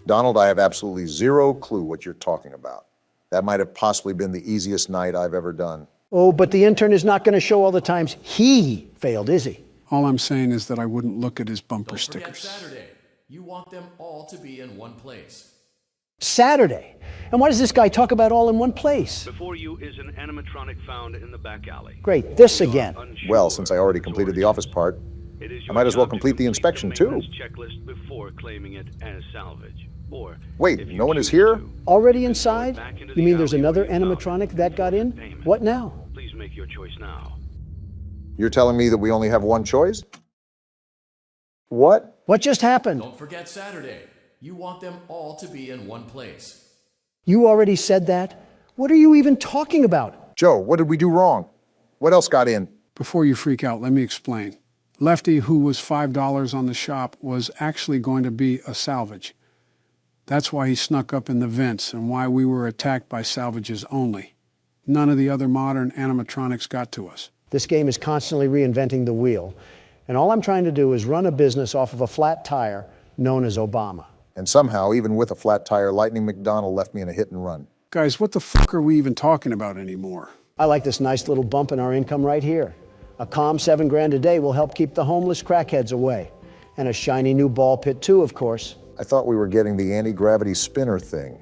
Speaker 3: Donald, I have absolutely zero clue what you're talking about. That might have possibly been the easiest night I've ever done.
Speaker 1: Oh, but the intern is not going to show all the times he failed, is he?
Speaker 2: All I'm saying is that I wouldn't look at his bumper
Speaker 5: Don't forget
Speaker 2: stickers.
Speaker 5: Saturday. You want them all to be in one place.
Speaker 1: Saturday. And why does this guy talk about all in one place?
Speaker 17: Before you is an animatronic found in the back alley.
Speaker 1: Great, this again.
Speaker 3: Well, since I already completed the office part, I might as well complete the inspection too.
Speaker 17: Checklist before claiming it as salvage. Or
Speaker 3: wait, no one is here?
Speaker 1: Already inside? You mean there's another animatronic that got in? What now?
Speaker 17: Please make your choice now.
Speaker 3: You're telling me that we only have one choice? What?
Speaker 1: What just happened?
Speaker 5: Don't forget Saturday. You want them all to be in one place.
Speaker 1: You already said that? What are you even talking about?
Speaker 3: Joe, what did we do wrong? What else got in?
Speaker 2: Before you freak out, let me explain. Lefty, who was $5 on the shop, was actually going to be a salvage. That's why he snuck up in the vents and why we were attacked by salvages only. None of the other modern animatronics got to us.
Speaker 1: This game is constantly reinventing the wheel, and all I'm trying to do is run a business off of a flat tire known as Obama.
Speaker 3: And somehow, even with a flat tire, Lightning McDonald left me in a hit and run.
Speaker 2: Guys, what the fuck are we even talking about anymore?
Speaker 1: I like this nice little bump in our income right here. A calm $7 grand a day will help keep the homeless crackheads away. And a shiny new ball pit too, of course.
Speaker 3: I thought we were getting the anti-gravity spinner thing.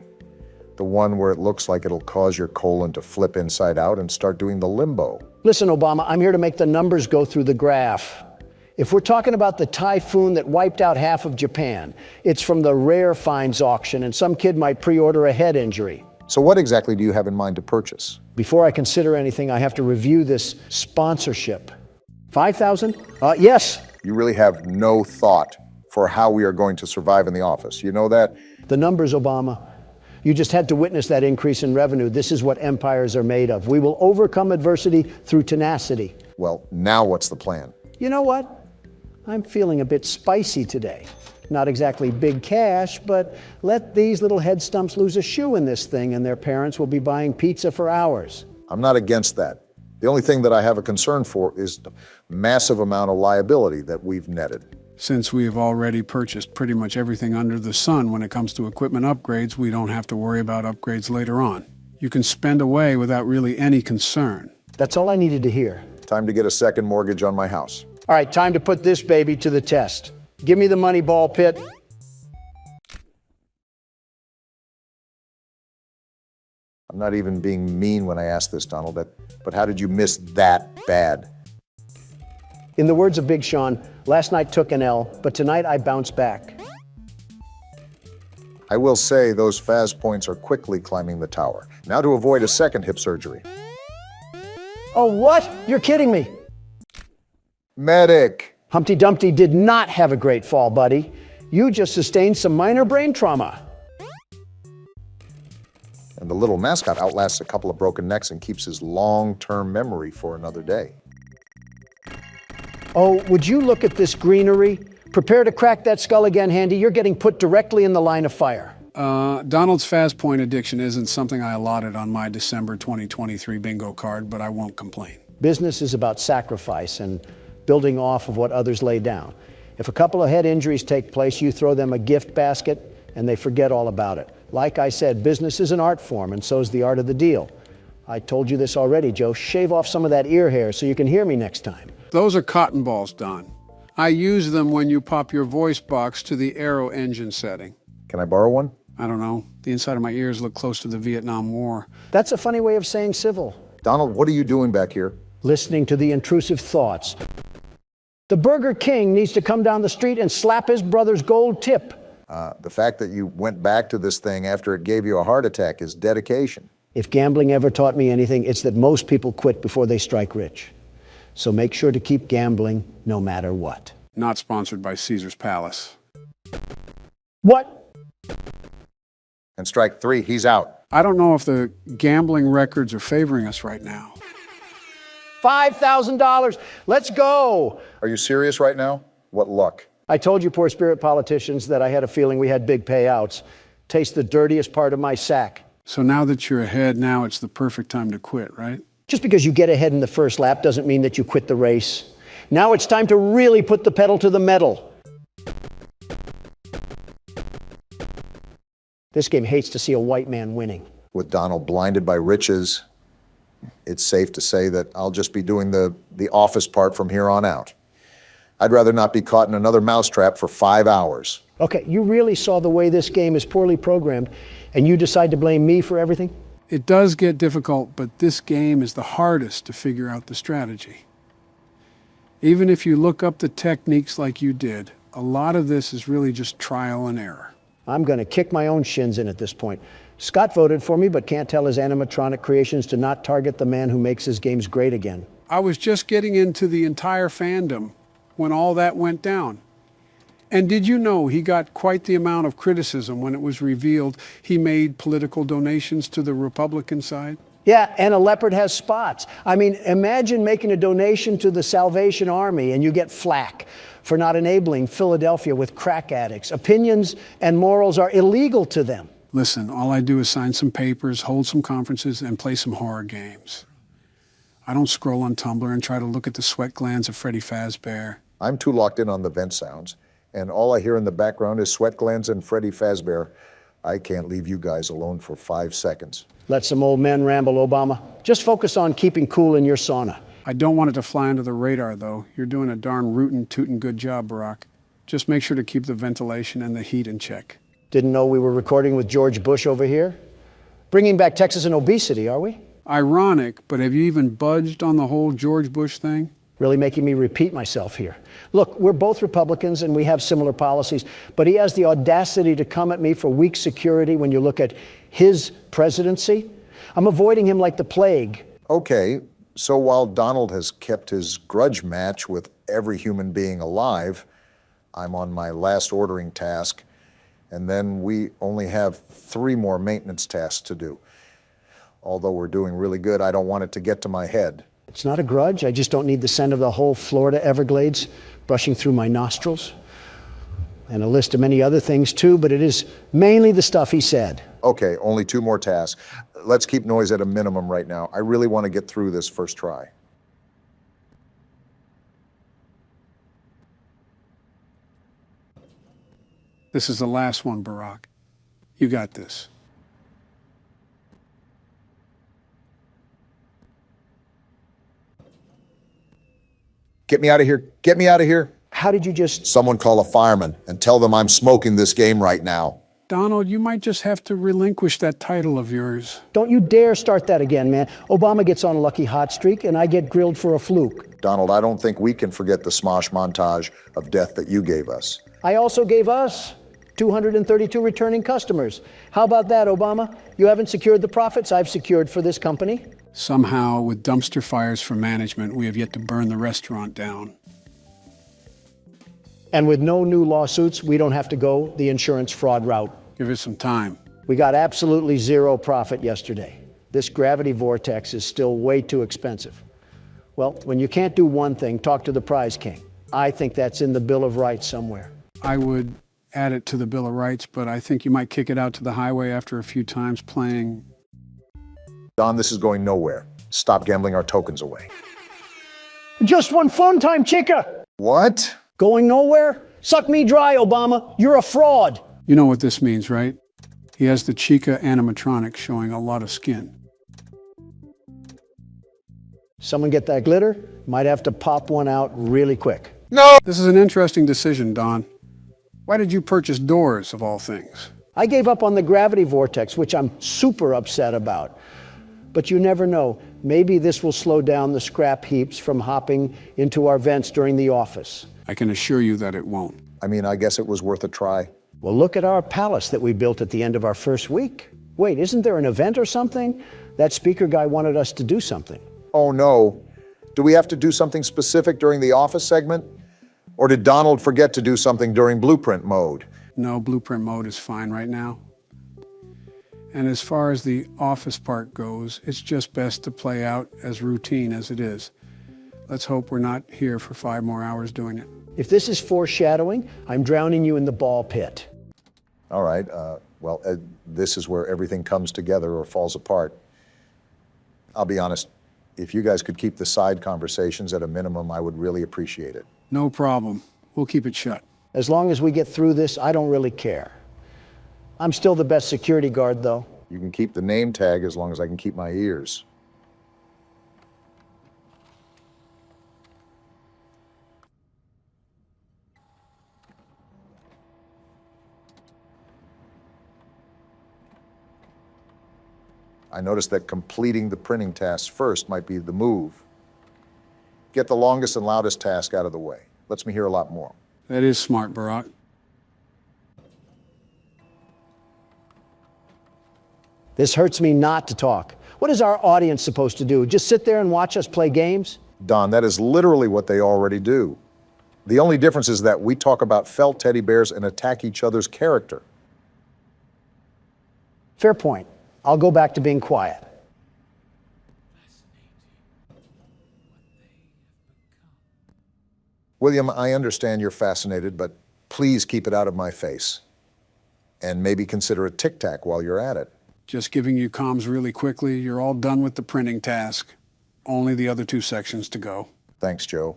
Speaker 3: The one where it looks like it'll cause your colon to flip inside out and start doing the limbo.
Speaker 1: Listen, Obama, I'm here to make the numbers go through the graph. If we're talking about the typhoon that wiped out half of Japan, it's from the rare finds auction, and some kid might pre-order a head injury.
Speaker 3: So what exactly do you have in mind to purchase?
Speaker 1: Before I consider anything, I have to review this sponsorship. 5,000? Yes.
Speaker 3: You really have no thought for how we are going to survive in the office. You know that?
Speaker 1: The numbers, Obama. You just had to witness that increase in revenue. This is what empires are made of. We will overcome adversity through tenacity.
Speaker 3: Well, now what's the plan?
Speaker 1: You know what? I'm feeling a bit spicy today. Not exactly big cash, but let these little head stumps lose a shoe in this thing and their parents will be buying pizza for hours.
Speaker 3: I'm not against that. The only thing that I have a concern for is the massive amount of liability that we've netted.
Speaker 2: Since we have already purchased pretty much everything under the sun when it comes to equipment upgrades, we don't have to worry about upgrades later on. You can spend away without really any concern.
Speaker 1: That's all I needed to hear.
Speaker 3: Time to get a second mortgage on my house.
Speaker 1: All right, time to put this baby to the test. Give me the money, ball pit.
Speaker 3: I'm not even being mean when I ask this, Donald, but how did you miss that bad?
Speaker 1: In the words of Big Sean, last night took an L, but tonight I bounced back.
Speaker 3: I will say those Faz points are quickly climbing the tower. Now to avoid a second hip surgery.
Speaker 1: Oh, what? You're kidding me.
Speaker 3: Medic.
Speaker 1: Humpty Dumpty did not have a great fall, buddy. You just sustained some minor brain trauma.
Speaker 3: And the little mascot outlasts a couple of broken necks and keeps his long-term memory for another day.
Speaker 1: Oh, would you look at this greenery? Prepare to crack that skull again, Handy. You're getting put directly in the line of fire.
Speaker 2: Donald's Faz Point addiction isn't something I allotted on my December 2023 bingo card, but I won't complain.
Speaker 1: Business is about sacrifice and building off of what others lay down. If a couple of head injuries take place, you throw them a gift basket and they forget all about it. Like I said, business is an art form, and so is the art of the deal. I told you this already, Joe. Shave off some of that ear hair so you can hear me next time.
Speaker 2: Those are cotton balls, Don. I use them when you pop your voice box to the aero engine setting.
Speaker 3: Can I borrow one?
Speaker 2: I don't know. The inside of my ears look close to the Vietnam War.
Speaker 1: That's a funny way of saying civil.
Speaker 3: Donald, what are you doing back here?
Speaker 1: Listening to the intrusive thoughts. The Burger King needs to come down the street and slap his brother's gold tip.
Speaker 3: The fact that you went back to this thing after it gave you a heart attack is dedication.
Speaker 1: If gambling ever taught me anything, it's that most people quit before they strike rich. So make sure to keep gambling no matter what.
Speaker 2: Not sponsored by Caesar's Palace.
Speaker 1: What?
Speaker 3: And strike three, he's out.
Speaker 2: I don't know if the gambling records are favoring us right now.
Speaker 1: $5,000. Let's go.
Speaker 3: Are you serious right now? What luck.
Speaker 1: I told you poor spirit politicians that I had a feeling we had big payouts. Taste the dirtiest part of my sack.
Speaker 2: So now that you're ahead, now it's the perfect time to quit, right?
Speaker 1: Just because you get ahead in the first lap doesn't mean that you quit the race. Now it's time to really put the pedal to the metal. This game hates to see a white man winning.
Speaker 3: With Donald blinded by riches, it's safe to say that I'll just be doing the office part from here on out. I'd rather not be caught in another mousetrap for 5 hours.
Speaker 1: Okay, you really saw the way this game is poorly programmed, and you decide to blame me for everything?
Speaker 2: It does get difficult, but this game is the hardest to figure out the strategy. Even if you look up the techniques like you did, a lot of this is really just trial and error.
Speaker 1: I'm going to kick my own shins in at this point. Scott voted for me, but can't tell his animatronic creations to not target the man who makes his games great again.
Speaker 2: I was just getting into the entire fandom when all that went down. And did you know he got quite the amount of criticism when it was revealed he made political donations to the Republican side?
Speaker 1: Yeah, and a leopard has spots. I mean, imagine making a donation to the Salvation Army and you get flack for not enabling Philadelphia with crack addicts. Opinions and morals are illegal to them.
Speaker 2: Listen, all I do is sign some papers, hold some conferences, and play some horror games. I don't scroll on Tumblr and try to look at the sweat glands of Freddy Fazbear.
Speaker 3: I'm too locked in on the vent sounds, and all I hear in the background is sweat glands and Freddy Fazbear. I can't leave you guys alone for 5 seconds.
Speaker 1: Let some old men ramble, Obama. Just focus on keeping cool in your sauna.
Speaker 2: I don't want it to fly under the radar, though. You're doing a darn rootin' tootin' good job, Barack. Just make sure to keep the ventilation and the heat in check.
Speaker 1: Didn't know we were recording with George Bush over here? Bringing back Texas and obesity, are we?
Speaker 2: Ironic, but have you even budged on the whole George Bush thing?
Speaker 1: Really making me repeat myself here. Look, we're both Republicans and we have similar policies, but he has the audacity to come at me for weak security when you look at his presidency. I'm avoiding him like the plague.
Speaker 3: Okay, so while Donald has kept his grudge match with every human being alive, I'm on my last ordering task, and then we only have 3 more maintenance tasks to do. Although we're doing really good, I don't want it to get to my head.
Speaker 1: It's not a grudge. I just don't need the scent of the whole Florida Everglades brushing through my nostrils. And a list of many other things too, but it is mainly the stuff he said.
Speaker 3: Okay, only 2 more tasks. Let's keep noise at a minimum right now. I really want to get through this first try.
Speaker 2: This is the last one, Barack. You got this.
Speaker 3: Get me out of here. Get me out of here.
Speaker 1: How did you just...
Speaker 3: Someone call a fireman and tell them I'm smoking this game right now.
Speaker 2: Donald, you might just have to relinquish that title of yours.
Speaker 1: Don't you dare start that again, man. Obama gets on a lucky hot streak and I get grilled for a fluke.
Speaker 3: Donald, I don't think we can forget the smosh montage of death that you gave us.
Speaker 1: I also gave us 232 returning customers. How about that, Obama? You haven't secured the profits I've secured for this company?
Speaker 2: Somehow, with dumpster fires for management, we have yet to burn the restaurant down.
Speaker 1: And with no new lawsuits, we don't have to go the insurance fraud route.
Speaker 2: Give us some time.
Speaker 1: We got absolutely 0 profit yesterday. This gravity vortex is still way too expensive. Well, when you can't do one thing, talk to the prize king. I think that's in the Bill of Rights somewhere.
Speaker 2: I would add it to the Bill of Rights, but I think you might kick it out to the highway after a few times playing.
Speaker 3: Don, this is going nowhere. Stop gambling our tokens away.
Speaker 1: Just one fun time, chica!
Speaker 3: What?
Speaker 1: Going nowhere? Suck me dry, Obama. You're a fraud.
Speaker 2: You know what this means, right? He has the Chica animatronic showing a lot of skin.
Speaker 1: Someone get that glitter? Might have to pop one out really quick.
Speaker 3: No!
Speaker 2: This is an interesting decision, Don. Why did you purchase doors, of all things?
Speaker 1: I gave up on the gravity vortex, which I'm super upset about. But you never know. Maybe this will slow down the scrap heaps from hopping into our vents during the office.
Speaker 2: I can assure you that it won't.
Speaker 3: I mean, I guess it was worth a try.
Speaker 1: Well, look at our palace that we built at the end of our first week. Wait, isn't there an event or something? That speaker guy wanted us to do something.
Speaker 3: Oh, no. Do we have to do something specific during the office segment? Or did Donald forget to do something during blueprint mode?
Speaker 2: No, blueprint mode is fine right now. And as far as the office part goes, it's just best to play out as routine as it is. Let's hope we're not here for 5 more hours doing it.
Speaker 1: If this is foreshadowing, I'm drowning you in the ball pit.
Speaker 3: All right, this is where everything comes together or falls apart. I'll be honest, if you guys could keep the side conversations at a minimum, I would really appreciate it.
Speaker 2: No problem. We'll keep it shut.
Speaker 1: As long as we get through this, I don't really care. I'm still the best security guard, though.
Speaker 3: You can keep the name tag as long as I can keep my ears. I noticed that completing the printing tasks first might be the move. Get the longest and loudest task out of the way. Lets me hear a lot more.
Speaker 2: That is smart, Barack.
Speaker 1: This hurts me not to talk. What is our audience supposed to do? Just sit there and watch us play games?
Speaker 3: Don, that is literally what they already do. The only difference is that we talk about felt teddy bears and attack each other's character.
Speaker 1: Fair point. I'll go back to being quiet.
Speaker 3: William, I understand you're fascinated, but please keep it out of my face. And maybe consider a tic-tac while you're at it.
Speaker 2: Just giving you comms really quickly. You're all done with the printing task. Only the other 2 sections to go.
Speaker 3: Thanks, Joe.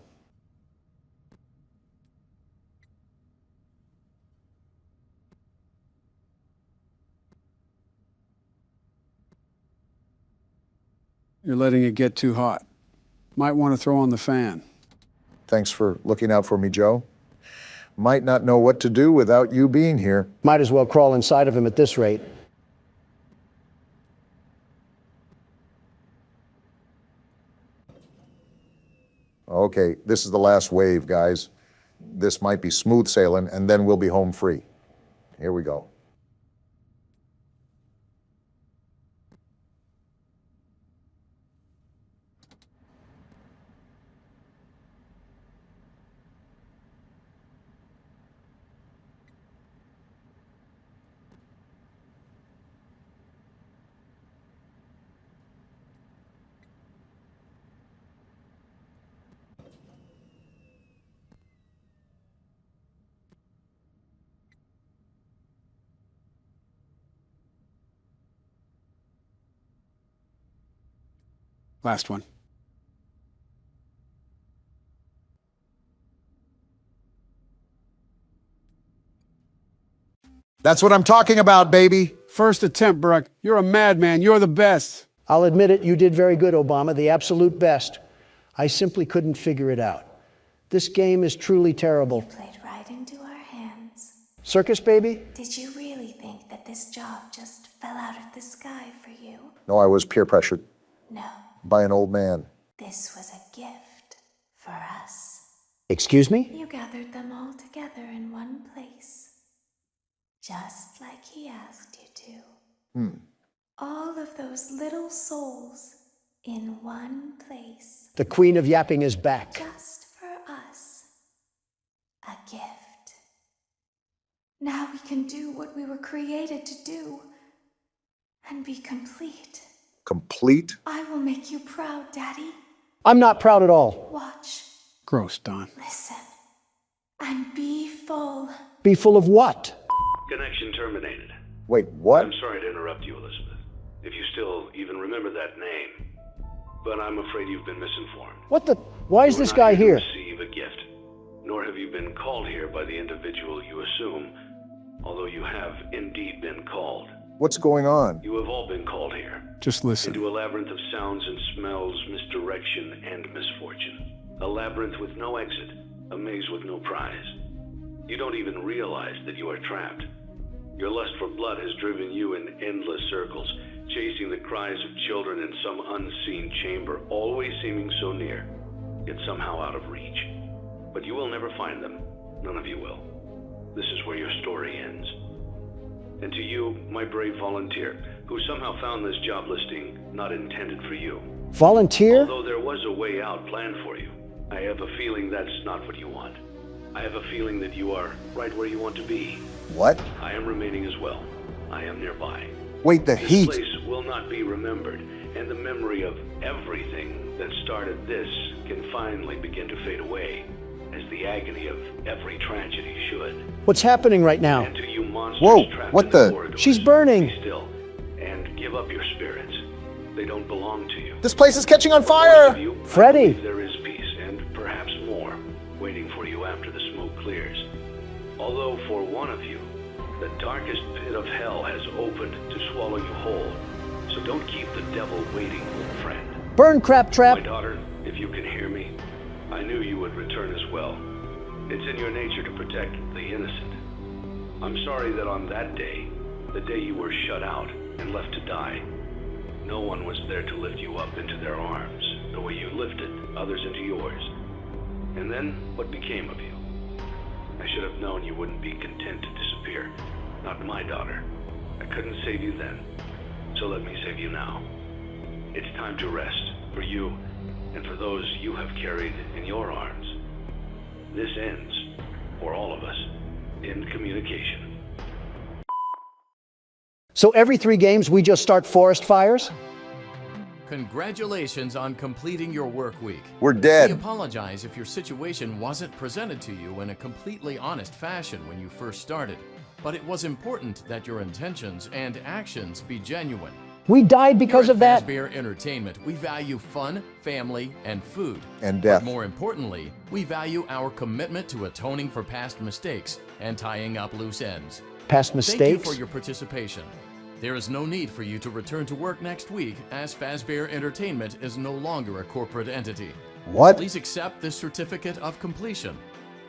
Speaker 2: You're letting it get too hot. Might want to throw on the fan.
Speaker 3: Thanks for looking out for me, Joe. Might not know what to do without you being here.
Speaker 1: Might as well crawl inside of him at this rate.
Speaker 3: Okay, this is the last wave, guys. This might be smooth sailing, and then we'll be home free. Here we go.
Speaker 2: Last one.
Speaker 3: That's what I'm talking about, baby.
Speaker 2: First attempt, Barack. You're a madman. You're the best.
Speaker 1: I'll admit it, you did very good, Obama, the absolute best. I simply couldn't figure it out. This game is truly terrible.
Speaker 11: You played right into our hands.
Speaker 1: Circus baby?
Speaker 11: Did you really think that this job just fell out of the sky for you?
Speaker 3: No, I was peer pressured.
Speaker 11: No.
Speaker 3: By an old man.
Speaker 11: This was a gift for us.
Speaker 1: Excuse me?
Speaker 11: You gathered them all together in one place. Just like he asked you to. All of those little souls in one place.
Speaker 1: The queen of yapping is back.
Speaker 11: Just for us. A gift. Now we can do what we were created to do. And be complete.
Speaker 3: Complete?
Speaker 11: I will make you proud, Daddy.
Speaker 1: I'm not proud at all.
Speaker 11: Watch.
Speaker 2: Gross, Don.
Speaker 11: Listen. And be full.
Speaker 1: Be full of what?
Speaker 17: Connection terminated.
Speaker 3: Wait, what?
Speaker 17: I'm sorry to interrupt you, Elizabeth. If you still even remember that name. But I'm afraid you've been misinformed.
Speaker 1: What the? Why is this guy here?
Speaker 17: Receive a gift. Nor have you been called here by the individual you assume, although you have indeed been called.
Speaker 3: What's going on?
Speaker 17: You have all been called here.
Speaker 2: Just listen.
Speaker 17: Into a labyrinth of sounds and smells, misdirection, and misfortune. A labyrinth with no exit, a maze with no prize. You don't even realize that you are trapped. Your lust for blood has driven you in endless circles, chasing the cries of children in some unseen chamber, always seeming so near, yet somehow out of reach. But you will never find them. None of you will. This is where your story ends. And to you, my brave volunteer, who somehow found this job listing not intended for you.
Speaker 1: Volunteer?
Speaker 17: Although there was a way out planned for you, I have a feeling that's not what you want. I have a feeling that you are right where you want to be.
Speaker 3: What?
Speaker 17: I am remaining as well. I am nearby.
Speaker 3: Wait, the heat.
Speaker 17: This place will not be remembered, and the memory of everything that started this can finally begin to fade away, as the agony of every tragedy should.
Speaker 1: What's happening right now?
Speaker 17: And to you monsters
Speaker 3: Whoa,
Speaker 17: trapped
Speaker 3: what
Speaker 17: in
Speaker 3: the?
Speaker 17: corridors,
Speaker 1: She's burning.
Speaker 17: be still, and give up your spirits. They don't belong to you.
Speaker 3: This place is catching on fire!
Speaker 17: For you,
Speaker 1: Freddy!
Speaker 17: I believe there is peace, and perhaps more, waiting for you after the smoke clears. Although for one of you, the darkest pit of hell has opened to swallow you whole. So don't keep the devil waiting, friend.
Speaker 1: Burn, crap trap!
Speaker 17: My daughter, if you can hear me, I knew you would return as well. It's in your nature to protect the innocent. I'm sorry that on that day, the day you were shut out and left to die, No one was there to lift you up into their arms, the way you lifted others into yours. And then, what became of you? I should have known you wouldn't be content to disappear. Not my daughter. I couldn't save you then, so let me save you now. It's time to rest, for you, and for those you have carried in your arms. This ends, for all of us, in communication.
Speaker 1: So every 3 games we just start forest fires?
Speaker 5: Congratulations on completing your work week.
Speaker 3: We're dead.
Speaker 5: We apologize if your situation wasn't presented to you in a completely honest fashion when you first started, but it was important that your intentions and actions be genuine.
Speaker 1: We died because of that.
Speaker 5: Here at Fazbear Entertainment, we value fun, family, and food.
Speaker 3: And death.
Speaker 5: But more importantly, we value our commitment to atoning for past mistakes and tying up loose ends.
Speaker 1: Past mistakes?
Speaker 5: Thank you for your participation. There is no need for you to return to work next week, as Fazbear Entertainment is no longer a corporate entity.
Speaker 3: What?
Speaker 5: Please accept this certificate of completion.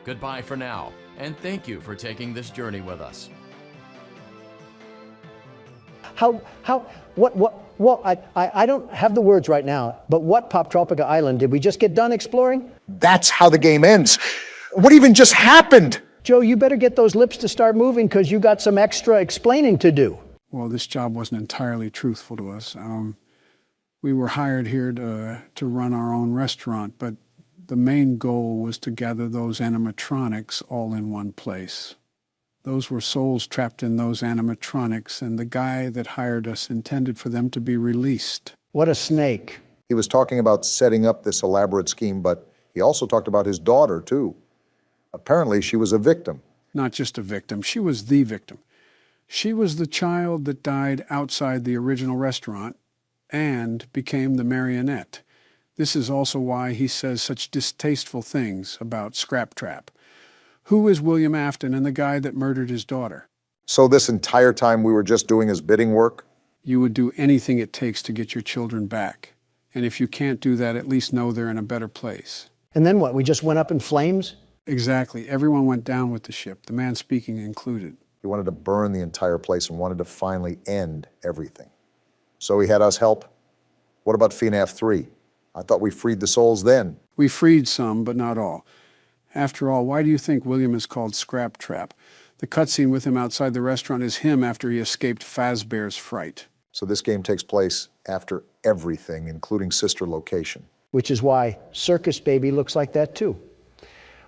Speaker 5: Goodbye for now, and thank you for taking this journey with us.
Speaker 1: I don't have the words right now, but what Poptropica Island did we just get done exploring?
Speaker 3: That's how the game ends. What even just happened?
Speaker 1: Joe, you better get those lips to start moving because you got some extra explaining to do.
Speaker 2: Well, this job wasn't entirely truthful to us. We were hired here to run our own restaurant, but the main goal was to gather those animatronics all in one place. Those were souls trapped in those animatronics, and the guy that hired us intended for them to be released.
Speaker 1: What a snake.
Speaker 3: He was talking about setting up this elaborate scheme, but he also talked about his daughter, too. Apparently, she was a victim.
Speaker 2: Not just a victim, she was the victim. She was the child that died outside the original restaurant and became the marionette. This is also why he says such distasteful things about Scrap Trap. Who is William Afton and the guy that murdered his daughter?
Speaker 3: So this entire time we were just doing his bidding work?
Speaker 2: You would do anything it takes to get your children back. And if you can't do that, at least know they're in a better place.
Speaker 1: And then what, we just went up in flames?
Speaker 2: Exactly. Everyone went down with the ship, the man speaking included.
Speaker 3: He wanted to burn the entire place and wanted to finally end everything. So he had us help? What about FNAF 3? I thought we freed the souls then.
Speaker 2: We freed some, but not all. After all, why do you think William is called Scrap Trap? The cutscene with him outside the restaurant is him after he escaped Fazbear's fright.
Speaker 3: So this game takes place after everything, including sister location.
Speaker 1: Which is why Circus Baby looks like that too.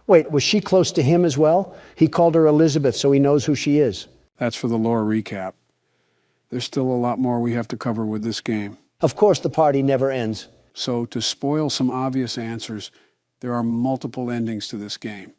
Speaker 1: Wait, was she close to him as well? He called her Elizabeth, so he knows who she is.
Speaker 2: That's for the lore recap. There's still a lot more we have to cover with this game.
Speaker 1: Of course, the party never ends.
Speaker 2: So to spoil some obvious answers, there are multiple endings to this game.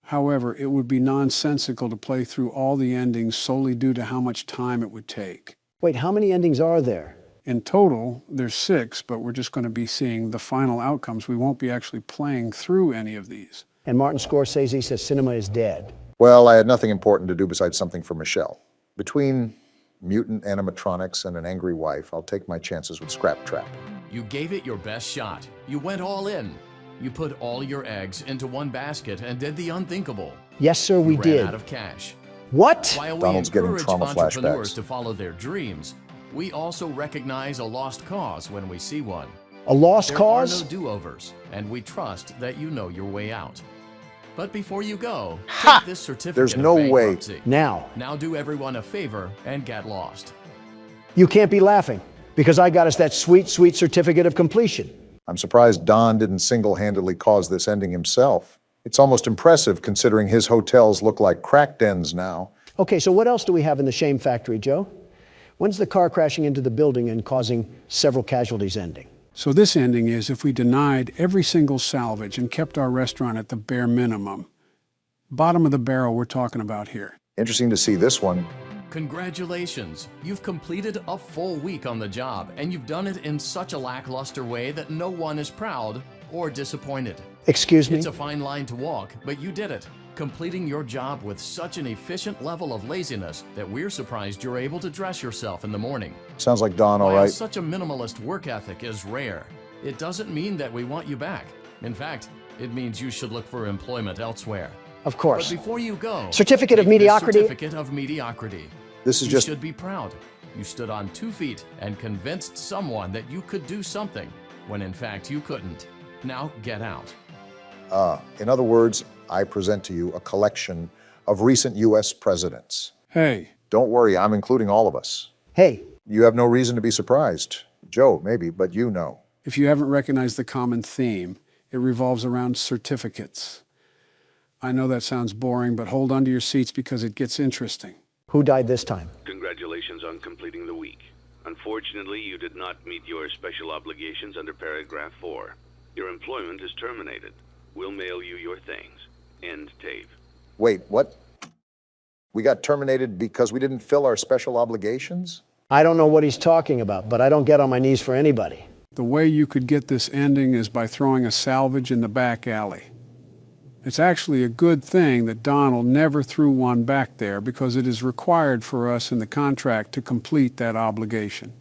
Speaker 2: However, it would be nonsensical to play through all the endings solely due to how much time it would take.
Speaker 1: Wait, how many endings are there?
Speaker 2: In total, there's 6, but we're just going to be seeing the final outcomes. We won't be actually playing through any of these.
Speaker 1: And Martin Scorsese says cinema is dead.
Speaker 3: Well, I had nothing important to do besides something for Michelle. Between mutant animatronics and an angry wife, I'll take my chances with Scrap Trap.
Speaker 5: You gave it your best shot. You went all in. You put all your eggs into one basket and did the unthinkable.
Speaker 1: Yes, sir, we
Speaker 5: You
Speaker 1: did.
Speaker 5: ran out of cash.
Speaker 1: What?
Speaker 5: While we
Speaker 3: Donald's getting
Speaker 5: encourage
Speaker 3: trauma
Speaker 5: entrepreneurs
Speaker 3: flashbacks.
Speaker 5: to follow their dreams, we also recognize a lost cause when we see one.
Speaker 1: A lost cause?
Speaker 5: There are no do-overs, and we trust that you know your way out. But before you go, take this certificate
Speaker 3: There's
Speaker 5: of
Speaker 3: no way.
Speaker 5: bankruptcy.
Speaker 1: Now
Speaker 5: do everyone a favor and get lost.
Speaker 1: You can't be laughing, because I got us that sweet, sweet certificate of completion.
Speaker 3: I'm surprised Don didn't single-handedly cause this ending himself. It's almost impressive considering his hotels look like crack dens now.
Speaker 1: Okay, so what else do we have in the shame factory, Joe? When's the car crashing into the building and causing several casualties ending?
Speaker 2: So this ending is if we denied every single salvage and kept our restaurant at the bare minimum. Bottom of the barrel we're talking about here.
Speaker 3: Interesting to see this one.
Speaker 5: Congratulations! You've completed a full week on the job, and you've done it in such a lackluster way that no one is proud or disappointed.
Speaker 1: Excuse me?
Speaker 5: It's a fine line to walk, but you did it, completing your job with such an efficient level of laziness that we're surprised you're able to dress yourself in the morning.
Speaker 3: Sounds like Don, all
Speaker 5: While
Speaker 3: right.
Speaker 5: such a minimalist work ethic is rare, it doesn't mean that we want you back. In fact, it means you should look for employment elsewhere.
Speaker 1: Of course.
Speaker 5: But before you go,
Speaker 1: Certificate of
Speaker 5: take this
Speaker 1: mediocrity?
Speaker 5: Certificate of mediocrity.
Speaker 3: This is
Speaker 5: You
Speaker 3: just...
Speaker 5: should be proud.
Speaker 18: You stood on 2 feet and convinced someone that you could do something, when in fact you couldn't. Now get out.
Speaker 3: In other words, I present to you a collection of recent U.S. presidents.
Speaker 2: Hey.
Speaker 3: Don't worry, I'm including all of us.
Speaker 1: Hey.
Speaker 3: You have no reason to be surprised. Joe, maybe, but you know.
Speaker 2: If you haven't recognized the common theme, it revolves around certificates. I know that sounds boring, but hold on to your seats because it gets interesting.
Speaker 1: Who died this time?
Speaker 17: Congratulations on completing the week. Unfortunately, you did not meet your special obligations under paragraph 4. Your employment is terminated. We'll mail you your things. End tape.
Speaker 3: Wait, what? We got terminated because we didn't fill our special obligations?
Speaker 1: I don't know what he's talking about, but I don't get on my knees for anybody.
Speaker 2: The way you could get this ending is by throwing a salvage in the back alley. It's actually a good thing that Donald never threw one back there because it is required for us in the contract to complete that obligation.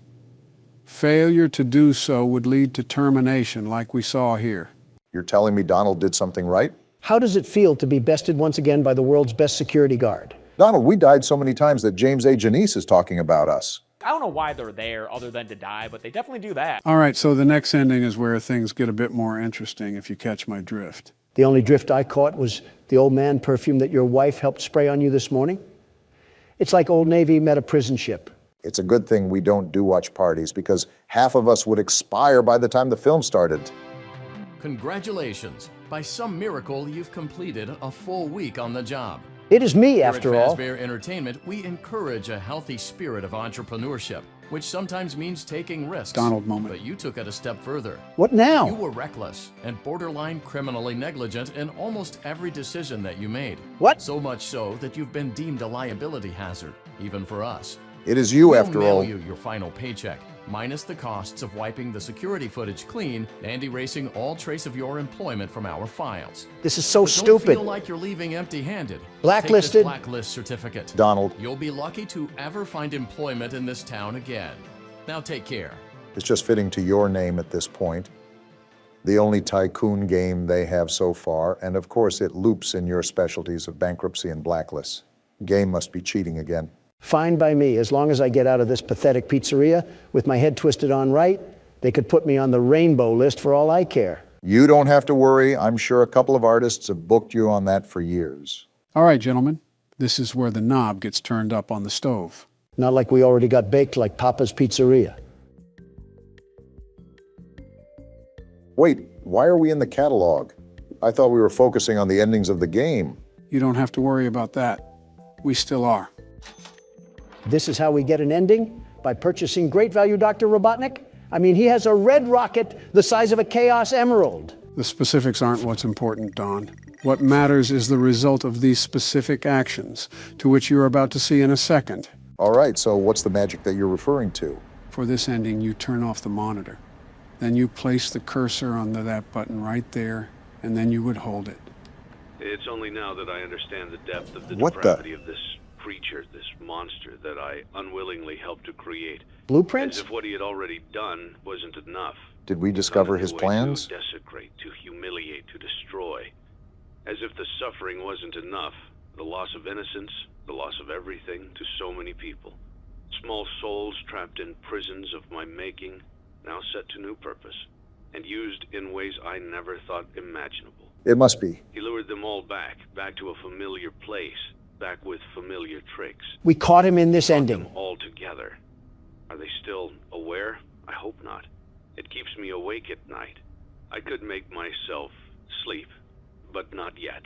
Speaker 2: Failure to do so would lead to termination like we saw here.
Speaker 3: You're telling me Donald did something right?
Speaker 1: How does it feel to be bested once again by the world's best security guard?
Speaker 3: Donald, we died so many times that James A. Janice is talking about us.
Speaker 19: I don't know why they're there other than to die, but they definitely do that.
Speaker 2: All right, so the next ending is where things get a bit more interesting, if you catch my drift.
Speaker 1: The only drift I caught was the Old Man perfume that your wife helped spray on you this morning. It's like Old Navy met a prison ship.
Speaker 3: It's a good thing we don't do watch parties because half of us would expire by the time the film started.
Speaker 18: Congratulations. By some miracle, you've completed a full week on the job.
Speaker 1: It is me,
Speaker 18: Here
Speaker 1: after
Speaker 18: at
Speaker 1: all.
Speaker 18: Fazbear Entertainment, we encourage a healthy spirit of entrepreneurship, which sometimes means taking risks.
Speaker 2: Donald moment.
Speaker 18: But you took it a step further.
Speaker 1: What now?
Speaker 18: You were reckless and borderline criminally negligent in almost every decision that you made.
Speaker 1: What?
Speaker 18: So much so that you've been deemed a liability hazard, even for us.
Speaker 3: It is you,
Speaker 18: We'll
Speaker 3: after
Speaker 18: mail
Speaker 3: all.
Speaker 18: you your final paycheck, minus the costs of wiping the security footage clean and erasing all trace of your employment from our files.
Speaker 1: This is so
Speaker 18: But
Speaker 1: stupid.
Speaker 18: Don't feel like you're leaving empty-handed.
Speaker 1: Blacklisted?
Speaker 18: Take this blacklist certificate.
Speaker 3: Donald.
Speaker 18: You'll be lucky to ever find employment in this town again. Now take care.
Speaker 3: It's just fitting to your name at this point. The only tycoon game they have so far, and of course it loops in your specialties of bankruptcy and blacklists. Game must be cheating again.
Speaker 1: Fine by me, as long as I get out of this pathetic pizzeria with my head twisted on right. They could put me on the rainbow list for all I care.
Speaker 3: You don't have to worry. I'm sure a couple of artists have booked you on that for years.
Speaker 2: All right, gentlemen. This is where the knob gets turned up on the stove.
Speaker 1: Not like we already got baked like Papa's Pizzeria.
Speaker 3: Wait, why are we in the catalog? I thought we were focusing on the endings of the game.
Speaker 2: You don't have to worry about that. We still are.
Speaker 1: This is how we get an ending? By purchasing great value Dr. Robotnik? I mean, he has a red rocket the size of a Chaos Emerald.
Speaker 2: The specifics aren't what's important, Don. What matters is the result of these specific actions, to which you're about to see in a second.
Speaker 3: All right, so what's the magic that you're referring to?
Speaker 2: For this ending, you turn off the monitor. Then you place the cursor on that button right there, and then you would hold it.
Speaker 17: It's only now that I understand the depth of the
Speaker 3: What the-
Speaker 17: depravity of this creature, this monster that I unwillingly helped to create.
Speaker 1: Blueprints?
Speaker 17: As if what he had already done wasn't enough.
Speaker 3: Did we discover his plans?
Speaker 17: To desecrate, to humiliate, to destroy. As if the suffering wasn't enough. The loss of innocence, the loss of everything to so many people. Small souls trapped in prisons of my making, now set to new purpose, and used in ways I never thought imaginable.
Speaker 3: It must be.
Speaker 17: He lured them all back to a familiar place, back with familiar tricks.
Speaker 1: We caught him in this ending.
Speaker 17: All together. Are they still aware? I hope not. It keeps me awake at night. I could make myself sleep, but not yet.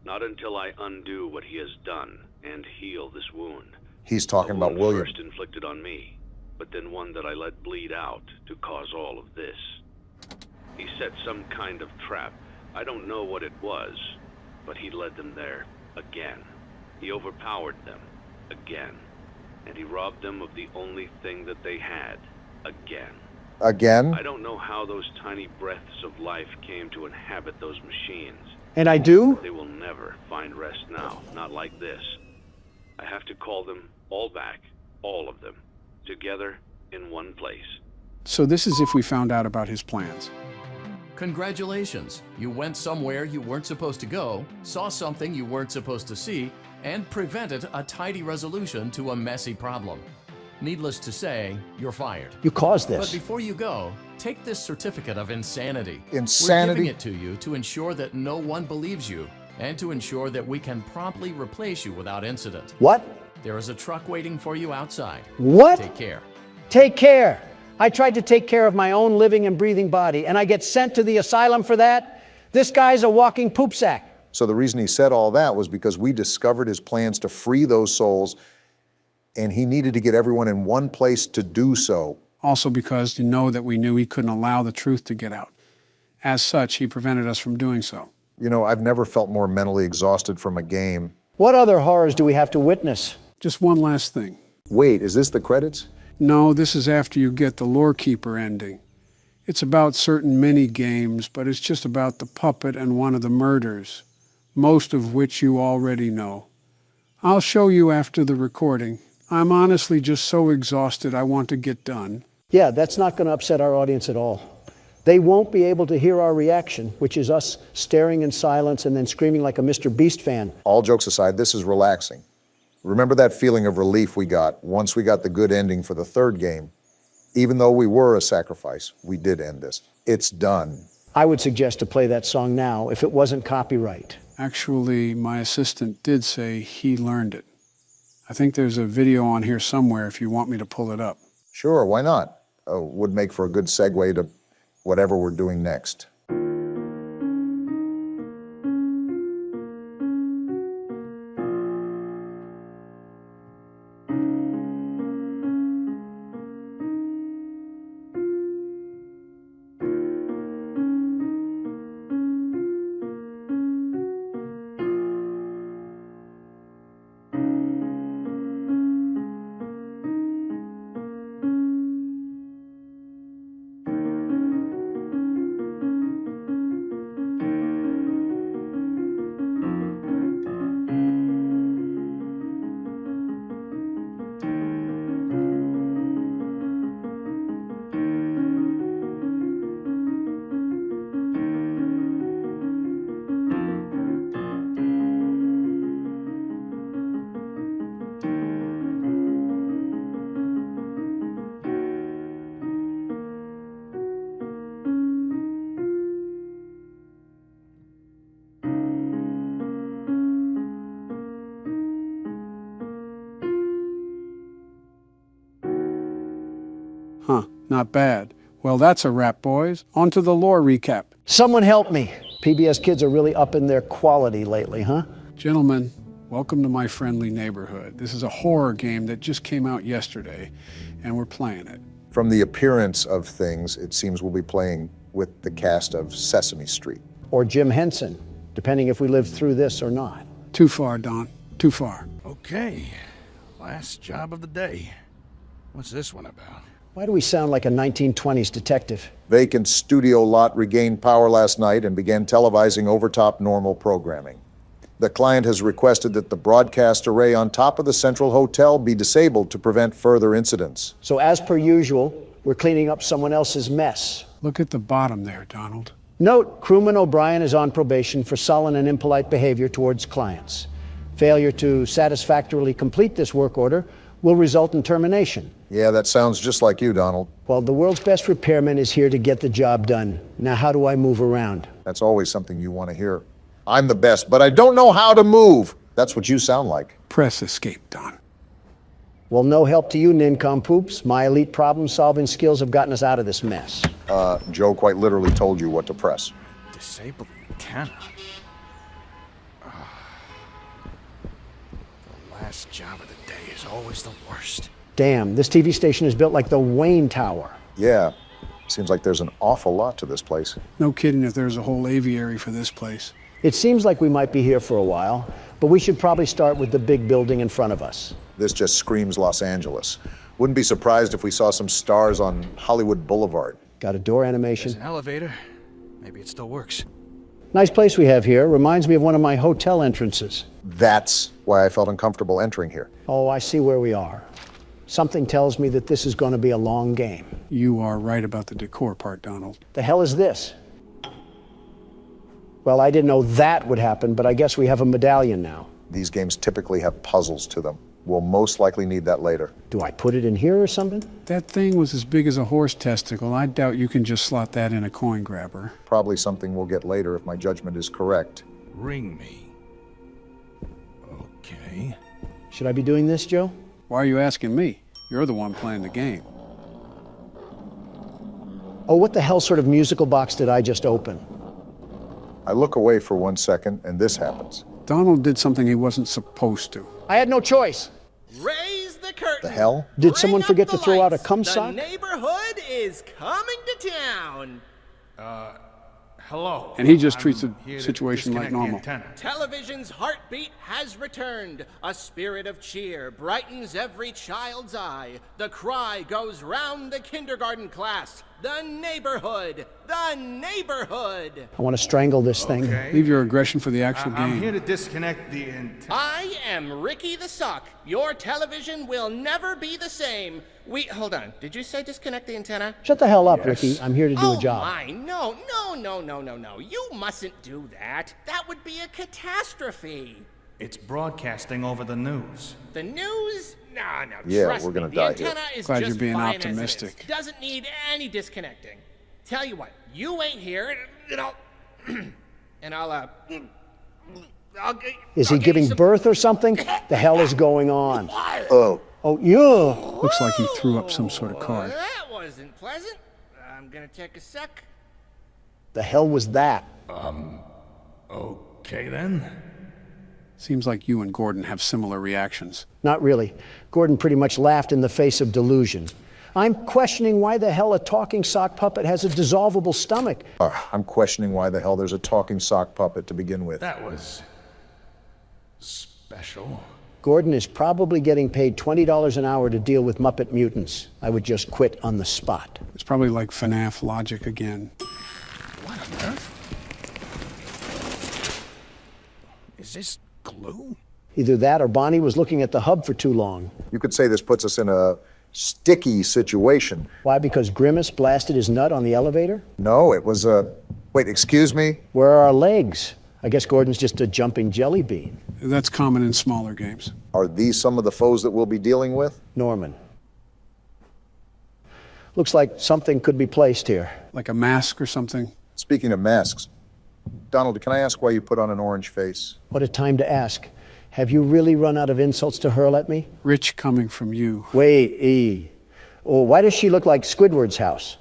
Speaker 17: Not until I undo what he has done and heal this wound.
Speaker 3: He's talking about
Speaker 17: wound
Speaker 3: William.
Speaker 17: First inflicted on me, but then one that I let bleed out to cause all of this. He set some kind of trap. I don't know what it was, but he led them there again. He overpowered them again, and he robbed them of the only thing that they had again.
Speaker 3: Again?
Speaker 17: I don't know how those tiny breaths of life came to inhabit those machines.
Speaker 1: And I do?
Speaker 17: They will never find rest now, not like this. I have to call them all back, all of them, together in one place.
Speaker 2: So this is if we found out about his plans.
Speaker 18: Congratulations. You went somewhere you weren't supposed to go, saw something you weren't supposed to see, and prevented a tidy resolution to a messy problem. Needless to say, you're fired.
Speaker 1: You caused
Speaker 18: But
Speaker 1: this.
Speaker 18: before you go, take this certificate of insanity.
Speaker 3: Insanity?
Speaker 18: We're giving it to you to ensure that no one believes you, and to ensure that we can promptly replace you without incident.
Speaker 1: What?
Speaker 18: There is a truck waiting for you outside.
Speaker 1: What?
Speaker 18: Take care.
Speaker 1: Take care. I tried to take care of my own living and breathing body, and I get sent to the asylum for that? This guy's a walking poop sack.
Speaker 3: So the reason he said all that was because we discovered his plans to free those souls, and he needed to get everyone in one place to do so.
Speaker 2: Also because you know that we knew he couldn't allow the truth to get out. As such, he prevented us from doing so.
Speaker 3: You know, I've never felt more mentally exhausted from a game.
Speaker 1: What other horrors do we have to witness?
Speaker 2: Just one last thing.
Speaker 3: Wait, is this the credits?
Speaker 2: No, this is after you get the Lore Keeper ending. It's about certain mini-games, but it's just about the puppet and one of the murders, most of which you already know. I'll show you after the recording. I'm honestly just so exhausted I want to get done.
Speaker 1: Yeah, that's not going to upset our audience at all. They won't be able to hear our reaction, which is us staring in silence and then screaming like a Mr. Beast fan.
Speaker 3: All jokes aside, this is relaxing. Remember that feeling of relief we got once we got the good ending for the third game? Even though we were a sacrifice, we did end this. It's done.
Speaker 1: I would suggest to play that song now if it wasn't copyright.
Speaker 2: Actually, my assistant did say he learned it. I think there's a video on here somewhere if you want me to pull it up.
Speaker 3: Sure, why not? Would make for a good segue to whatever we're doing next.
Speaker 2: Huh, not bad. Well, that's a wrap, boys. On to the lore recap.
Speaker 1: Someone help me. PBS kids are really upping their quality lately, huh?
Speaker 2: Gentlemen, welcome to my friendly neighborhood. This is a horror game that just came out yesterday, and we're playing it.
Speaker 3: From the appearance of things, it seems we'll be playing with the cast of Sesame Street.
Speaker 1: Or Jim Henson, depending if we live through this or not.
Speaker 2: Too far, Don. Too far.
Speaker 20: Okay, last job of the day. What's this one about?
Speaker 1: Why do we sound like a 1920s detective?
Speaker 3: Vacant studio lot regained power last night and began televising overtop normal programming. The client has requested that the broadcast array on top of the Central Hotel be disabled to prevent further incidents.
Speaker 1: So as per usual, we're cleaning up someone else's mess.
Speaker 2: Look at the bottom there, Donald.
Speaker 1: Note, crewman O'Brien is on probation for sullen and impolite behavior towards clients. Failure to satisfactorily complete this work order will result in termination.
Speaker 3: Yeah, that sounds just like you, Donald.
Speaker 1: Well, the world's best repairman is here to get the job done. Now, how do I move around?
Speaker 3: That's always something you want to hear. I'm the best, but I don't know how to move. That's what you sound like.
Speaker 2: Press escape, Don.
Speaker 1: Well, no help to you, nincompoops. My elite problem-solving skills have gotten us out of this mess.
Speaker 3: Joe quite literally told you what to press.
Speaker 20: Disable the antenna. The last job of the day is always the worst.
Speaker 1: Damn, this TV station is built like the Wayne Tower.
Speaker 3: Yeah, seems like there's an awful lot to this place.
Speaker 2: No kidding if there's a whole aviary for this place.
Speaker 1: It seems like we might be here for a while, but we should probably start with the big building in front of us.
Speaker 3: This just screams Los Angeles. Wouldn't be surprised if we saw some stars on Hollywood Boulevard.
Speaker 1: Got a door animation.
Speaker 20: There's an elevator. Maybe it still works.
Speaker 1: Nice place we have here. Reminds me of one of my hotel entrances.
Speaker 3: That's why I felt uncomfortable entering here.
Speaker 1: Oh, I see where we are. Something tells me that this is going to be a long game.
Speaker 2: You are right about the decor part, Donald.
Speaker 1: The hell is this? Well, I didn't know that would happen, but I guess we have a medallion now.
Speaker 3: These games typically have puzzles to them. We'll most likely need that later.
Speaker 1: Do I put it in here or something?
Speaker 2: That thing was as big as a horse testicle. I doubt you can just slot that in a coin grabber.
Speaker 3: Probably something we'll get later if my judgment is correct.
Speaker 20: Ring me. Okay.
Speaker 1: Should I be doing this, Joe?
Speaker 2: Why are you asking me? You're the one playing the game.
Speaker 1: Oh, what the hell sort of musical box did I just open?
Speaker 3: I look away for 1 second, and this happens.
Speaker 2: Donald did something he wasn't supposed to.
Speaker 1: I had no choice.
Speaker 21: Raise the curtain.
Speaker 3: The hell?
Speaker 1: Did someone forget to throw out a cum
Speaker 21: The
Speaker 1: sock?
Speaker 21: neighborhood is coming to town.
Speaker 20: Hello.
Speaker 2: And he just treats the situation like normal.
Speaker 21: Television's heartbeat has returned. A spirit of cheer brightens every child's eye. The cry goes round the kindergarten class. The neighborhood! The neighborhood!
Speaker 1: I want to strangle this thing.
Speaker 2: Leave your aggression for the actual game.
Speaker 20: I'm here to disconnect the
Speaker 21: I am Ricky the Sock. Your television will never be the same. Hold on. Did you say disconnect the antenna?
Speaker 1: Shut the hell up, Ricky. I'm here to do a job.
Speaker 21: Oh my, no. You mustn't do that. That would be a catastrophe.
Speaker 22: It's broadcasting over the news.
Speaker 21: The news? No,
Speaker 3: Yeah,
Speaker 21: trust
Speaker 3: we're gonna
Speaker 21: me.
Speaker 3: die
Speaker 21: The antenna
Speaker 3: here.
Speaker 21: is
Speaker 2: Glad
Speaker 21: just
Speaker 2: you're being
Speaker 21: fine as it
Speaker 2: optimistic.
Speaker 21: is. Doesn't need any disconnecting. Tell you what, you wait here, and I'll
Speaker 1: Is he giving birth or something? The hell is going on?
Speaker 3: Oh.
Speaker 1: Oh, yeah.
Speaker 2: Looks like he threw up some sort of card.
Speaker 21: That wasn't pleasant. I'm gonna take a sec.
Speaker 1: The hell was that?
Speaker 22: Okay then.
Speaker 2: Seems like you and Gordon have similar reactions.
Speaker 1: Not really. Gordon pretty much laughed in the face of delusion. I'm questioning why the hell a talking sock puppet has a dissolvable stomach.
Speaker 3: I'm questioning why the hell there's a talking sock puppet to begin with.
Speaker 22: That was special.
Speaker 1: Gordon is probably getting paid $20 an hour to deal with Muppet mutants. I would just quit on the spot.
Speaker 2: It's probably like FNAF logic again.
Speaker 20: What on earth? Is this glue?
Speaker 1: Either that or Bonnie was looking at the hub for too long.
Speaker 3: You could say this puts us in a sticky situation.
Speaker 1: Why? Because Grimace blasted his nut on the elevator?
Speaker 3: No, it was a... Wait, excuse me?
Speaker 1: Where are our legs? I guess Gordon's just a jumping jelly bean.
Speaker 2: That's common in smaller games.
Speaker 3: Are these some of the foes that we'll be dealing with?
Speaker 1: Norman. Looks like something could be placed here.
Speaker 2: Like a mask or something?
Speaker 3: Speaking of masks, Donald, can I ask why you put on an orange face?
Speaker 1: What a time to ask. Have you really run out of insults to hurl at me?
Speaker 2: Rich coming from you.
Speaker 1: Wait, E. Oh, why does she look like Squidward's house?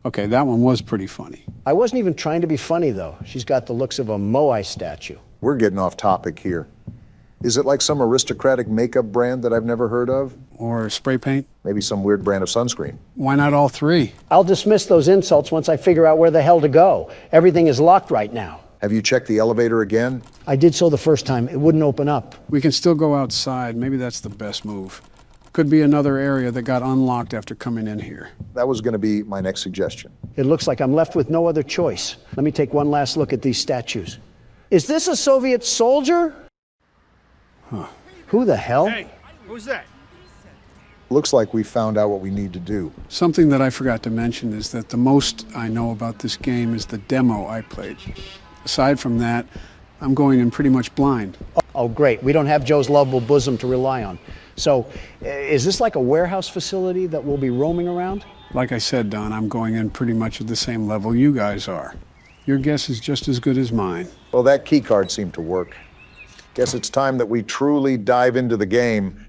Speaker 2: Okay, that one was pretty funny.
Speaker 1: I wasn't even trying to be funny, though. She's got the looks of a Moai statue.
Speaker 3: We're getting off topic here. Is it like some aristocratic makeup brand that I've never heard of?
Speaker 2: Or spray paint?
Speaker 3: Maybe some weird brand of sunscreen.
Speaker 2: Why not all three?
Speaker 1: I'll dismiss those insults once I figure out where the hell to go. Everything is locked right now.
Speaker 3: Have you checked the elevator again?
Speaker 1: I did so the first time. It wouldn't open up.
Speaker 2: We can still go outside. Maybe that's the best move. Could be another area that got unlocked after coming in here.
Speaker 3: That was going to be my next suggestion.
Speaker 1: It looks like I'm left with no other choice. Let me take one last look at these statues. Is this a Soviet soldier?
Speaker 2: Huh.
Speaker 1: Who the hell?
Speaker 20: Hey, who's that?
Speaker 3: Looks like we found out what we need to do.
Speaker 2: Something that I forgot to mention is that the most I know about this game is the demo I played. Aside from that, I'm going in pretty much blind.
Speaker 1: Oh, great. We don't have Joe's lovable bosom to rely on. So, is this like a warehouse facility that we'll be roaming around?
Speaker 2: Like I said, Don, I'm going in pretty much at the same level you guys are. Your guess is just as good as mine.
Speaker 3: Well, that key card seemed to work. Guess it's time that we truly dive into the game.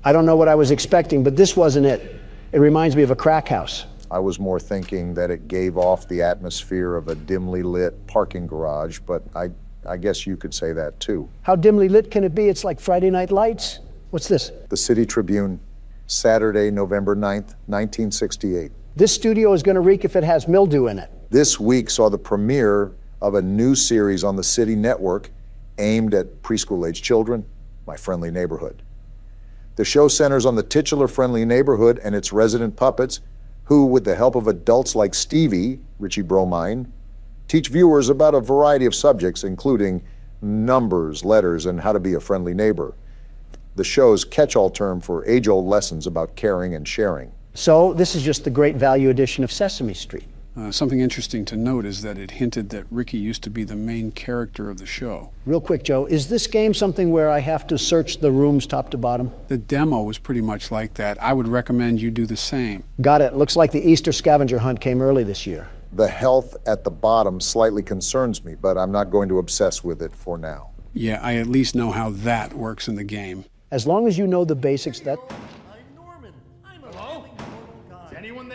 Speaker 1: I don't know what I was expecting, but this wasn't it. It reminds me of a crack house.
Speaker 3: I was more thinking that it gave off the atmosphere of a dimly lit parking garage, but I guess you could say that too.
Speaker 1: How dimly lit can it be? It's like Friday Night Lights. What's this?
Speaker 3: The City Tribune, Saturday, November 9th, 1968.
Speaker 1: This studio is going to reek if it has mildew in it.
Speaker 3: This week saw the premiere of a new series on the City Network aimed at preschool-age children, My Friendly Neighborhood. The show centers on the titular Friendly Neighborhood and its resident puppets, who, with the help of adults like Stevie, Richie Bromine, teach viewers about a variety of subjects, including numbers, letters, and how to be a friendly neighbor. The show's catch-all term for age-old lessons about caring and sharing.
Speaker 1: So, this is just the great value edition of Sesame Street.
Speaker 2: Something interesting to note is that it hinted that Ricky used to be the main character of the show.
Speaker 1: Real quick, Joe, is this game something where I have to search the rooms top to bottom?
Speaker 2: The demo was pretty much like that. I would recommend you do the same.
Speaker 1: Got it. Looks like the Easter scavenger hunt came early this year.
Speaker 3: The health at the bottom slightly concerns me, but I'm not going to obsess with it for now.
Speaker 2: Yeah, I at least know how that works in the game.
Speaker 1: As long as you know the basics, that...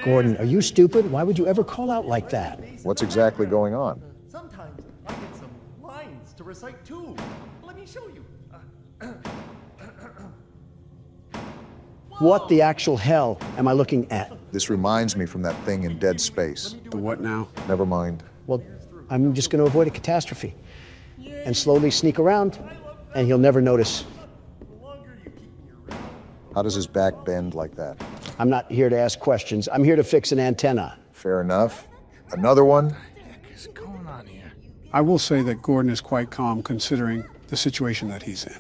Speaker 1: Gordon, are you stupid? Why would you ever call out like that?
Speaker 3: What's exactly going on?
Speaker 4: Sometimes I get some lines to recite too. Let me show you.
Speaker 1: What the actual hell am I looking at?
Speaker 3: This reminds me from that thing in Dead Space.
Speaker 2: The what now?
Speaker 3: Never mind.
Speaker 1: Well, I'm just going to avoid a catastrophe and slowly sneak around, and he'll never notice.
Speaker 3: How does his back bend like that?
Speaker 1: I'm not here to ask questions. I'm here to fix an antenna.
Speaker 3: Fair enough. Another one?
Speaker 2: I will say that Gordon is quite calm considering the situation that he's in.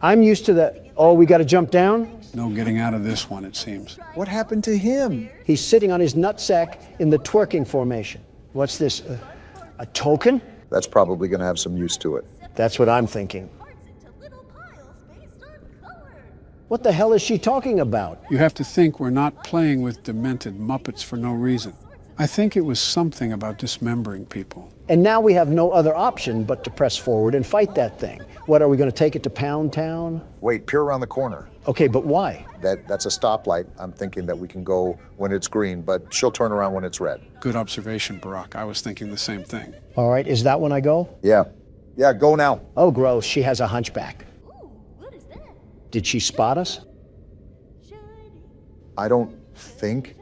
Speaker 1: I'm used to the, oh, we got to jump down?
Speaker 2: No getting out of this one, it seems.
Speaker 3: What happened to him?
Speaker 1: He's sitting on his nutsack in the twerking formation. What's this, a token?
Speaker 3: That's probably going to have some use to it.
Speaker 1: That's what I'm thinking. What the hell is she talking about?
Speaker 2: You have to think we're not playing with demented Muppets for no reason. I think it was something about dismembering people.
Speaker 1: And now we have no other option but to press forward and fight that thing. What, are we going to take it to Pound Town?
Speaker 3: Wait, peer around the corner.
Speaker 1: Okay, but why?
Speaker 3: That's a stoplight. I'm thinking that we can go when it's green, but she'll turn around when it's red.
Speaker 2: Good observation, Barack. I was thinking the same thing.
Speaker 1: All right, is that when I go?
Speaker 3: Yeah. Yeah, go now.
Speaker 1: Oh, gross. She has a hunchback. Did she spot us?
Speaker 3: I don't think.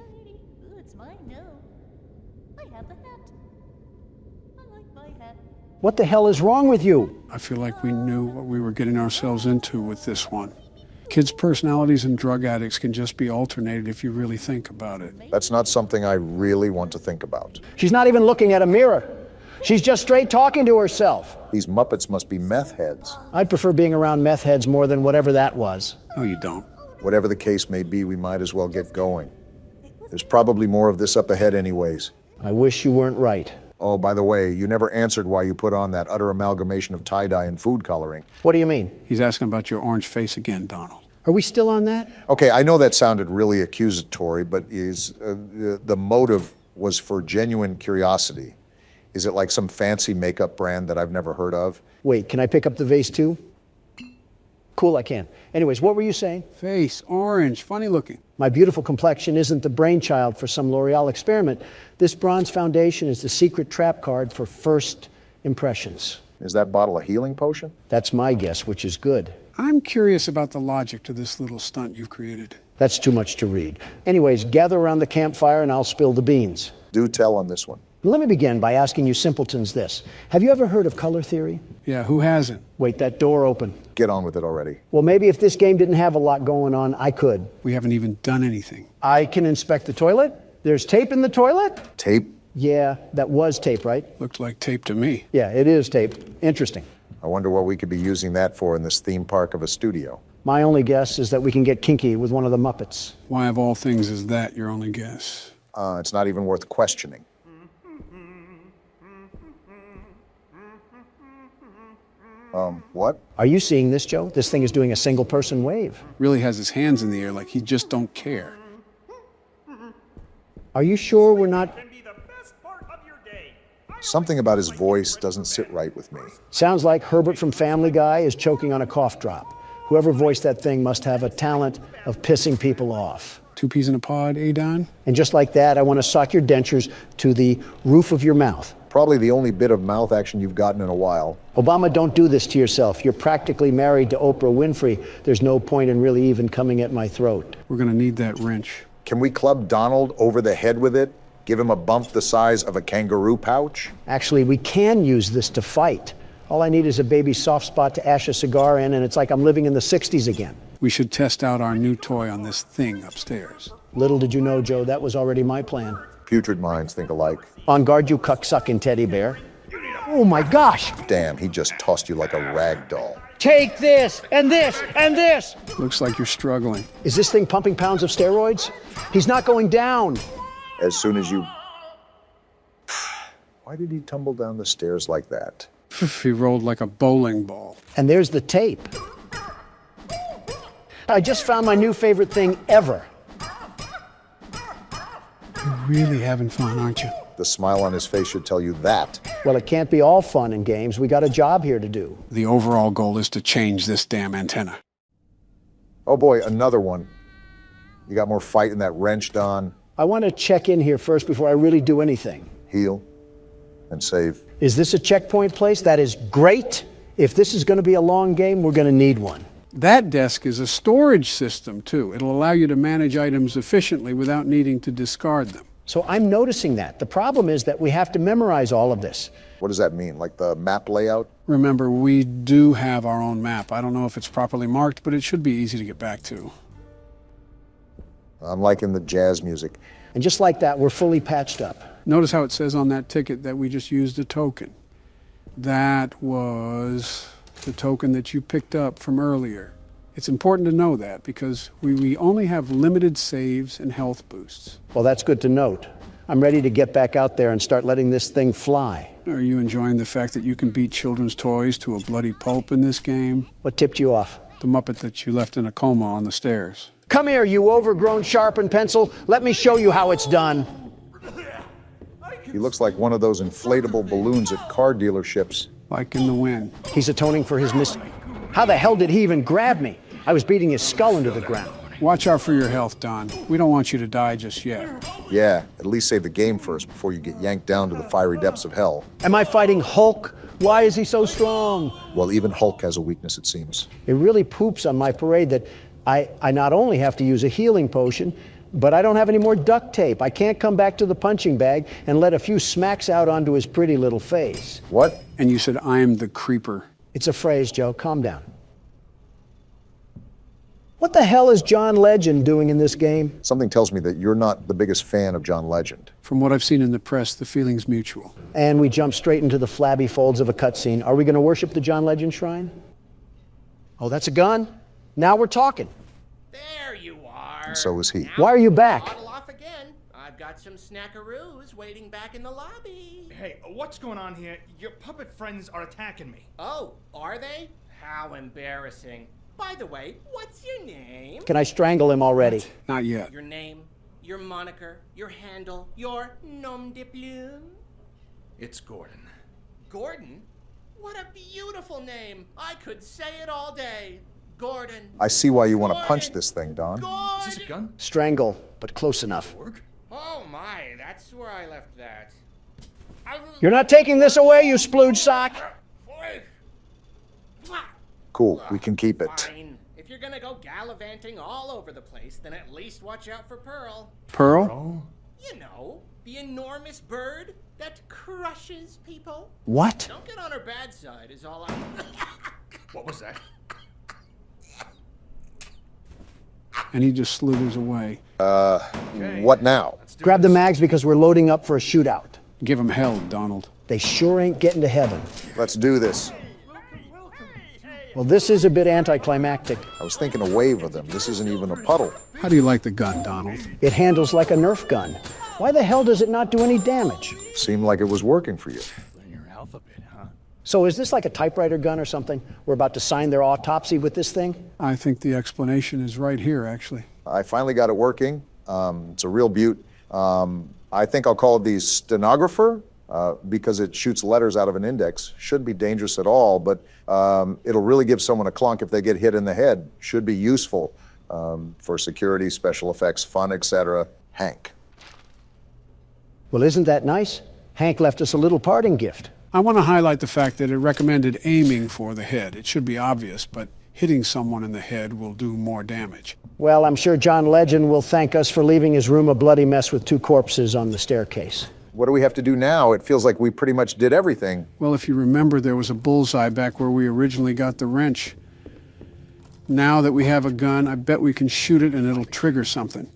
Speaker 1: What the hell is wrong with you?
Speaker 2: I feel like we knew what we were getting ourselves into with this one. Kids' personalities and drug addicts can just be alternated if you really think about it.
Speaker 3: That's not something I really want to think about.
Speaker 1: She's not even looking at a mirror. She's just straight talking to herself.
Speaker 3: These Muppets must be meth heads.
Speaker 1: I'd prefer being around meth heads more than whatever that was.
Speaker 2: No, you don't.
Speaker 3: Whatever the case may be, we might as well get going. There's probably more of this up ahead anyways.
Speaker 1: I wish you weren't right.
Speaker 3: Oh, by the way, you never answered why you put on that utter amalgamation of tie-dye and food coloring.
Speaker 1: What do you mean?
Speaker 2: He's asking about your orange face again, Donald.
Speaker 1: Are we still on that?
Speaker 3: Okay, I know that sounded really accusatory, but the motive was for genuine curiosity. Is it like some fancy makeup brand that I've never heard of?
Speaker 1: Wait, can I pick up the vase too? Cool, I can. Anyways, what were you saying?
Speaker 2: Face, orange, funny looking.
Speaker 1: My beautiful complexion isn't the brainchild for some L'Oreal experiment. This bronze foundation is the secret trap card for first impressions.
Speaker 3: Is that bottle a healing potion?
Speaker 1: That's my guess, which is good.
Speaker 2: I'm curious about the logic to this little stunt you've created.
Speaker 1: That's too much to read. Anyways, gather around the campfire and I'll spill the beans.
Speaker 3: Do tell on this one.
Speaker 1: Let me begin by asking you simpletons this. Have you ever heard of color theory?
Speaker 2: Yeah, who hasn't?
Speaker 1: Wait, that door open.
Speaker 3: Get on with it already.
Speaker 1: Well, maybe if this game didn't have a lot going on, I could.
Speaker 2: We haven't even done anything.
Speaker 1: I can inspect the toilet. There's tape in the toilet?
Speaker 3: Tape?
Speaker 1: Yeah, that was tape, right?
Speaker 2: Looked like tape to me.
Speaker 1: Yeah, it is tape. Interesting.
Speaker 3: I wonder what we could be using that for in this theme park of a studio.
Speaker 1: My only guess is that we can get kinky with one of the Muppets.
Speaker 2: Why of all things is that your only guess?
Speaker 3: It's not even worth questioning. What?
Speaker 1: Are you seeing this, Joe? This thing is doing a single-person wave.
Speaker 2: Really has his hands in the air like he just don't care.
Speaker 1: Are you sure we're not...
Speaker 3: Something about his voice doesn't sit right with me.
Speaker 1: Sounds like Herbert from Family Guy is choking on a cough drop. Whoever voiced that thing must have a talent of pissing people off.
Speaker 2: 2 peas in a pod, eh, Don?
Speaker 1: And just like that, I want to sock your dentures to the roof of your mouth.
Speaker 3: Probably the only bit of mouth action you've gotten in a while.
Speaker 1: Obama, don't do this to yourself. You're practically married to Oprah Winfrey. There's no point in really even coming at my throat.
Speaker 2: We're gonna need that wrench.
Speaker 3: Can we club Donald over the head with it? Give him a bump the size of a kangaroo pouch?
Speaker 1: Actually, we can use this to fight. All I need is a baby soft spot to ash a cigar in, and it's like I'm living in the 60s again.
Speaker 2: We should test out our new toy on this thing upstairs.
Speaker 1: Little did you know, Joe, that was already my plan.
Speaker 3: Putrid minds think alike.
Speaker 1: On guard, you cuck-sucking teddy bear. Oh my gosh!
Speaker 3: Damn, he just tossed you like a rag doll.
Speaker 1: Take this, and this, and this!
Speaker 2: Looks like you're struggling.
Speaker 1: Is this thing pumping pounds of steroids? He's not going down.
Speaker 3: As soon as you... Why did he tumble down the stairs like that?
Speaker 2: He rolled like a bowling ball.
Speaker 1: And there's the tape. I just found my new favorite thing ever.
Speaker 2: You're really having fun, aren't you?
Speaker 3: The smile on his face should tell you that.
Speaker 1: Well, it can't be all fun and games. We got a job here to do.
Speaker 2: The overall goal is to change this damn antenna.
Speaker 3: Oh boy, another one. You got more fight in that wrench, Don.
Speaker 1: I want to check in here first before I really do anything.
Speaker 3: Heal and save.
Speaker 1: Is this a checkpoint place? That is great. If this is going to be a long game, we're going to need one.
Speaker 2: That desk is a storage system, too. It'll allow you to manage items efficiently without needing to discard them.
Speaker 1: So I'm noticing that. The problem is that we have to memorize all of this.
Speaker 3: What does that mean? Like the map layout?
Speaker 2: Remember, we do have our own map. I don't know if it's properly marked, but it should be easy to get back to.
Speaker 3: I'm liking the jazz music.
Speaker 1: And just like that, we're fully patched up.
Speaker 2: Notice how it says on that ticket that we just used a token. That was the token that you picked up from earlier. It's important to know that because we only have limited saves and health boosts.
Speaker 1: Well, that's good to note. I'm ready to get back out there and start letting this thing fly.
Speaker 2: Are you enjoying the fact that you can beat children's toys to a bloody pulp in this game?
Speaker 1: What tipped you off?
Speaker 2: The Muppet that you left in a coma on the stairs.
Speaker 1: Come here, you overgrown sharpened pencil. Let me show you how it's done.
Speaker 3: He looks like one of those inflatable balloons at car dealerships.
Speaker 2: Like in the wind.
Speaker 1: He's atoning for his mistake. How the hell did he even grab me? I was beating his skull into the ground.
Speaker 2: Watch out for your health, Don. We don't want you to die just yet.
Speaker 3: Yeah, at least save the game first before you get yanked down to the fiery depths of hell.
Speaker 1: Am I fighting Hulk? Why is he so strong?
Speaker 3: Well, even Hulk has a weakness, it seems.
Speaker 1: It really poops on my parade that I not only have to use a healing potion, but I don't have any more duct tape. I can't come back to the punching bag and let a few smacks out onto his pretty little face.
Speaker 3: What?
Speaker 2: And you said, I'm the creeper.
Speaker 1: It's a phrase, Joe. Calm down. What the hell is John Legend doing in this game?
Speaker 3: Something tells me that you're not the biggest fan of John Legend.
Speaker 2: From what I've seen in the press, the feeling's mutual.
Speaker 1: And we jump straight into the flabby folds of a cutscene. Are we going to worship the John Legend shrine? Oh, that's a gun? Now we're talking.
Speaker 21: There you are.
Speaker 3: And so is he.
Speaker 1: Why are you back?
Speaker 21: Bottle off again. I've got some snackaroos waiting back in the lobby.
Speaker 22: Hey, what's going on here? Your puppet friends are attacking me.
Speaker 21: Oh, are they? How embarrassing. By the way, what's your name?
Speaker 1: Can I strangle him already?
Speaker 2: Not yet.
Speaker 21: Your name, your moniker, your handle, your nom de plume?
Speaker 22: It's Gordon.
Speaker 21: Gordon? What a beautiful name. I could say it all day. Gordon.
Speaker 3: I see why you want to punch this thing, Don.
Speaker 22: Is this a gun?
Speaker 1: Strangle, but close enough.
Speaker 21: Oh my, that's where I left that.
Speaker 1: You're not taking this away, you splooge sock.
Speaker 3: Cool, we can keep it.
Speaker 21: Fine. If you're gonna go gallivanting all over the place, then at least watch out for Pearl.
Speaker 2: Pearl?
Speaker 21: You know, the enormous bird that crushes people.
Speaker 1: What?
Speaker 21: Don't get on her bad side is all I...
Speaker 22: What was that?
Speaker 2: And he just slithers away.
Speaker 3: What now?
Speaker 1: Grab the mags because we're loading up for a shootout.
Speaker 2: Give him hell, Donald.
Speaker 1: They sure ain't getting to heaven.
Speaker 3: Let's do this.
Speaker 1: Well, this is a bit anticlimactic.
Speaker 3: I was thinking a wave of them. This isn't even a puddle.
Speaker 2: How do you like the gun, Donald?
Speaker 1: It handles like a Nerf gun. Why the hell does it not do any damage?
Speaker 3: Seemed like it was working for you.
Speaker 22: Your alphabet, huh?
Speaker 1: So is this like a typewriter gun or something? We're about to sign their autopsy with this thing?
Speaker 2: I think the explanation is right here, actually.
Speaker 3: I finally got it working. It's a real beaut. I think I'll call it the stenographer because it shoots letters out of an index. Shouldn't be dangerous at all, but it'll really give someone a clunk if they get hit in the head. Should be useful for security, special effects, fun, etc. Hank.
Speaker 1: Well, isn't that nice? Hank left us a little parting gift.
Speaker 2: I want to highlight the fact that it recommended aiming for the head. It should be obvious, but hitting someone in the head will do more damage.
Speaker 1: Well, I'm sure John Legend will thank us for leaving his room a bloody mess with 2 corpses on the staircase.
Speaker 3: What do we have to do now? It feels like we pretty much did everything.
Speaker 2: Well, if you remember, there was a bullseye back where we originally got the wrench. Now that we have a gun, I bet we can shoot it and it'll trigger something.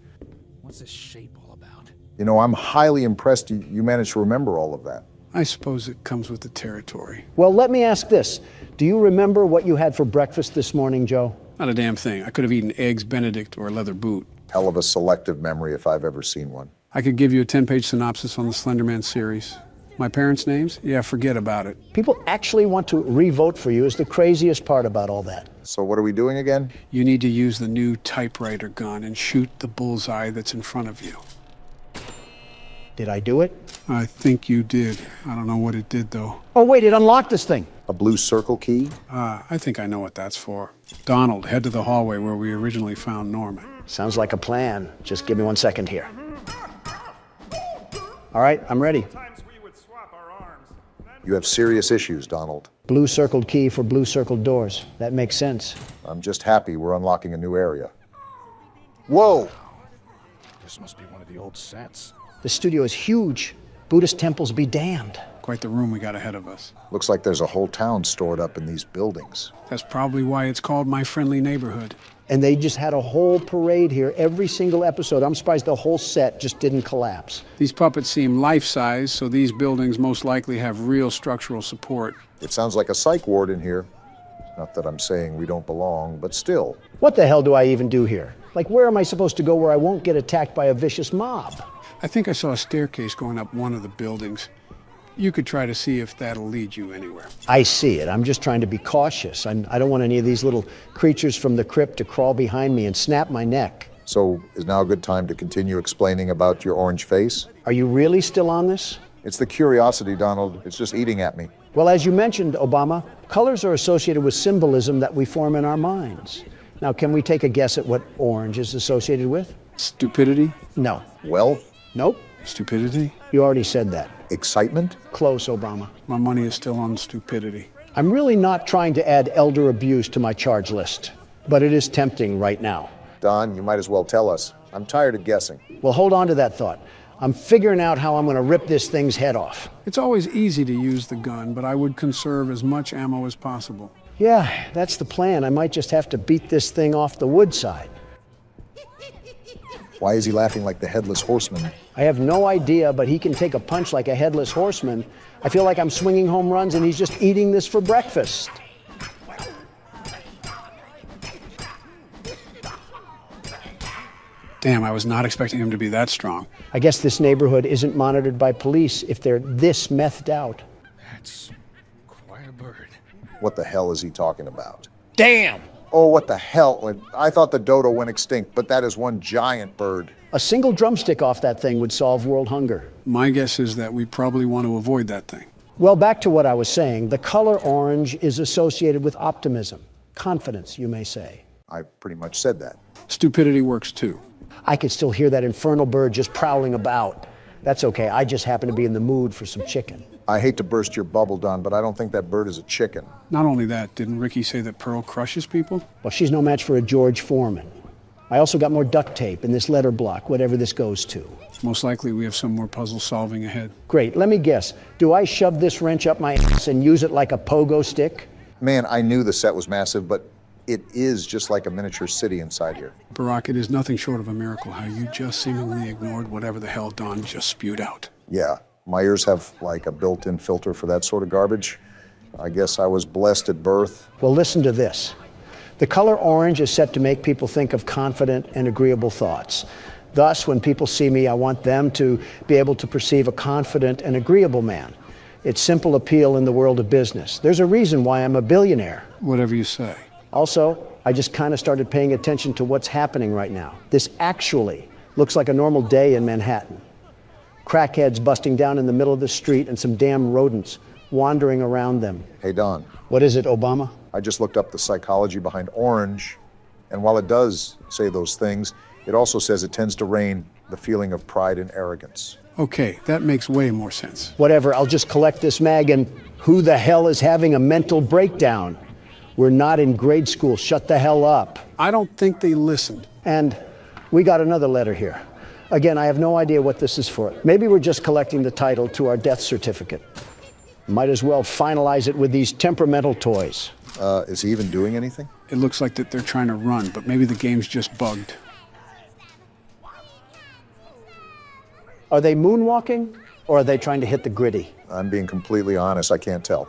Speaker 22: What's this shape all about?
Speaker 3: You know, I'm highly impressed you managed to remember all of that.
Speaker 2: I suppose it comes with the territory.
Speaker 1: Well, let me ask this. Do you remember what you had for breakfast this morning, Joe?
Speaker 2: Not a damn thing. I could have eaten eggs Benedict or a leather boot.
Speaker 3: Hell of a selective memory if I've ever seen one.
Speaker 2: I could give you a 10-page synopsis on the Slender Man series. My parents' names? Yeah, forget about it.
Speaker 1: People actually want to re-vote for you is the craziest part about all that.
Speaker 3: So what are we doing again?
Speaker 2: You need to use the new typewriter gun and shoot the bullseye that's in front of you.
Speaker 1: Did I do it?
Speaker 2: I think you did. I don't know what it did, though.
Speaker 1: Oh, wait, it unlocked this thing.
Speaker 3: A blue circle key?
Speaker 2: I think I know what that's for. Donald, head to the hallway where we originally found Norman.
Speaker 1: Sounds like a plan. Just give me 1 second here. All right, I'm ready.
Speaker 3: You have serious issues, Donald.
Speaker 1: Blue circled key for blue circled doors. That makes sense.
Speaker 3: I'm just happy we're unlocking a new area. Whoa!
Speaker 20: This must be one of the old sets.
Speaker 1: The studio is huge. Buddhist temples be damned.
Speaker 2: Quite the room we got ahead of us.
Speaker 3: Looks like there's a whole town stored up in these buildings.
Speaker 2: That's probably why it's called My Friendly Neighborhood.
Speaker 1: And they just had a whole parade here every single episode. I'm surprised the whole set just didn't collapse.
Speaker 2: These puppets seem life-size, so these buildings most likely have real structural support.
Speaker 3: It sounds like a psych ward in here. Not that I'm saying we don't belong, but still.
Speaker 1: What the hell do I even do here? Like, where am I supposed to go where I won't get attacked by a vicious mob?
Speaker 2: I think I saw a staircase going up one of the buildings. You could try to see if that'll lead you anywhere.
Speaker 1: I see it. I'm just trying to be cautious. I don't want any of these little creatures from the crypt to crawl behind me and snap my neck.
Speaker 3: So is now a good time to continue explaining about your orange face?
Speaker 1: Are you really still on this?
Speaker 3: It's the curiosity, Donald. It's just eating at me.
Speaker 1: Well, as you mentioned, Obama, colors are associated with symbolism that we form in our minds. Now, can we take a guess at what orange is associated with?
Speaker 2: Stupidity?
Speaker 1: No.
Speaker 3: Wealth?
Speaker 1: Nope.
Speaker 2: Stupidity?
Speaker 1: You already said that.
Speaker 3: Excitement?
Speaker 1: Close, Obama.
Speaker 2: My money is still on stupidity.
Speaker 1: I'm really not trying to add elder abuse to my charge list, but it is tempting right now.
Speaker 3: Don, you might as well tell us. I'm tired of guessing.
Speaker 1: Well, hold on to that thought. I'm figuring out how I'm going to rip this thing's head off.
Speaker 2: It's always easy to use the gun, but I would conserve as much ammo as possible.
Speaker 1: Yeah, that's the plan. I might just have to beat this thing off the wood side.
Speaker 3: Why is he laughing like the Headless Horseman?
Speaker 1: I have no idea, but he can take a punch like a Headless Horseman. I feel like I'm swinging home runs and he's just eating this for breakfast.
Speaker 2: Damn, I was not expecting him to be that strong.
Speaker 1: I guess this neighborhood isn't monitored by police if they're this methed out.
Speaker 20: That's quite a bird.
Speaker 3: What the hell is he talking about?
Speaker 1: Damn!
Speaker 3: Oh, what the hell? I thought the dodo went extinct, but that is one giant bird.
Speaker 1: A single drumstick off that thing would solve world hunger.
Speaker 2: My guess is that we probably want to avoid that thing.
Speaker 1: Well, back to what I was saying. The color orange is associated with optimism, confidence, you may say.
Speaker 3: I pretty much said that.
Speaker 2: Stupidity works too.
Speaker 1: I could still hear that infernal bird just prowling about. That's okay. I just happen to be in the mood for some chicken.
Speaker 3: I hate to burst your bubble, Don, but I don't think that bird is a chicken.
Speaker 2: Not only that, didn't Ricky say that Pearl crushes people?
Speaker 1: Well, she's no match for a George Foreman. I also got more duct tape in this letter block, whatever this goes to.
Speaker 2: Most likely we have some more puzzle solving ahead.
Speaker 1: Great. Let me guess. Do I shove this wrench up my ass and use it like a pogo stick?
Speaker 3: Man, I knew the set was massive, but it is just like a miniature city inside here.
Speaker 2: Barack, it is nothing short of a miracle how you just seemingly ignored whatever the hell Don just spewed out.
Speaker 3: Yeah, my ears have like a built-in filter for that sort of garbage. I guess I was blessed at birth.
Speaker 1: Well, listen to this. The color orange is set to make people think of confident and agreeable thoughts. Thus, when people see me, I want them to be able to perceive a confident and agreeable man. It's simple appeal in the world of business. There's a reason why I'm a billionaire.
Speaker 2: Whatever you say.
Speaker 1: Also, I just kind of started paying attention to what's happening right now. This actually looks like a normal day in Manhattan. Crackheads busting down in the middle of the street and some damn rodents wandering around them.
Speaker 3: Hey, Don.
Speaker 1: What is it, Obama?
Speaker 3: I just looked up the psychology behind orange, and while it does say those things, it also says it tends to rain the feeling of pride and arrogance.
Speaker 2: Okay, that makes way more sense.
Speaker 1: Whatever, I'll just collect this mag and who the hell is having a mental breakdown? We're not in grade school, shut the hell up.
Speaker 2: I don't think they listened.
Speaker 1: And we got another letter here. Again, I have no idea what this is for. Maybe we're just collecting the title to our death certificate. Might as well finalize it with these temperamental toys.
Speaker 3: Is he even doing anything?
Speaker 2: It looks like that they're trying to run, but maybe the game's just bugged.
Speaker 1: Are they moonwalking, or are they trying to hit the gritty?
Speaker 3: I'm being completely honest, I can't tell.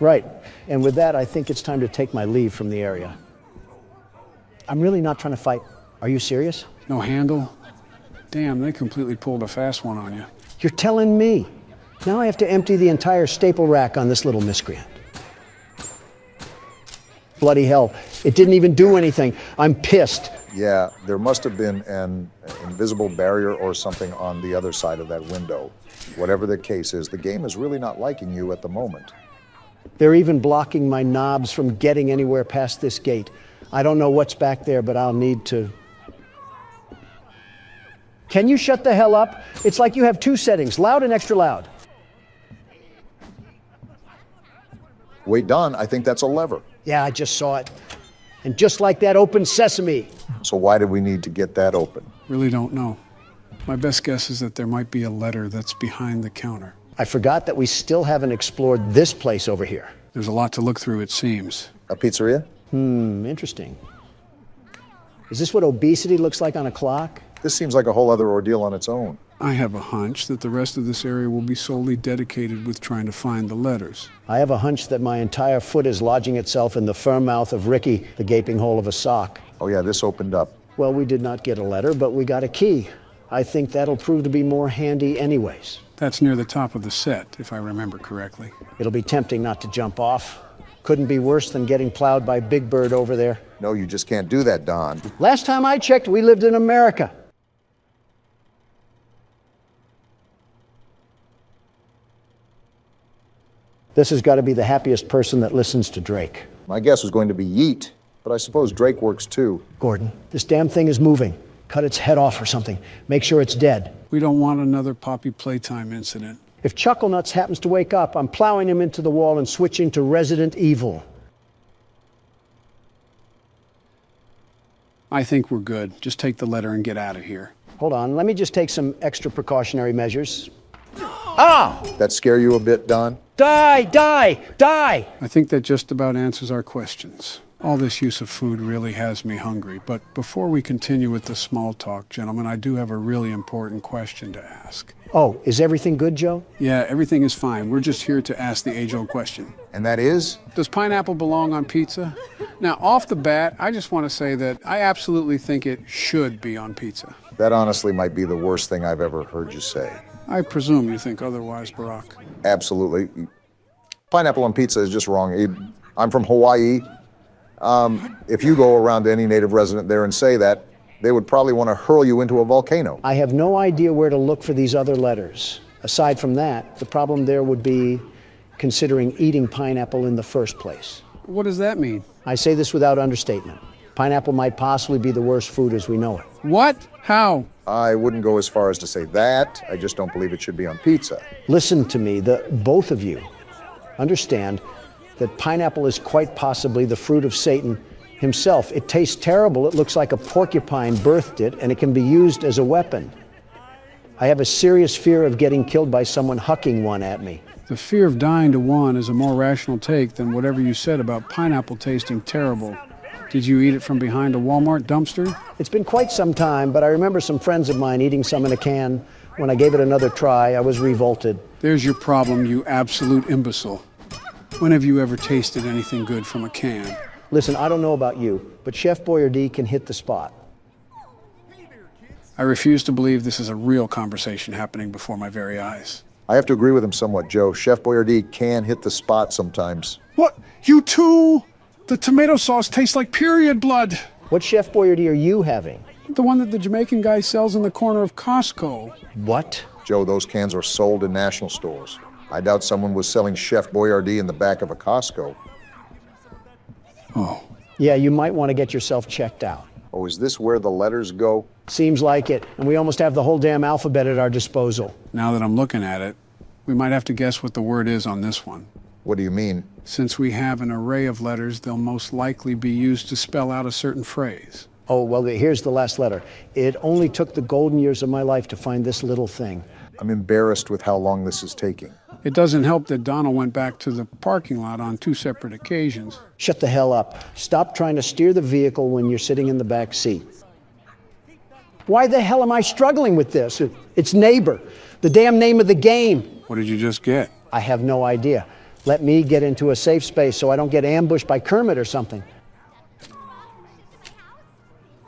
Speaker 1: Right, and with that, I think it's time to take my leave from the area. I'm really not trying to fight. Are you serious?
Speaker 2: No handle? Damn, they completely pulled a fast one on you.
Speaker 1: You're telling me? Now I have to empty the entire staple rack on this little miscreant. Bloody hell, it didn't even do anything. I'm pissed.
Speaker 3: Yeah, there must have been an invisible barrier or something on the other side of that window. Whatever the case is, the game is really not liking you at the moment.
Speaker 1: They're even blocking my knobs from getting anywhere past this gate. I don't know what's back there, but I'll need to. Can you shut the hell up? It's like you have two settings, loud and extra loud.
Speaker 3: Wait, Don, I think that's a lever.
Speaker 1: Yeah, I just saw it. And just like that, open sesame.
Speaker 3: So why did we need to get that open?
Speaker 2: Really don't know. My best guess is that there might be a letter that's behind the counter.
Speaker 1: I forgot that we still haven't explored this place over here.
Speaker 2: There's a lot to look through, it seems.
Speaker 3: A pizzeria?
Speaker 1: Interesting. Is this what obesity looks like on a clock?
Speaker 3: This seems like a whole other ordeal on its own.
Speaker 2: I have a hunch that the rest of this area will be solely dedicated with trying to find the letters.
Speaker 1: I have a hunch that my entire foot is lodging itself in the firm mouth of Ricky, the gaping hole of a sock.
Speaker 3: Oh yeah, this opened up.
Speaker 1: Well, we did not get a letter, but we got a key. I think that'll prove to be more handy anyways.
Speaker 2: That's near the top of the set, if I remember correctly.
Speaker 1: It'll be tempting not to jump off. Couldn't be worse than getting plowed by Big Bird over there.
Speaker 3: No, you just can't do that, Don.
Speaker 1: Last time I checked, we lived in America. This has got to be the happiest person that listens to Drake.
Speaker 3: My guess was going to be Yeet, but I suppose Drake works too.
Speaker 1: Gordon, this damn thing is moving. Cut its head off or something. Make sure it's dead.
Speaker 2: We don't want another Poppy Playtime incident.
Speaker 1: If Chucklenuts happens to wake up, I'm plowing him into the wall and switching to Resident Evil.
Speaker 2: I think we're good. Just take the letter and get out of here.
Speaker 1: Hold on, let me just take some extra precautionary measures.
Speaker 3: Ah! That scare you a bit, Don?
Speaker 1: Die! Die! Die!
Speaker 2: I think that just about answers our questions. All this use of food really has me hungry. But before we continue with the small talk, gentlemen, I do have a really important question to ask.
Speaker 1: Oh, is everything good, Joe?
Speaker 2: Yeah, everything is fine. We're just here to ask the age-old question.
Speaker 3: And that is?
Speaker 2: Does pineapple belong on pizza? Now, off the bat, I just want to say that I absolutely think it should be on pizza.
Speaker 3: That honestly might be the worst thing I've ever heard you say.
Speaker 2: I presume you think otherwise, Barack.
Speaker 3: Absolutely. Pineapple on pizza is just wrong. I'm from Hawaii. If you go around to any native resident there and say that, they would probably want to hurl you into a volcano.
Speaker 1: I have no idea where to look for these other letters. Aside from that, the problem there would be considering eating pineapple in the first place.
Speaker 2: What does that mean?
Speaker 1: I say this without understatement. Pineapple might possibly be the worst food as we know it.
Speaker 2: What? How?
Speaker 3: I wouldn't go as far as to say that. I just don't believe it should be on pizza.
Speaker 1: Listen to me, both of you understand that pineapple is quite possibly the fruit of Satan himself. It tastes terrible. It looks like a porcupine birthed it, and it can be used as a weapon. I have a serious fear of getting killed by someone hucking one at me.
Speaker 2: The fear of dying to one is a more rational take than whatever you said about pineapple tasting terrible. Did you eat it from behind a Walmart dumpster?
Speaker 1: It's been quite some time, but I remember some friends of mine eating some in a can. When I gave it another try, I was revolted.
Speaker 2: There's your problem, you absolute imbecile. When have you ever tasted anything good from a can?
Speaker 1: Listen, I don't know about you, but Chef Boyardee can hit the spot.
Speaker 2: I refuse to believe this is a real conversation happening before my very eyes.
Speaker 3: I have to agree with him somewhat, Joe. Chef Boyardee can hit the spot sometimes.
Speaker 2: What? You too? The tomato sauce tastes like period blood.
Speaker 1: What Chef Boyardee are you having?
Speaker 2: The one that the Jamaican guy sells in the corner of Costco.
Speaker 1: What?
Speaker 3: Joe, those cans are sold in national stores. I doubt someone was selling Chef Boyardee in the back of a Costco.
Speaker 2: Oh.
Speaker 1: Yeah, you might want to get yourself checked out.
Speaker 3: Oh, is this where the letters go?
Speaker 1: Seems like it, and we almost have the whole damn alphabet at our disposal.
Speaker 2: Now that I'm looking at it, we might have to guess what the word is on this one.
Speaker 3: What do you mean?
Speaker 2: Since we have an array of letters, they'll most likely be used to spell out a certain phrase.
Speaker 1: Oh, well, here's the last letter. It only took the golden years of my life to find this little thing.
Speaker 3: I'm embarrassed with how long this is taking.
Speaker 2: It doesn't help that Donald went back to the parking lot on 2 separate occasions.
Speaker 1: Shut the hell up. Stop trying to steer the vehicle when you're sitting in the back seat. Why the hell am I struggling with this? It's Neighbor, the damn name of the game.
Speaker 2: What did you just get?
Speaker 1: I have no idea. Let me get into a safe space so I don't get ambushed by Kermit or something.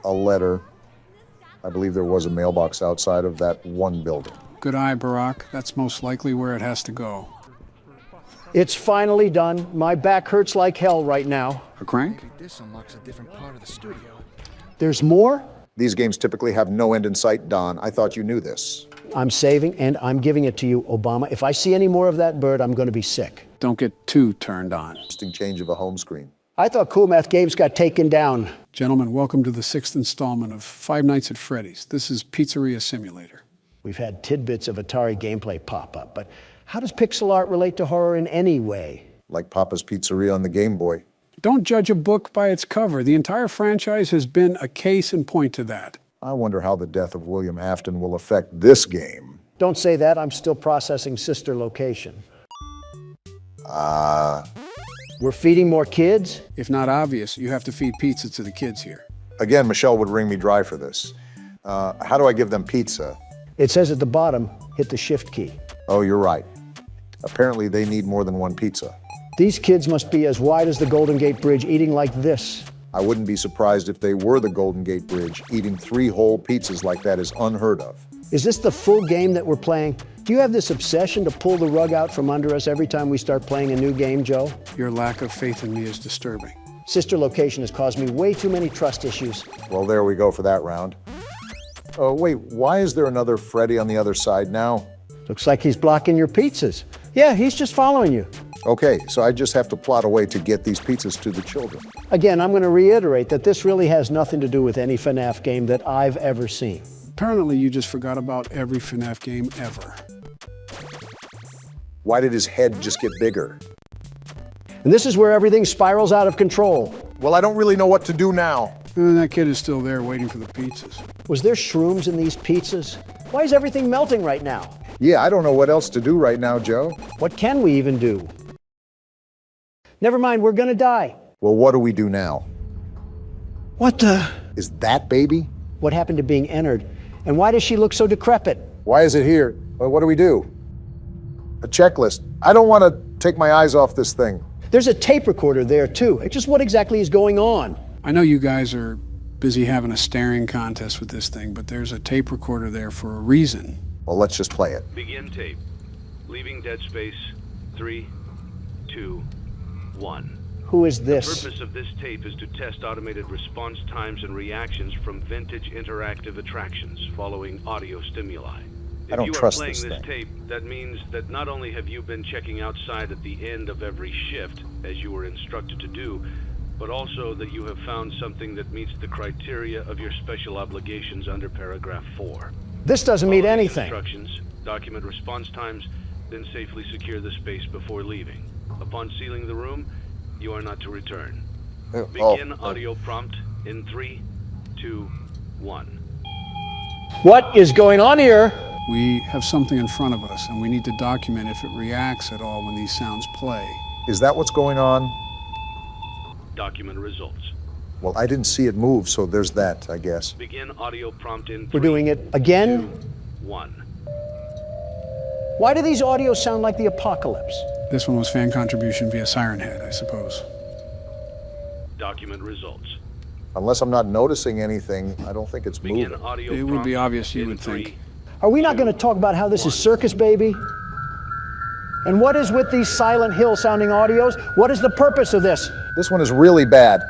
Speaker 3: A letter. I believe there was a mailbox outside of that one building.
Speaker 2: Good eye, Barack. That's most likely where it has to go.
Speaker 1: It's finally done. My back hurts like hell right now.
Speaker 2: A crank?
Speaker 20: This unlocks a different part of the studio.
Speaker 1: There's more?
Speaker 3: These games typically have no end in sight, Don. I thought you knew this.
Speaker 1: I'm saving and I'm giving it to you, Obama. If I see any more of that bird, I'm going to be sick.
Speaker 2: Don't get too turned on.
Speaker 3: Interesting change of a home screen.
Speaker 1: I thought Cool Math Games got taken down.
Speaker 2: Gentlemen, welcome to the 6th installment of Five Nights at Freddy's. This is Pizzeria Simulator.
Speaker 1: We've had tidbits of Atari gameplay pop up, but how does pixel art relate to horror in any way?
Speaker 3: Like Papa's Pizzeria on the Game Boy.
Speaker 2: Don't judge a book by its cover. The entire franchise has been a case in point to that.
Speaker 3: I wonder how the death of William Afton will affect this game.
Speaker 1: Don't say that. I'm still processing Sister Location. We're feeding more kids?
Speaker 2: If not obvious, you have to feed pizza to the kids here.
Speaker 3: Again, Michelle would wring me dry for this. How do I give them pizza?
Speaker 1: It says at the bottom, hit the shift key.
Speaker 3: Oh, you're right. Apparently they need more than one pizza.
Speaker 1: These kids must be as wide as the Golden Gate Bridge, eating like this.
Speaker 3: I wouldn't be surprised if they were the Golden Gate Bridge. Eating 3 whole pizzas like that is unheard of.
Speaker 1: Is this the full game that we're playing? Do you have this obsession to pull the rug out from under us every time we start playing a new game, Joe?
Speaker 2: Your lack of faith in me is disturbing.
Speaker 1: Sister Location has caused me way too many trust issues.
Speaker 3: Well, there we go for that round. Oh, wait, why is there another Freddy on the other side now?
Speaker 1: Looks like he's blocking your pizzas. Yeah, he's just following you.
Speaker 3: Okay, so I just have to plot a way to get these pizzas to the children.
Speaker 1: Again, I'm going to reiterate that this really has nothing to do with any FNAF game that I've ever seen.
Speaker 2: Apparently, you just forgot about every FNAF game ever.
Speaker 3: Why did his head just get bigger?
Speaker 1: And this is where everything spirals out of control.
Speaker 3: Well, I don't really know what to do now.
Speaker 2: And that kid is still there waiting for the pizzas.
Speaker 1: Was there shrooms in these pizzas? Why is everything melting right now?
Speaker 3: Yeah, I don't know what else to do right now, Joe.
Speaker 1: What can we even do? Never mind, we're gonna die.
Speaker 3: Well, what do we do now?
Speaker 1: What the?
Speaker 3: Is that baby?
Speaker 1: What happened to being entered? And why does she look so decrepit?
Speaker 3: Why is it here? Well, what do we do? A checklist. I don't want to take my eyes off this thing.
Speaker 1: There's a tape recorder there, too. Just what exactly is going on?
Speaker 2: I know you guys are busy having a staring contest with this thing, but there's a tape recorder there for a reason.
Speaker 3: Well, let's just play it.
Speaker 17: Begin tape. Leaving Dead Space. 3, 2, 1.
Speaker 1: Who is this?
Speaker 17: The purpose of this tape is to test automated response times and reactions from vintage interactive attractions following audio stimuli.
Speaker 3: I don't trust this thing.
Speaker 17: If you are playing this tape, that means that not only have you been checking outside at the end of every shift, as you were instructed to do, but also that you have found something that meets the criteria of your special obligations under paragraph 4.
Speaker 1: This doesn't meet anything.
Speaker 17: Instructions, document response times, then safely secure the space before leaving. Upon sealing the room, you are not to return. Begin audio prompt in 3, 2, 1.
Speaker 1: What is going on here?
Speaker 2: We have something in front of us, and we need to document if it reacts at all when these sounds play.
Speaker 3: Is that what's going on?
Speaker 17: Document results.
Speaker 3: Well, I didn't see it move, so there's that, I guess.
Speaker 17: Begin audio prompt in 3,
Speaker 1: We're doing it again?
Speaker 17: 2, 1.
Speaker 1: Why do these audios sound like the apocalypse?
Speaker 2: This one was fan contribution via Siren Head, I suppose.
Speaker 17: Document results.
Speaker 3: Unless I'm not noticing anything, I don't think it's moving.
Speaker 2: It would be obvious, you would think.
Speaker 1: Are we not going to talk about how this is circus, baby? And what is with these Silent Hill sounding audios? What is the purpose of this?
Speaker 3: This one is really bad.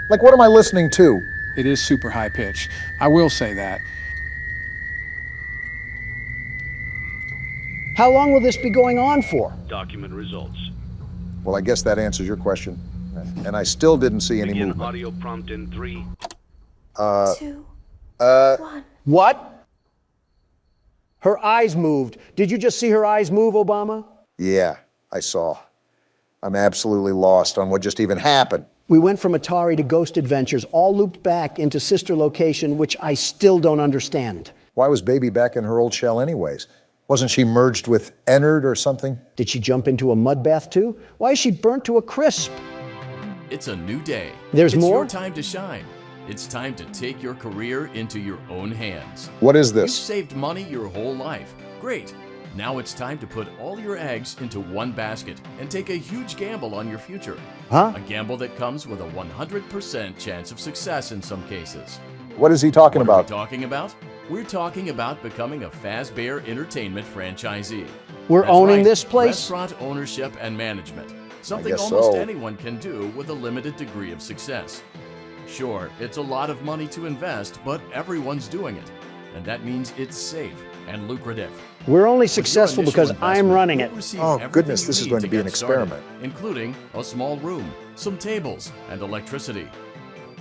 Speaker 3: Like, what am I listening to?
Speaker 2: It is super high pitched. I will say that.
Speaker 1: How long will this be going on for?
Speaker 17: Document results.
Speaker 3: Well, I guess that answers your question. And I still didn't see any
Speaker 17: Begin
Speaker 3: movement.
Speaker 17: audio prompt in 3,
Speaker 11: 2, 1.
Speaker 1: What? Her eyes moved. Did you just see her eyes move, Obama?
Speaker 3: Yeah, I saw. I'm absolutely lost on what just even happened.
Speaker 1: We went from Atari to Ghost Adventures, all looped back into Sister Location, which I still don't understand.
Speaker 3: Why was Baby back in her old shell anyways? Wasn't she merged with Ennard or something?
Speaker 1: Did she jump into a mud bath too? Why is she burnt to a crisp?
Speaker 18: It's a new day.
Speaker 1: There's
Speaker 18: it's
Speaker 1: more?
Speaker 18: It's your time to shine. It's time to take your career into your own hands.
Speaker 3: What is
Speaker 18: You've
Speaker 3: this?
Speaker 18: saved money your whole life. Great. Now it's time to put all your eggs into one basket and take a huge gamble on your future.
Speaker 1: Huh?
Speaker 18: A gamble that comes with a 100% chance of success in some cases.
Speaker 3: What is he talking
Speaker 18: What are we
Speaker 3: about?
Speaker 18: talking about? We're talking about becoming a Fazbear Entertainment franchisee.
Speaker 1: We're
Speaker 18: That's
Speaker 1: owning
Speaker 18: right,
Speaker 1: this place?
Speaker 18: Restaurant ownership and management. Something
Speaker 3: guess
Speaker 18: almost
Speaker 3: so.
Speaker 18: anyone can do with a limited degree of success. Sure, it's a lot of money to invest, but everyone's doing it. And that means it's safe and lucrative.
Speaker 1: We're only
Speaker 18: With your
Speaker 1: successful
Speaker 18: initial
Speaker 1: because I'm
Speaker 18: investment,
Speaker 1: running
Speaker 18: you'll
Speaker 1: it.
Speaker 18: receive
Speaker 3: Oh,
Speaker 18: everything
Speaker 3: goodness,
Speaker 18: you
Speaker 3: this is
Speaker 18: need
Speaker 3: going to be an
Speaker 18: get started,
Speaker 3: experiment.
Speaker 18: including a small room, some tables, and electricity.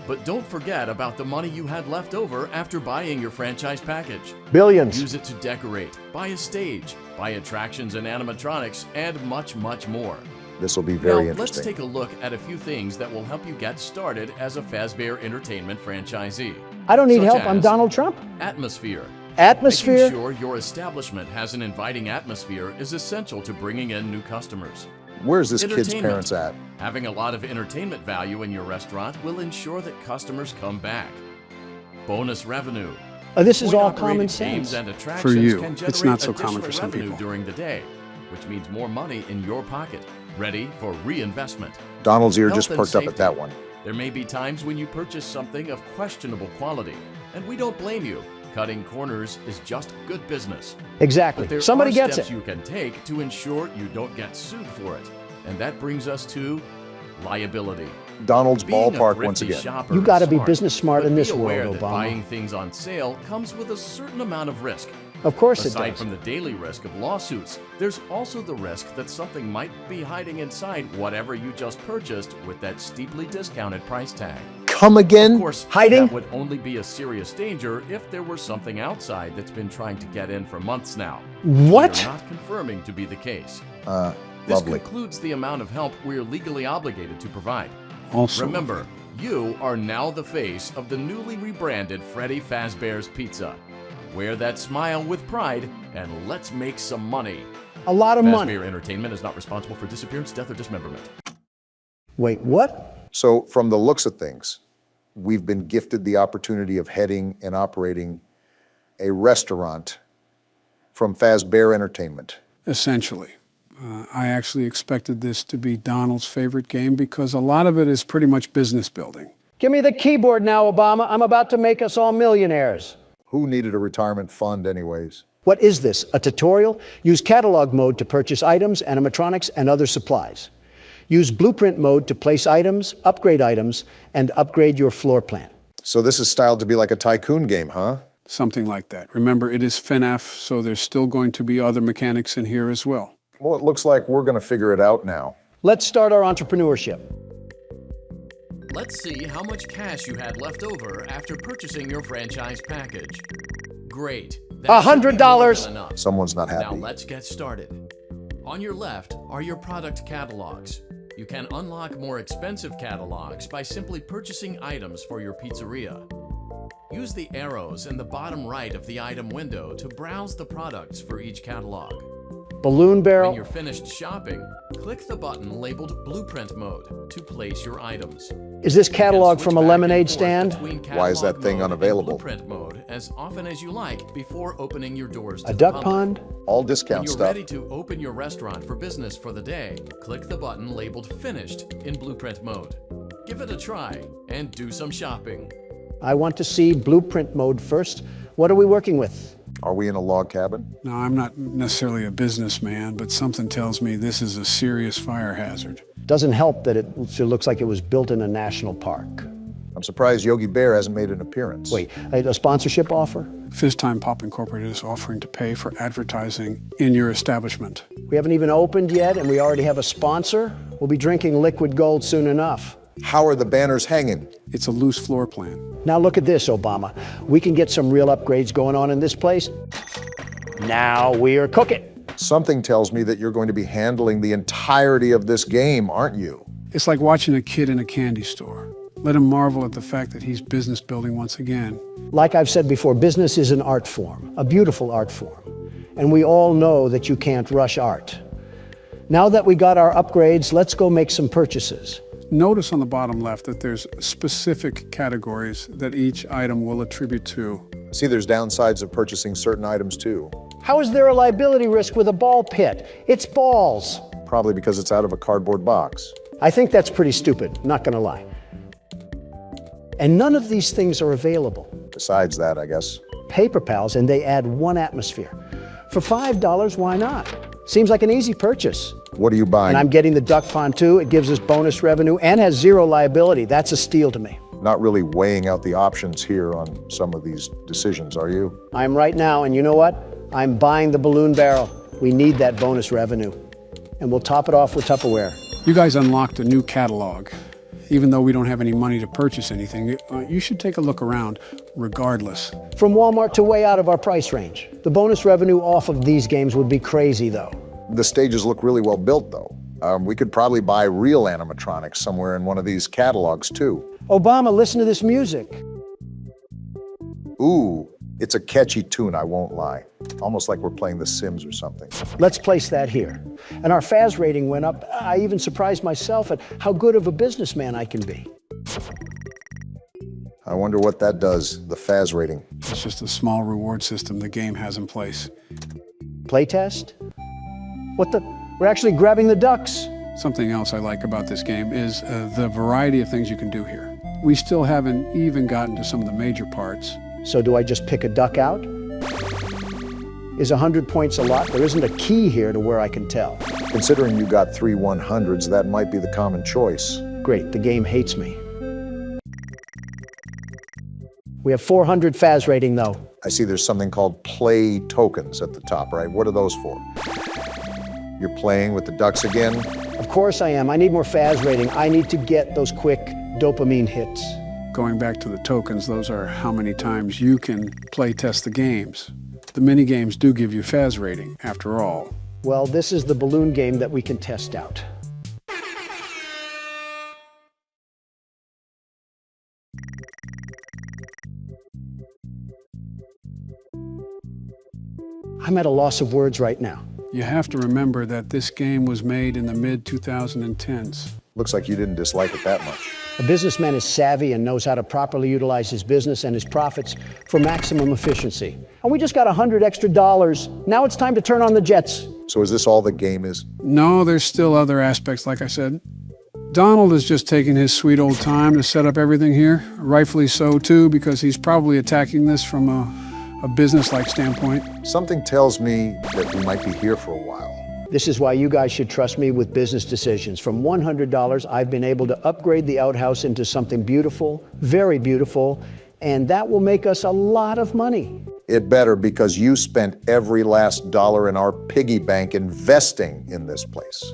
Speaker 18: But don't forget about the money you had left over after buying your franchise package.
Speaker 1: Billions.
Speaker 18: Use it to decorate, buy a stage, buy attractions and animatronics, and much, much more.
Speaker 3: This will be very
Speaker 18: Now,
Speaker 3: interesting.
Speaker 18: let's take a look at a few things that will help you get started as a Fazbear Entertainment franchisee.
Speaker 1: I don't need
Speaker 18: Such
Speaker 1: help. I'm
Speaker 18: as
Speaker 1: Donald Trump.
Speaker 18: Atmosphere.
Speaker 1: Atmosphere?
Speaker 18: Making sure your establishment has an inviting atmosphere is essential to bringing in new customers.
Speaker 3: Where's this kid's
Speaker 18: Entertainment.
Speaker 3: parents at?
Speaker 18: Having a lot of entertainment value in your restaurant will ensure that customers come back. Bonus revenue.
Speaker 1: This is all
Speaker 18: Coin-operated
Speaker 1: common
Speaker 18: games
Speaker 1: sense.
Speaker 18: and attractions
Speaker 2: For you,
Speaker 18: can
Speaker 2: it's
Speaker 18: generate
Speaker 2: not so common
Speaker 18: additional
Speaker 2: for some
Speaker 18: revenue
Speaker 2: people.
Speaker 18: during the day, which means more money in your pocket, ready for reinvestment.
Speaker 3: Donald's ear
Speaker 18: Health
Speaker 3: just
Speaker 18: and
Speaker 3: perked up at
Speaker 18: safety.
Speaker 3: that one.
Speaker 18: There may be times when you purchase something of questionable quality, and we don't blame you. Cutting corners is just good business.
Speaker 1: Exactly.
Speaker 18: But there
Speaker 1: Somebody
Speaker 18: are
Speaker 1: gets
Speaker 18: steps
Speaker 1: it.
Speaker 18: you can take to ensure you don't get sued for it. And that brings us to liability.
Speaker 3: Donald's
Speaker 18: Being a
Speaker 3: ballpark once
Speaker 18: thrifty
Speaker 3: again.
Speaker 18: shopper
Speaker 1: You
Speaker 18: is
Speaker 1: got to be
Speaker 18: smart,
Speaker 1: business smart
Speaker 18: but
Speaker 1: in this
Speaker 18: be aware
Speaker 1: world,
Speaker 18: that
Speaker 1: Obama.
Speaker 18: buying things on sale comes with a certain amount of risk.
Speaker 1: Of course it
Speaker 18: Aside
Speaker 1: does.
Speaker 18: from the daily risk of lawsuits, there's also the risk that something might be hiding inside whatever you just purchased with that steeply discounted price tag.
Speaker 3: Come again?
Speaker 18: Of course,
Speaker 1: Hiding?
Speaker 18: that would only be a serious danger if there were something outside that's been trying to get in for months now.
Speaker 1: What?
Speaker 18: You're not confirming to be the case.
Speaker 3: This
Speaker 18: This concludes the amount of help we're legally obligated to provide.
Speaker 2: Also,
Speaker 18: Remember, you are now the face of the newly rebranded Freddy Fazbear's Pizza. Wear that smile with pride, and let's make some money.
Speaker 1: A lot of money.
Speaker 18: Fazbear Entertainment is not responsible for disappearance, death, or dismemberment.
Speaker 1: Wait, what?
Speaker 3: So, from the looks of things, we've been gifted the opportunity of heading and operating a restaurant from Fazbear Entertainment.
Speaker 2: essentially. I actually expected this to be Donald's favorite game because a lot of it is pretty much business building.
Speaker 1: Give me the keyboard now, Obama. I'm about to make us all millionaires.
Speaker 3: Who needed a retirement fund anyways?
Speaker 1: What is this? A tutorial? Use catalog mode to purchase items, animatronics, and other supplies. Use blueprint mode to place items, and upgrade your floor plan.
Speaker 3: So this is styled to be like a tycoon game, huh?
Speaker 2: Something like that. Remember, it is FNAF, so there's still going to be other mechanics in here as well.
Speaker 3: Well, it looks like we're going to figure it out now.
Speaker 1: Let's start our entrepreneurship.
Speaker 18: Let's see how much cash you had left over after purchasing your franchise package. Great. That should be more
Speaker 1: $100.
Speaker 18: than enough.
Speaker 3: Someone's not
Speaker 18: Now
Speaker 3: happy.
Speaker 18: let's get started. On your left are your product catalogs. You can unlock more expensive catalogs by simply purchasing items for your pizzeria. Use the arrows in the bottom right of the item window to browse the products for each catalog.
Speaker 1: Balloon
Speaker 18: When
Speaker 1: barrel.
Speaker 18: you're finished shopping, click the button labeled Blueprint Mode to place your items.
Speaker 1: Is this catalog
Speaker 18: Switch
Speaker 1: from a
Speaker 18: back
Speaker 1: lemonade
Speaker 18: and forth
Speaker 1: stand?
Speaker 18: between
Speaker 3: Why is that
Speaker 18: catalog
Speaker 3: thing
Speaker 18: mode and
Speaker 3: unavailable?
Speaker 18: Blueprint mode as often as you like before opening your doors to
Speaker 1: A
Speaker 18: the
Speaker 1: duck
Speaker 18: public.
Speaker 1: pond?
Speaker 3: All
Speaker 18: When
Speaker 3: discount
Speaker 18: you're
Speaker 3: stuff.
Speaker 18: ready to open your restaurant for business for the day, click the button labeled Finished in Blueprint mode. Give it a try and do some shopping.
Speaker 1: I want to see blueprint mode first. What are we working with?
Speaker 3: Are we in a log cabin?
Speaker 2: Now, I'm not necessarily a businessman, but something tells me this is a serious fire hazard.
Speaker 1: Doesn't help that it looks like it was built in a national park.
Speaker 3: I'm surprised Yogi Bear hasn't made an appearance.
Speaker 1: Wait, a sponsorship offer?
Speaker 2: Time Pop Incorporated is offering to pay for advertising in your establishment.
Speaker 1: We haven't even opened yet and we already have a sponsor? We'll be drinking liquid gold soon enough.
Speaker 3: How are the banners hanging?
Speaker 2: It's a loose floor plan.
Speaker 1: Now look at this, Obama. We can get some real upgrades going on in this place. Now we are cooking.
Speaker 3: Something tells me that you're going to be handling the entirety of this game, aren't you?
Speaker 2: It's like watching a kid in a candy store. Let him marvel at the fact that he's business building once again.
Speaker 1: Like I've said before, business is an art form, a beautiful art form. And we all know that you can't rush art. Now that we got our upgrades, let's go make some purchases.
Speaker 2: Notice on the bottom left that there's specific categories that each item will attribute to.
Speaker 3: See, there's downsides of purchasing certain items too.
Speaker 1: How is there a liability risk with a ball pit? It's balls.
Speaker 3: Probably because it's out of a cardboard box.
Speaker 1: I think that's pretty stupid, not gonna lie. And none of these things are available.
Speaker 3: Besides that, I guess.
Speaker 1: Paper pals, and they add one atmosphere. For $5, why not? Seems like an easy purchase.
Speaker 3: What are you buying?
Speaker 1: And I'm getting the duck pond too. It gives us bonus revenue and has zero liability. That's a steal to me.
Speaker 3: Not really weighing out the options here on some of these decisions, are you?
Speaker 1: I'm right now, and you know what? I'm buying the balloon barrel. We need that bonus revenue. And we'll top it off with Tupperware.
Speaker 2: You guys unlocked a new catalog. Even though we don't have any money to purchase anything, you should take a look around, regardless.
Speaker 1: From Walmart to way out of our price range. The bonus revenue off of these games would be crazy, though.
Speaker 3: The stages look really well built, though. We could probably buy real animatronics somewhere in one of these catalogs, too.
Speaker 1: Obama, listen to this music.
Speaker 3: Ooh, it's a catchy tune, I won't lie. Almost like we're playing The Sims or something.
Speaker 1: Let's place that here. And our FAS rating went up. I even surprised myself at how good of a businessman I can be.
Speaker 3: I wonder what that does, the FAS rating.
Speaker 2: It's just a small reward system the game has in place.
Speaker 1: Playtest? What the? We're actually grabbing the ducks.
Speaker 2: Something else I like about this game is the variety of things you can do here. We still haven't even gotten to some of the major parts.
Speaker 1: So do I just pick a duck out? Is 100 points a lot? There isn't a key here to where I can tell.
Speaker 3: Considering you got 3 100s, that might be the common choice.
Speaker 1: Great, the game hates me. We have 400 FAS rating, though.
Speaker 3: I see there's something called play tokens at the top, right? What are those for? You're playing with the ducks again?
Speaker 1: Of course I am. I need more FAS rating. I need to get those quick dopamine hits.
Speaker 2: Going back to the tokens, those are how many times you can play test the games. The mini games do give you FAS rating, after all.
Speaker 1: Well, this is the balloon game that we can test out. I'm at a loss of words right now.
Speaker 2: You have to remember that this game was made in the mid-2010s.
Speaker 3: Looks like you didn't dislike it that much.
Speaker 1: A businessman is savvy and knows how to properly utilize his business and his profits for maximum efficiency. And we just got $100 extra. Now it's time to turn on the jets.
Speaker 3: So is this all the game is?
Speaker 2: No, there's still other aspects, like I said. Donald is just taking his sweet old time to set up everything here. Rightfully so, too, because he's probably attacking this from a business-like standpoint.
Speaker 3: Something tells me that we might be here for a while.
Speaker 1: This is why you guys should trust me with business decisions. From $100, I've been able to upgrade the outhouse into something beautiful, very beautiful, and that will make us a lot of money.
Speaker 3: It better, because you spent every last dollar in our piggy bank investing in this place.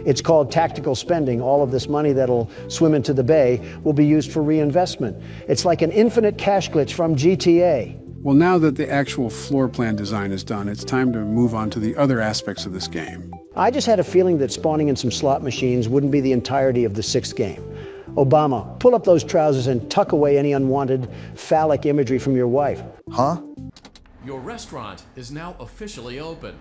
Speaker 1: It's called tactical spending. All of this money that'll swim into the bay will be used for reinvestment. It's like an infinite cash glitch from GTA.
Speaker 2: Well, now that the actual floor plan design is done, it's time to move on to the other aspects of this game.
Speaker 1: I just had a feeling that spawning in some slot machines wouldn't be the entirety of the 6th game. Obama, pull up those trousers and tuck away any unwanted phallic imagery from your wife.
Speaker 3: Huh?
Speaker 18: Your restaurant is now officially open.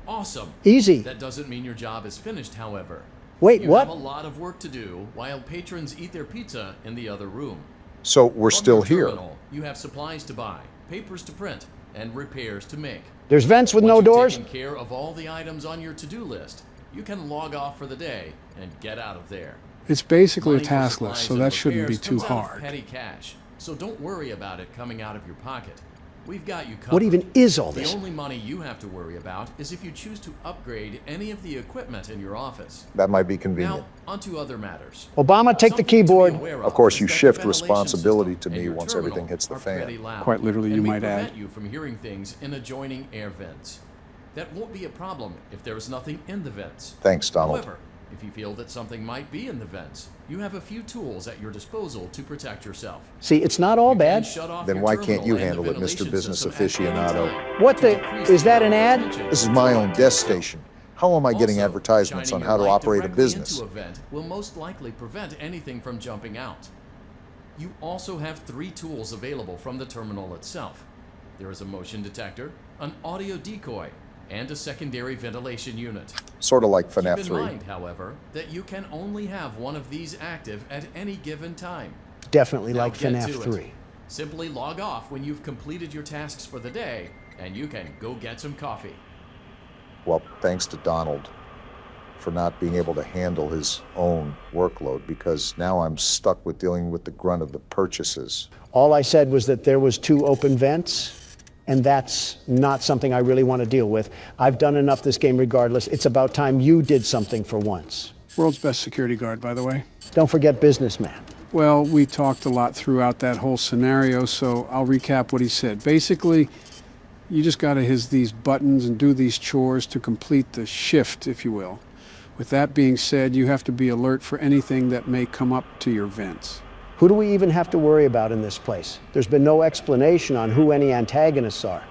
Speaker 18: Awesome.
Speaker 1: Easy.
Speaker 18: That doesn't mean your job is finished, however.
Speaker 1: Wait, what?
Speaker 18: You have a lot of work to do while patrons eat their pizza in the other room.
Speaker 3: So we're still here.
Speaker 18: Terminal, you have supplies to buy, papers to print, and repairs to make.
Speaker 1: There's vents with no doors?
Speaker 18: Once you've taken care of all the items on your to-do list, you can log off for the day and get out of there.
Speaker 2: It's basically a
Speaker 18: Money for
Speaker 2: task list,
Speaker 18: supplies
Speaker 2: so
Speaker 18: and
Speaker 2: that shouldn't be
Speaker 18: repairs
Speaker 2: too
Speaker 18: comes out of
Speaker 2: hard.
Speaker 18: petty cash, so don't worry about it coming out of your pocket. We've got you covered.
Speaker 1: What even is all this?
Speaker 18: The only money you have to worry about is if you choose to upgrade any of the equipment in your office.
Speaker 3: That might be convenient.
Speaker 18: Now, onto other matters.
Speaker 1: Obama, take the keyboard.
Speaker 3: Of course, you shift responsibility to me once everything hits the fan.
Speaker 2: Quite literally, you might add.
Speaker 18: Prevent you from hearing things in adjoining air vents. That won't be a problem if there is nothing in the vents.
Speaker 3: Thanks, Donald.
Speaker 18: However, if you feel that something might be in the vents, you have a few tools at your disposal to protect yourself.
Speaker 1: See, it's not all bad.
Speaker 3: Then why can't you handle it, Mr. Business Aficionado?
Speaker 1: What the? Is that an ad?
Speaker 3: This is my own desk station. How am I getting advertisements on how to operate a business?
Speaker 18: Into a vent will most likely prevent anything from jumping out. You also have 3 tools available from the terminal itself. There is a motion detector, an audio decoy, and a secondary ventilation unit.
Speaker 3: Sort of like FNAF 3.
Speaker 18: Keep in mind, however, that you can only have one of these active at any given time.
Speaker 1: Definitely
Speaker 18: Now
Speaker 1: like
Speaker 18: get
Speaker 1: FNAF
Speaker 18: to it.
Speaker 1: 3.
Speaker 18: Simply log off when you've completed your tasks for the day, and you can go get some coffee.
Speaker 3: Well, thanks to Donald. for not being able to handle his own workload because now I'm stuck with dealing with the grunt of the purchases.
Speaker 1: All I said was that there was 2 open vents, and that's not something I really want to deal with. I've done enough this game regardless. It's about time you did something for once.
Speaker 2: World's best security guard, by the way.
Speaker 1: Don't forget businessman.
Speaker 2: Well, we talked a lot throughout that whole scenario, so I'll recap what he said. Basically, you just got to hit these buttons and do these chores to complete the shift, if you will. With that being said, you have to be alert for anything that may come up to your vents.
Speaker 1: Who do we even have to worry about in this place? There's been no explanation on who any antagonists are.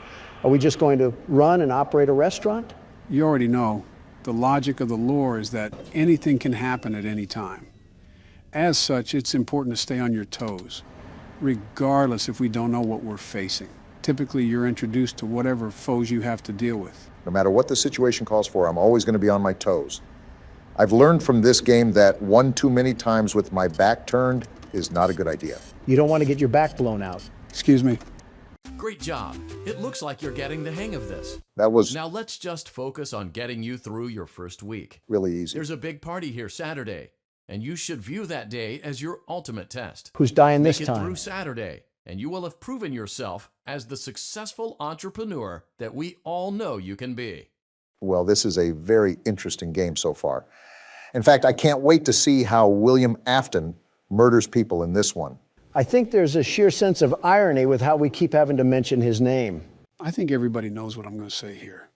Speaker 1: Are we just going to run and operate a restaurant?
Speaker 2: You already know. The logic of the lore is that anything can happen at any time. As such, it's important to stay on your toes, regardless if we don't know what we're facing. Typically, you're introduced to whatever foes you have to deal with.
Speaker 3: No matter what the situation calls for, I'm always going to be on my toes. I've learned from this game that one too many times with my back turned is not a good idea.
Speaker 1: You don't want to get your back blown out.
Speaker 2: Excuse me.
Speaker 18: Great job. It looks like you're getting the hang of this.
Speaker 3: That was
Speaker 18: Now let's just focus on getting you through your first week.
Speaker 3: really easy.
Speaker 18: There's a big party here Saturday, and you should view that day as your ultimate test.
Speaker 1: Who's dying this
Speaker 18: Make it
Speaker 1: time?
Speaker 18: through Saturday, and you will have proven yourself as the successful entrepreneur that we all know you can be.
Speaker 3: Well, this is a very interesting game so far. In fact, I can't wait to see how William Afton murders people in this one.
Speaker 1: I think there's a sheer sense of irony with how we keep having to mention his name.
Speaker 2: I think everybody knows what I'm going to say here.